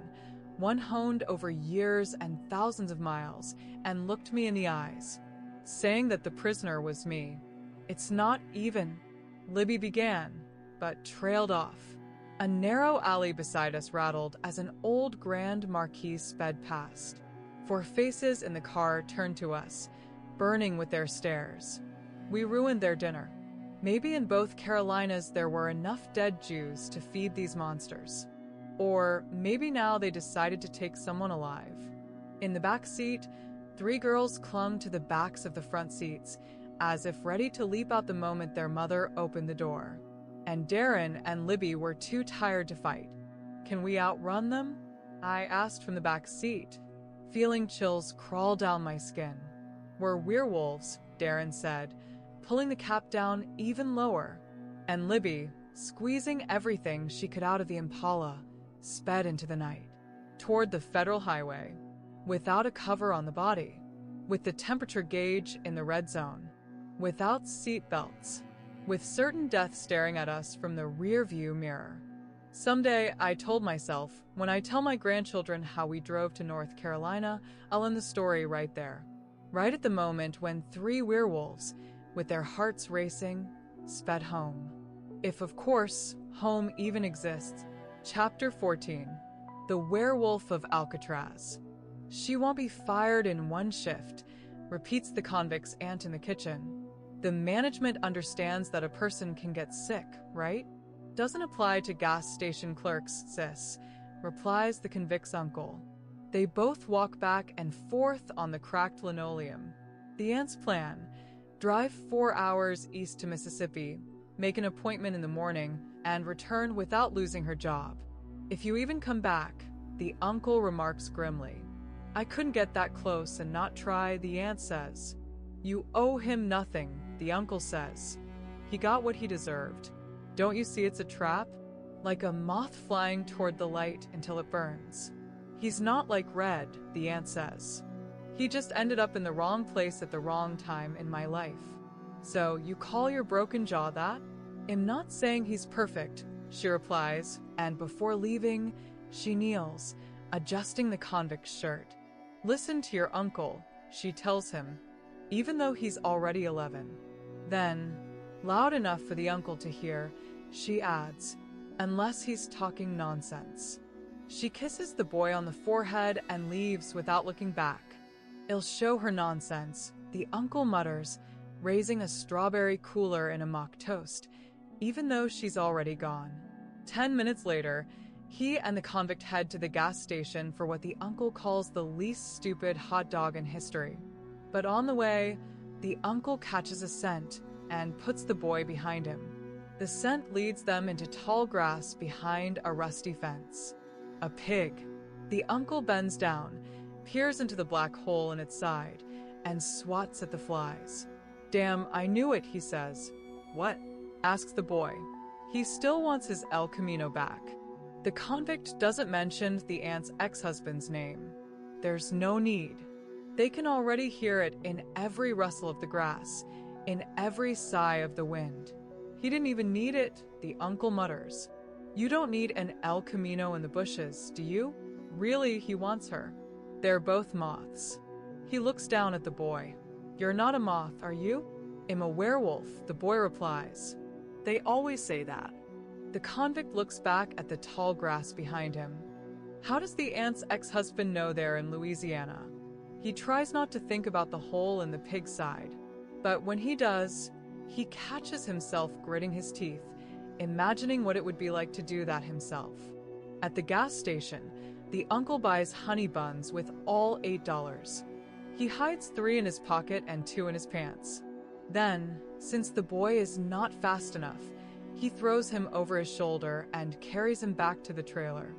one honed over years and thousands of miles, and looked me in the eyes, saying that the prisoner was me. It's not even, Libby began, but trailed off. A narrow alley beside us rattled as an old Grand Marquis sped past. 4 faces in the car turned to us, burning with their stares. We ruined their dinner. Maybe in both Carolinas there were enough dead Jews to feed these monsters. Or maybe now they decided to take someone alive. In the back seat, 3 girls clung to the backs of the front seats, as if ready to leap out the moment their mother opened the door. And Darren and Libby were too tired to fight. Can we outrun them? I asked from the back seat, feeling chills crawl down my skin. We're werewolves, Darren said, pulling the cap down even lower. And Libby, squeezing everything she could out of the Impala, sped into the night, toward the federal highway, without a cover on the body, with the temperature gauge in the red zone, without seat belts, with certain death staring at us from the rear-view mirror. Someday, I told myself, when I tell my grandchildren how we drove to North Carolina, I'll end the story right there. right at the moment when 3 werewolves, with their hearts racing, sped home. If, of course, home even exists. Chapter 14. The Werewolf of Alcatraz. She won't be fired in one shift, repeats the convict's aunt in the kitchen. The management understands that a person can get sick, right? Doesn't apply to gas station clerks, sis, replies the convict's uncle. They both walk back and forth on the cracked linoleum. The aunt's plan: drive 4 hours east to Mississippi, make an appointment in the morning, and return without losing her job. If you even come back, the uncle remarks grimly. I couldn't get that close and not try, the aunt says. You owe him nothing, the uncle says. He got what he deserved. Don't you see it's a trap? Like a moth flying toward the light until it burns. He's not like Red, the aunt says. He just ended up in the wrong place at the wrong time in my life. So you call your broken jaw that? I'm not saying he's perfect, she replies, and before leaving, she kneels, adjusting the convict's shirt. Listen to your uncle, she tells him, even though he's already 11. Then, loud enough for the uncle to hear, she adds, unless he's talking nonsense. She kisses the boy on the forehead and leaves without looking back. It'll show her nonsense, the uncle mutters, raising a strawberry cooler in a mock toast, even though she's already gone. 10 minutes later, he and the convict head to the gas station for what the uncle calls the least stupid hot dog in history. But on the way, the uncle catches a scent and puts the boy behind him. The scent leads them into tall grass behind a rusty fence. A pig. The uncle bends down, peers into the black hole in its side, and swats at the flies. Damn, I knew it, he says. What? Asks the boy. He still wants his El Camino back. The convict doesn't mention the aunt's ex-husband's name. There's no need. They can already hear it in every rustle of the grass, in every sigh of the wind. He didn't even need it, the uncle mutters. You don't need an El Camino in the bushes, do you? Really, he wants her. They're both moths. He looks down at the boy. You're not a moth, are you? I'm a werewolf, the boy replies. They always say that. The convict looks back at the tall grass behind him. How does the aunt's ex-husband know they're in Louisiana? He tries not to think about the hole in the pig's side, but when he does, he catches himself gritting his teeth, imagining what it would be like to do that himself. At the gas station, the uncle buys honey buns with all $8. He hides 3 in his pocket and 2 in his pants. Then, since the boy is not fast enough, he throws him over his shoulder and carries him back to the trailer.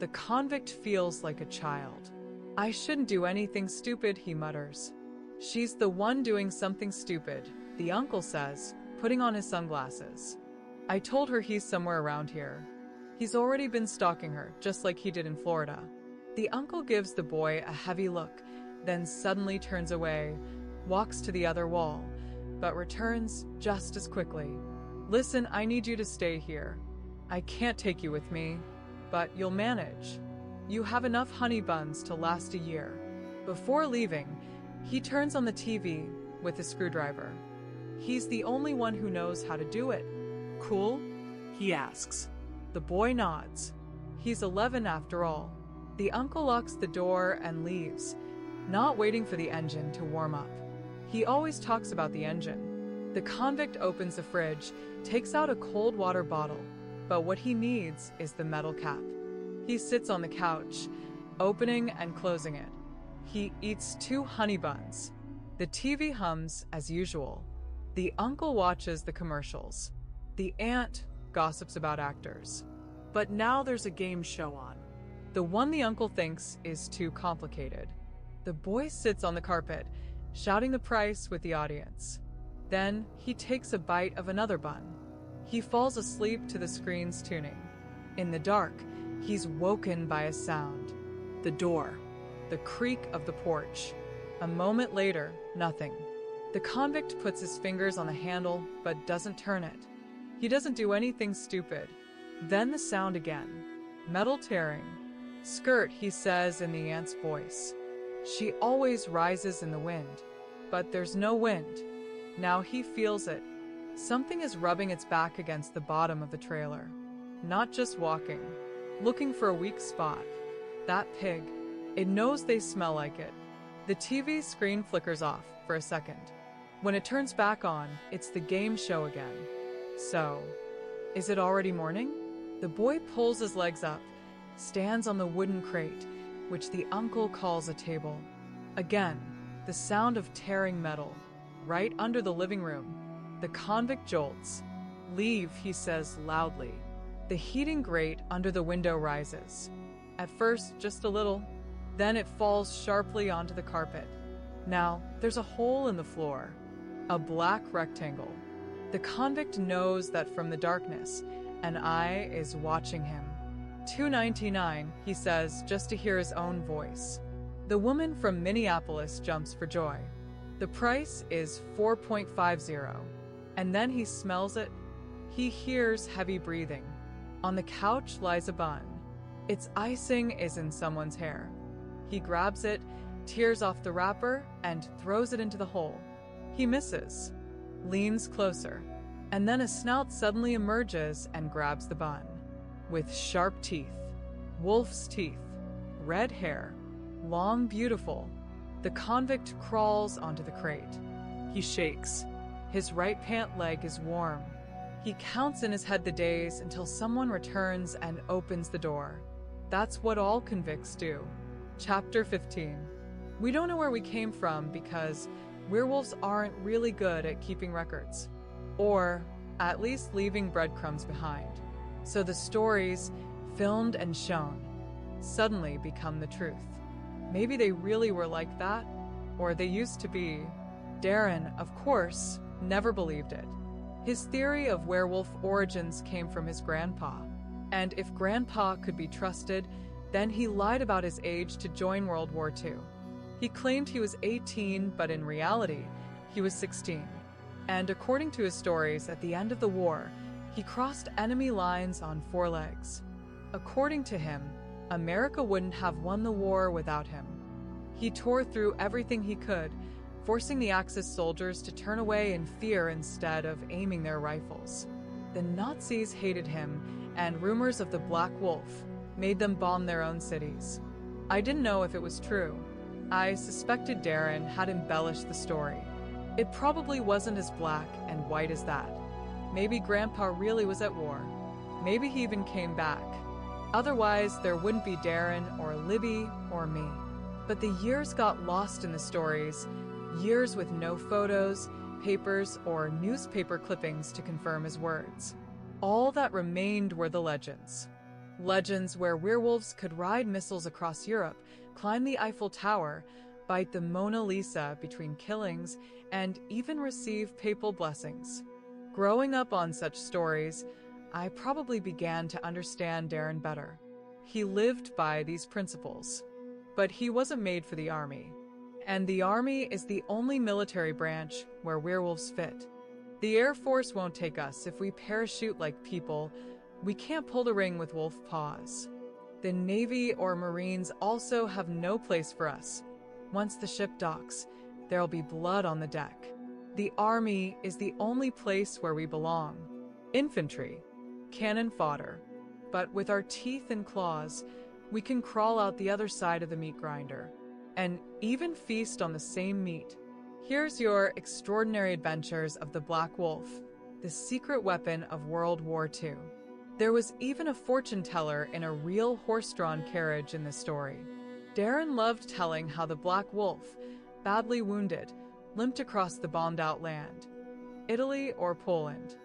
The convict feels like a child. I shouldn't do anything stupid, he mutters. She's the one doing something stupid, the uncle says, putting on his sunglasses. I told her he's somewhere around here. He's already been stalking her, just like he did in Florida. The uncle gives the boy a heavy look, then suddenly turns away, walks to the other wall, but returns just as quickly. Listen, I need you to stay here. I can't take you with me, but you'll manage. You have enough honey buns to last a year. Before leaving, he turns on the TV with a screwdriver. He's the only one who knows how to do it. Cool? He asks. The boy nods. He's 11 after all. The uncle locks the door and leaves, not waiting for the engine to warm up. He always talks about the engine. The convict opens the fridge, takes out a cold water bottle, but what he needs is the metal cap. He sits on the couch, opening and closing it. He eats 2 honey buns. The TV hums as usual. The uncle watches the commercials. The aunt gossips about actors. But now there's a game show on. The one the uncle thinks is too complicated. The boy sits on the carpet, shouting the price with the audience. Then he takes a bite of another bun. He falls asleep to the screen's tuning. In the dark, he's woken by a sound. The door. The creak of the porch. A moment later, nothing. The convict puts his fingers on the handle, but doesn't turn it. He doesn't do anything stupid. Then the sound again. Metal tearing. Skirt, he says in the aunt's voice. She always rises in the wind. but there's no wind. Now he feels it. Something is rubbing its back against the bottom of the trailer. Not just walking, looking for a weak spot. That pig. It knows they smell like it. The TV screen flickers off for a second. When it turns back on, it's the game show again. So, is it already morning? The boy pulls his legs up, stands on the wooden crate, which the uncle calls a table. Again, the sound of tearing metal. Right under the living room, the convict jolts. "Leave," he says loudly. The heating grate under the window rises. At first, just a little. Then it falls sharply onto the carpet. Now, there's a hole in the floor. A black rectangle. The convict knows that from the darkness, an eye is watching him. $2.99, he says, just to hear his own voice. The woman from Minneapolis jumps for joy. The price is $4.50. And then he smells it. He hears heavy breathing. On the couch lies a bun. Its icing is in someone's hair. He grabs it, tears off the wrapper, and throws it into the hole. He misses, leans closer, and then a snout suddenly emerges and grabs the bun. With sharp teeth, wolf's teeth, red hair, long, beautiful, the convict crawls onto the crate. He shakes. His right pant leg is warm. He counts in his head the days until someone returns and opens the door. That's what all convicts do. Chapter 15. We don't know where we came from because werewolves aren't really good at keeping records, or at least leaving breadcrumbs behind. So the stories, filmed and shown, suddenly become the truth. Maybe they really were like that, or they used to be. Darren, of course, never believed it. His theory of werewolf origins came from his grandpa, and if grandpa could be trusted, then he lied about his age to join World War II. He claimed he was 18, but in reality, he was 16. And according to his stories, at the end of the war, he crossed enemy lines on 4 legs. According to him, America wouldn't have won the war without him. He tore through everything he could, forcing the Axis soldiers to turn away in fear instead of aiming their rifles. The Nazis hated him, and rumors of the Black Wolf made them bomb their own cities. I didn't know if it was true. I suspected Darren had embellished the story. It probably wasn't as black and white as that. Maybe Grandpa really was at war. Maybe he even came back. Otherwise, there wouldn't be Darren or Libby or me. But the years got lost in the stories, years with no photos, papers, or newspaper clippings to confirm his words. All that remained were the legends. Legends where werewolves could ride missiles across Europe, climb the Eiffel Tower, bite the Mona Lisa between killings, and even receive papal blessings. Growing up on such stories, I probably began to understand Darren better. He lived by these principles. But he wasn't made for the army. And the army is the only military branch where werewolves fit. The Air Force won't take us if we parachute like people. We can't pull the ring with wolf paws. The Navy or Marines also have no place for us. Once the ship docks, there'll be blood on the deck. The army is the only place where we belong. Infantry, cannon fodder. But with our teeth and claws, we can crawl out the other side of the meat grinder and even feast on the same meat. Here's your extraordinary adventures of the Black Wolf, the secret weapon of World War II. There was even a fortune teller in a real horse-drawn carriage in this story. Darren loved telling how the Black Wolf, badly wounded, limped across the bombed-out land, Italy or Poland.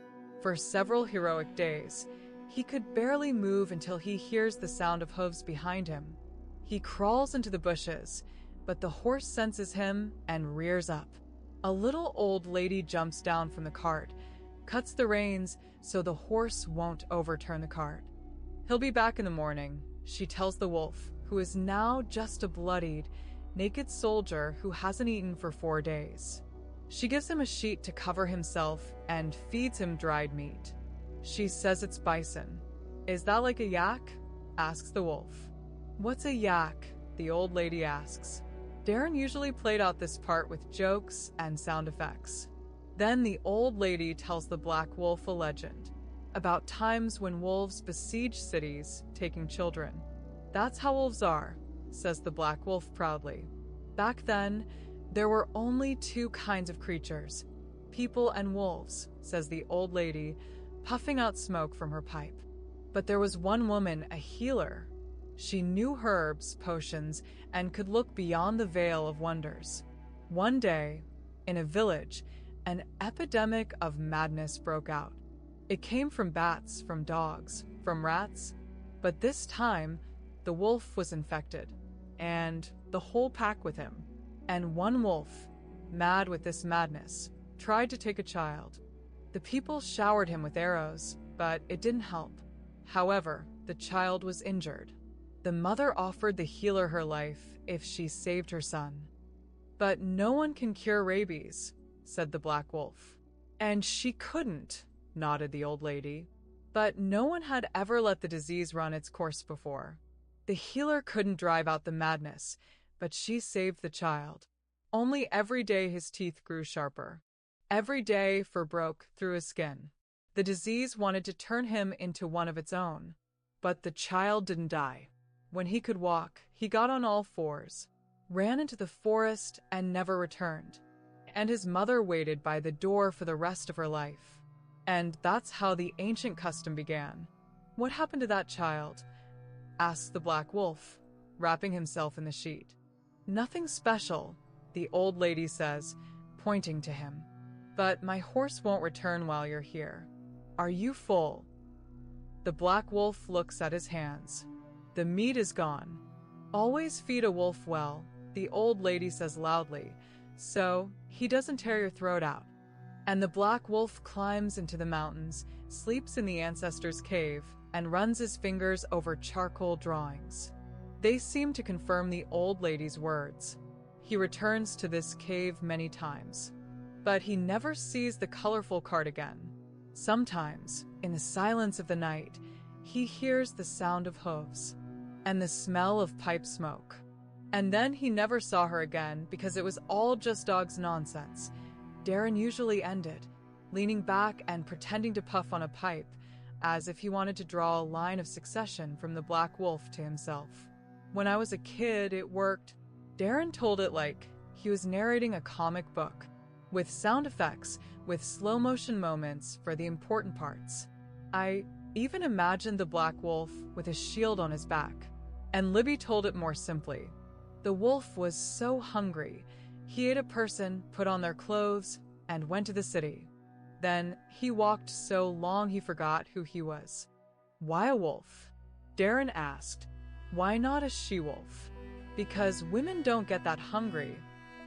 For several heroic days, he could barely move until he hears the sound of hooves behind him. He crawls into the bushes, but the horse senses him and rears up. A little old lady jumps down from the cart, cuts the reins so the horse won't overturn the cart. He'll be back in the morning, she tells the wolf, who is now just a bloodied, naked soldier who hasn't eaten for 4 days. She gives him a sheet to cover himself and feeds him dried meat. She says it's bison. Is that like a yak? Asks the wolf. What's a yak? The old lady asks. Darren usually played out this part with jokes and sound effects. Then the old lady tells the Black Wolf a legend about times when wolves besieged cities, taking children. "That's how wolves are," says the Black Wolf proudly. "Back then, there were only two kinds of creatures, people and wolves," says the old lady, puffing out smoke from her pipe. "But there was one woman, a healer. She knew herbs, potions, and could look beyond the veil of wonders. One day, in a village, an epidemic of madness broke out. It came from bats, from dogs, from rats, but this time, the wolf was infected, and the whole pack with him. And one wolf, mad with this madness, tried to take a child. The people showered him with arrows, but it didn't help. However, the child was injured. The mother offered the healer her life if she saved her son. But no one can cure rabies," said the Black Wolf. "And she couldn't," nodded the old lady. "But no one had ever let the disease run its course before. The healer couldn't drive out the madness, but she saved the child. Only every day his teeth grew sharper. Every day fur broke through his skin. The disease wanted to turn him into one of its own. But the child didn't die. When he could walk, he got on all fours, ran into the forest, and never returned. And his mother waited by the door for the rest of her life. And that's how the ancient custom began." "What happened to that child?" asks the Black Wolf, wrapping himself in the sheet. "Nothing special," the old lady says, pointing to him. "But my horse won't return while you're here. Are you full?" The Black Wolf looks at his hands. "The meat is gone. Always feed a wolf well," the old lady says loudly, "so he doesn't tear your throat out." And the Black Wolf climbs into the mountains, sleeps in the ancestors' cave, and runs his fingers over charcoal drawings. They seem to confirm the old lady's words. He returns to this cave many times, but he never sees the colorful cart again. Sometimes, in the silence of the night, he hears the sound of hooves and the smell of pipe smoke. And then he never saw her again because it was all just dog's nonsense. Darren usually ended, leaning back and pretending to puff on a pipe, as if he wanted to draw a line of succession from the Black Wolf to himself. "When I was a kid, it worked." Darren told it like he was narrating a comic book, with sound effects, with slow-motion moments for the important parts. "I even imagined the Black Wolf with a shield on his back." And Libby told it more simply. "The wolf was so hungry, he ate a person, put on their clothes, and went to the city. Then he walked so long he forgot who he was." "Why a wolf?" Darren asked. "Why not a she-wolf?" "Because women don't get that hungry,"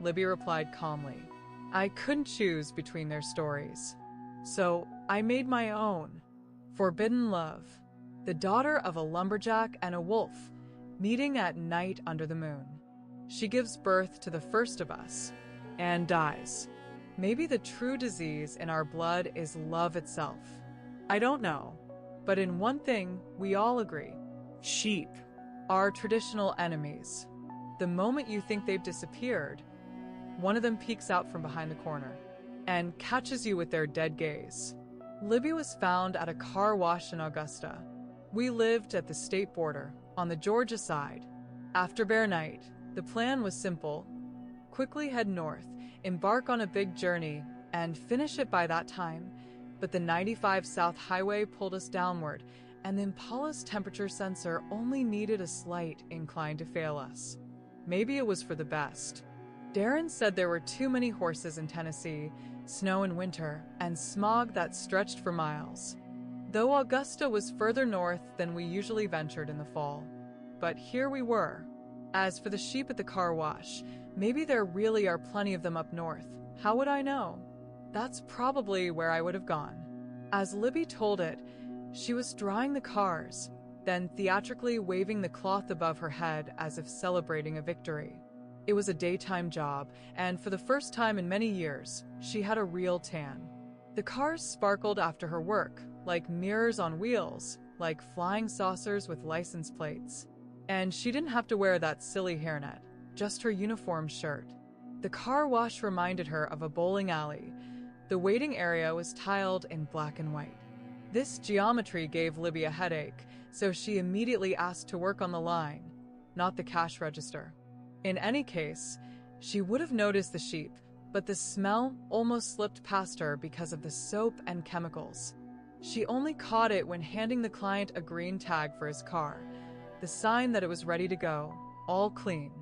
Libby replied calmly. "I couldn't choose between their stories. So I made my own. Forbidden Love, the daughter of a lumberjack and a wolf, meeting at night under the moon. She gives birth to the first of us, and dies. Maybe the true disease in our blood is love itself. I don't know, but in one thing we all agree. Sheep are traditional enemies. The moment you think they've disappeared, one of them peeks out from behind the corner and catches you with their dead gaze. Libby was found at a car wash in Augusta. We lived at the state border, on the Georgia side. After Bear Night, the plan was simple. Quickly head north, embark on a big journey, and finish it by that time. But the 95 South Highway pulled us downward, and the Impala's temperature sensor only needed a slight incline to fail us. Maybe it was for the best. Darren said there were too many horses in Tennessee, snow in winter, and smog that stretched for miles. Though Augusta was further north than we usually ventured in the fall. But here we were. As for the sheep at the car wash, maybe there really are plenty of them up north. How would I know? That's probably where I would have gone. As Libby told it, she was drying the cars, then theatrically waving the cloth above her head as if celebrating a victory. It was a daytime job, and for the first time in many years, she had a real tan. The cars sparkled after her work, like mirrors on wheels, like flying saucers with license plates. And she didn't have to wear that silly hairnet. just her uniform shirt. The car wash reminded her of a bowling alley. The waiting area was tiled in black and white. This geometry gave Libby a headache, so she immediately asked to work on the line, not the cash register. In any case, she would have noticed the sheep, but the smell almost slipped past her because of the soap and chemicals. She only caught it when handing the client a green tag for his car, the sign that it was ready to go, all clean.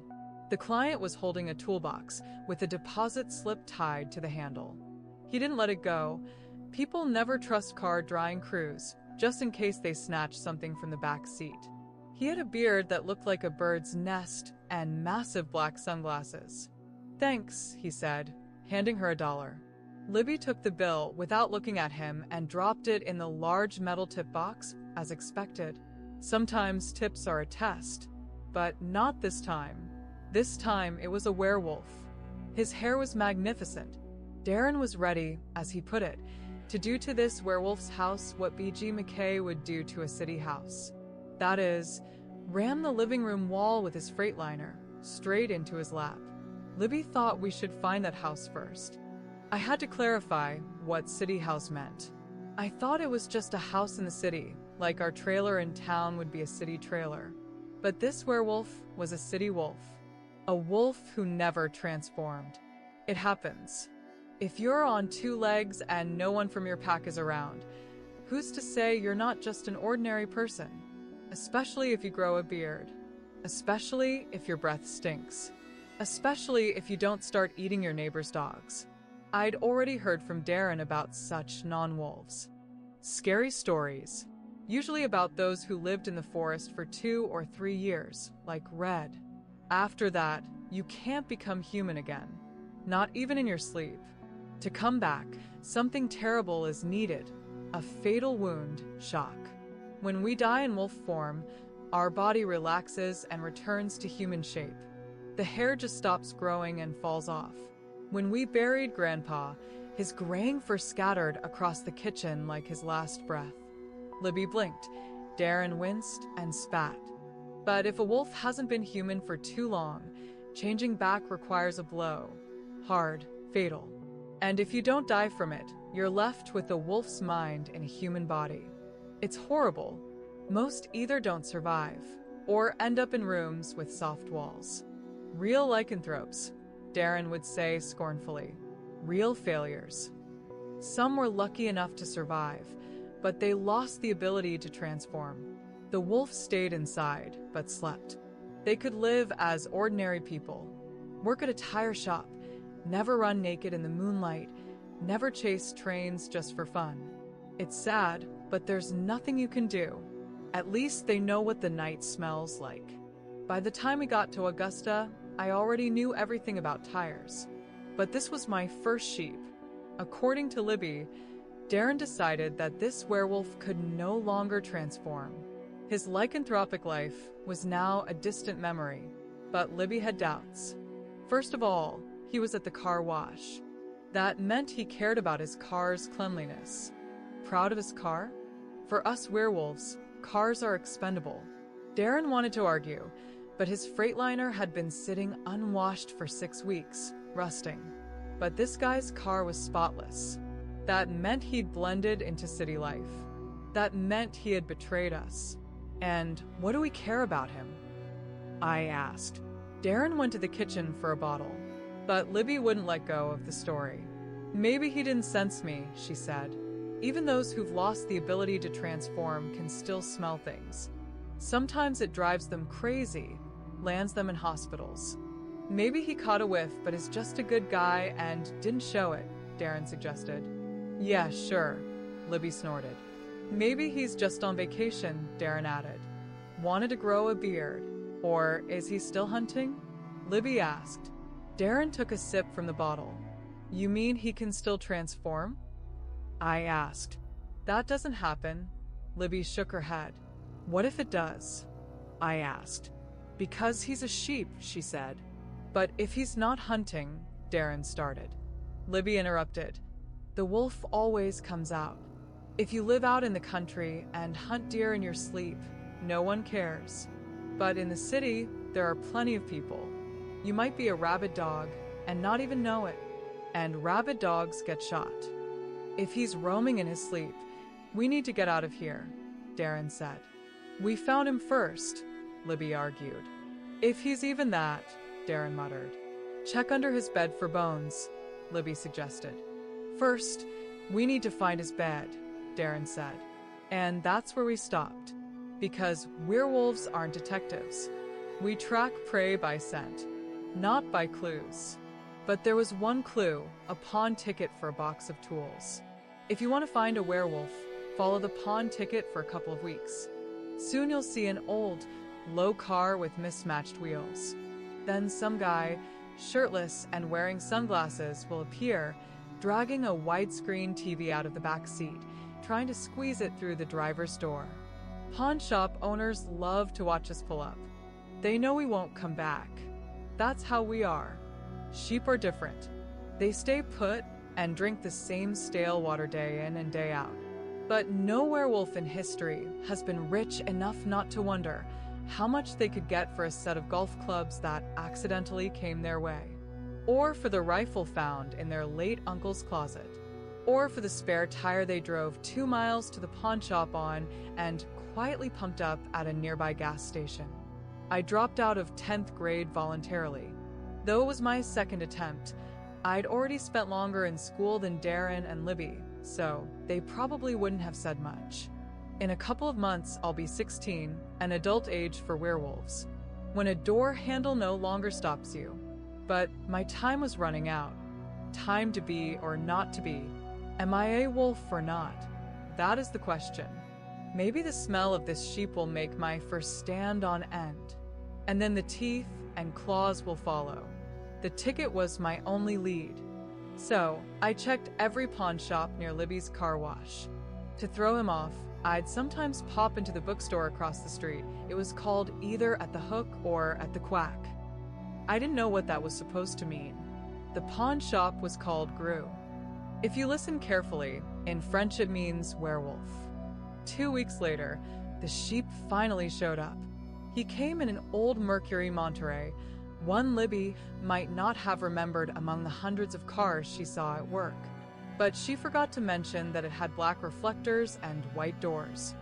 The client was holding a toolbox with a deposit slip tied to the handle. He didn't let it go. People never trust car drying crews, just in case they snatch something from the back seat. He had a beard that looked like a bird's nest and massive black sunglasses. "Thanks," he said, handing her $1. Libby took the bill without looking at him and dropped it in the large metal tip box, as expected. Sometimes tips are a test, but not this time. This time it was a werewolf. His hair was magnificent. Darren was ready, as he put it, to do to this werewolf's house what B.G. McKay would do to a city house. That is, ram the living room wall with his Freightliner straight into his lap. Libby thought we should find that house first. I had to clarify what city house meant. I thought it was just a house in the city, like our trailer in town would be a city trailer. But this werewolf was a city wolf. A wolf who never transformed. It happens. If you're on 2 legs and no one from your pack is around, who's to say you're not just an ordinary person? Especially if you grow a beard. Especially if your breath stinks. Especially if you don't start eating your neighbor's dogs. I'd already heard from Darren about such non-wolves. Scary stories. Usually about those who lived in the forest for 2 or 3 years, like Red. After that, you can't become human again. Not even in your sleep. To come back, something terrible is needed. A fatal wound, shock. When we die in wolf form, our body relaxes and returns to human shape. The hair just stops growing and falls off. When we buried Grandpa, his graying fur scattered across the kitchen like his last breath. Libby blinked. Darren winced and spat. But if a wolf hasn't been human for too long, changing back requires a blow. Hard, fatal. And if you don't die from it, you're left with a wolf's mind in a human body. It's horrible. Most either don't survive, or end up in rooms with soft walls. Real lycanthropes, Darren would say scornfully. Real failures. Some were lucky enough to survive, but they lost the ability to transform. The wolf stayed inside, but slept. They could live as ordinary people, work at a tire shop, never run naked in the moonlight, never chase trains just for fun. It's sad, but there's nothing you can do. At least they know what the night smells like. By the time we got to Augusta, I already knew everything about tires. But this was my first sheep. According to Libby, Darren decided that this werewolf could no longer transform. His lycanthropic life was now a distant memory, but Libby had doubts. First of all, he was at the car wash. That meant he cared about his car's cleanliness. Proud of his car? For us werewolves, cars are expendable. Darren wanted to argue, but his Freightliner had been sitting unwashed for 6 weeks, rusting. But this guy's car was spotless. That meant he'd blended into city life. That meant he had betrayed us. And what do we care about him? I asked. Darren went to the kitchen for a bottle, but Libby wouldn't let go of the story. Maybe he didn't sense me, she said. Even those who've lost the ability to transform can still smell things. Sometimes it drives them crazy, lands them in hospitals. Maybe he caught a whiff but is just a good guy and didn't show it, Darren suggested. Yeah, sure, Libby snorted. Maybe he's just on vacation, Darren added. Wanted to grow a beard. Or is he still hunting? Libby asked. Darren took a sip from the bottle. You mean he can still transform? I asked. That doesn't happen. Libby shook her head. What if it does? I asked. Because he's a sheep, she said. But if he's not hunting, Darren started. Libby interrupted. The wolf always comes out. If you live out in the country and hunt deer in your sleep, no one cares. But in the city, there are plenty of people. You might be a rabid dog and not even know it. And rabid dogs get shot. If he's roaming in his sleep, we need to get out of here, Darren said. We found him first, Libby argued. If he's even that, Darren muttered. Check under his bed for bones, Libby suggested. First, we need to find his bed, Darren said. And that's where we stopped. Because werewolves aren't detectives. We track prey by scent, not by clues. But there was one clue, a pawn ticket for a box of tools. If you want to find a werewolf, follow the pawn ticket for a couple of weeks. Soon you'll see an old, low car with mismatched wheels. Then some guy, shirtless and wearing sunglasses, will appear, dragging a widescreen TV out of the back seat, trying to squeeze it through the driver's door. Pawn shop owners love to watch us pull up. They know we won't come back. That's how we are. Sheep are different. They stay put and drink the same stale water day in and day out. But no werewolf in history has been rich enough not to wonder how much they could get for a set of golf clubs that accidentally came their way, or for the rifle found in their late uncle's closet, or for the spare tire they drove 2 miles to the pawn shop on and quietly pumped up at a nearby gas station. I dropped out of 10th grade voluntarily. Though it was my second attempt, I'd already spent longer in school than Darren and Libby, so they probably wouldn't have said much. In a couple of months, I'll be 16, an adult age for werewolves, when a door handle no longer stops you. But my time was running out. Time to be or not to be. Am I a wolf or not? That is the question. Maybe the smell of this sheep will make my first stand on end. And then the teeth and claws will follow. The ticket was my only lead. So, I checked every pawn shop near Libby's car wash. To throw him off, I'd sometimes pop into the bookstore across the street. It was called either At the Hook or At the Quack. I didn't know what that was supposed to mean. The pawn shop was called Gru. If you listen carefully, in French it means werewolf. 2 weeks later, the sheep finally showed up. He came in an old Mercury Monterey, one Libby might not have remembered among the hundreds of cars she saw at work. But she forgot to mention that it had black reflectors and white doors.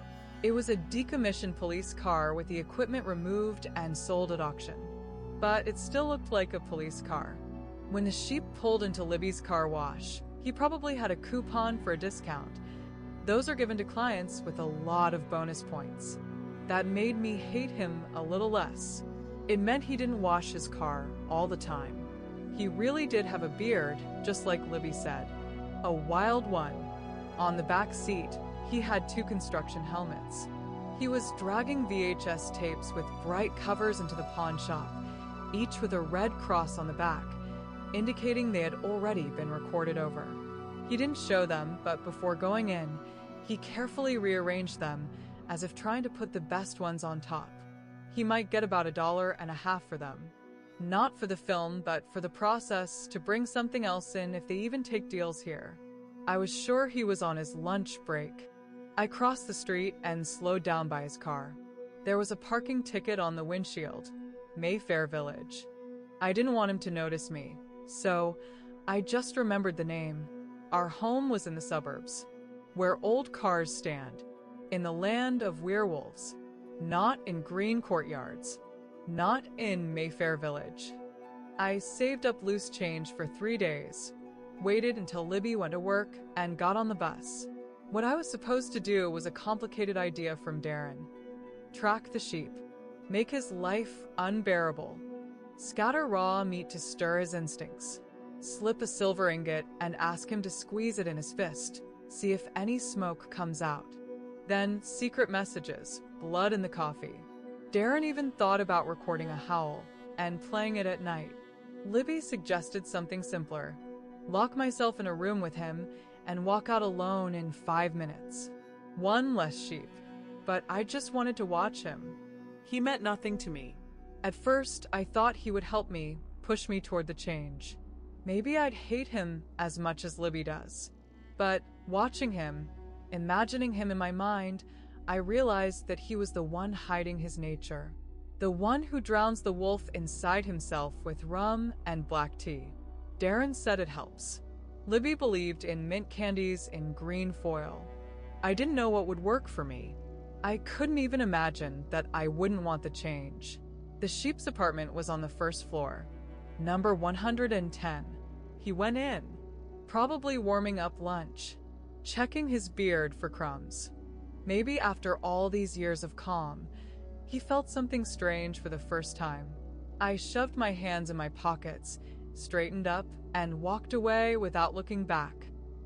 It was a decommissioned police car with the equipment removed and sold at auction. But it still looked like a police car. When the sheep pulled into Libby's car wash, he probably had a coupon for a discount. Those are given to clients with a lot of bonus points. That made me hate him a little less. It meant he didn't wash his car all the time. He really did have a beard, just like Libby said. A wild one. On the back seat, he had 2 construction helmets. He was dragging VHS tapes with bright covers into the pawn shop, each with a red cross on the back, indicating they had already been recorded over. He didn't show them, but before going in, he carefully rearranged them as if trying to put the best ones on top. He might get about $1.50 for them. Not for the film, but for the process to bring something else in if they even take deals here. I was sure he was on his lunch break. I crossed the street and slowed down by his car. There was a parking ticket on the windshield, Mayfair Village. I didn't want him to notice me, so I just remembered the name. Our home was in the suburbs, where old cars stand, in the land of werewolves, not in green courtyards, not in Mayfair Village. I saved up loose change for 3 days, waited until Libby went to work, and got on the bus. What I was supposed to do was a complicated idea from Darren. Track the sheep, make his life unbearable, scatter raw meat to stir his instincts, slip a silver ingot and ask him to squeeze it in his fist, see if any smoke comes out. Then secret messages, blood in the coffee. Darren even thought about recording a howl and playing it at night. Libby suggested something simpler. Lock myself in a room with him and walk out alone in 5 minutes. 1 less sheep, but I just wanted to watch him. He meant nothing to me. At first, I thought he would help me, push me toward the change. Maybe I'd hate him as much as Libby does. But watching him, imagining him in my mind, I realized that he was the one hiding his nature. The one who drowns the wolf inside himself with rum and black tea. Darren said it helps. Libby believed in mint candies in green foil. I didn't know what would work for me. I couldn't even imagine that I wouldn't want the change. The sheep's apartment was on the first floor. Number 110. He went in, probably warming up lunch, checking his beard for crumbs. Maybe after all these years of calm, he felt something strange for the first time. I shoved my hands in my pockets, straightened up, and walked away without looking back.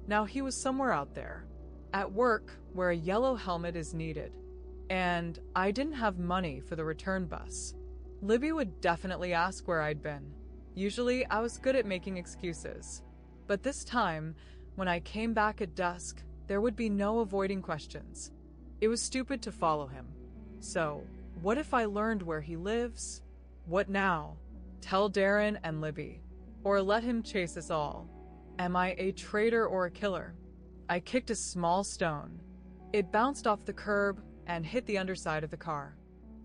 Now he was somewhere out there, at work where a yellow helmet is needed. And I didn't have money for the return bus. Libby would definitely ask where I'd been. Usually, I was good at making excuses. But this time, when I came back at dusk, there would be no avoiding questions. It was stupid to follow him. So, what if I learned where he lives? What now? Tell Darren and Libby. Or let him chase us all. Am I a traitor or a killer? I kicked a small stone. It bounced off the curb and hit the underside of the car.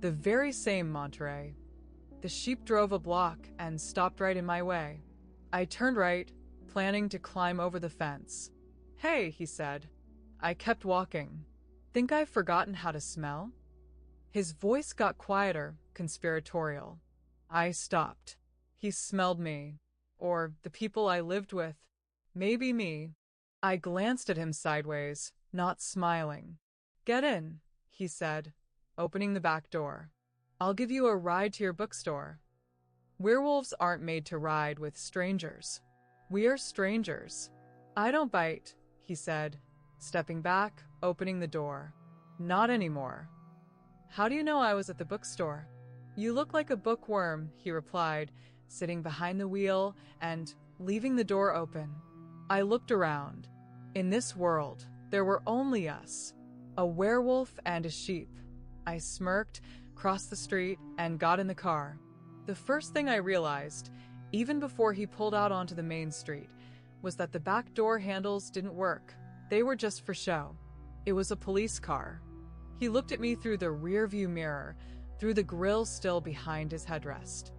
The very same Monterey. The sheep drove a block and stopped right in my way. I turned right, planning to climb over the fence. "Hey," he said. I kept walking. "Think I've forgotten how to smell?" His voice got quieter, conspiratorial. I stopped. He smelled me. Or the people I lived with. Maybe me. I glanced at him sideways, not smiling. "Get in," he said, opening the back door. "I'll give you a ride to your bookstore." Werewolves aren't made to ride with strangers. We are strangers. "I don't bite," he said, stepping back, opening the door. "Not anymore." "How do you know I was at the bookstore?" "You look like a bookworm," he replied, sitting behind the wheel and leaving the door open. I looked around. In this world, there were only us, a werewolf and a sheep. I smirked, crossed the street, and got in the car. The first thing I realized, even before he pulled out onto the main street, was that the back door handles didn't work. They were just for show. It was a police car. He looked at me through the rearview mirror, through the grill still behind his headrest.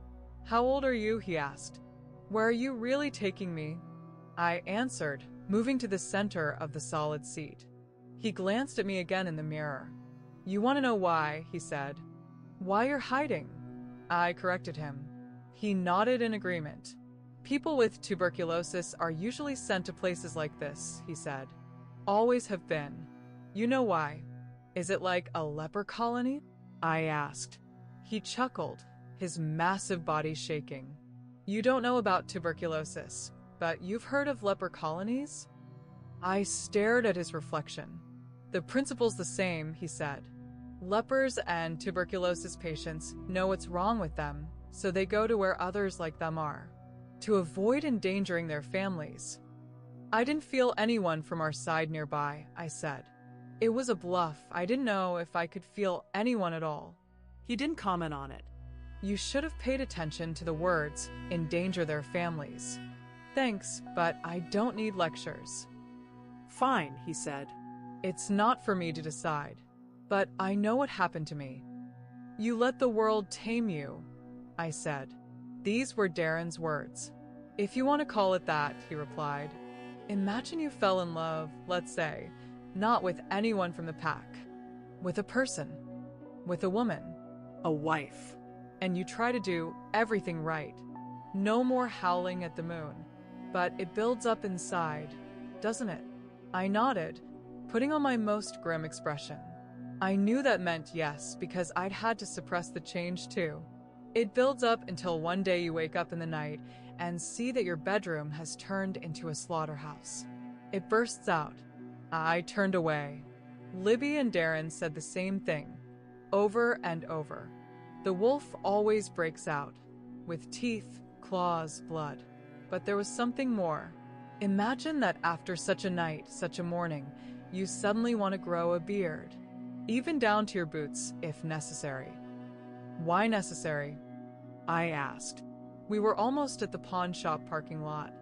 "How old are you?" he asked. "Where are you really taking me?" I answered, moving to the center of the solid seat. He glanced at me again in the mirror. "You want to know why?" he said. "Why you're hiding?" I corrected him. He nodded in agreement. "People with tuberculosis are usually sent to places like this," he said. "Always have been. You know why. Is it like a leper colony?" I asked. He chuckled, his massive body shaking. "You don't know about tuberculosis, but you've heard of leper colonies?" I stared at his reflection. "The principle's the same," he said. "Lepers and tuberculosis patients know what's wrong with them, so they go to where others like them are, to avoid endangering their families." "I didn't feel anyone from our side nearby," I said. It was a bluff. I didn't know if I could feel anyone at all. He didn't comment on it. "You should have paid attention to the words, endanger their families." "Thanks, but I don't need lectures." "Fine," he said. "It's not for me to decide, but I know what happened to me." "You let the world tame you," I said. These were Darren's words. "If you want to call it that," he replied. "Imagine you fell in love, let's say, not with anyone from the pack, with a person, with a woman, A wife. and you try to do everything right. No more howling at the moon, but it builds up inside, doesn't it?" I nodded, putting on my most grim expression. I knew that meant yes, because I'd had to suppress the change too. It builds up until one day you wake up in the night and see that your bedroom has turned into a slaughterhouse. It bursts out. I turned away. Libby and Darren said the same thing, over and over. The wolf always breaks out, with teeth, claws, blood. But there was something more. Imagine that after such a night, such a morning, you suddenly want to grow a beard, even down to your boots if necessary. "Why necessary?" I asked. We were almost at the pawn shop parking lot.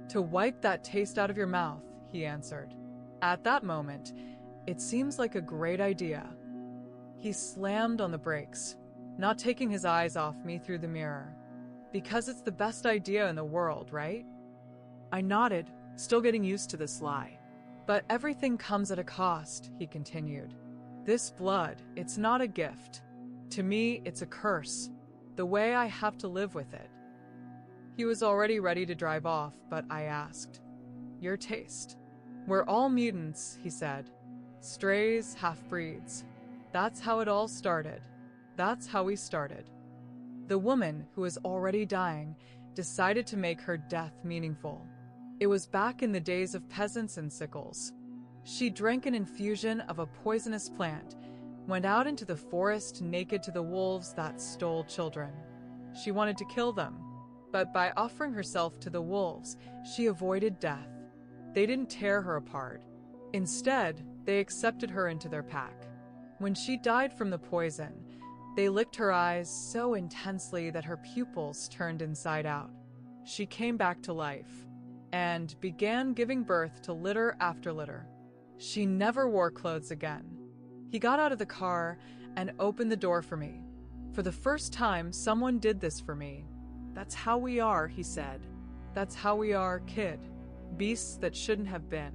"To wipe that taste out of your mouth," he answered. At that moment, it seems like a great idea. He slammed on the brakes. not taking his eyes off me through the mirror. Because it's the best idea in the world, right? I nodded, still getting used to this lie. But everything comes at a cost, he continued. This blood, it's not a gift. To me, it's a curse. The way I have to live with it. He was already ready to drive off, but I asked, "Your taste?" "We're all mutants," he said. "Strays, half-breeds. That's how it all started. That's how we started." The woman, who was already dying, decided to make her death meaningful. It was back in the days of peasants and sickles. She drank an infusion of a poisonous plant, went out into the forest naked to the wolves that stole children. She wanted to kill them, but by offering herself to the wolves, she avoided death. They didn't tear her apart. Instead, they accepted her into their pack. When she died from the poison, they licked her eyes so intensely that her pupils turned inside out. She came back to life and began giving birth to litter after litter. She never wore clothes again. He got out of the car and opened the door for me. For the first time, someone did this for me. "That's how we are," he said. "That's how we are, kid. Beasts that shouldn't have been.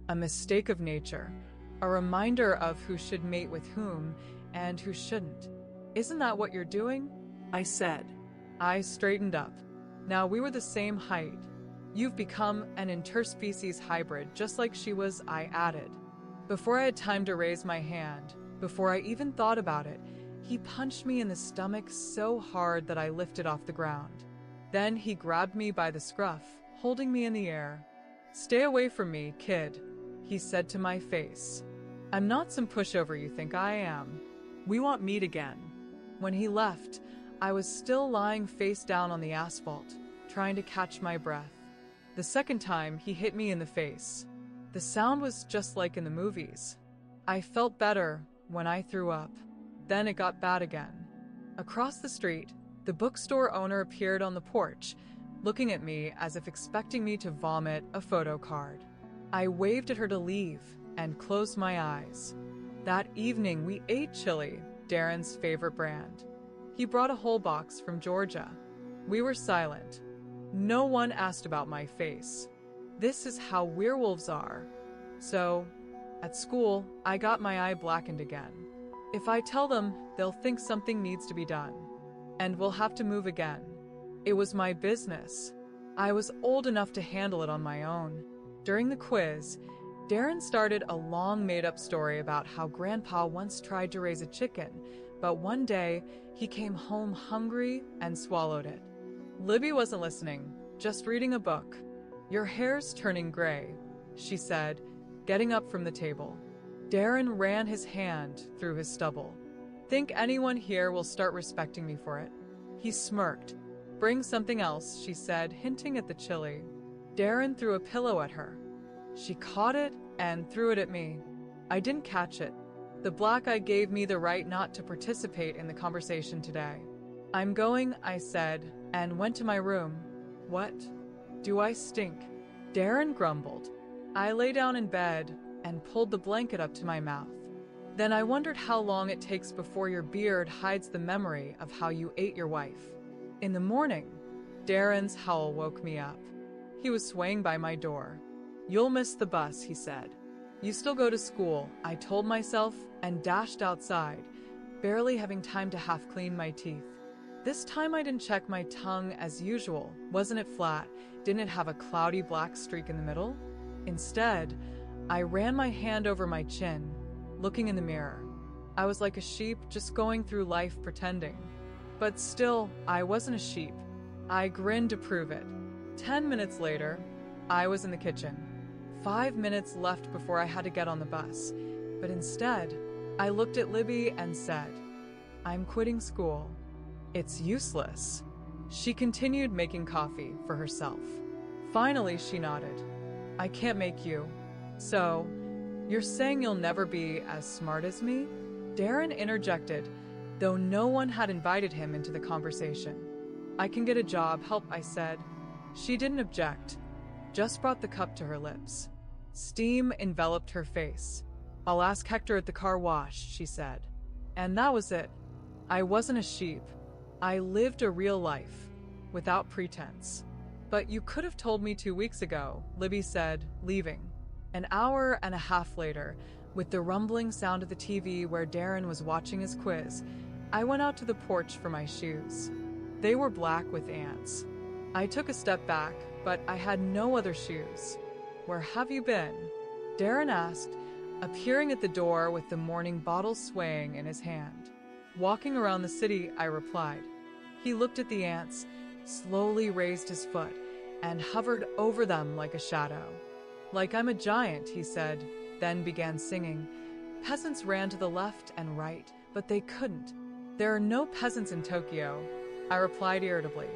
A mistake of nature. A reminder of who should mate with whom and who shouldn't. Isn't that what you're doing?" I said. I straightened up. Now we were the same height. "You've become an interspecies hybrid, just like she was," I added. Before I had time to raise my hand, before I even thought about it, he punched me in the stomach so hard that I lifted off the ground. Then he grabbed me by the scruff, holding me in the air. "Stay away from me, kid," he said to my face. "I'm not some pushover you think I am. We won't meet again." When he left, I was still lying face down on the asphalt, trying to catch my breath. The second time, he hit me in the face. The sound was just like in the movies. I felt better when I threw up. Then it got bad again. Across the street, the bookstore owner appeared on the porch, looking at me as if expecting me to vomit a photo card. I waved at her to leave and closed my eyes. That evening, we ate chili, Darren's favorite brand. He brought a whole box from Georgia. We were silent. No one asked about my face. This is how werewolves are. So, at school, I got my eye blackened again. If I tell them, they'll think something needs to be done, and we'll have to move again. It was my business. I was old enough to handle it on my own. During the quiz, Darren started a long made-up story about how Grandpa once tried to raise a chicken, but one day he came home hungry and swallowed it. Libby wasn't listening, just reading a book. "Your hair's turning gray," she said, getting up from the table. Darren ran his hand through his stubble. "Think anyone here will start respecting me for it?" He smirked. "Bring something else," she said, hinting at the chili. Darren threw a pillow at her. She caught it and threw it at me. I didn't catch it. The black eye gave me the right not to participate in the conversation today. "I'm going," I said, and went to my room. "What? Do I stink?" Darren grumbled. I lay down in bed and pulled the blanket up to my mouth. Then I wondered how long it takes before your beard hides the memory of how you ate your wife. In the morning, Darren's howl woke me up. He was swaying by my door. "You'll miss the bus," he said. "You still go to school," I told myself, and dashed outside, barely having time to half clean my teeth. This time I didn't check my tongue as usual. Wasn't it flat? Didn't it have a cloudy black streak in the middle? Instead, I ran my hand over my chin, looking in the mirror. I was like a sheep just going through life pretending. But still, I wasn't a sheep. I grinned to prove it. 10 minutes later, I was in the kitchen. 5 minutes left before I had to get on the bus. But instead, I looked at Libby and said, "I'm quitting school. It's useless." She continued making coffee for herself. Finally, she nodded. "I can't make you. So, you're saying you'll never be as smart as me?" Darren interjected, though no one had invited him into the conversation. "I can get a job, help," I said. She didn't object, just brought the cup to her lips. Steam enveloped her face. "I'll ask Hector at the car wash," she said. And that was it. I wasn't a sheep. I lived a real life, without pretense. But you could have told me 2 weeks ago, Libby said, leaving. An hour and a half later, with the rumbling sound of the TV where Darren was watching his quiz, I went out to the porch for my shoes. They were black with ants. I took a step back, but I had no other shoes. Where have you been? Darren asked, appearing at the door with the morning bottle swaying in his hand. Walking around the city, I replied. He looked at the ants, slowly raised his foot, and hovered over them like a shadow. Like I'm a giant, he said, then began singing. Peasants ran to the left and right, but they couldn't. There are no peasants in Tokyo, I replied irritably.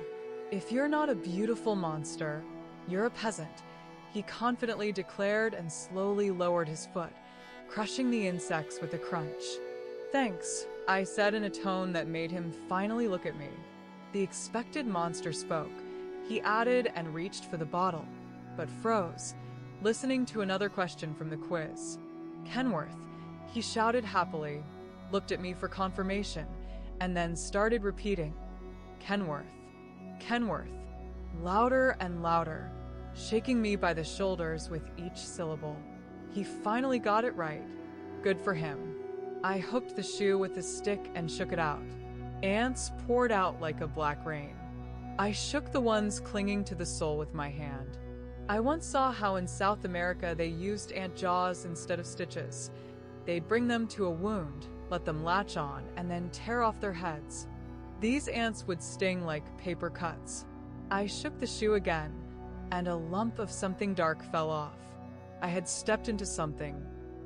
If you're not a beautiful monster, you're a peasant, he confidently declared and slowly lowered his foot, crushing the insects with a crunch. Thanks, I said in a tone that made him finally look at me. The expected monster spoke. He added and reached for the bottle, but froze, listening to another question from the quiz. Kenworth, he shouted happily, looked at me for confirmation, and then started repeating, Kenworth, Kenworth, louder and louder, shaking me by the shoulders with each syllable. He finally got it right. Good for him. I hooked the shoe with a stick and shook it out. Ants poured out like a black rain. I shook the ones clinging to the sole with my hand. I once saw how in South America they used ant jaws instead of stitches. They'd bring them to a wound, let them latch on, and then tear off their heads. These ants would sting like paper cuts. I shook the shoe again, and a lump of something dark fell off. I had stepped into something.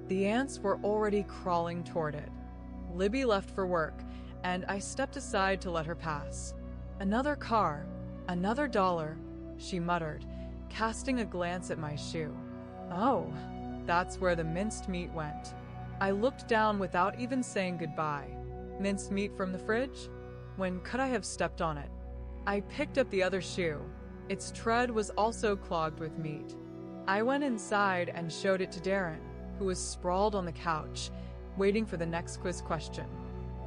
The ants were already crawling toward it. Libby left for work, and I stepped aside to let her pass. Another car, another dollar, she muttered, casting a glance at my shoe. Oh, that's where the minced meat went. I looked down without even saying goodbye. Minced meat from the fridge? When could I have stepped on it? I picked up the other shoe. Its tread was also clogged with meat. I went inside and showed it to Darren, who was sprawled on the couch, waiting for the next quiz question.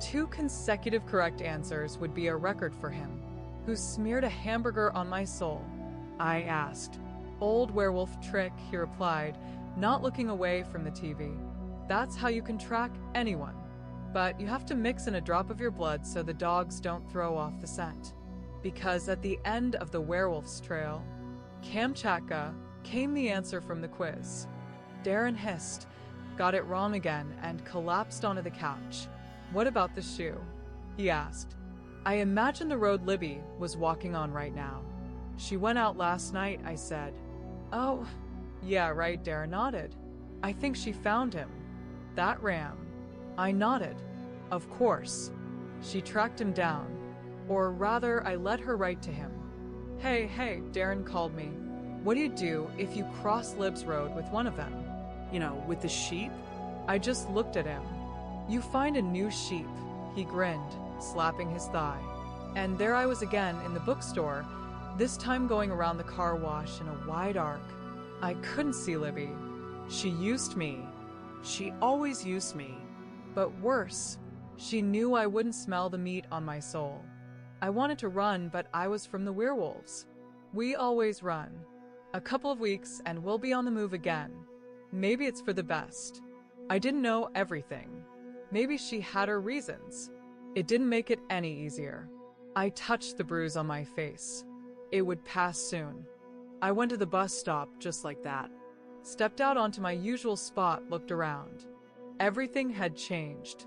2 consecutive correct answers would be a record for him. Who smeared a hamburger on my sole? I asked. Old werewolf trick, he replied, not looking away from the TV. That's how you can track anyone. But you have to mix in a drop of your blood so the dogs don't throw off the scent. Because at the end of the werewolf's trail, Kamchatka, came the answer from the quiz. Darren hissed, got it wrong again, and collapsed onto the couch. What about the shoe? He asked. I imagine the road Libby was walking on right now. She went out last night, I said. Oh, yeah, right, Darren nodded. I think she found him. That ram. I nodded. Of course. She tracked him down. Or rather, I led her right to him. Hey, Darren called me. What do you do if you cross Lib's road with one of them? You know, with the sheep? I just looked at him. You find a new sheep, he grinned, slapping his thigh. And there I was again in the bookstore, this time going around the car wash in a wide arc. I couldn't see Libby. She used me. She always used me. But worse, she knew I wouldn't smell the meat on my sole. I wanted to run, but I was from the werewolves. We always run. A couple of weeks and we'll be on the move again. Maybe it's for the best. I didn't know everything. Maybe she had her reasons. It didn't make it any easier. I touched the bruise on my face. It would pass soon. I went to the bus stop just like that. Stepped out onto my usual spot, looked around. Everything had changed.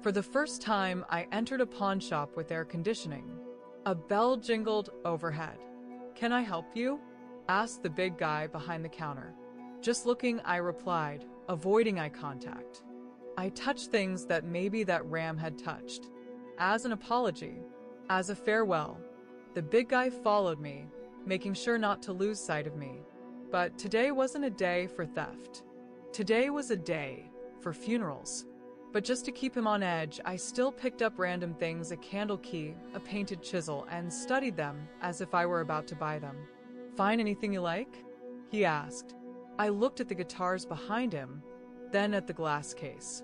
For the first time, I entered a pawn shop with air conditioning. A bell jingled overhead. Can I help you? Asked the big guy behind the counter. Just looking, I replied, avoiding eye contact. I touched things that maybe that ram had touched. As an apology, as a farewell. The big guy followed me, making sure not to lose sight of me. But today wasn't a day for theft. Today was a day for funerals. But just to keep him on edge, I still picked up random things, a candle key, a painted chisel, and studied them as if I were about to buy them. Find anything you like? He asked. I looked at the guitars behind him, then at the glass case.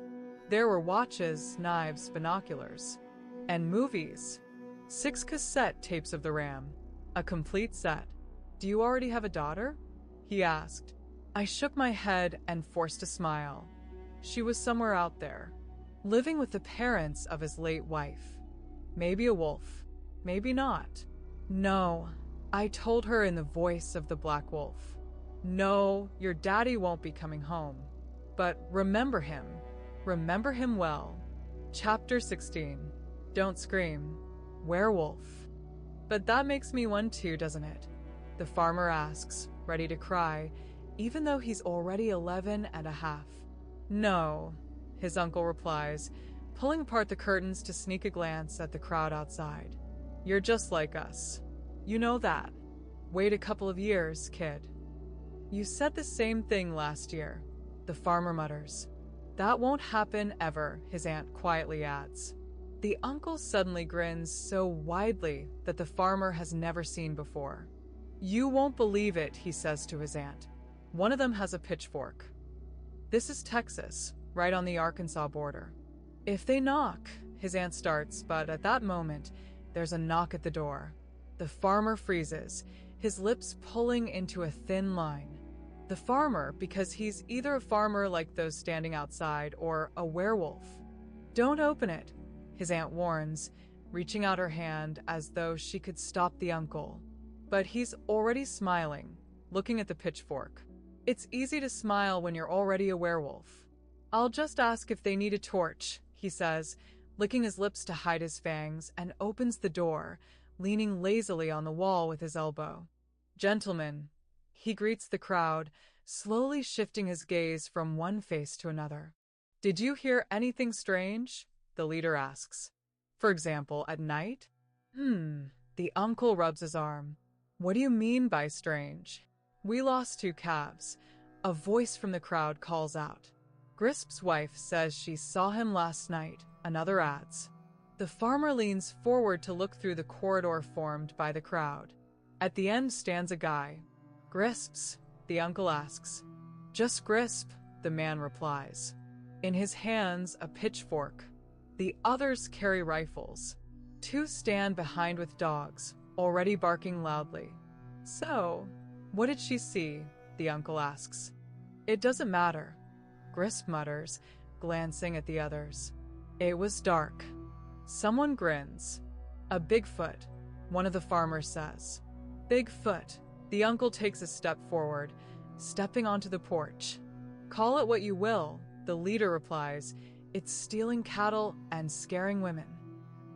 There were watches, knives, binoculars. And movies. 6 cassette tapes of the Ram. A complete set. Do you already have a daughter? He asked. I shook my head and forced a smile. She was somewhere out there, living with the parents of his late wife. Maybe a wolf, maybe not. No, I told her in the voice of the Black Wolf. No, your daddy won't be coming home. But remember him well. Chapter 16. Don't scream. Werewolf. But that makes me one too, doesn't it? The farmer asks, ready to cry, even though he's already 11 and a half. No, his uncle replies, pulling apart the curtains to sneak a glance at the crowd outside. You're just like us. You know that. Wait a couple of years, kid. You said the same thing last year, the farmer mutters. That won't happen ever, his aunt quietly adds. The uncle suddenly grins so widely that the farmer has never seen before. You won't believe it, he says to his aunt. One of them has a pitchfork. This is Texas, right on the Arkansas border. If they knock, his aunt starts, but at that moment, there's a knock at the door. The farmer freezes, his lips pulling into a thin line. The farmer, because he's either a farmer like those standing outside or a werewolf. Don't open it, his aunt warns, reaching out her hand as though she could stop the uncle. But he's already smiling, looking at the pitchfork. It's easy to smile when you're already a werewolf. I'll just ask if they need a torch, he says, licking his lips to hide his fangs, and opens the door, leaning lazily on the wall with his elbow. Gentlemen, he greets the crowd, slowly shifting his gaze from one face to another. Did you hear anything strange? The leader asks. For example, at night? The uncle rubs his arm. What do you mean by strange? We lost 2 calves. A voice from the crowd calls out. Grisp's wife says she saw him last night, another adds. The farmer leans forward to look through the corridor formed by the crowd. At the end stands a guy. Grisp's? The uncle asks. Just Grisp, the man replies. In his hands, a pitchfork. The others carry rifles. 2 stand behind with dogs, already barking loudly. So, what did she see? The uncle asks. It doesn't matter, Grisp mutters, glancing at the others. It was dark. Someone grins. A Bigfoot, one of the farmers says. Bigfoot. The uncle takes a step forward, stepping onto the porch. Call it what you will, the leader replies. It's stealing cattle and scaring women.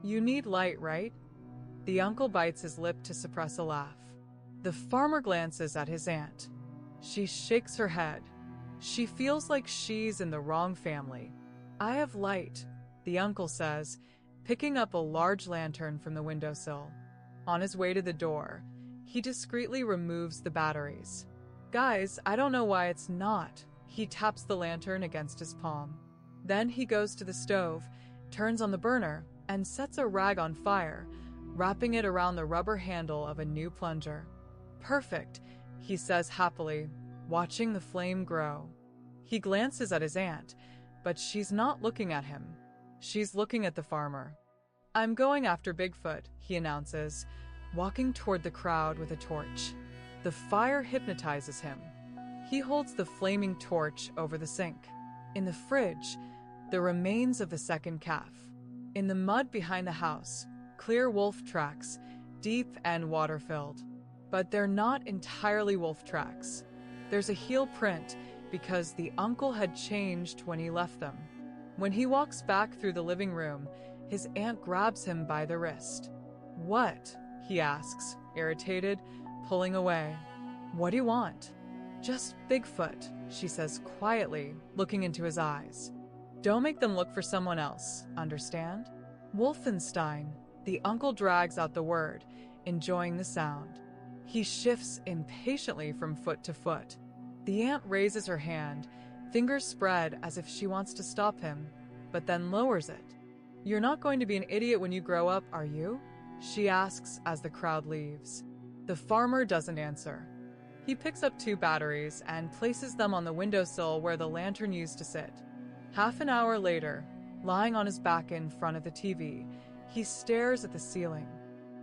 You need light, right? The uncle bites his lip to suppress a laugh. The farmer glances at his aunt. She shakes her head. She feels like she's in the wrong family. I have light, the uncle says, picking up a large lantern from the windowsill. On his way to the door, he discreetly removes the batteries. Guys, I don't know why it's not. He taps the lantern against his palm. Then he goes to the stove, turns on the burner, and sets a rag on fire, wrapping it around the rubber handle of a new plunger. Perfect, he says happily, watching the flame grow. He glances at his aunt, but she's not looking at him. She's looking at the farmer. I'm going after Bigfoot, he announces, walking toward the crowd with a torch. The fire hypnotizes him. He holds the flaming torch over the sink. In the fridge, the remains of the second calf. In the mud behind the house, clear wolf tracks, deep and water-filled. But they're not entirely wolf tracks. There's a heel print because the uncle had changed when he left them. When he walks back through the living room, his aunt grabs him by the wrist. What? He asks, irritated, pulling away. What do you want? Just Bigfoot, she says quietly, looking into his eyes. Don't make them look for someone else, understand? Wolfenstein, the uncle drags out the word, enjoying the sound. He shifts impatiently from foot to foot. The aunt raises her hand, fingers spread as if she wants to stop him, but then lowers it. You're not going to be an idiot when you grow up, are you? She asks as the crowd leaves. The farmer doesn't answer. He picks up 2 batteries and places them on the windowsill where the lantern used to sit. Half an hour later, lying on his back in front of the TV, He stares at the ceiling.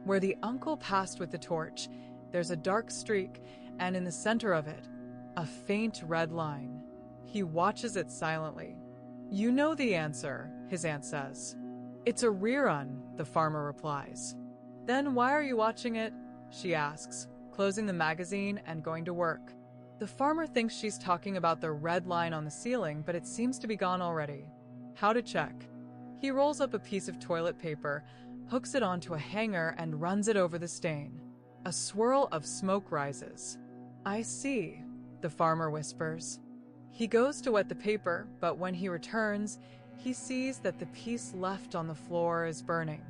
Where the uncle passed with the torch, there's a dark streak, and in the center of it, a faint red line. He watches it silently. "You know the answer," his aunt says. "It's a rerun," the farmer replies. "Then why are you watching it?" she asks, closing the magazine and going to work. The farmer thinks she's talking about the red line on the ceiling, but it seems to be gone already. How to check? He rolls up a piece of toilet paper, hooks it onto a hanger, and runs it over the stain. A swirl of smoke rises. "I see," the farmer whispers. He goes to wet the paper, but when he returns, he sees that the piece left on the floor is burning.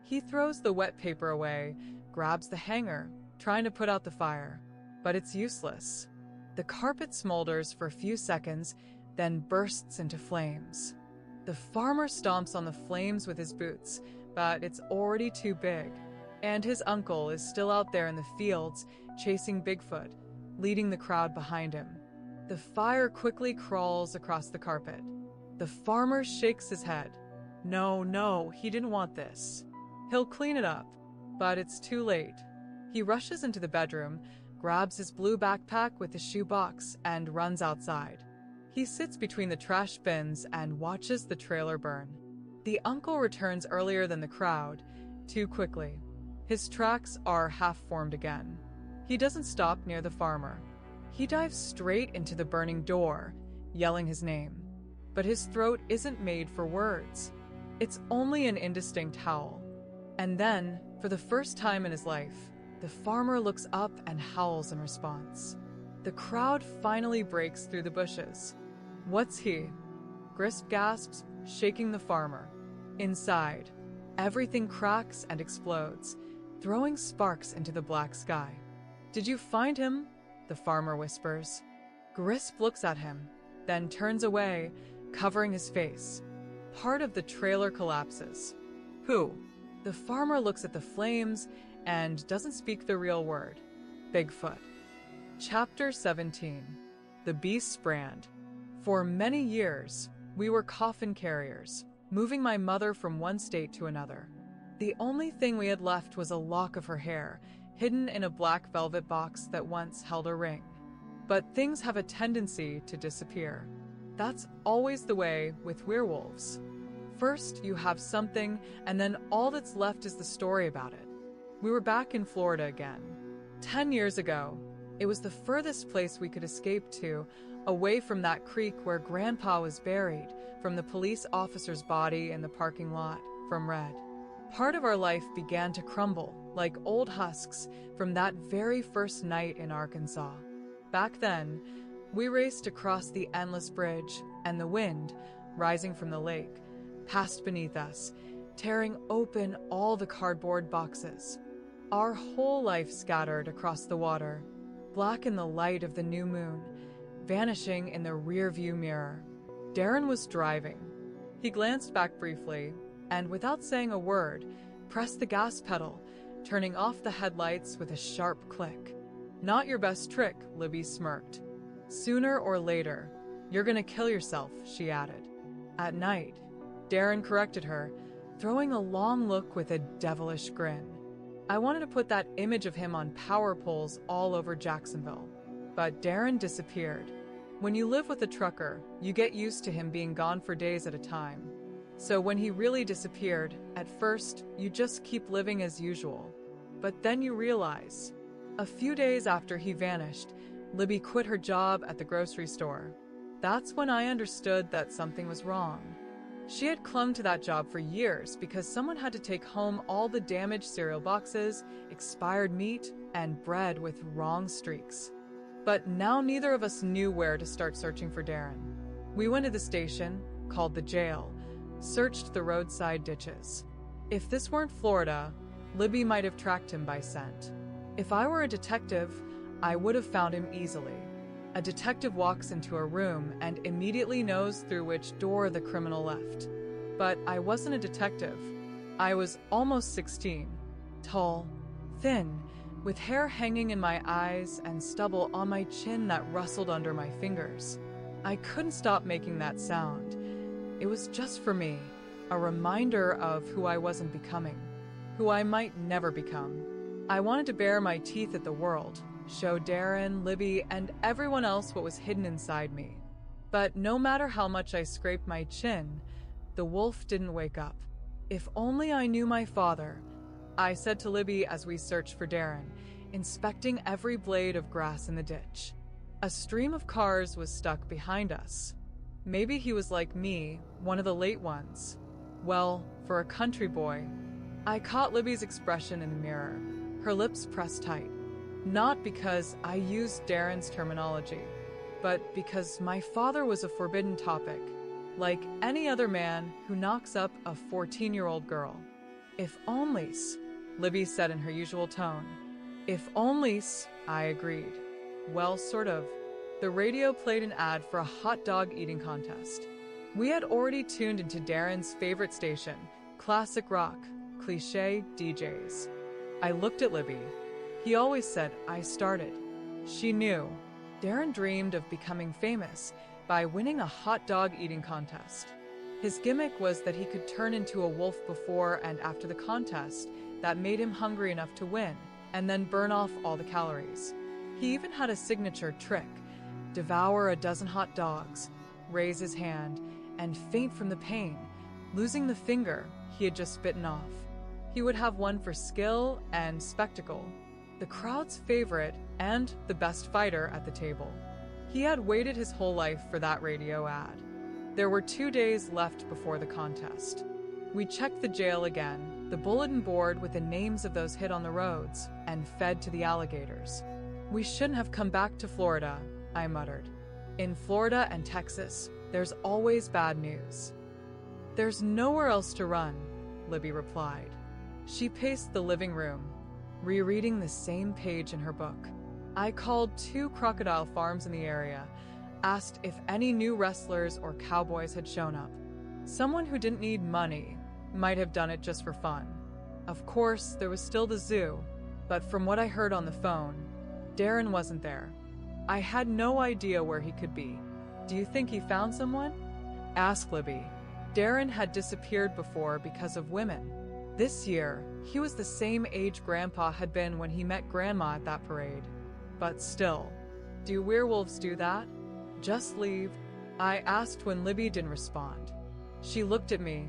He throws the wet paper away, grabs the hanger, trying to put out the fire. But it's useless. The carpet smolders for a few seconds, then bursts into flames. The farmer stomps on the flames with his boots, but it's already too big. And his uncle is still out there in the fields, chasing Bigfoot, leading the crowd behind him. The fire quickly crawls across the carpet. The farmer shakes his head. No, he didn't want this. He'll clean it up, but it's too late. He rushes into the bedroom, grabs his blue backpack with the shoebox, and runs outside. He sits between the trash bins and watches the trailer burn. The uncle returns earlier than the crowd, too quickly. His tracks are half-formed again. He doesn't stop near the farmer. He dives straight into the burning door, yelling his name. But his throat isn't made for words. It's only an indistinct howl. And then, for the first time in his life, the farmer looks up and howls in response. The crowd finally breaks through the bushes. "What's he?" Grisp gasps, shaking the farmer. Inside, everything cracks and explodes, throwing sparks into the black sky. "Did you find him?" the farmer whispers. Grisp looks at him, then turns away, covering his face. Part of the trailer collapses. "Who?" The farmer looks at the flames and doesn't speak the real word. Bigfoot. Chapter 17. The Beast's Brand. For many years, we were coffin carriers, moving my mother from one state to another. The only thing we had left was a lock of her hair, hidden in a black velvet box that once held a ring. But things have a tendency to disappear. That's always the way with werewolves. First, you have something, and then all that's left is the story about it. We were back in Florida again. 10 years ago, it was the furthest place we could escape to, away from that creek where Grandpa was buried, from the police officer's body in the parking lot, from Red. Part of our life began to crumble, like old husks, from that very first night in Arkansas. Back then, we raced across the endless bridge, and the wind, rising from the lake, passed beneath us, tearing open all the cardboard boxes. Our whole life scattered across the water, black in the light of the new moon, vanishing in the rearview mirror. Darren was driving. He glanced back briefly, and without saying a word, pressed the gas pedal, turning off the headlights with a sharp click. "Not your best trick," Libby smirked. "Sooner or later, you're gonna kill yourself," she added. "At night," Darren corrected her, throwing a long look with a devilish grin. I wanted to put that image of him on power poles all over Jacksonville. But Darren disappeared. When you live with a trucker, you get used to him being gone for days at a time. So when he really disappeared, at first, you just keep living as usual. But then you realize. A few days after he vanished, Libby quit her job at the grocery store. That's when I understood that something was wrong. She had clung to that job for years because someone had to take home all the damaged cereal boxes, expired meat, and bread with wrong streaks. But now neither of us knew where to start searching for Darren. We went to the station, called the jail, searched the roadside ditches. If this weren't Florida, Libby might have tracked him by scent. If I were a detective, I would have found him easily. A detective walks into a room and immediately knows through which door the criminal left. But I wasn't a detective. I was almost 16, tall, thin, with hair hanging in my eyes and stubble on my chin that rustled under my fingers. I couldn't stop making that sound. It was just for me, a reminder of who I wasn't becoming, who I might never become. I wanted to bare my teeth at the world, show Darren, Libby, and everyone else what was hidden inside me. But no matter how much I scraped my chin, the wolf didn't wake up. If only I knew my father, I said to Libby as we searched for Darren, inspecting every blade of grass in the ditch. A stream of cars was stuck behind us. Maybe he was like me, one of the late ones. Well, for a country boy. I caught Libby's expression in the mirror, her lips pressed tight. Not because I used Darren's terminology, but because my father was a forbidden topic, like any other man who knocks up a 14-year-old girl. If onlys, Libby said in her usual tone. If onlys, I agreed. Well, sort of. The radio played an ad for a hot dog eating contest. We had already tuned into Darren's favorite station, classic rock, cliché DJs. I looked at Libby. He always said I started. She knew. Darren dreamed of becoming famous by winning a hot dog eating contest. His gimmick was that he could turn into a wolf before and after the contest that made him hungry enough to win, and then burn off all the calories. He even had a signature trick: devour a dozen hot dogs, raise his hand, and faint from the pain, losing the finger he had just bitten off. He would have one for skill and spectacle, the crowd's favorite and the best fighter at the table. He had waited his whole life for that radio ad. There were 2 days left before the contest. We checked the jail again, the bulletin board with the names of those hit on the roads, and fed to the alligators. We shouldn't have come back to Florida, I muttered. In Florida and Texas, there's always bad news. There's nowhere else to run, Libby replied. She paced the living room, rereading the same page in her book. I called 2 crocodile farms in the area, asked if any new wrestlers or cowboys had shown up. Someone who didn't need money might have done it just for fun. Of course, there was still the zoo, but from what I heard on the phone, Darren wasn't there. I had no idea where he could be. Do you think he found someone? Asked Libby. Darren had disappeared before because of women. This year, he was the same age Grandpa had been when he met Grandma at that parade. But still, do werewolves do that? Just leave? I asked when Libby didn't respond. She looked at me,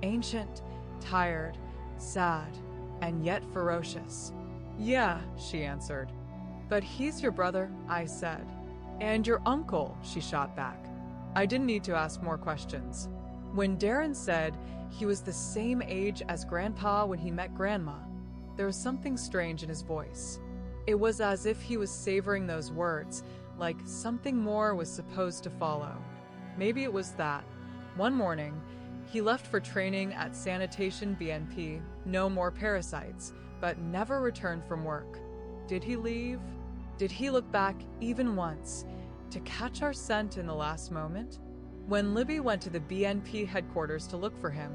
ancient, tired, sad, and yet ferocious. Yeah, she answered. But he's your brother, I said. And your uncle, she shot back. I didn't need to ask more questions. When Darren said he was the same age as Grandpa when he met Grandma, there was something strange in his voice. It was as if he was savoring those words, like something more was supposed to follow. Maybe it was that. One morning, he left for training at Sanitation BNP, no more parasites, but never returned from work. Did he leave? Did he look back even once to catch our scent in the last moment? When Libby went to the BNP headquarters to look for him,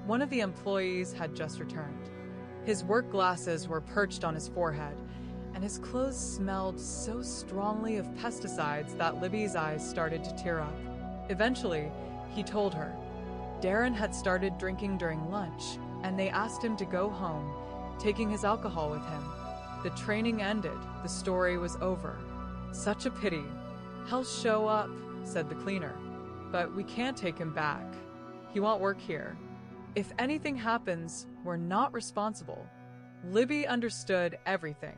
one of the employees had just returned. His work glasses were perched on his forehead, and his clothes smelled so strongly of pesticides that Libby's eyes started to tear up. Eventually, he told her. Darren had started drinking during lunch, and they asked him to go home, taking his alcohol with him. The training ended. The story was over. Such a pity. He'll show up, said the cleaner. But we can't take him back. He won't work here. If anything happens, we're not responsible. Libby understood everything.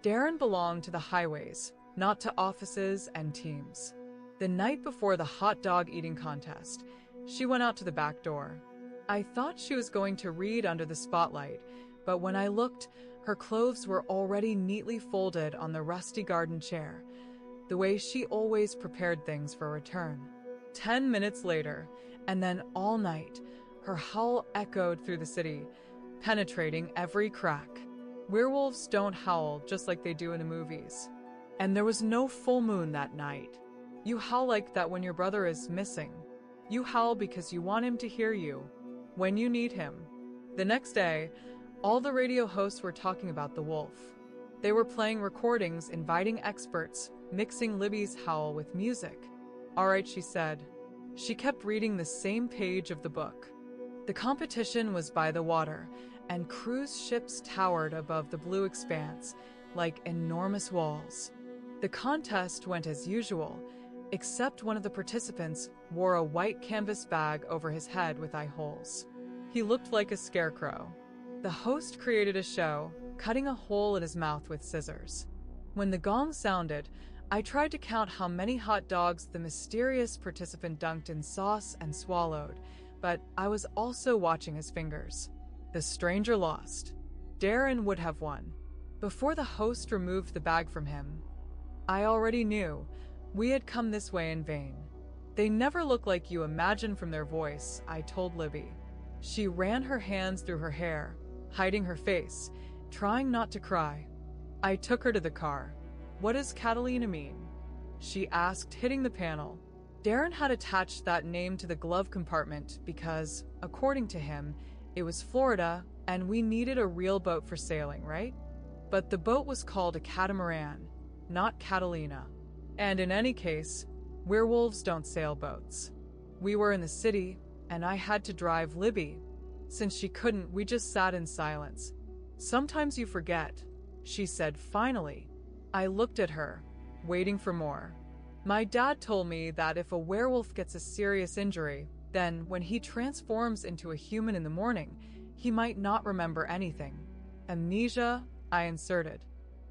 Darren belonged to the highways, not to offices and teams. The night before the hot dog eating contest, she went out to the back door. I thought she was going to read under the spotlight, but when I looked, her clothes were already neatly folded on the rusty garden chair, the way she always prepared things for return. 10 minutes later, and then all night, her howl echoed through the city, penetrating every crack. Werewolves don't howl just like they do in the movies. And there was no full moon that night. You howl like that when your brother is missing. You howl because you want him to hear you, when you need him. The next day, all the radio hosts were talking about the wolf. They were playing recordings, inviting experts, mixing Libby's howl with music. All right, she said. She kept reading the same page of the book. The competition was by the water, and cruise ships towered above the blue expanse like enormous walls. The contest went as usual, except one of the participants wore a white canvas bag over his head with eye holes. He looked like a scarecrow. The host created a show, cutting a hole in his mouth with scissors. When the gong sounded, I tried to count how many hot dogs the mysterious participant dunked in sauce and swallowed, but I was also watching his fingers. The stranger lost. Darren would have won. Before the host removed the bag from him, I already knew we had come this way in vain. They never look like you imagine from their voice, I told Libby. She ran her hands through her hair, hiding her face, trying not to cry. I took her to the car. What does Catalina mean? She asked, hitting the panel. Darren had attached that name to the glove compartment because, according to him, it was Florida and we needed a real boat for sailing, right? But the boat was called a catamaran, not Catalina. And in any case, werewolves don't sail boats. We were in the city, and I had to drive Libby. Since she couldn't, we just sat in silence. Sometimes you forget, she said finally. I looked at her, waiting for more. My dad told me that if a werewolf gets a serious injury, then when he transforms into a human in the morning, he might not remember anything. Amnesia, I inserted.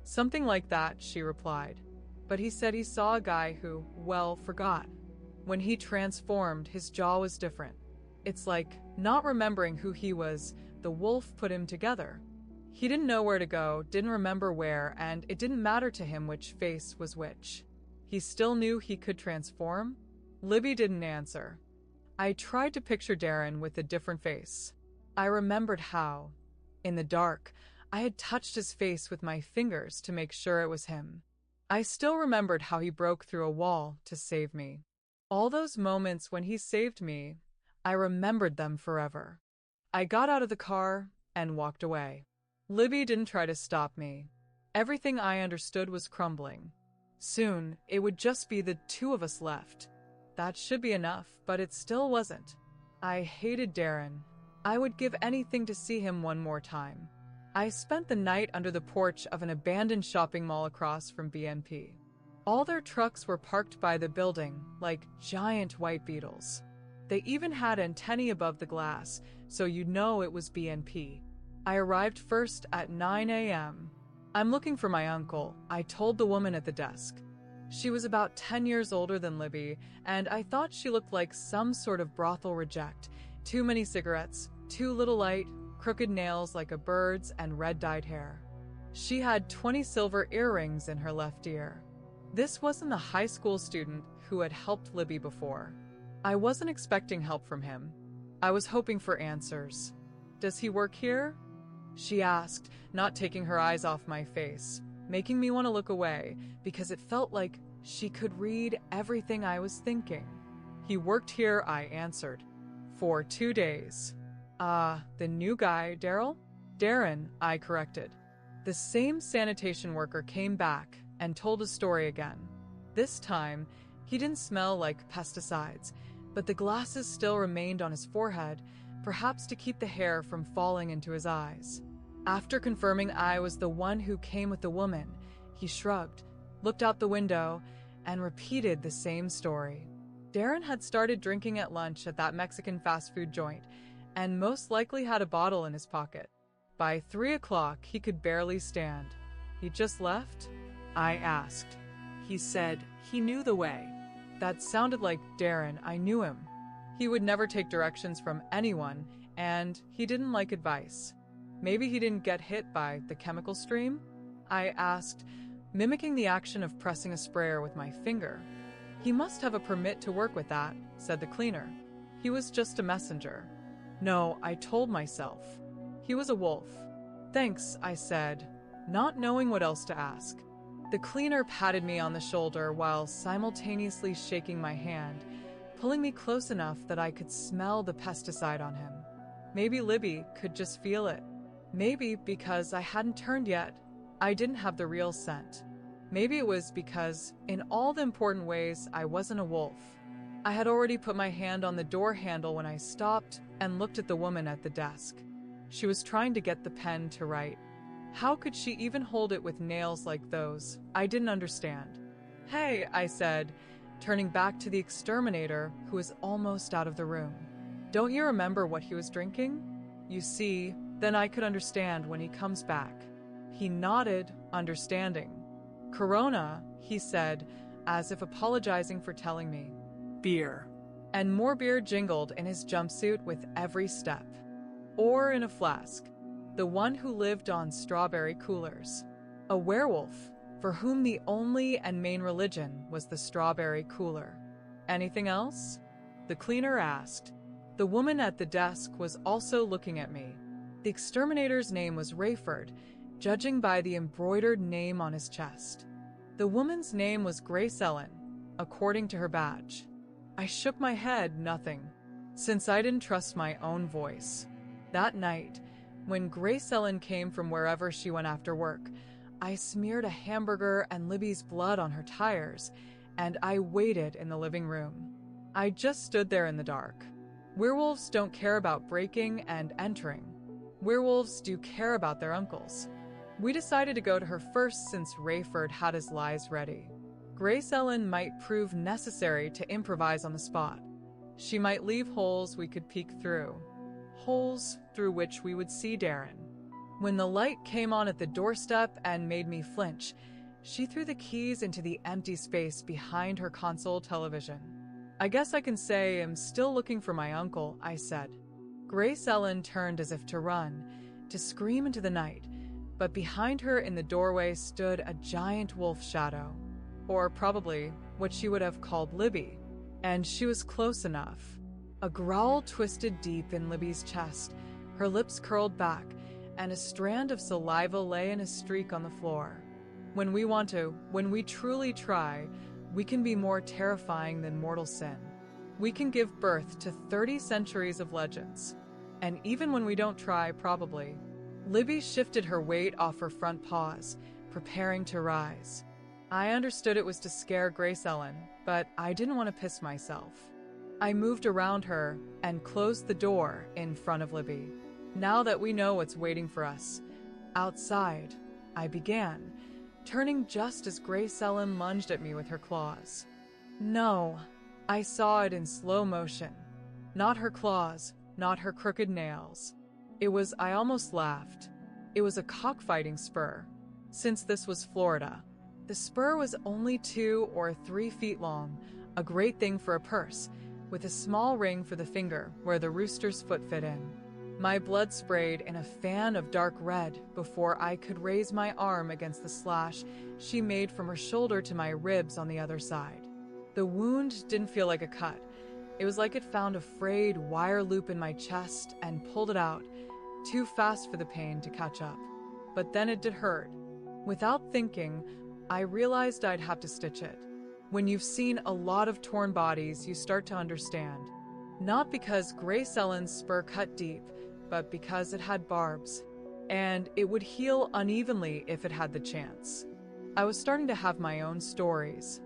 Something like that, she replied. But he said he saw a guy who, well, forgot. When he transformed, his jaw was different. It's like, not remembering who he was, the wolf put him together. He didn't know where to go, didn't remember where, and it didn't matter to him which face was which. He still knew he could transform? Libby didn't answer. I tried to picture Darren with a different face. I remembered how, in the dark, I had touched his face with my fingers to make sure it was him. I still remembered how he broke through a wall to save me. All those moments when he saved me, I remembered them forever. I got out of the car and walked away. Libby didn't try to stop me. Everything I understood was crumbling. Soon, it would just be the two of us left. That should be enough, but it still wasn't. I hated Darren. I would give anything to see him one more time. I spent the night under the porch of an abandoned shopping mall across from BNP. All their trucks were parked by the building, like giant white beetles. They even had antennae above the glass, so you'd know it was BNP. I arrived first at 9 a.m. I'm looking for my uncle, I told the woman at the desk. She was about 10 years older than Libby, and I thought she looked like some sort of brothel reject. Too many cigarettes, too little light, crooked nails like a bird's, and red-dyed hair. She had 20 silver earrings in her left ear. This wasn't the high school student who had helped Libby before. I wasn't expecting help from him. I was hoping for answers. Does he work here? She asked, not taking her eyes off my face, making me want to look away because it felt like she could read everything I was thinking. He worked here, I answered. For 2 days. The new guy, Daryl? Darren, I corrected. The same sanitation worker came back and told a story again. This time, he didn't smell like pesticides, but the glasses still remained on his forehead, perhaps to keep the hair from falling into his eyes. After confirming I was the one who came with the woman, he shrugged, looked out the window, and repeated the same story. Darren had started drinking at lunch at that Mexican fast food joint, and most likely had a bottle in his pocket. By 3 o'clock, he could barely stand. He just left? I asked. He said he knew the way. That sounded like Darren. I knew him. He would never take directions from anyone, and he didn't like advice. Maybe he didn't get hit by the chemical stream? I asked, mimicking the action of pressing a sprayer with my finger. He must have a permit to work with that, said the cleaner. He was just a messenger. No, I told myself. He was a wolf. Thanks, I said, not knowing what else to ask. The cleaner patted me on the shoulder while simultaneously shaking my hand, pulling me close enough that I could smell the pesticide on him. Maybe Libby could just feel it. Maybe because I hadn't turned yet, I didn't have the real scent. Maybe it was because, in all the important ways, I wasn't a wolf. I had already put my hand on the door handle when I stopped and looked at the woman at the desk. She was trying to get the pen to write. How could she even hold it with nails like those? I didn't understand. "Hey," I said, turning back to the exterminator, who was almost out of the room. "Don't you remember what he was drinking?" You see, then I could understand when he comes back. He nodded, understanding. "Corona," he said, as if apologizing for telling me. Beer. And more beer jingled in his jumpsuit with every step. Or in a flask. The one who lived on strawberry coolers. A werewolf, for whom the only and main religion was the strawberry cooler. "Anything else?" the cleaner asked. The woman at the desk was also looking at me. The exterminator's name was Rayford, judging by the embroidered name on his chest. The woman's name was Grace Ellen, according to her badge. I shook my head, nothing, since I didn't trust my own voice. That night, when Grace Ellen came from wherever she went after work, I smeared a hamburger and Libby's blood on her tires, and I waited in the living room. I just stood there in the dark. Werewolves don't care about breaking and entering. Werewolves do care about their uncles. We decided to go to her first since Rayford had his lies ready. Grace Ellen might prove necessary to improvise on the spot. She might leave holes we could peek through. Holes through which we would see Darren. When the light came on at the doorstep and made me flinch, she threw the keys into the empty space behind her console television. "I guess I can say I'm still looking for my uncle," I said. Grace Ellen turned as if to run, to scream into the night, but behind her in the doorway stood a giant wolf shadow. Or probably what she would have called Libby, and she was close enough. A growl twisted deep in Libby's chest, her lips curled back, and a strand of saliva lay in a streak on the floor. When we want to, when we truly try, we can be more terrifying than mortal sin. We can give birth to 30 centuries of legends. And even when we don't try, probably. Libby shifted her weight off her front paws, preparing to rise. I understood it was to scare Grace Ellen, but I didn't want to piss myself. I moved around her and closed the door in front of Libby. Now that we know what's waiting for us. Outside, I began, turning just as Grace Ellen lunged at me with her claws. No, I saw it in slow motion. Not her claws, not her crooked nails. I almost laughed. It was a cockfighting spur. Since this was Florida, the spur was only 2 or 3 feet long, a great thing for a purse, with a small ring for the finger where the rooster's foot fit in. My blood sprayed in a fan of dark red before I could raise my arm against the slash she made from her shoulder to my ribs on the other side. The wound didn't feel like a cut. It was like it found a frayed wire loop in my chest and pulled it out, too fast for the pain to catch up. But then it did hurt. Without thinking, I realized I'd have to stitch it. When you've seen a lot of torn bodies, you start to understand. Not because Grace Ellen's spur cut deep, but because it had barbs. And it would heal unevenly if it had the chance. I was starting to have my own stories.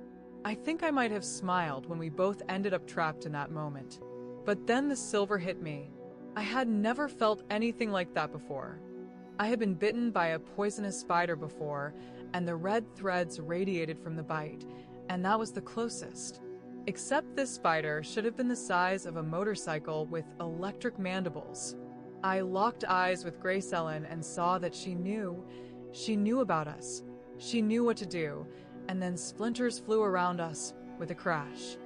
I think I might have smiled when we both ended up trapped in that moment. But then the silver hit me. I had never felt anything like that before. I had been bitten by a poisonous spider before, and the red threads radiated from the bite, and that was the closest. Except this spider should have been the size of a motorcycle with electric mandibles. I locked eyes with Grace Ellen and saw that she knew. She knew about us. She knew what to do, and then splinters flew around us with a crash.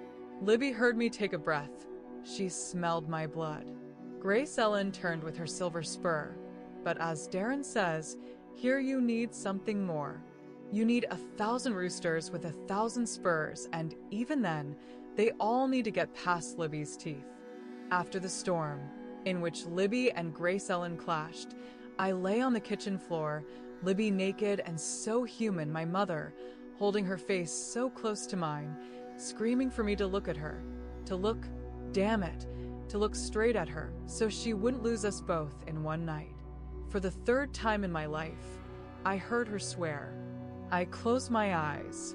Libby heard me take a breath. She smelled my blood. Grace Ellen turned with her silver spur, but as Darren says, here you need something more. You need 1,000 roosters with 1,000 spurs, and even then, they all need to get past Libby's teeth. After the storm, in which Libby and Grace Ellen clashed, I lay on the kitchen floor, Libby naked and so human, my mother, holding her face so close to mine, screaming for me to look at her, to look, damn it, to look straight at her, so she wouldn't lose us both in one night. For the 3rd time in my life, I heard her swear. I closed my eyes.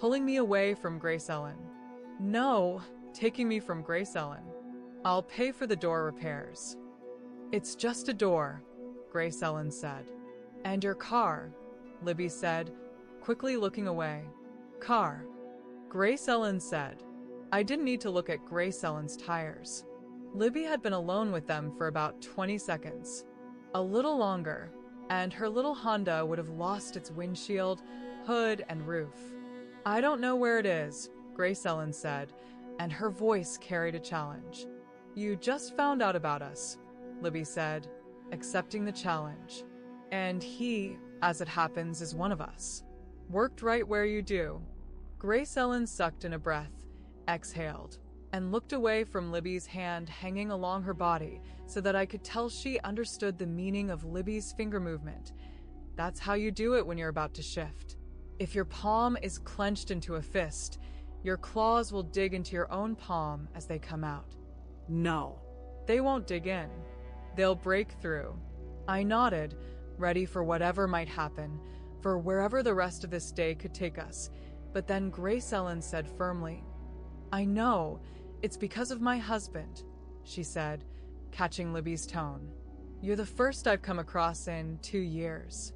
pulling me away from Grace Ellen. No, taking me from Grace Ellen. I'll pay for the door repairs. It's just a door, Grace Ellen said. And your car, Libby said, quickly looking away. Car, Grace Ellen said. I didn't need to look at Grace Ellen's tires. Libby had been alone with them for about 20 seconds. A little longer, and her little Honda would have lost its windshield, hood, and roof. I don't know where it is, Grace Ellen said, and her voice carried a challenge. You just found out about us, Libby said, accepting the challenge. And he, as it happens, is one of us. Worked right where you do. Grace Ellen sucked in a breath, exhaled, and looked away from Libby's hand hanging along her body so that I could tell she understood the meaning of Libby's finger movement. That's how you do it when you're about to shift. If your palm is clenched into a fist, your claws will dig into your own palm as they come out. No. They won't dig in. They'll break through. I nodded, ready for whatever might happen, for wherever the rest of this day could take us. But then Grace Ellen said firmly, I know, it's because of my husband, she said, catching Libby's tone. You're the first I've come across in 2 years.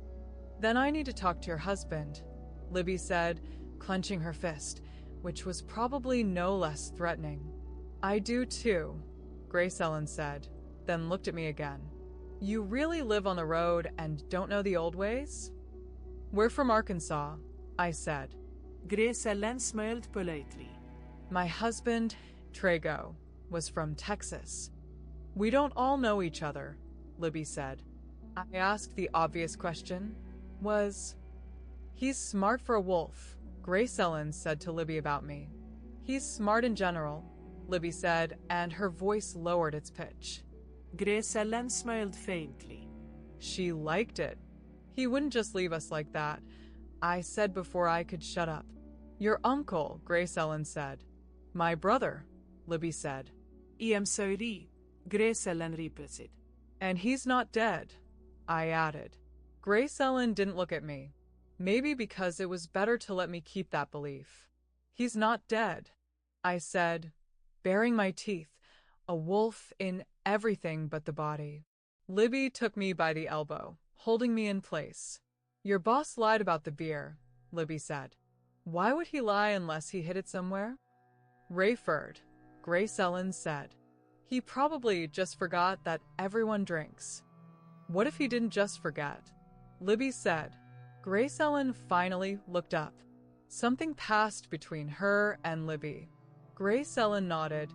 Then I need to talk to your husband, Libby said, clenching her fist, which was probably no less threatening. I do too, Grace Ellen said, then looked at me again. You really live on the road and don't know the old ways? We're from Arkansas, I said. Grace Ellen smiled politely. My husband, Trago, was from Texas. We don't all know each other, Libby said. I asked the obvious question. He's smart for a wolf, Grace Ellen said to Libby about me. He's smart in general, Libby said, and her voice lowered its pitch. Grace Ellen smiled faintly. She liked it. He wouldn't just leave us like that, I said before I could shut up. Your uncle, Grace Ellen said. My brother, Libby said. I am sorry, Grace Ellen repeated. And he's not dead, I added. Grace Ellen didn't look at me, maybe because it was better to let me keep that belief. He's not dead, I said, baring my teeth, a wolf in everything but the body. Libby took me by the elbow, holding me in place. Your boss lied about the beer, Libby said. Why would he lie unless he hid it somewhere? Rayford, Grace Ellen said. He probably just forgot that everyone drinks. What if he didn't just forget? Libby said. Grace Ellen finally looked up. Something passed between her and Libby. Grace Ellen nodded,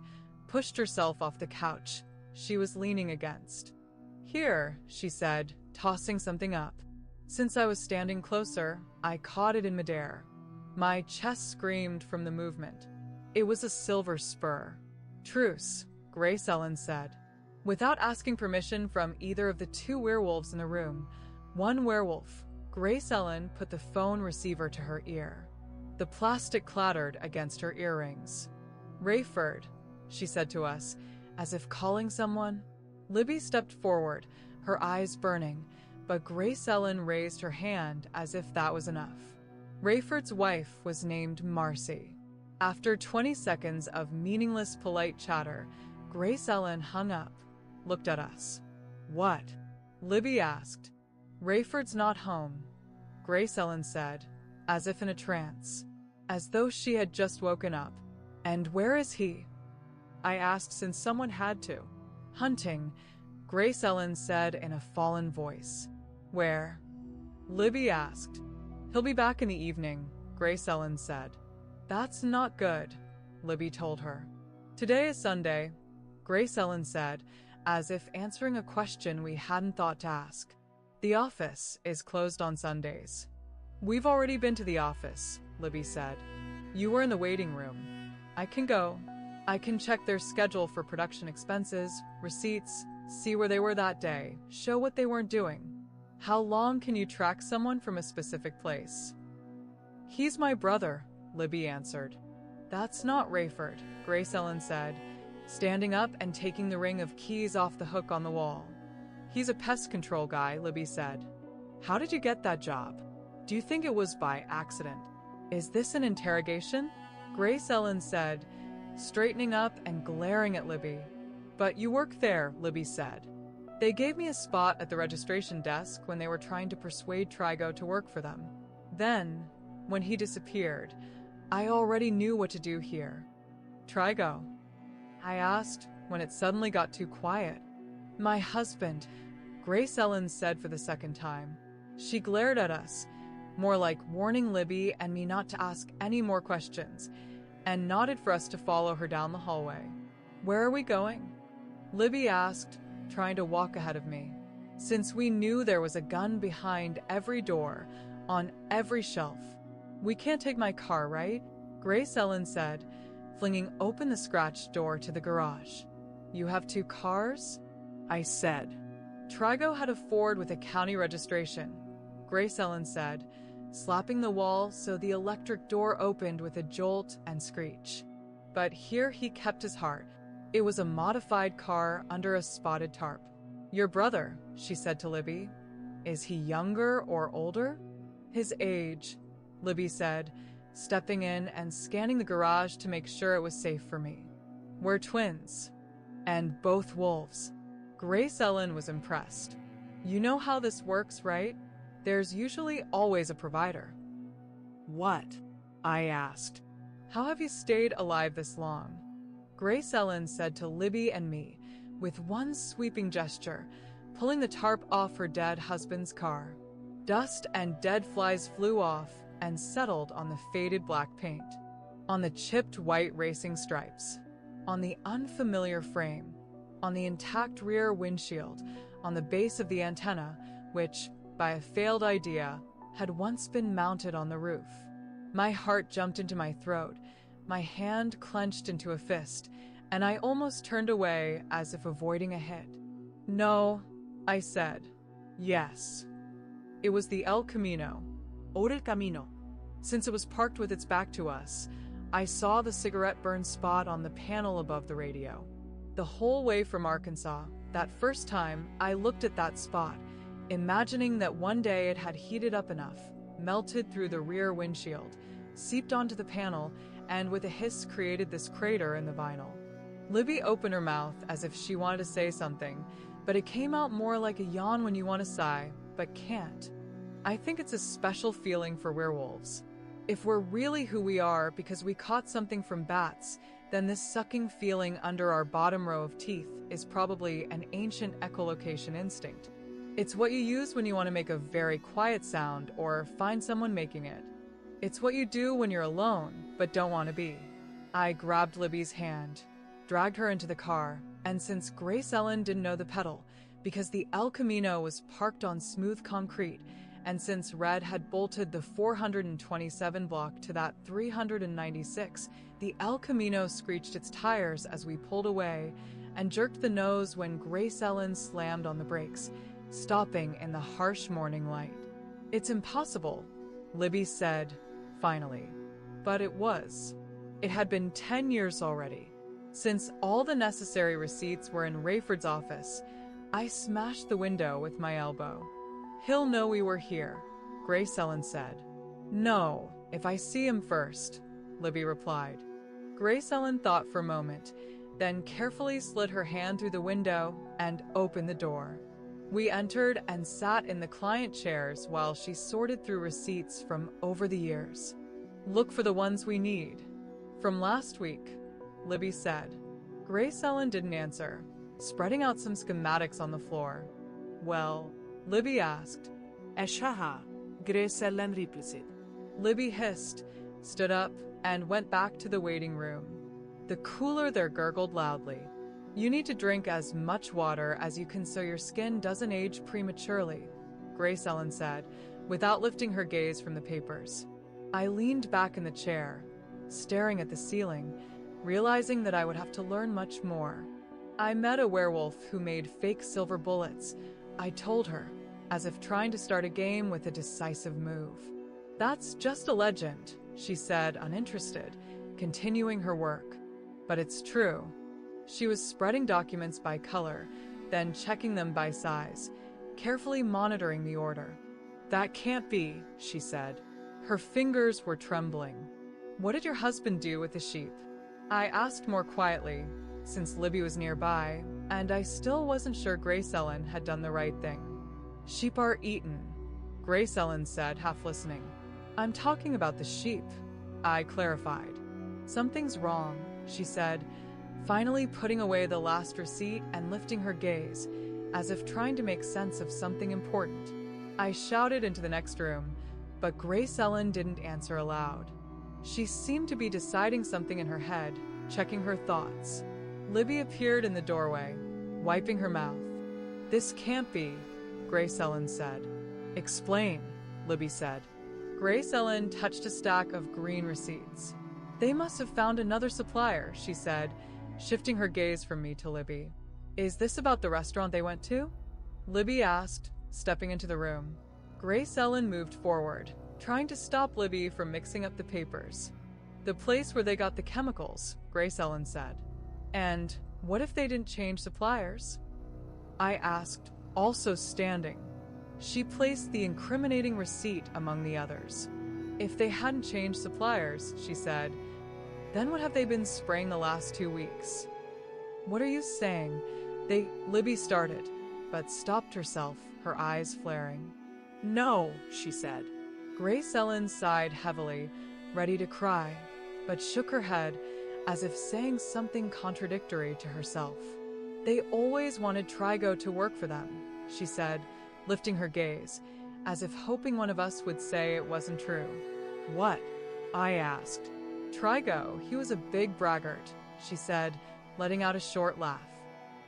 pushed herself off the couch she was leaning against. Here, she said, tossing something up. Since I was standing closer, I caught it in midair. My chest screamed from the movement. It was a silver spur. Truce, Grace Ellen said. Without asking permission from either of the 2 werewolves in the room, one werewolf, Grace Ellen put the phone receiver to her ear. The plastic clattered against her earrings. Rayford, she said to us, as if calling someone. Libby stepped forward, her eyes burning, but Grace Ellen raised her hand as if that was enough. Rayford's wife was named Marcy. After 20 seconds of meaningless polite chatter, Grace Ellen hung up, looked at us. What? Libby asked. Rayford's not home, Grace Ellen said, as if in a trance, as though she had just woken up. And where is he? I asked since someone had to. Hunting, Grace Ellen said in a fallen voice. Where? Libby asked. He'll be back in the evening, Grace Ellen said. That's not good, Libby told her. Today is Sunday, Grace Ellen said, as if answering a question we hadn't thought to ask. The office is closed on Sundays. We've already been to the office, Libby said. You were in the waiting room. I can go. I can check their schedule for production expenses, receipts, see where they were that day, show what they weren't doing. How long can you track someone from a specific place? He's my brother, Libby answered. That's not Rayford, Grace Ellen said, standing up and taking the ring of keys off the hook on the wall. He's a pest control guy, Libby said. How did you get that job? Do you think it was by accident? Is this an interrogation? Grace Ellen said, straightening up and glaring at Libby. But you work there, Libby said. They gave me a spot at the registration desk when they were trying to persuade Trigo to work for them. Then, when he disappeared, I already knew what to do here. Trigo? I asked when it suddenly got too quiet. My husband, Grace Ellen said for the second time. She glared at us, more like warning Libby and me not to ask any more questions, and nodded for us to follow her down the hallway. Where are we going? Libby asked, trying to walk ahead of me. Since we knew there was a gun behind every door, on every shelf. We can't take my car, right? Grace Ellen said, flinging open the scratched door to the garage. You have 2 cars? I said. Trigo had a Ford with a county registration, Grace Ellen said, slapping the wall so the electric door opened with a jolt and screech. But here he kept his heart. It was a modified car under a spotted tarp. Your brother, she said to Libby. Is he younger or older? His age, Libby said, stepping in and scanning the garage to make sure it was safe for me. We're twins. And both wolves. Grace Ellen was impressed. You know how this works, right? There's usually always a provider. What? I asked. How have you stayed alive this long? Grace Ellen said to Libby and me, with one sweeping gesture, pulling the tarp off her dead husband's car. Dust and dead flies flew off and settled on the faded black paint, on the chipped white racing stripes, on the unfamiliar frame, on the intact rear windshield, on the base of the antenna, which, by a failed idea, had once been mounted on the roof. My heart jumped into my throat, my hand clenched into a fist, and I almost turned away as if avoiding a hit. No, I said. Yes. It was the El Camino. Or el Camino. Since it was parked with its back to us, I saw the cigarette burn spot on the panel above the radio. The whole way from Arkansas, that first time, I looked at that spot, imagining that one day it had heated up enough, melted through the rear windshield, seeped onto the panel, and with a hiss created this crater in the vinyl. Libby opened her mouth as if she wanted to say something, but it came out more like a yawn when you want to sigh, but can't. I think it's a special feeling for werewolves. If we're really who we are because we caught something from bats, then this sucking feeling under our bottom row of teeth is probably an ancient echolocation instinct. It's what you use when you want to make a very quiet sound or find someone making it. It's what you do when you're alone, but don't want to be. I grabbed Libby's hand, dragged her into the car, and since Grace Ellen didn't know the pedal, because the El Camino was parked on smooth concrete, and since Red had bolted the 427 block to that 396, the El Camino screeched its tires as we pulled away and jerked the nose when Grace Ellen slammed on the brakes, stopping in the harsh morning light. It's impossible, Libby said, finally. But it was. It had been 10 years already. Since all the necessary receipts were in Rayford's office, I smashed the window with my elbow. He'll know we were here, Grace Ellen said. No, if I see him first, Libby replied. Grace Ellen thought for a moment, then carefully slid her hand through the window and opened the door. We entered and sat in the client chairs while she sorted through receipts from over the years. Look for the ones we need. From last week, Libby said. Grace Ellen didn't answer, spreading out some schematics on the floor. Well, Libby asked. Eshaha, Grace Ellen replied. Libby hissed, stood up, and went back to the waiting room. The cooler there gurgled loudly. You need to drink as much water as you can so your skin doesn't age prematurely, Grace Ellen said, without lifting her gaze from the papers. I leaned back in the chair, staring at the ceiling, realizing that I would have to learn much more. I met a werewolf who made fake silver bullets, I told her, as if trying to start a game with a decisive move. That's just a legend, she said, uninterested, continuing her work. But it's true. She was spreading documents by color, then checking them by size, carefully monitoring the order. That can't be, she said. Her fingers were trembling. "What did your husband do with the sheep?" I asked more quietly, since Libby was nearby, and I still wasn't sure Grace Ellen had done the right thing. "Sheep are eaten," Grace Ellen said, half listening. "I'm talking about the sheep," I clarified. "Something's wrong," she said, finally putting away the last receipt and lifting her gaze, as if trying to make sense of something important. I shouted into the next room, but Grace Ellen didn't answer aloud. She seemed to be deciding something in her head, checking her thoughts. Libby appeared in the doorway, wiping her mouth. "This can't be," Grace Ellen said. "Explain," Libby said. Grace Ellen touched a stack of green receipts. "They must have found another supplier," she said, shifting her gaze from me to Libby. "Is this about the restaurant they went to?" Libby asked, stepping into the room. Grace Ellen moved forward, trying to stop Libby from mixing up the papers. "The place where they got the chemicals," Grace Ellen said. "And what if they didn't change suppliers?" I asked, also standing. She placed the incriminating receipt among the others. "If they hadn't changed suppliers," she said, "then what have they been spraying the last 2 weeks?" "What are you saying?" Libby started, but stopped herself, her eyes flaring. "No," she said. Grace Ellen sighed heavily, ready to cry, but shook her head as if saying something contradictory to herself. "They always wanted Trigo to work for them," she said, lifting her gaze, as if hoping one of us would say it wasn't true. "What?" I asked. "Trigo, he was a big braggart," she said, letting out a short laugh.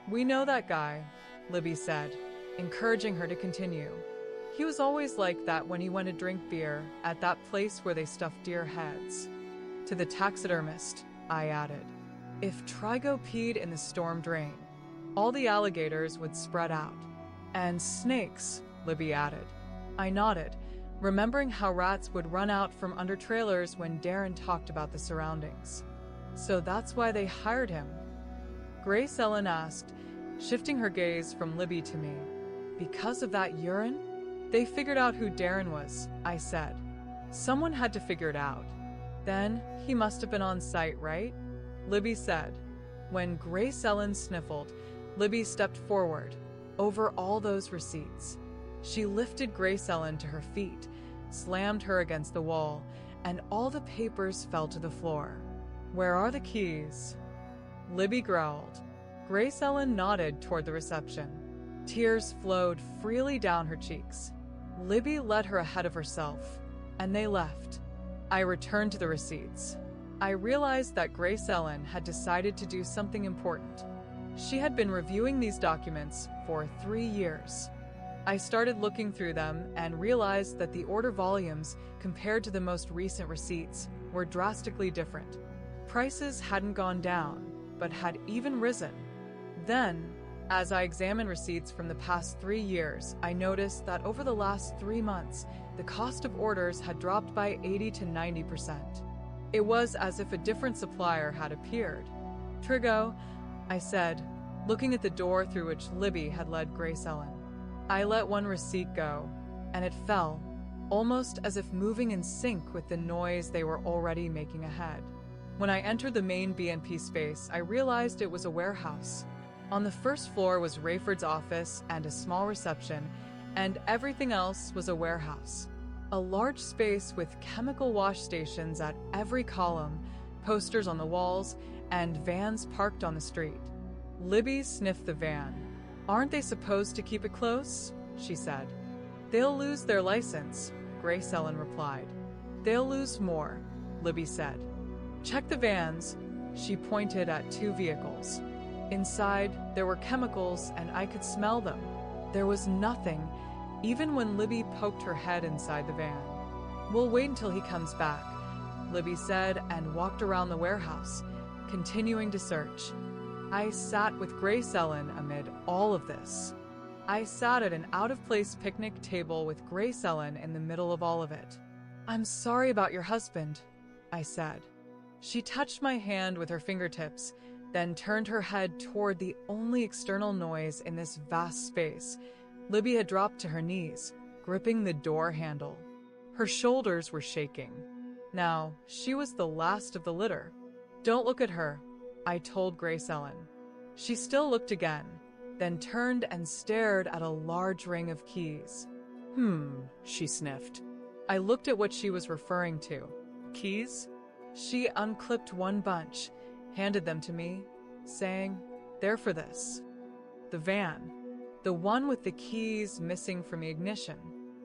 "We know that guy," Libby said, encouraging her to continue. "He was always like that when he went to drink beer at that place where they stuffed deer heads." To the taxidermist, I added, "If Trigo peed in the storm drain, all the alligators would spread out." "And snakes," Libby added. I nodded, remembering how rats would run out from under trailers when Darren talked about the surroundings. "So that's why they hired him?" Grace Ellen asked, shifting her gaze from Libby to me. "Because of that urine?" "They figured out who Darren was," I said. "Someone had to figure it out. Then he must have been on site, right?" Libby said. When Grace Ellen sniffled, Libby stepped forward, over all those receipts. She lifted Grace Ellen to her feet, slammed her against the wall, and all the papers fell to the floor. "Where are the keys?" Libby growled. Grace Ellen nodded toward the reception. Tears flowed freely down her cheeks. Libby led her ahead of herself, and they left. I returned to the receipts. I realized that Grace Ellen had decided to do something important. She had been reviewing these documents for 3 years. I started looking through them and realized that the order volumes, compared to the most recent receipts, were drastically different. Prices hadn't gone down, but had even risen. Then, as I examined receipts from the past 3 years, I noticed that over the last 3 months, the cost of orders had dropped by 80 to 90%. It was as if a different supplier had appeared. "Trigo," I said, looking at the door through which Libby had led Grace Ellen. I let one receipt go, and it fell, almost as if moving in sync with the noise they were already making ahead. When I entered the main B&P space, I realized it was a warehouse. On the first floor was Rayford's office and a small reception, and everything else was a warehouse. A large space with chemical wash stations at every column, posters on the walls, and vans parked on the street. Libby sniffed the van. "Aren't they supposed to keep it close?" she said. "They'll lose their license," Grace Ellen replied. "They'll lose more," Libby said. "Check the vans." She pointed at 2 vehicles. Inside, there were chemicals, and I could smell them. There was nothing, even when Libby poked her head inside the van. "We'll wait until he comes back," Libby said, and walked around the warehouse, continuing to search. I sat with Grace Ellen amid all of this. I sat at an out-of-place picnic table with Grace Ellen in the middle of all of it. "I'm sorry about your husband," I said. She touched my hand with her fingertips, then turned her head toward the only external noise in this vast space. Libby had dropped to her knees, gripping the door handle. Her shoulders were shaking. Now, she was the last of the litter. "Don't look at her," I told Grace Ellen. She still looked again, then turned and stared at a large ring of keys. She sniffed. I looked at what she was referring to. "Keys?" She unclipped one bunch, handed them to me, saying, "They're for this. The van. The one with the keys missing from the ignition."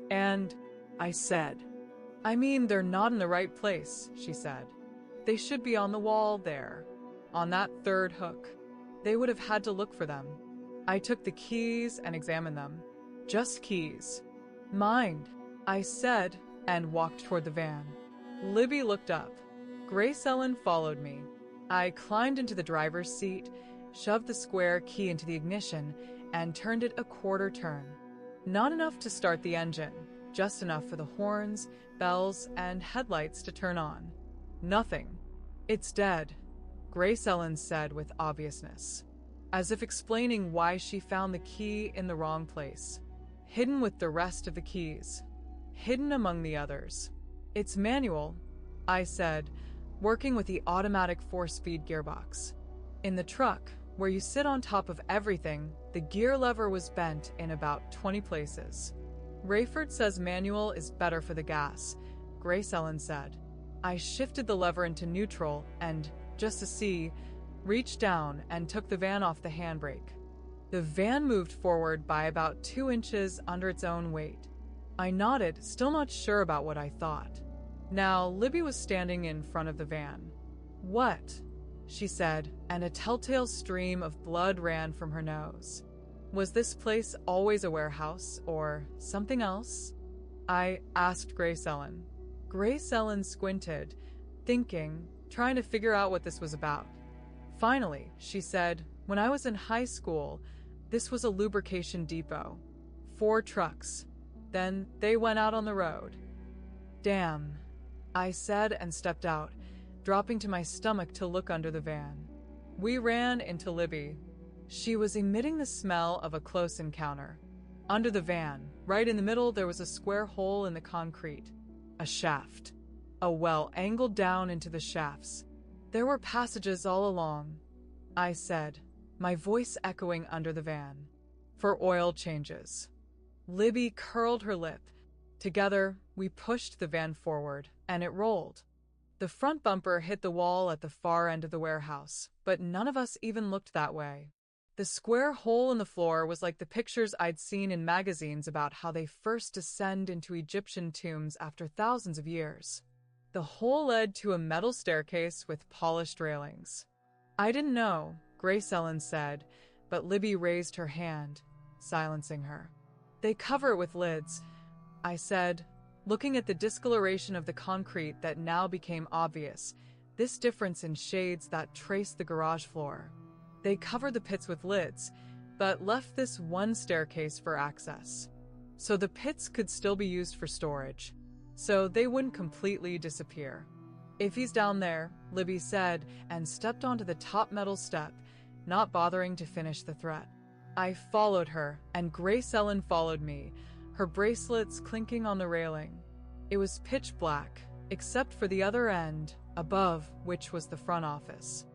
And I said, "I mean, they're not in the right place," she said. "They should be on the wall there, on that third hook. They would have had to look for them." I took the keys and examined them. Just keys. "Mind," I said, and walked toward the van. Libby looked up. Grace Ellen followed me. I climbed into the driver's seat, shoved the square key into the ignition, and turned it a quarter turn. Not enough to start the engine, just enough for the horns, bells, and headlights to turn on. Nothing. "It's dead," Grace Ellen said with obviousness, as if explaining why she found the key in the wrong place. Hidden with the rest of the keys. Hidden among the others. "It's manual," I said, working with the automatic 4-speed gearbox. In the truck, where you sit on top of everything, the gear lever was bent in about 20 places. "Rayford says manual is better for the gas," Grace Ellen said. I shifted the lever into neutral and, just to see, reached down and took the van off the handbrake. The van moved forward by about 2 inches under its own weight. I nodded, still not sure about what I thought. Now, Libby was standing in front of the van. "What?" she said, and a telltale stream of blood ran from her nose. Was this place always a warehouse, or something else? I asked Grace Ellen. Grace Ellen squinted, thinking, trying to figure out what this was about. Finally, she said, "When I was in high school, this was a lubrication depot. 4 trucks. Then they went out on the road." "Damn," I said and stepped out, dropping to my stomach to look under the van. We ran into Libby. She was emitting the smell of a close encounter. Under the van, right in the middle, there was a square hole in the concrete. A shaft. A well angled down into the shafts. There were passages all along, I said, my voice echoing under the van. "For oil changes." Libby curled her lip. Together, we pushed the van forward, and it rolled. The front bumper hit the wall at the far end of the warehouse, but none of us even looked that way. The square hole in the floor was like the pictures I'd seen in magazines about how they first descend into Egyptian tombs after thousands of years. The hole led to a metal staircase with polished railings. "I didn't know," Grace Ellen said, but Libby raised her hand, silencing her. "They cover it with lids," I said, looking at the discoloration of the concrete that now became obvious, this difference in shades that traced the garage floor. They covered the pits with lids, but left this one staircase for access. So the pits could still be used for storage, so they wouldn't completely disappear. "If he's down there," Libby said, and stepped onto the top metal step, not bothering to finish the threat. I followed her, and Grace Ellen followed me, her bracelets clinking on the railing. It was pitch black, except for the other end, above which was the front office.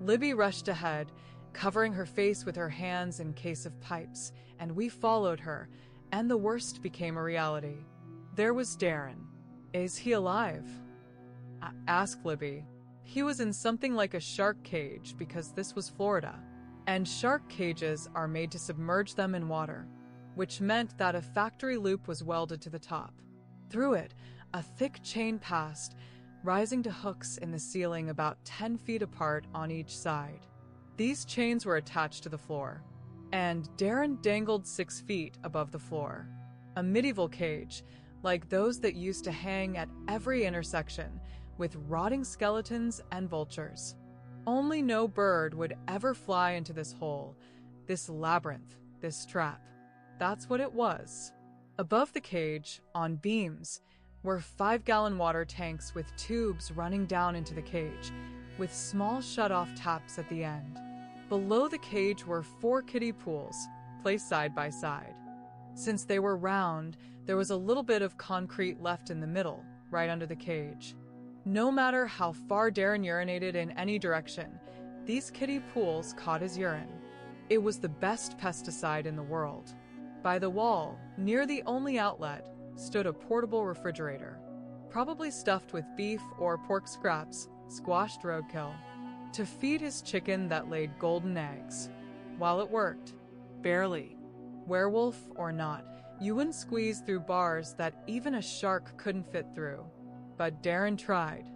Libby rushed ahead, covering her face with her hands in case of pipes, and we followed her, and the worst became a reality. There was Darren. "Is he alive?" I asked Libby. He was in something like a shark cage because this was Florida, and shark cages are made to submerge them in water, which meant that a factory loop was welded to the top. Through it, a thick chain passed, rising to hooks in the ceiling about 10 feet apart on each side. These chains were attached to the floor, and Darren dangled 6 feet above the floor. A medieval cage, like those that used to hang at every intersection, with rotting skeletons and vultures. Only no bird would ever fly into this hole, this labyrinth, this trap. That's what it was. Above the cage, on beams, were 5-gallon water tanks with tubes running down into the cage, with small shut-off taps at the end. Below the cage were 4 kiddie pools, placed side by side. Since they were round, there was a little bit of concrete left in the middle, right under the cage. No matter how far Darren urinated in any direction, these kiddie pools caught his urine. It was the best pesticide in the world. By the wall, near the only outlet, stood a portable refrigerator, probably stuffed with beef or pork scraps, squashed roadkill, to feed his chicken that laid golden eggs. While it worked, Barely. werewolf or not, you wouldn't squeeze through bars that even a shark couldn't fit through. But Darren tried.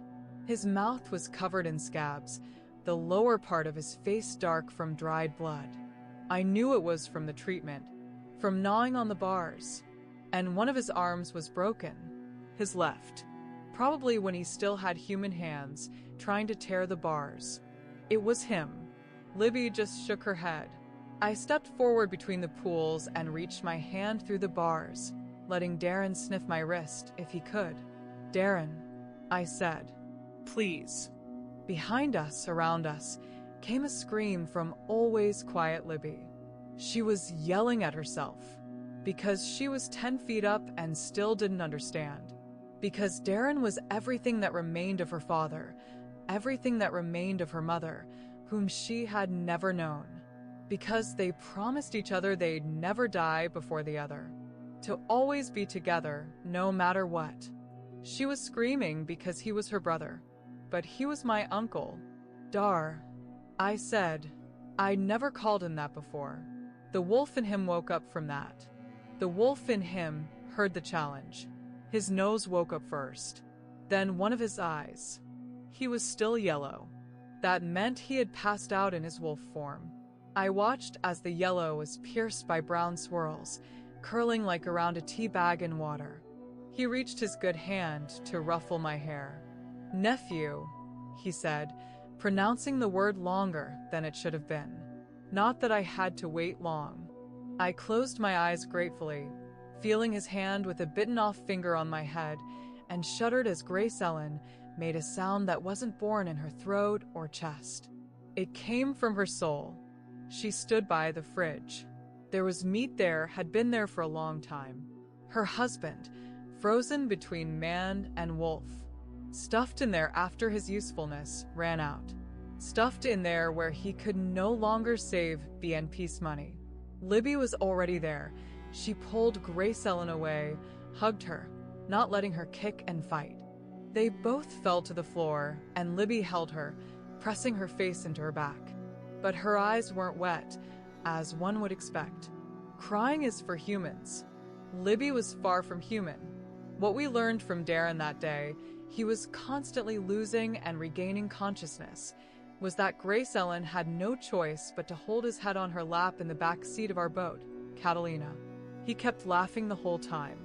His mouth was covered in scabs, the lower part of his face dark from dried blood. I knew it was from the treatment, from gnawing on the bars. And one of his arms was broken, his left, probably when he still had human hands trying to tear the bars. It was him. Libby just shook her head. I stepped forward between the pools and reached my hand through the bars, letting Darren sniff my wrist if he could. "Darren," I said. Please. Behind us, around us, came a scream from always quiet Libby. She was yelling at herself, because she was 10 feet up and still didn't understand. Because Darren was everything that remained of her father, everything that remained of her mother, whom she had never known. Because they promised each other they'd never die before the other, to always be together, no matter what. She was screaming because he was her brother, but he was my uncle. Dar, I said. I'd never called him that before. The wolf in him woke up from that. The wolf in him heard the challenge. His nose woke up first, then one of his eyes. He was still yellow. That meant he had passed out in his wolf form. I watched as the yellow was pierced by brown swirls, curling like around a tea bag in water. He reached his good hand to ruffle my hair. "Nephew," he said, pronouncing the word longer than it should have been. Not that I had to wait long. I closed my eyes gratefully, feeling his hand with a bitten-off finger on my head, and shuddered as Grace Ellen made a sound that wasn't born in her throat or chest. It came from her soul. She stood by the fridge. There was meat there, had been there for a long time. Her husband, frozen between man and wolf. Stuffed in there after his usefulness ran out. Stuffed in there where he could no longer save BNP's money. Libby was already there. She pulled Grace Ellen away, hugged her, not letting her kick and fight. They both fell to the floor, and Libby held her, pressing her face into her back. But her eyes weren't wet, as one would expect. Crying is for humans. Libby was far from human. What we learned from Darren that day, he was constantly losing and regaining consciousness, was that Grace Ellen had no choice but to hold his head on her lap in the back seat of our boat, Catalina. He kept laughing the whole time.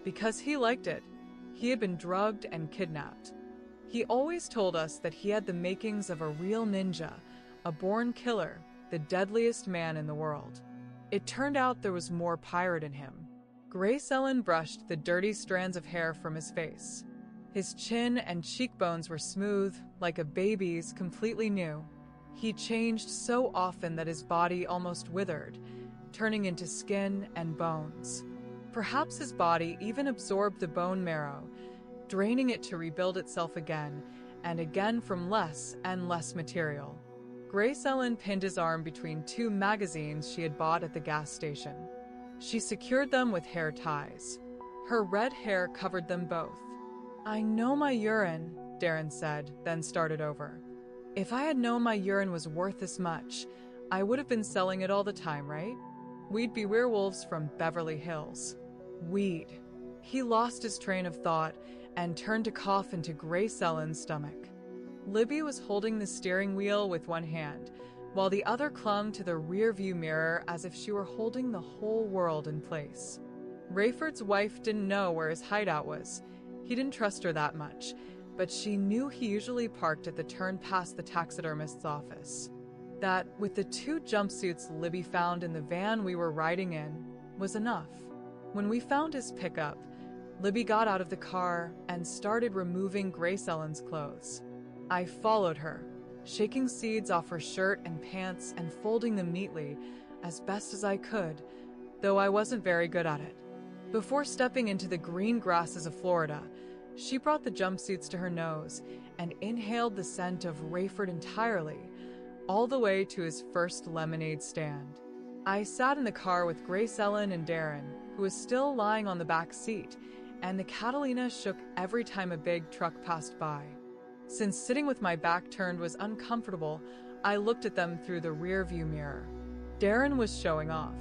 Because he liked it. He had been drugged and kidnapped. He always told us that he had the makings of a real ninja, a born killer, the deadliest man in the world. It turned out there was more pirate in him. Grace Ellen brushed the dirty strands of hair from his face. His chin and cheekbones were smooth, like a baby's, completely new. He changed so often that his body almost withered, turning into skin and bones. Perhaps his body even absorbed the bone marrow, draining it to rebuild itself again, and again from less and less material. Grace Ellen pinned his arm between two magazines she had bought at the gas station. She secured them with hair ties. Her red hair covered them both. "I know my urine," Darren said, then started over. "If I had known my urine was worth this much, I would have been selling it all the time, right? We'd be werewolves from Beverly Hills." Weed. He lost his train of thought and turned to cough into Grace Ellen's stomach. Libby was holding the steering wheel with one hand, while the other clung to the rear-view mirror as if she were holding the whole world in place. Rayford's wife didn't know where his hideout was. He didn't trust her that much, but she knew he usually parked at the turn past the taxidermist's office. That, with the 2 jumpsuits Libby found in the van we were riding in, was enough. When we found his pickup, Libby got out of the car and started removing Grace Ellen's clothes. I followed her, shaking seeds off her shirt and pants and folding them neatly, as best as I could, though I wasn't very good at it. Before stepping into the green grasses of Florida, she brought the jumpsuits to her nose and inhaled the scent of Rayford entirely, all the way to his first lemonade stand. I sat in the car with Grace Ellen and Darren, who was still lying on the back seat, and the Catalina shook every time a big truck passed by. Since sitting with my back turned was uncomfortable, I looked at them through the rearview mirror. Darren was showing off.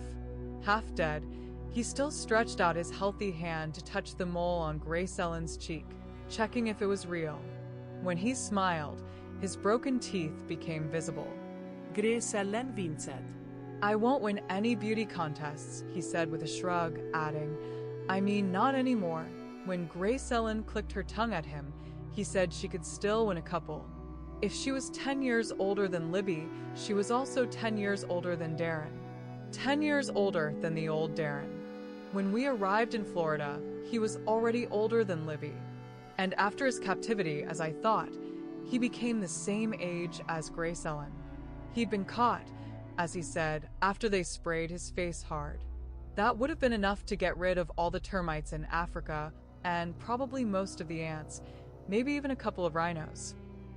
Half dead, he still stretched out his healthy hand to touch the mole on Grace Ellen's cheek, checking if it was real. When he smiled, his broken teeth became visible. Grace Ellen vinced. I won't win any beauty contests, he said with a shrug, adding, I mean, not anymore. When Grace Ellen clicked her tongue at him, he said she could still win a couple. If she was 10 years older than Libby, she was also 10 years older than Darren. 10 years older than the old Darren. When we arrived in Florida, he was already older than Libby. And after his captivity, as I thought, he became the same age as Grace Ellen. He'd been caught, as he said, after they sprayed his face hard. That would have been enough to get rid of all the termites in Africa, and probably most of the ants, maybe even a couple of rhinos.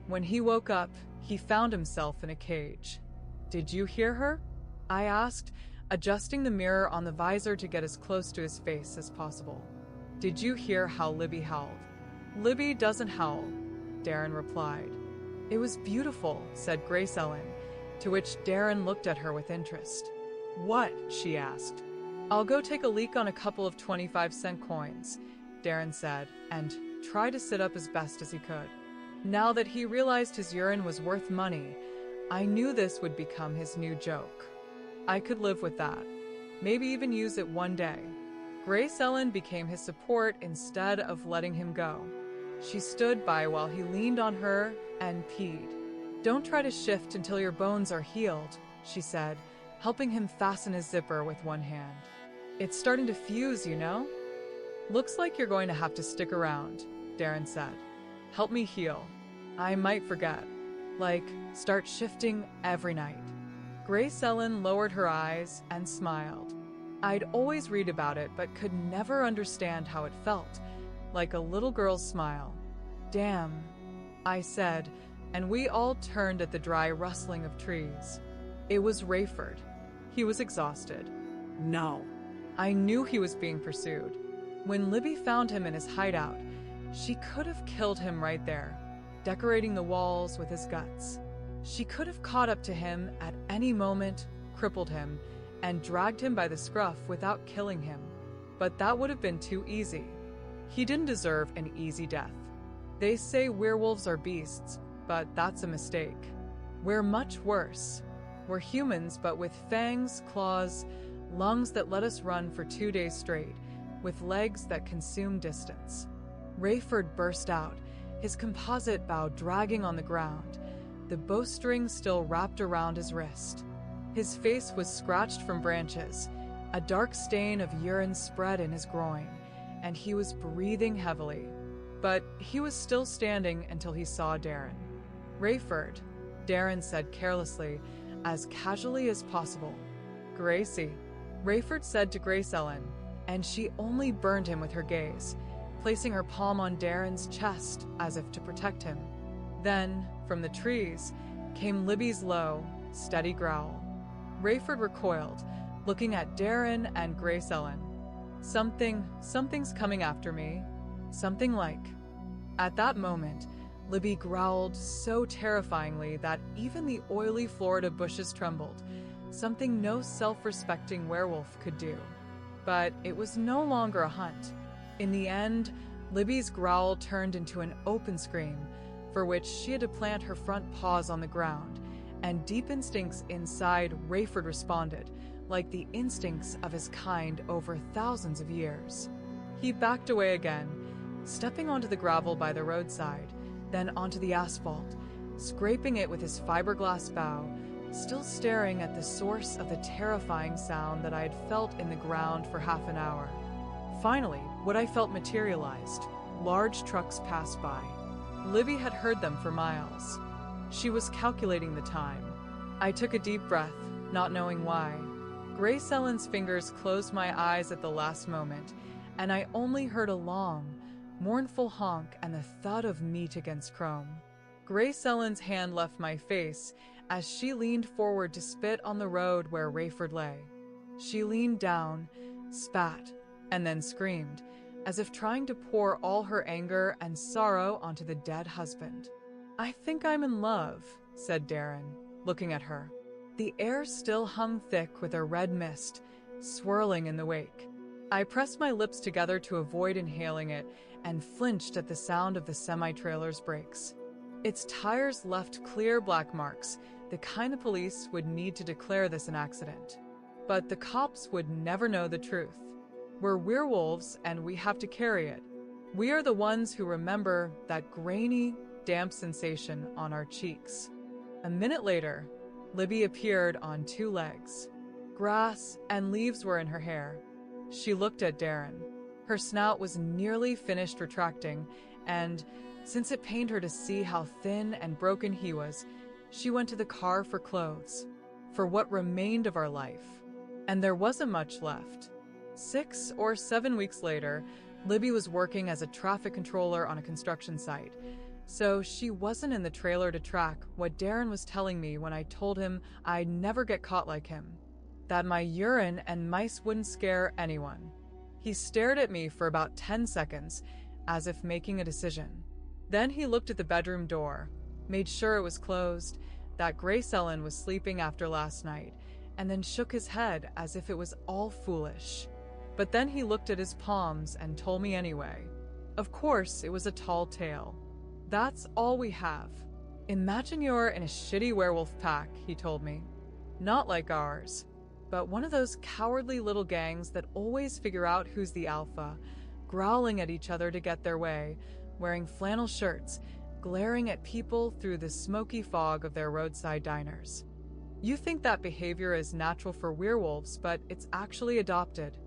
When he woke up, he found himself in a cage. Did you hear her? I asked, adjusting the mirror on the visor to get as close to his face as possible. Did you hear how Libby howled? Libby doesn't howl, Darren replied. It was beautiful, said Grace Ellen, to which Darren looked at her with interest. What? She asked. I'll go take a leak on a couple of 25-cent coins, Darren said, and try to sit up as best as he could. Now that he realized his urine was worth money, I knew this would become his new joke. I could live with that, maybe even use it one day. Grace Ellen became his support instead of letting him go. She stood by while he leaned on her and peed. Don't try to shift until your bones are healed, she said, helping him fasten his zipper with one hand. It's starting to fuse, you know? Looks like you're going to have to stick around, Darren said. Help me heal. I might forget. Like, start shifting every night. Grace Ellen lowered her eyes and smiled. I'd always read about it, but could never understand how it felt, like a little girl's smile. Damn, I said, and we all turned at the dry rustling of trees. It was Rayford. He was exhausted. No. I knew he was being pursued. When Libby found him in his hideout, she could have killed him right there, decorating the walls with his guts. She could have caught up to him at any moment, crippled him, and dragged him by the scruff without killing him. But that would have been too easy. He didn't deserve an easy death. They say werewolves are beasts, but that's a mistake. We're much worse. We're humans, but with fangs, claws, lungs that let us run for 2 days straight, with legs that consume distance. Rayford burst out, his composite bow dragging on the ground, the bowstring still wrapped around his wrist. His face was scratched from branches, a dark stain of urine spread in his groin, and he was breathing heavily. But he was still standing until he saw Darren. Rayford, Darren said carelessly, as casually as possible. Gracie, Rayford said to Grace Ellen, and she only burned him with her gaze, placing her palm on Darren's chest as if to protect him. Then, from the trees, came Libby's low, steady growl. Rayford recoiled, looking at Darren and Grace Ellen. Something's coming after me. Something like. At that moment, Libby growled so terrifyingly that even the oily Florida bushes trembled, something no self-respecting werewolf could do. But it was no longer a hunt. In the end, Libby's growl turned into an open scream, for which she had to plant her front paws on the ground, and deep instincts inside Rayford responded, like the instincts of his kind over thousands of years. He backed away again, stepping onto the gravel by the roadside, then onto the asphalt, scraping it with his fiberglass bow, still staring at the source of the terrifying sound that I had felt in the ground for half an hour. Finally, what I felt materialized. Large trucks passed by. Libby had heard them for miles. She was calculating the time. I took a deep breath, not knowing why. Grace Ellen's fingers closed my eyes at the last moment, and I only heard a long, mournful honk and the thud of meat against chrome. Grace Ellen's hand left my face as she leaned forward to spit on the road where Rayford lay. She leaned down, spat, and then screamed, as if trying to pour all her anger and sorrow onto the dead husband. "I think I'm in love," said Darren, looking at her. The air still hung thick with a red mist, swirling in the wake. I pressed my lips together to avoid inhaling it and flinched at the sound of the semi-trailer's brakes. Its tires left clear black marks, the kind the police would need to declare this an accident. But the cops would never know the truth. We're werewolves and we have to carry it. We are the ones who remember that grainy, damp sensation on our cheeks. A minute later, Libby appeared on 2 legs. Grass and leaves were in her hair. She looked at Darren. Her snout was nearly finished retracting, and since it pained her to see how thin and broken he was, she went to the car for clothes, for what remained of our life. And there wasn't much left. 6 or 7 weeks later, Libby was working as a traffic controller on a construction site, so she wasn't in the trailer to track what Darren was telling me when I told him I'd never get caught like him, that my urine and mice wouldn't scare anyone. He stared at me for about 10 seconds, as if making a decision. Then he looked at the bedroom door, made sure it was closed, that Grace Ellen was sleeping after last night, and then shook his head as if it was all foolish. But then he looked at his palms and told me anyway. Of course, it was a tall tale. "That's all we have. Imagine you're in a shitty werewolf pack," he told me. "Not like ours, but one of those cowardly little gangs that always figure out who's the alpha, growling at each other to get their way, wearing flannel shirts, glaring at people through the smoky fog of their roadside diners. You think that behavior is natural for werewolves, but it's actually adopted.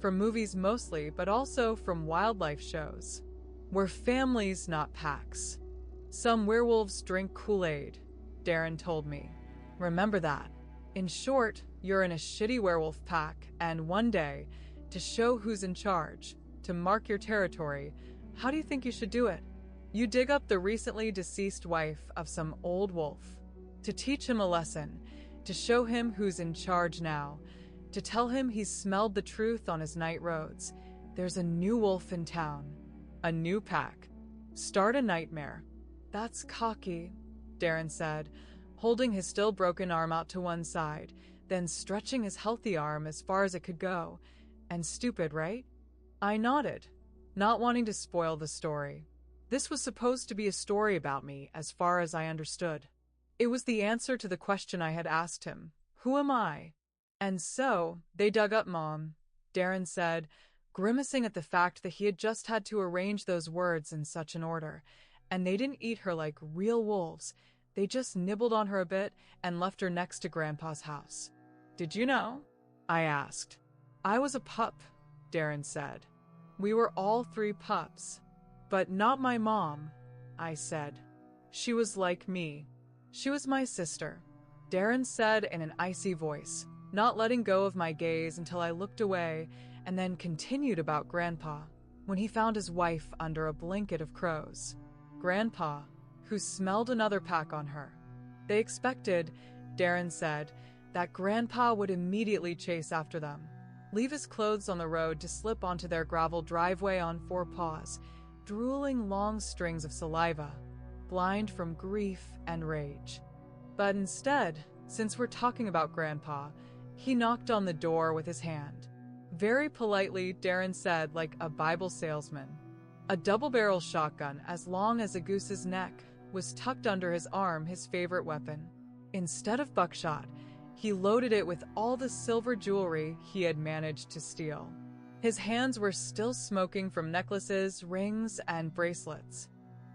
From movies mostly, but also from wildlife shows. We're families, not packs. Some werewolves drink Kool-Aid," Darren told me. "Remember that. In short, you're in a shitty werewolf pack, and one day, to show who's in charge, to mark your territory, how do you think you should do it? You dig up the recently deceased wife of some old wolf, to teach him a lesson, to show him who's in charge now, to tell him he's smelled the truth on his night roads. There's a new wolf in town. A new pack. Start a nightmare." "That's cocky," Darren said, holding his still broken arm out to one side, then stretching his healthy arm as far as it could go. "And stupid, right?" I nodded, not wanting to spoil the story. This was supposed to be a story about me, as far as I understood. It was the answer to the question I had asked him. Who am I? "And so, they dug up Mom," Darren said, grimacing at the fact that he had just had to arrange those words in such an order. "And they didn't eat her like real wolves. They just nibbled on her a bit and left her next to Grandpa's house." "Did you know?" I asked. "I was a pup," Darren said. "We were all 3 pups. But not my mom," I said. "She was like me. She was my sister," Darren said in an icy voice, not letting go of my gaze until I looked away, and then continued about Grandpa, when he found his wife under a blanket of crows. Grandpa, who smelled another pack on her. They expected, Darren said, that Grandpa would immediately chase after them, leave his clothes on the road to slip onto their gravel driveway on 4 paws, drooling long strings of saliva, blind from grief and rage. But instead, since we're talking about Grandpa, he knocked on the door with his hand. Very politely, Darren said, like a Bible salesman. A double-barrel shotgun as long as a goose's neck was tucked under his arm, his favorite weapon. Instead of buckshot, he loaded it with all the silver jewelry he had managed to steal. His hands were still smoking from necklaces, rings, and bracelets.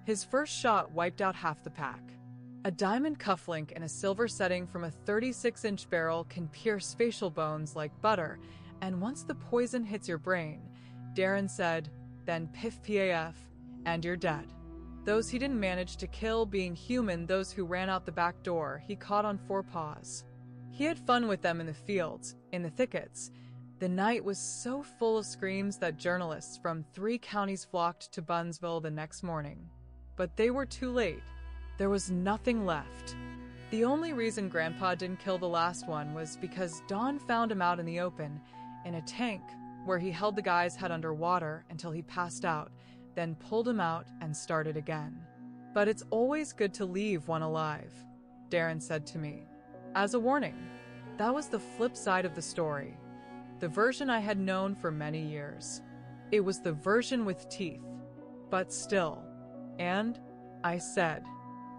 His first shot wiped out half the pack. A diamond cufflink in a silver setting from a 36-inch barrel can pierce facial bones like butter, and once the poison hits your brain, Darren said, then piff PAF, and you're dead. Those he didn't manage to kill being human, those who ran out the back door, he caught on 4 paws. He had fun with them in the fields, in the thickets. The night was so full of screams that journalists from 3 counties flocked to Bunsville the next morning. But they were too late. There was nothing left. The only reason Grandpa didn't kill the last one was because Dawn found him out in the open, in a tank, where he held the guy's head under water until he passed out, then pulled him out and started again. But it's always good to leave one alive, Darren said to me. As a warning. That was the flip side of the story. The version I had known for many years. It was the version with teeth. But still. And I said,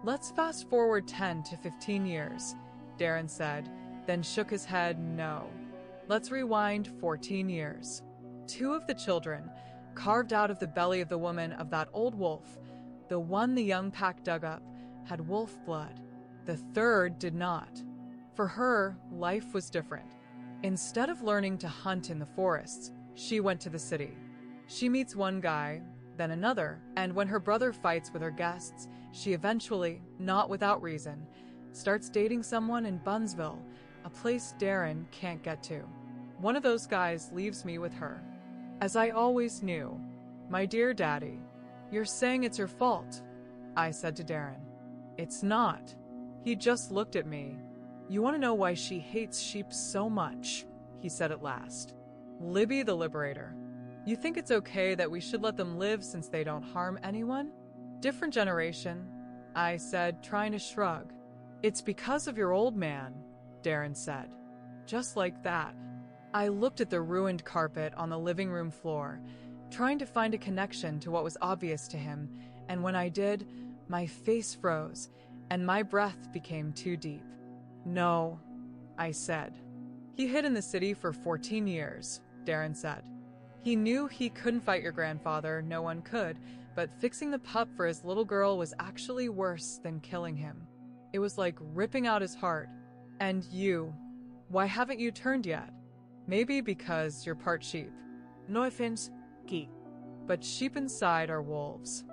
"Let's fast forward 10 to 15 years, Darren said, then shook his head no. Let's rewind 14 years. 2 of the children, carved out of the belly of the woman of that old wolf, the one the young pack dug up, had wolf blood. The 3rd did not. For her, life was different. Instead of learning to hunt in the forests, she went to the city. She meets one guy, then another, and when her brother fights with her guests, she eventually, not without reason, starts dating someone in Bunsville, a place Darren can't get to. One of those guys leaves me with her. As I always knew, my dear daddy, you're saying it's your fault, I said to Darren. It's not. He just looked at me. You want to know why she hates sheep so much, he said at last. Libby the Liberator. You think it's okay that we should let them live since they don't harm anyone? Different generation, I said, trying to shrug. It's because of your old man, Darren said. Just like that. I looked at the ruined carpet on the living room floor, trying to find a connection to what was obvious to him, and when I did, my face froze, and my breath became too deep. No, I said. He hid in the city for 14 years, Darren said. He knew he couldn't fight your grandfather, no one could, but fixing the pup for his little girl was actually worse than killing him. It was like ripping out his heart. And you, why haven't you turned yet? Maybe because you're part sheep. No offense, geek. But sheep inside are wolves.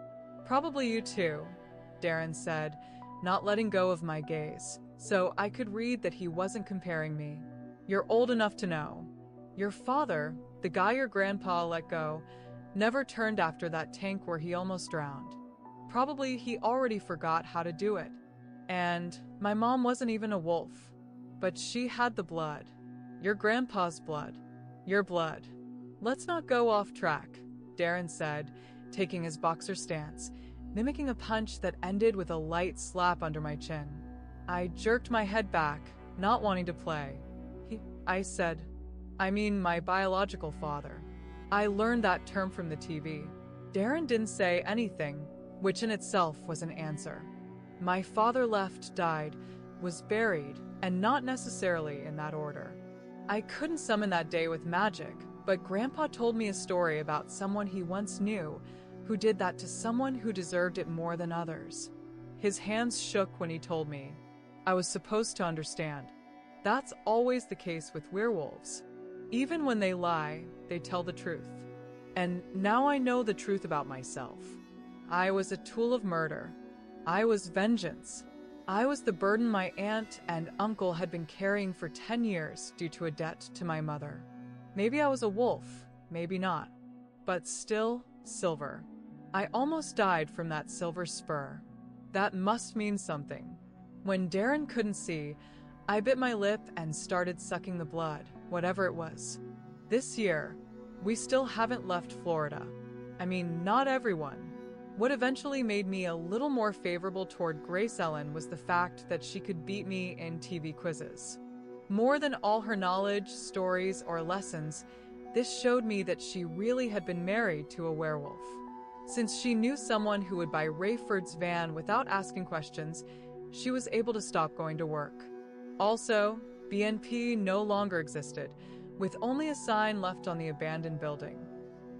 Probably you too, Darren said, not letting go of my gaze, so I could read that he wasn't comparing me. You're old enough to know. Your father, the guy your grandpa let go, never turned after that tank where he almost drowned. Probably he already forgot how to do it. And my mom wasn't even a wolf, but she had the blood. Your grandpa's blood. Your blood. Let's not go off track, Darren said, taking his boxer stance, mimicking a punch that ended with a light slap under my chin. I jerked my head back, not wanting to play. I said, I mean my biological father. I learned that term from the TV. Darren didn't say anything, which in itself was an answer. My father died, was buried, and not necessarily in that order. I couldn't summon that day with magic, but Grandpa told me a story about someone he once knew who did that to someone who deserved it more than others. His hands shook when he told me. I was supposed to understand. That's always the case with werewolves. Even when they lie, they tell the truth. And now I know the truth about myself. I was a tool of murder. I was vengeance. I was the burden my aunt and uncle had been carrying for 10 years due to a debt to my mother. Maybe I was a wolf, maybe not. But still, silver. I almost died from that silver spur. That must mean something. When Darren couldn't see, I bit my lip and started sucking the blood, whatever it was. This year, we still haven't left Florida. I mean, not everyone. What eventually made me a little more favorable toward Grace Ellen was the fact that she could beat me in TV quizzes. More than all her knowledge, stories, or lessons, this showed me that she really had been married to a werewolf. Since she knew someone who would buy Rayford's van without asking questions, she was able to stop going to work. Also, BNP no longer existed, with only a sign left on the abandoned building.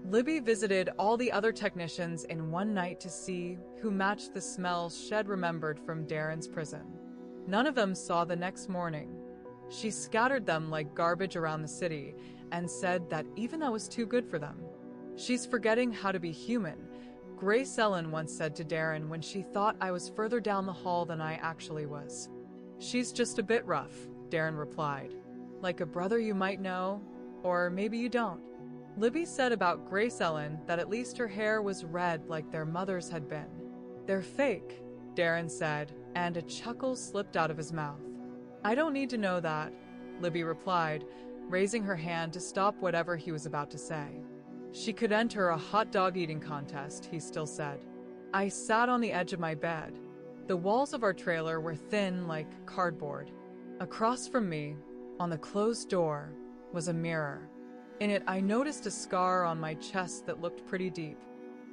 Libby visited all the other technicians in one night to see who matched the smells Shed remembered from Darren's prison. None of them saw the next morning. She scattered them like garbage around the city and said that even that was too good for them. She's forgetting how to be human, Grace Ellen once said to Darren when she thought I was further down the hall than I actually was. She's just a bit rough, Darren replied. Like a brother you might know, or maybe you don't. Libby said about Grace Ellen that at least her hair was red like their mother's had been. They're fake, Darren said, and a chuckle slipped out of his mouth. I don't need to know that, Libby replied, raising her hand to stop whatever he was about to say. She could enter a hot dog eating contest, he still said. I sat on the edge of my bed. The walls of our trailer were thin like cardboard. Across from me, on the closed door, was a mirror. In it, I noticed a scar on my chest that looked pretty deep.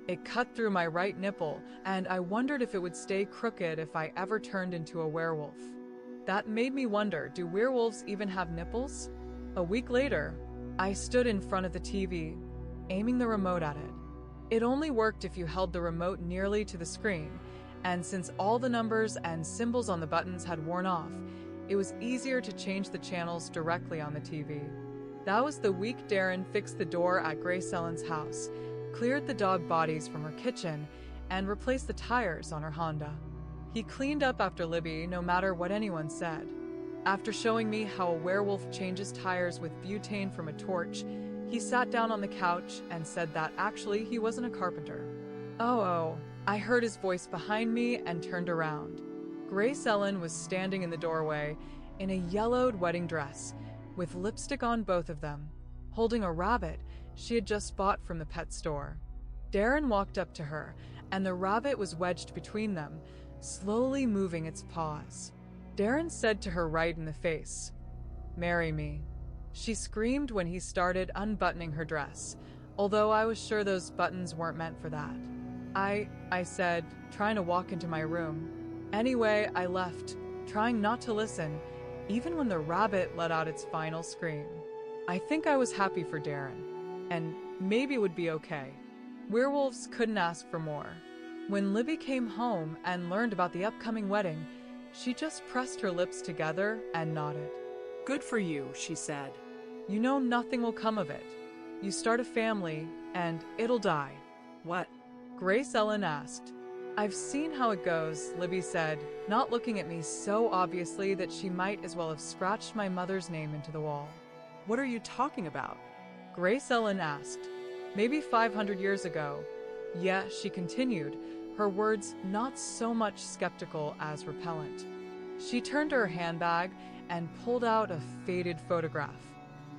It cut through my right nipple, and I wondered if it would stay crooked if I ever turned into a werewolf. That made me wonder, do werewolves even have nipples? A week later, I stood in front of the TV, aiming the remote at it. It only worked if you held the remote nearly to the screen, and since all the numbers and symbols on the buttons had worn off, it was easier to change the channels directly on the TV. That was the week Darren fixed the door at Grace Ellen's house, cleared the dog bodies from her kitchen, and replaced the tires on her Honda. He cleaned up after Libby no matter what anyone said. After showing me how a werewolf changes tires with butane from a torch, he sat down on the couch and said that actually he wasn't a carpenter. Oh, I heard his voice behind me and turned around. Grace Ellen was standing in the doorway in a yellowed wedding dress, with lipstick on both of them, holding a rabbit she had just bought from the pet store. Darren walked up to her, and the rabbit was wedged between them, slowly moving its paws. Darren said to her right in the face, "Marry me." She screamed when he started unbuttoning her dress, although I was sure those buttons weren't meant for that. I said, trying to walk into my room. Anyway, I left, trying not to listen, even when the rabbit let out its final scream. I think I was happy for Darren, and maybe it would be okay. Werewolves couldn't ask for more. When Libby came home and learned about the upcoming wedding, she just pressed her lips together and nodded. Good for you, she said. You know nothing will come of it. You start a family, and it'll die. What? Grace Ellen asked. I've seen how it goes, Libby said, not looking at me so obviously that she might as well have scratched my mother's name into the wall. What are you talking about? Grace Ellen asked. Maybe 500 years ago. Yeah, she continued, her words not so much skeptical as repellent. She turned to her handbag and pulled out a faded photograph.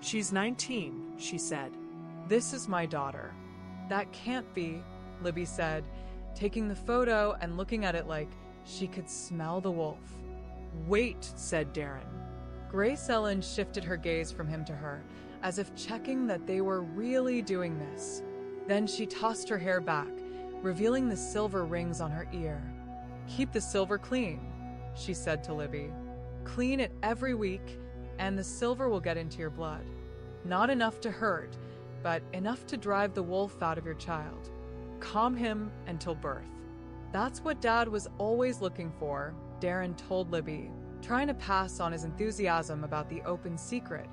She's 19, she said. This is my daughter. That can't be, Libby said, taking the photo and looking at it like she could smell the wolf. Wait, said Darren. Grace Ellen shifted her gaze from him to her, as if checking that they were really doing this. Then she tossed her hair back, revealing the silver rings on her ear. Keep the silver clean, she said to Libby. Clean it every week, and the silver will get into your blood. Not enough to hurt, but enough to drive the wolf out of your child. Calm him until birth. That's what Dad was always looking for, Darren told Libby, trying to pass on his enthusiasm about the open secret,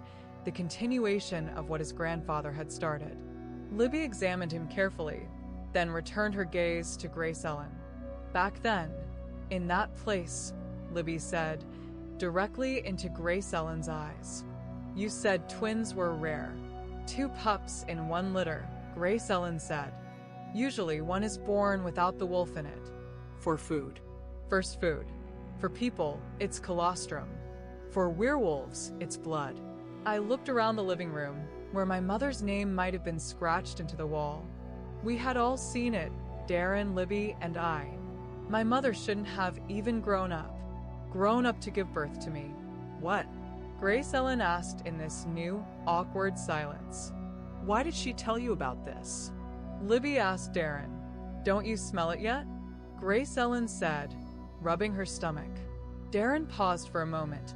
the continuation of what his grandfather had started. Libby examined him carefully, then returned her gaze to Grace Ellen. Back then, in that place, Libby said, directly into Grace Ellen's eyes. You said twins were rare. 2 pups in 1 litter, Grace Ellen said. Usually one is born without the wolf in it. For food. First food. For people, it's colostrum. For werewolves, it's blood. I looked around the living room, where my mother's name might have been scratched into the wall. We had all seen it, Darren, Libby, and I. My mother shouldn't have even grown up to give birth to me. What? Grace Ellen asked in this new, awkward silence. Why did she tell you about this? Libby asked Darren, Don't you smell it yet? Grace Ellen said, rubbing her stomach. Darren paused for a moment,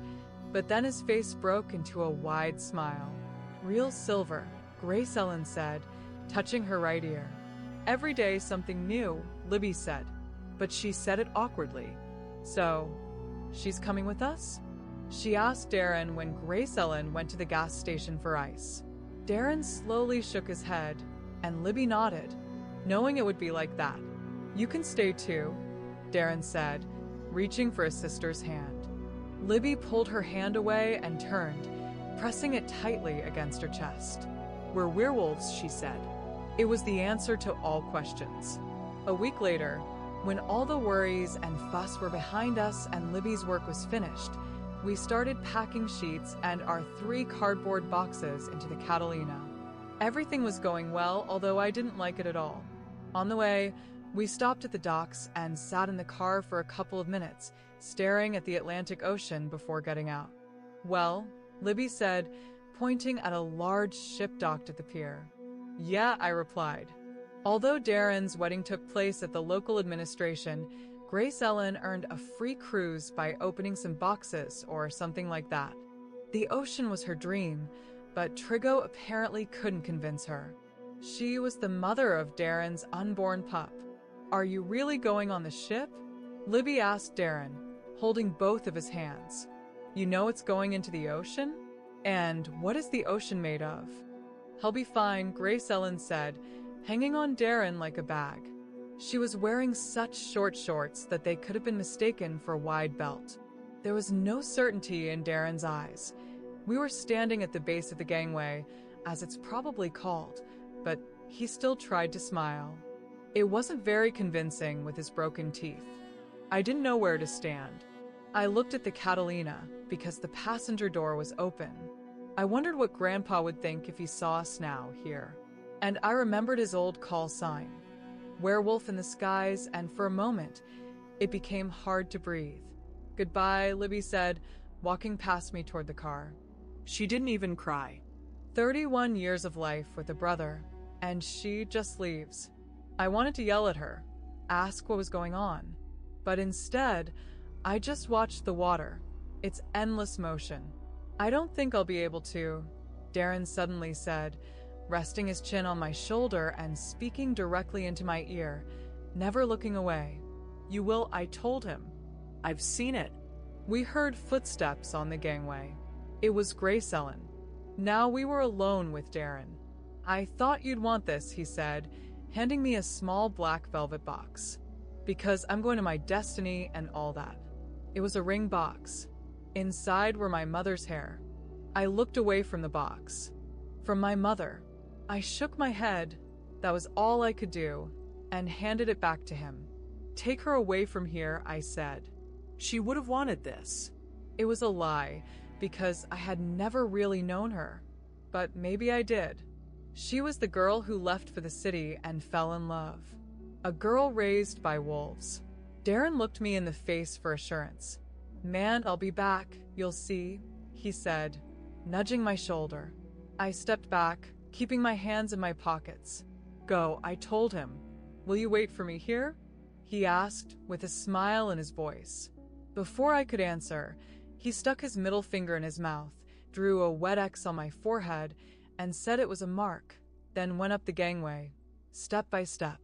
but then his face broke into a wide smile. Real silver, Grace Ellen said, touching her right ear. Every day something new, Libby said, but she said it awkwardly. So, she's coming with us? She asked Darren when Grace Ellen went to the gas station for ice. Darren slowly shook his head, and Libby nodded, knowing it would be like that. You can stay too, Darren said, reaching for his sister's hand. Libby pulled her hand away and turned, pressing it tightly against her chest. "We're werewolves," she said. It was the answer to all questions. A week later, when all the worries and fuss were behind us and Libby's work was finished, we started packing sheets and our 3 cardboard boxes into the Catalina. Everything was going well, although I didn't like it at all. On the way, we stopped at the docks and sat in the car for a couple of minutes, staring at the Atlantic Ocean before getting out. "Well," Libby said, pointing at a large ship docked at the pier. "Yeah," I replied. Although Darren's wedding took place at the local administration, Grace Ellen earned a free cruise by opening some boxes or something like that. The ocean was her dream, but Trigo apparently couldn't convince her. She was the mother of Darren's unborn pup. "Are you really going on the ship?" Libby asked Darren, holding both of his hands. "You know it's going into the ocean? And what is the ocean made of?" "He'll be fine," Grace Ellen said, hanging on Darren like a bag. She was wearing such short shorts that they could have been mistaken for a wide belt. There was no certainty in Darren's eyes. We were standing at the base of the gangway, as it's probably called, but he still tried to smile. It wasn't very convincing with his broken teeth. I didn't know where to stand. I looked at the Catalina because the passenger door was open. I wondered what Grandpa would think if he saw us now here. And I remembered his old call sign, Werewolf in the skies, and for a moment, it became hard to breathe. "Goodbye," Libby said, walking past me toward the car. She didn't even cry. 31 years of life with a brother, and she just leaves. I wanted to yell at her, ask what was going on, but instead, I just watched the water, its endless motion. "I don't think I'll be able to," Darren suddenly said, resting his chin on my shoulder and speaking directly into my ear, never looking away. "You will," I told him. "I've seen it." We heard footsteps on the gangway. It was Grace Ellen. Now we were alone with Darren. "I thought you'd want this," he said, handing me a small black velvet box. "Because I'm going to my destiny and all that." It was a ring box. Inside were my mother's hair. I looked away from the box. From my mother. I shook my head, that was all I could do, and handed it back to him. "Take her away from here," I said. She would have wanted this. It was a lie, because I had never really known her. But maybe I did. She was the girl who left for the city and fell in love. A girl raised by wolves. Darren looked me in the face for assurance. "Man, I'll be back, you'll see," he said, nudging my shoulder. I stepped back, keeping my hands in my pockets. "Go," I told him. "Will you wait for me here?" he asked, with a smile in his voice. Before I could answer, he stuck his middle finger in his mouth, drew a wet X on my forehead, and said it was a mark, then went up the gangway, step by step.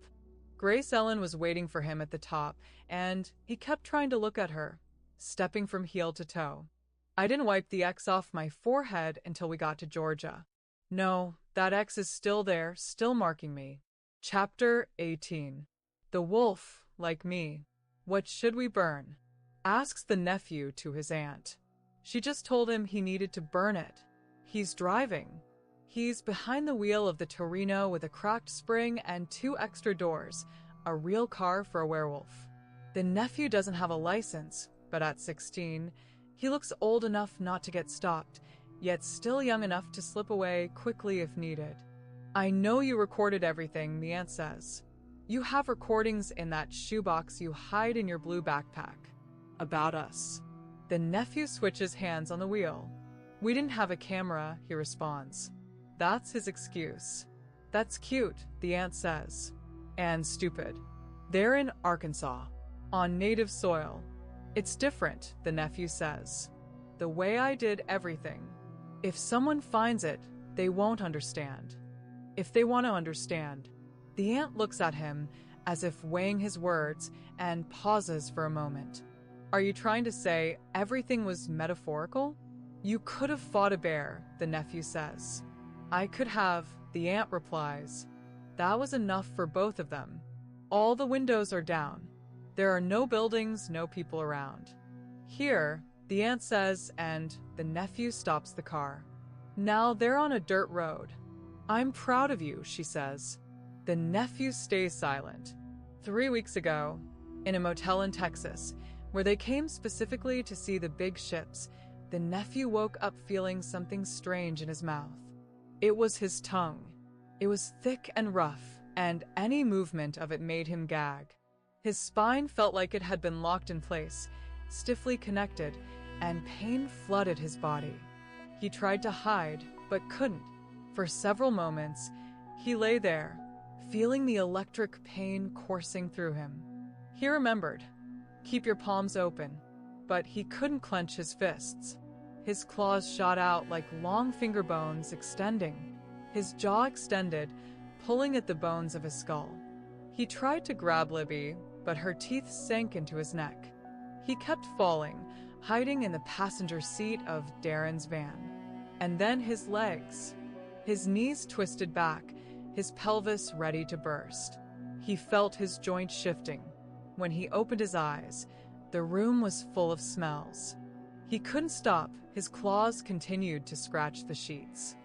Grace Ellen was waiting for him at the top, and he kept trying to look at her, stepping from heel to toe. I didn't wipe the X off my forehead until we got to Georgia. No, that X is still there, still marking me. Chapter 18. The wolf, like me. "What should we burn?" asks the nephew to his aunt. She just told him he needed to burn it. He's driving. He's behind the wheel of the Torino with a cracked spring and 2 extra doors, a real car for a werewolf. The nephew doesn't have a license, but at 16, he looks old enough not to get stopped, yet still young enough to slip away quickly if needed. "I know you recorded everything," the aunt says. "You have recordings in that shoebox you hide in your blue backpack." "About us." The nephew switches hands on the wheel. "We didn't have a camera," he responds. That's his excuse. "That's cute," the aunt says. "And stupid. They're in Arkansas, on native soil. It's different," the nephew says. "The way I did everything. If someone finds it, they won't understand. If they want to understand." The aunt looks at him as if weighing his words and pauses for a moment. "Are you trying to say everything was metaphorical?" "You could have fought a bear," the nephew says. "I could have," the aunt replies. That was enough for both of them. All the windows are down. There are no buildings, no people around. Here, the aunt says, and the nephew stops the car. Now they're on a dirt road. I'm proud of you, she says. The nephew stays silent. 3 weeks ago, in a motel in Texas, where they came specifically to see the big ships, the nephew woke up feeling something strange in his mouth. It was his tongue. It was thick and rough, and any movement of it made him gag. His spine felt like it had been locked in place, stiffly connected, and pain flooded his body. He tried to hide, but couldn't. For several moments, he lay there, feeling the electric pain coursing through him. He remembered, keep your palms open, but he couldn't clench his fists. His claws shot out like long finger bones extending. His jaw extended, pulling at the bones of his skull. He tried to grab Libby, but her teeth sank into his neck. He kept falling, hiding in the passenger seat of Darren's van. And then his legs. His knees twisted back, his pelvis ready to burst. He felt his joints shifting. When he opened his eyes, the room was full of smells. He couldn't stop. His claws continued to scratch the sheets.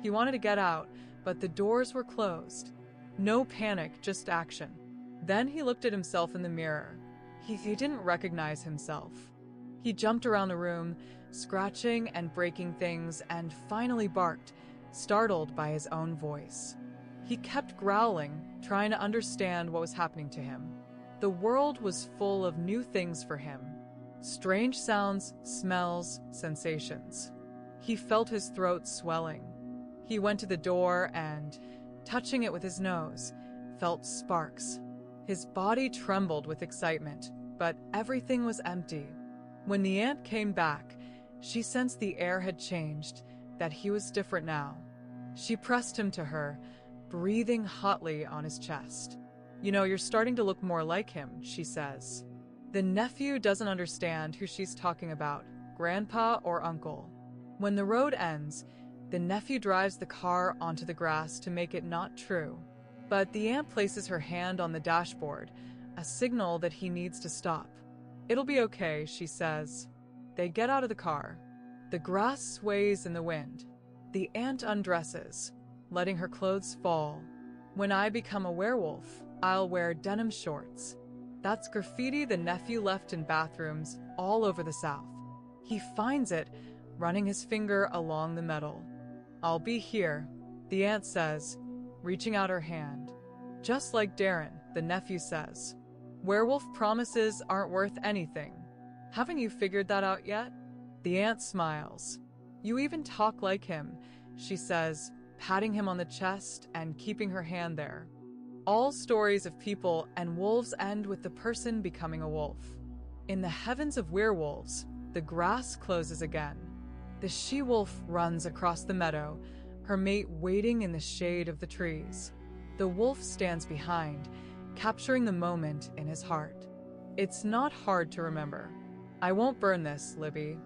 He wanted to get out, but the doors were closed. No panic, just action. Then he looked at himself in the mirror. He didn't recognize himself. He jumped around the room, scratching and breaking things, and finally barked, startled by his own voice. He kept growling, trying to understand what was happening to him. The world was full of new things for him. Strange sounds, smells, sensations. He felt his throat swelling. He went to the door and, touching it with his nose, felt sparks. His body trembled with excitement, but everything was empty. When the aunt came back, she sensed the air had changed, that he was different now. She pressed him to her, breathing hotly on his chest. You're starting to look more like him, she says. The nephew doesn't understand who she's talking about, grandpa or uncle. When the road ends, the nephew drives the car onto the grass to make it not true. But the aunt places her hand on the dashboard, a signal that he needs to stop. It'll be okay, she says. They get out of the car. The grass sways in the wind. The aunt undresses, letting her clothes fall. When I become a werewolf, I'll wear denim shorts. That's graffiti the nephew left in bathrooms all over the South. He finds it, running his finger along the metal. I'll be here, the aunt says, reaching out her hand. Just like Darren, the nephew says. Werewolf promises aren't worth anything. Haven't you figured that out yet? The aunt smiles. You even talk like him, she says, patting him on the chest and keeping her hand there. All stories of people and wolves end with the person becoming a wolf. In the heavens of werewolves, the grass closes again. The she-wolf runs across the meadow, her mate waiting in the shade of the trees. The wolf stands behind, capturing the moment in his heart. It's not hard to remember. I won't burn this, Libby,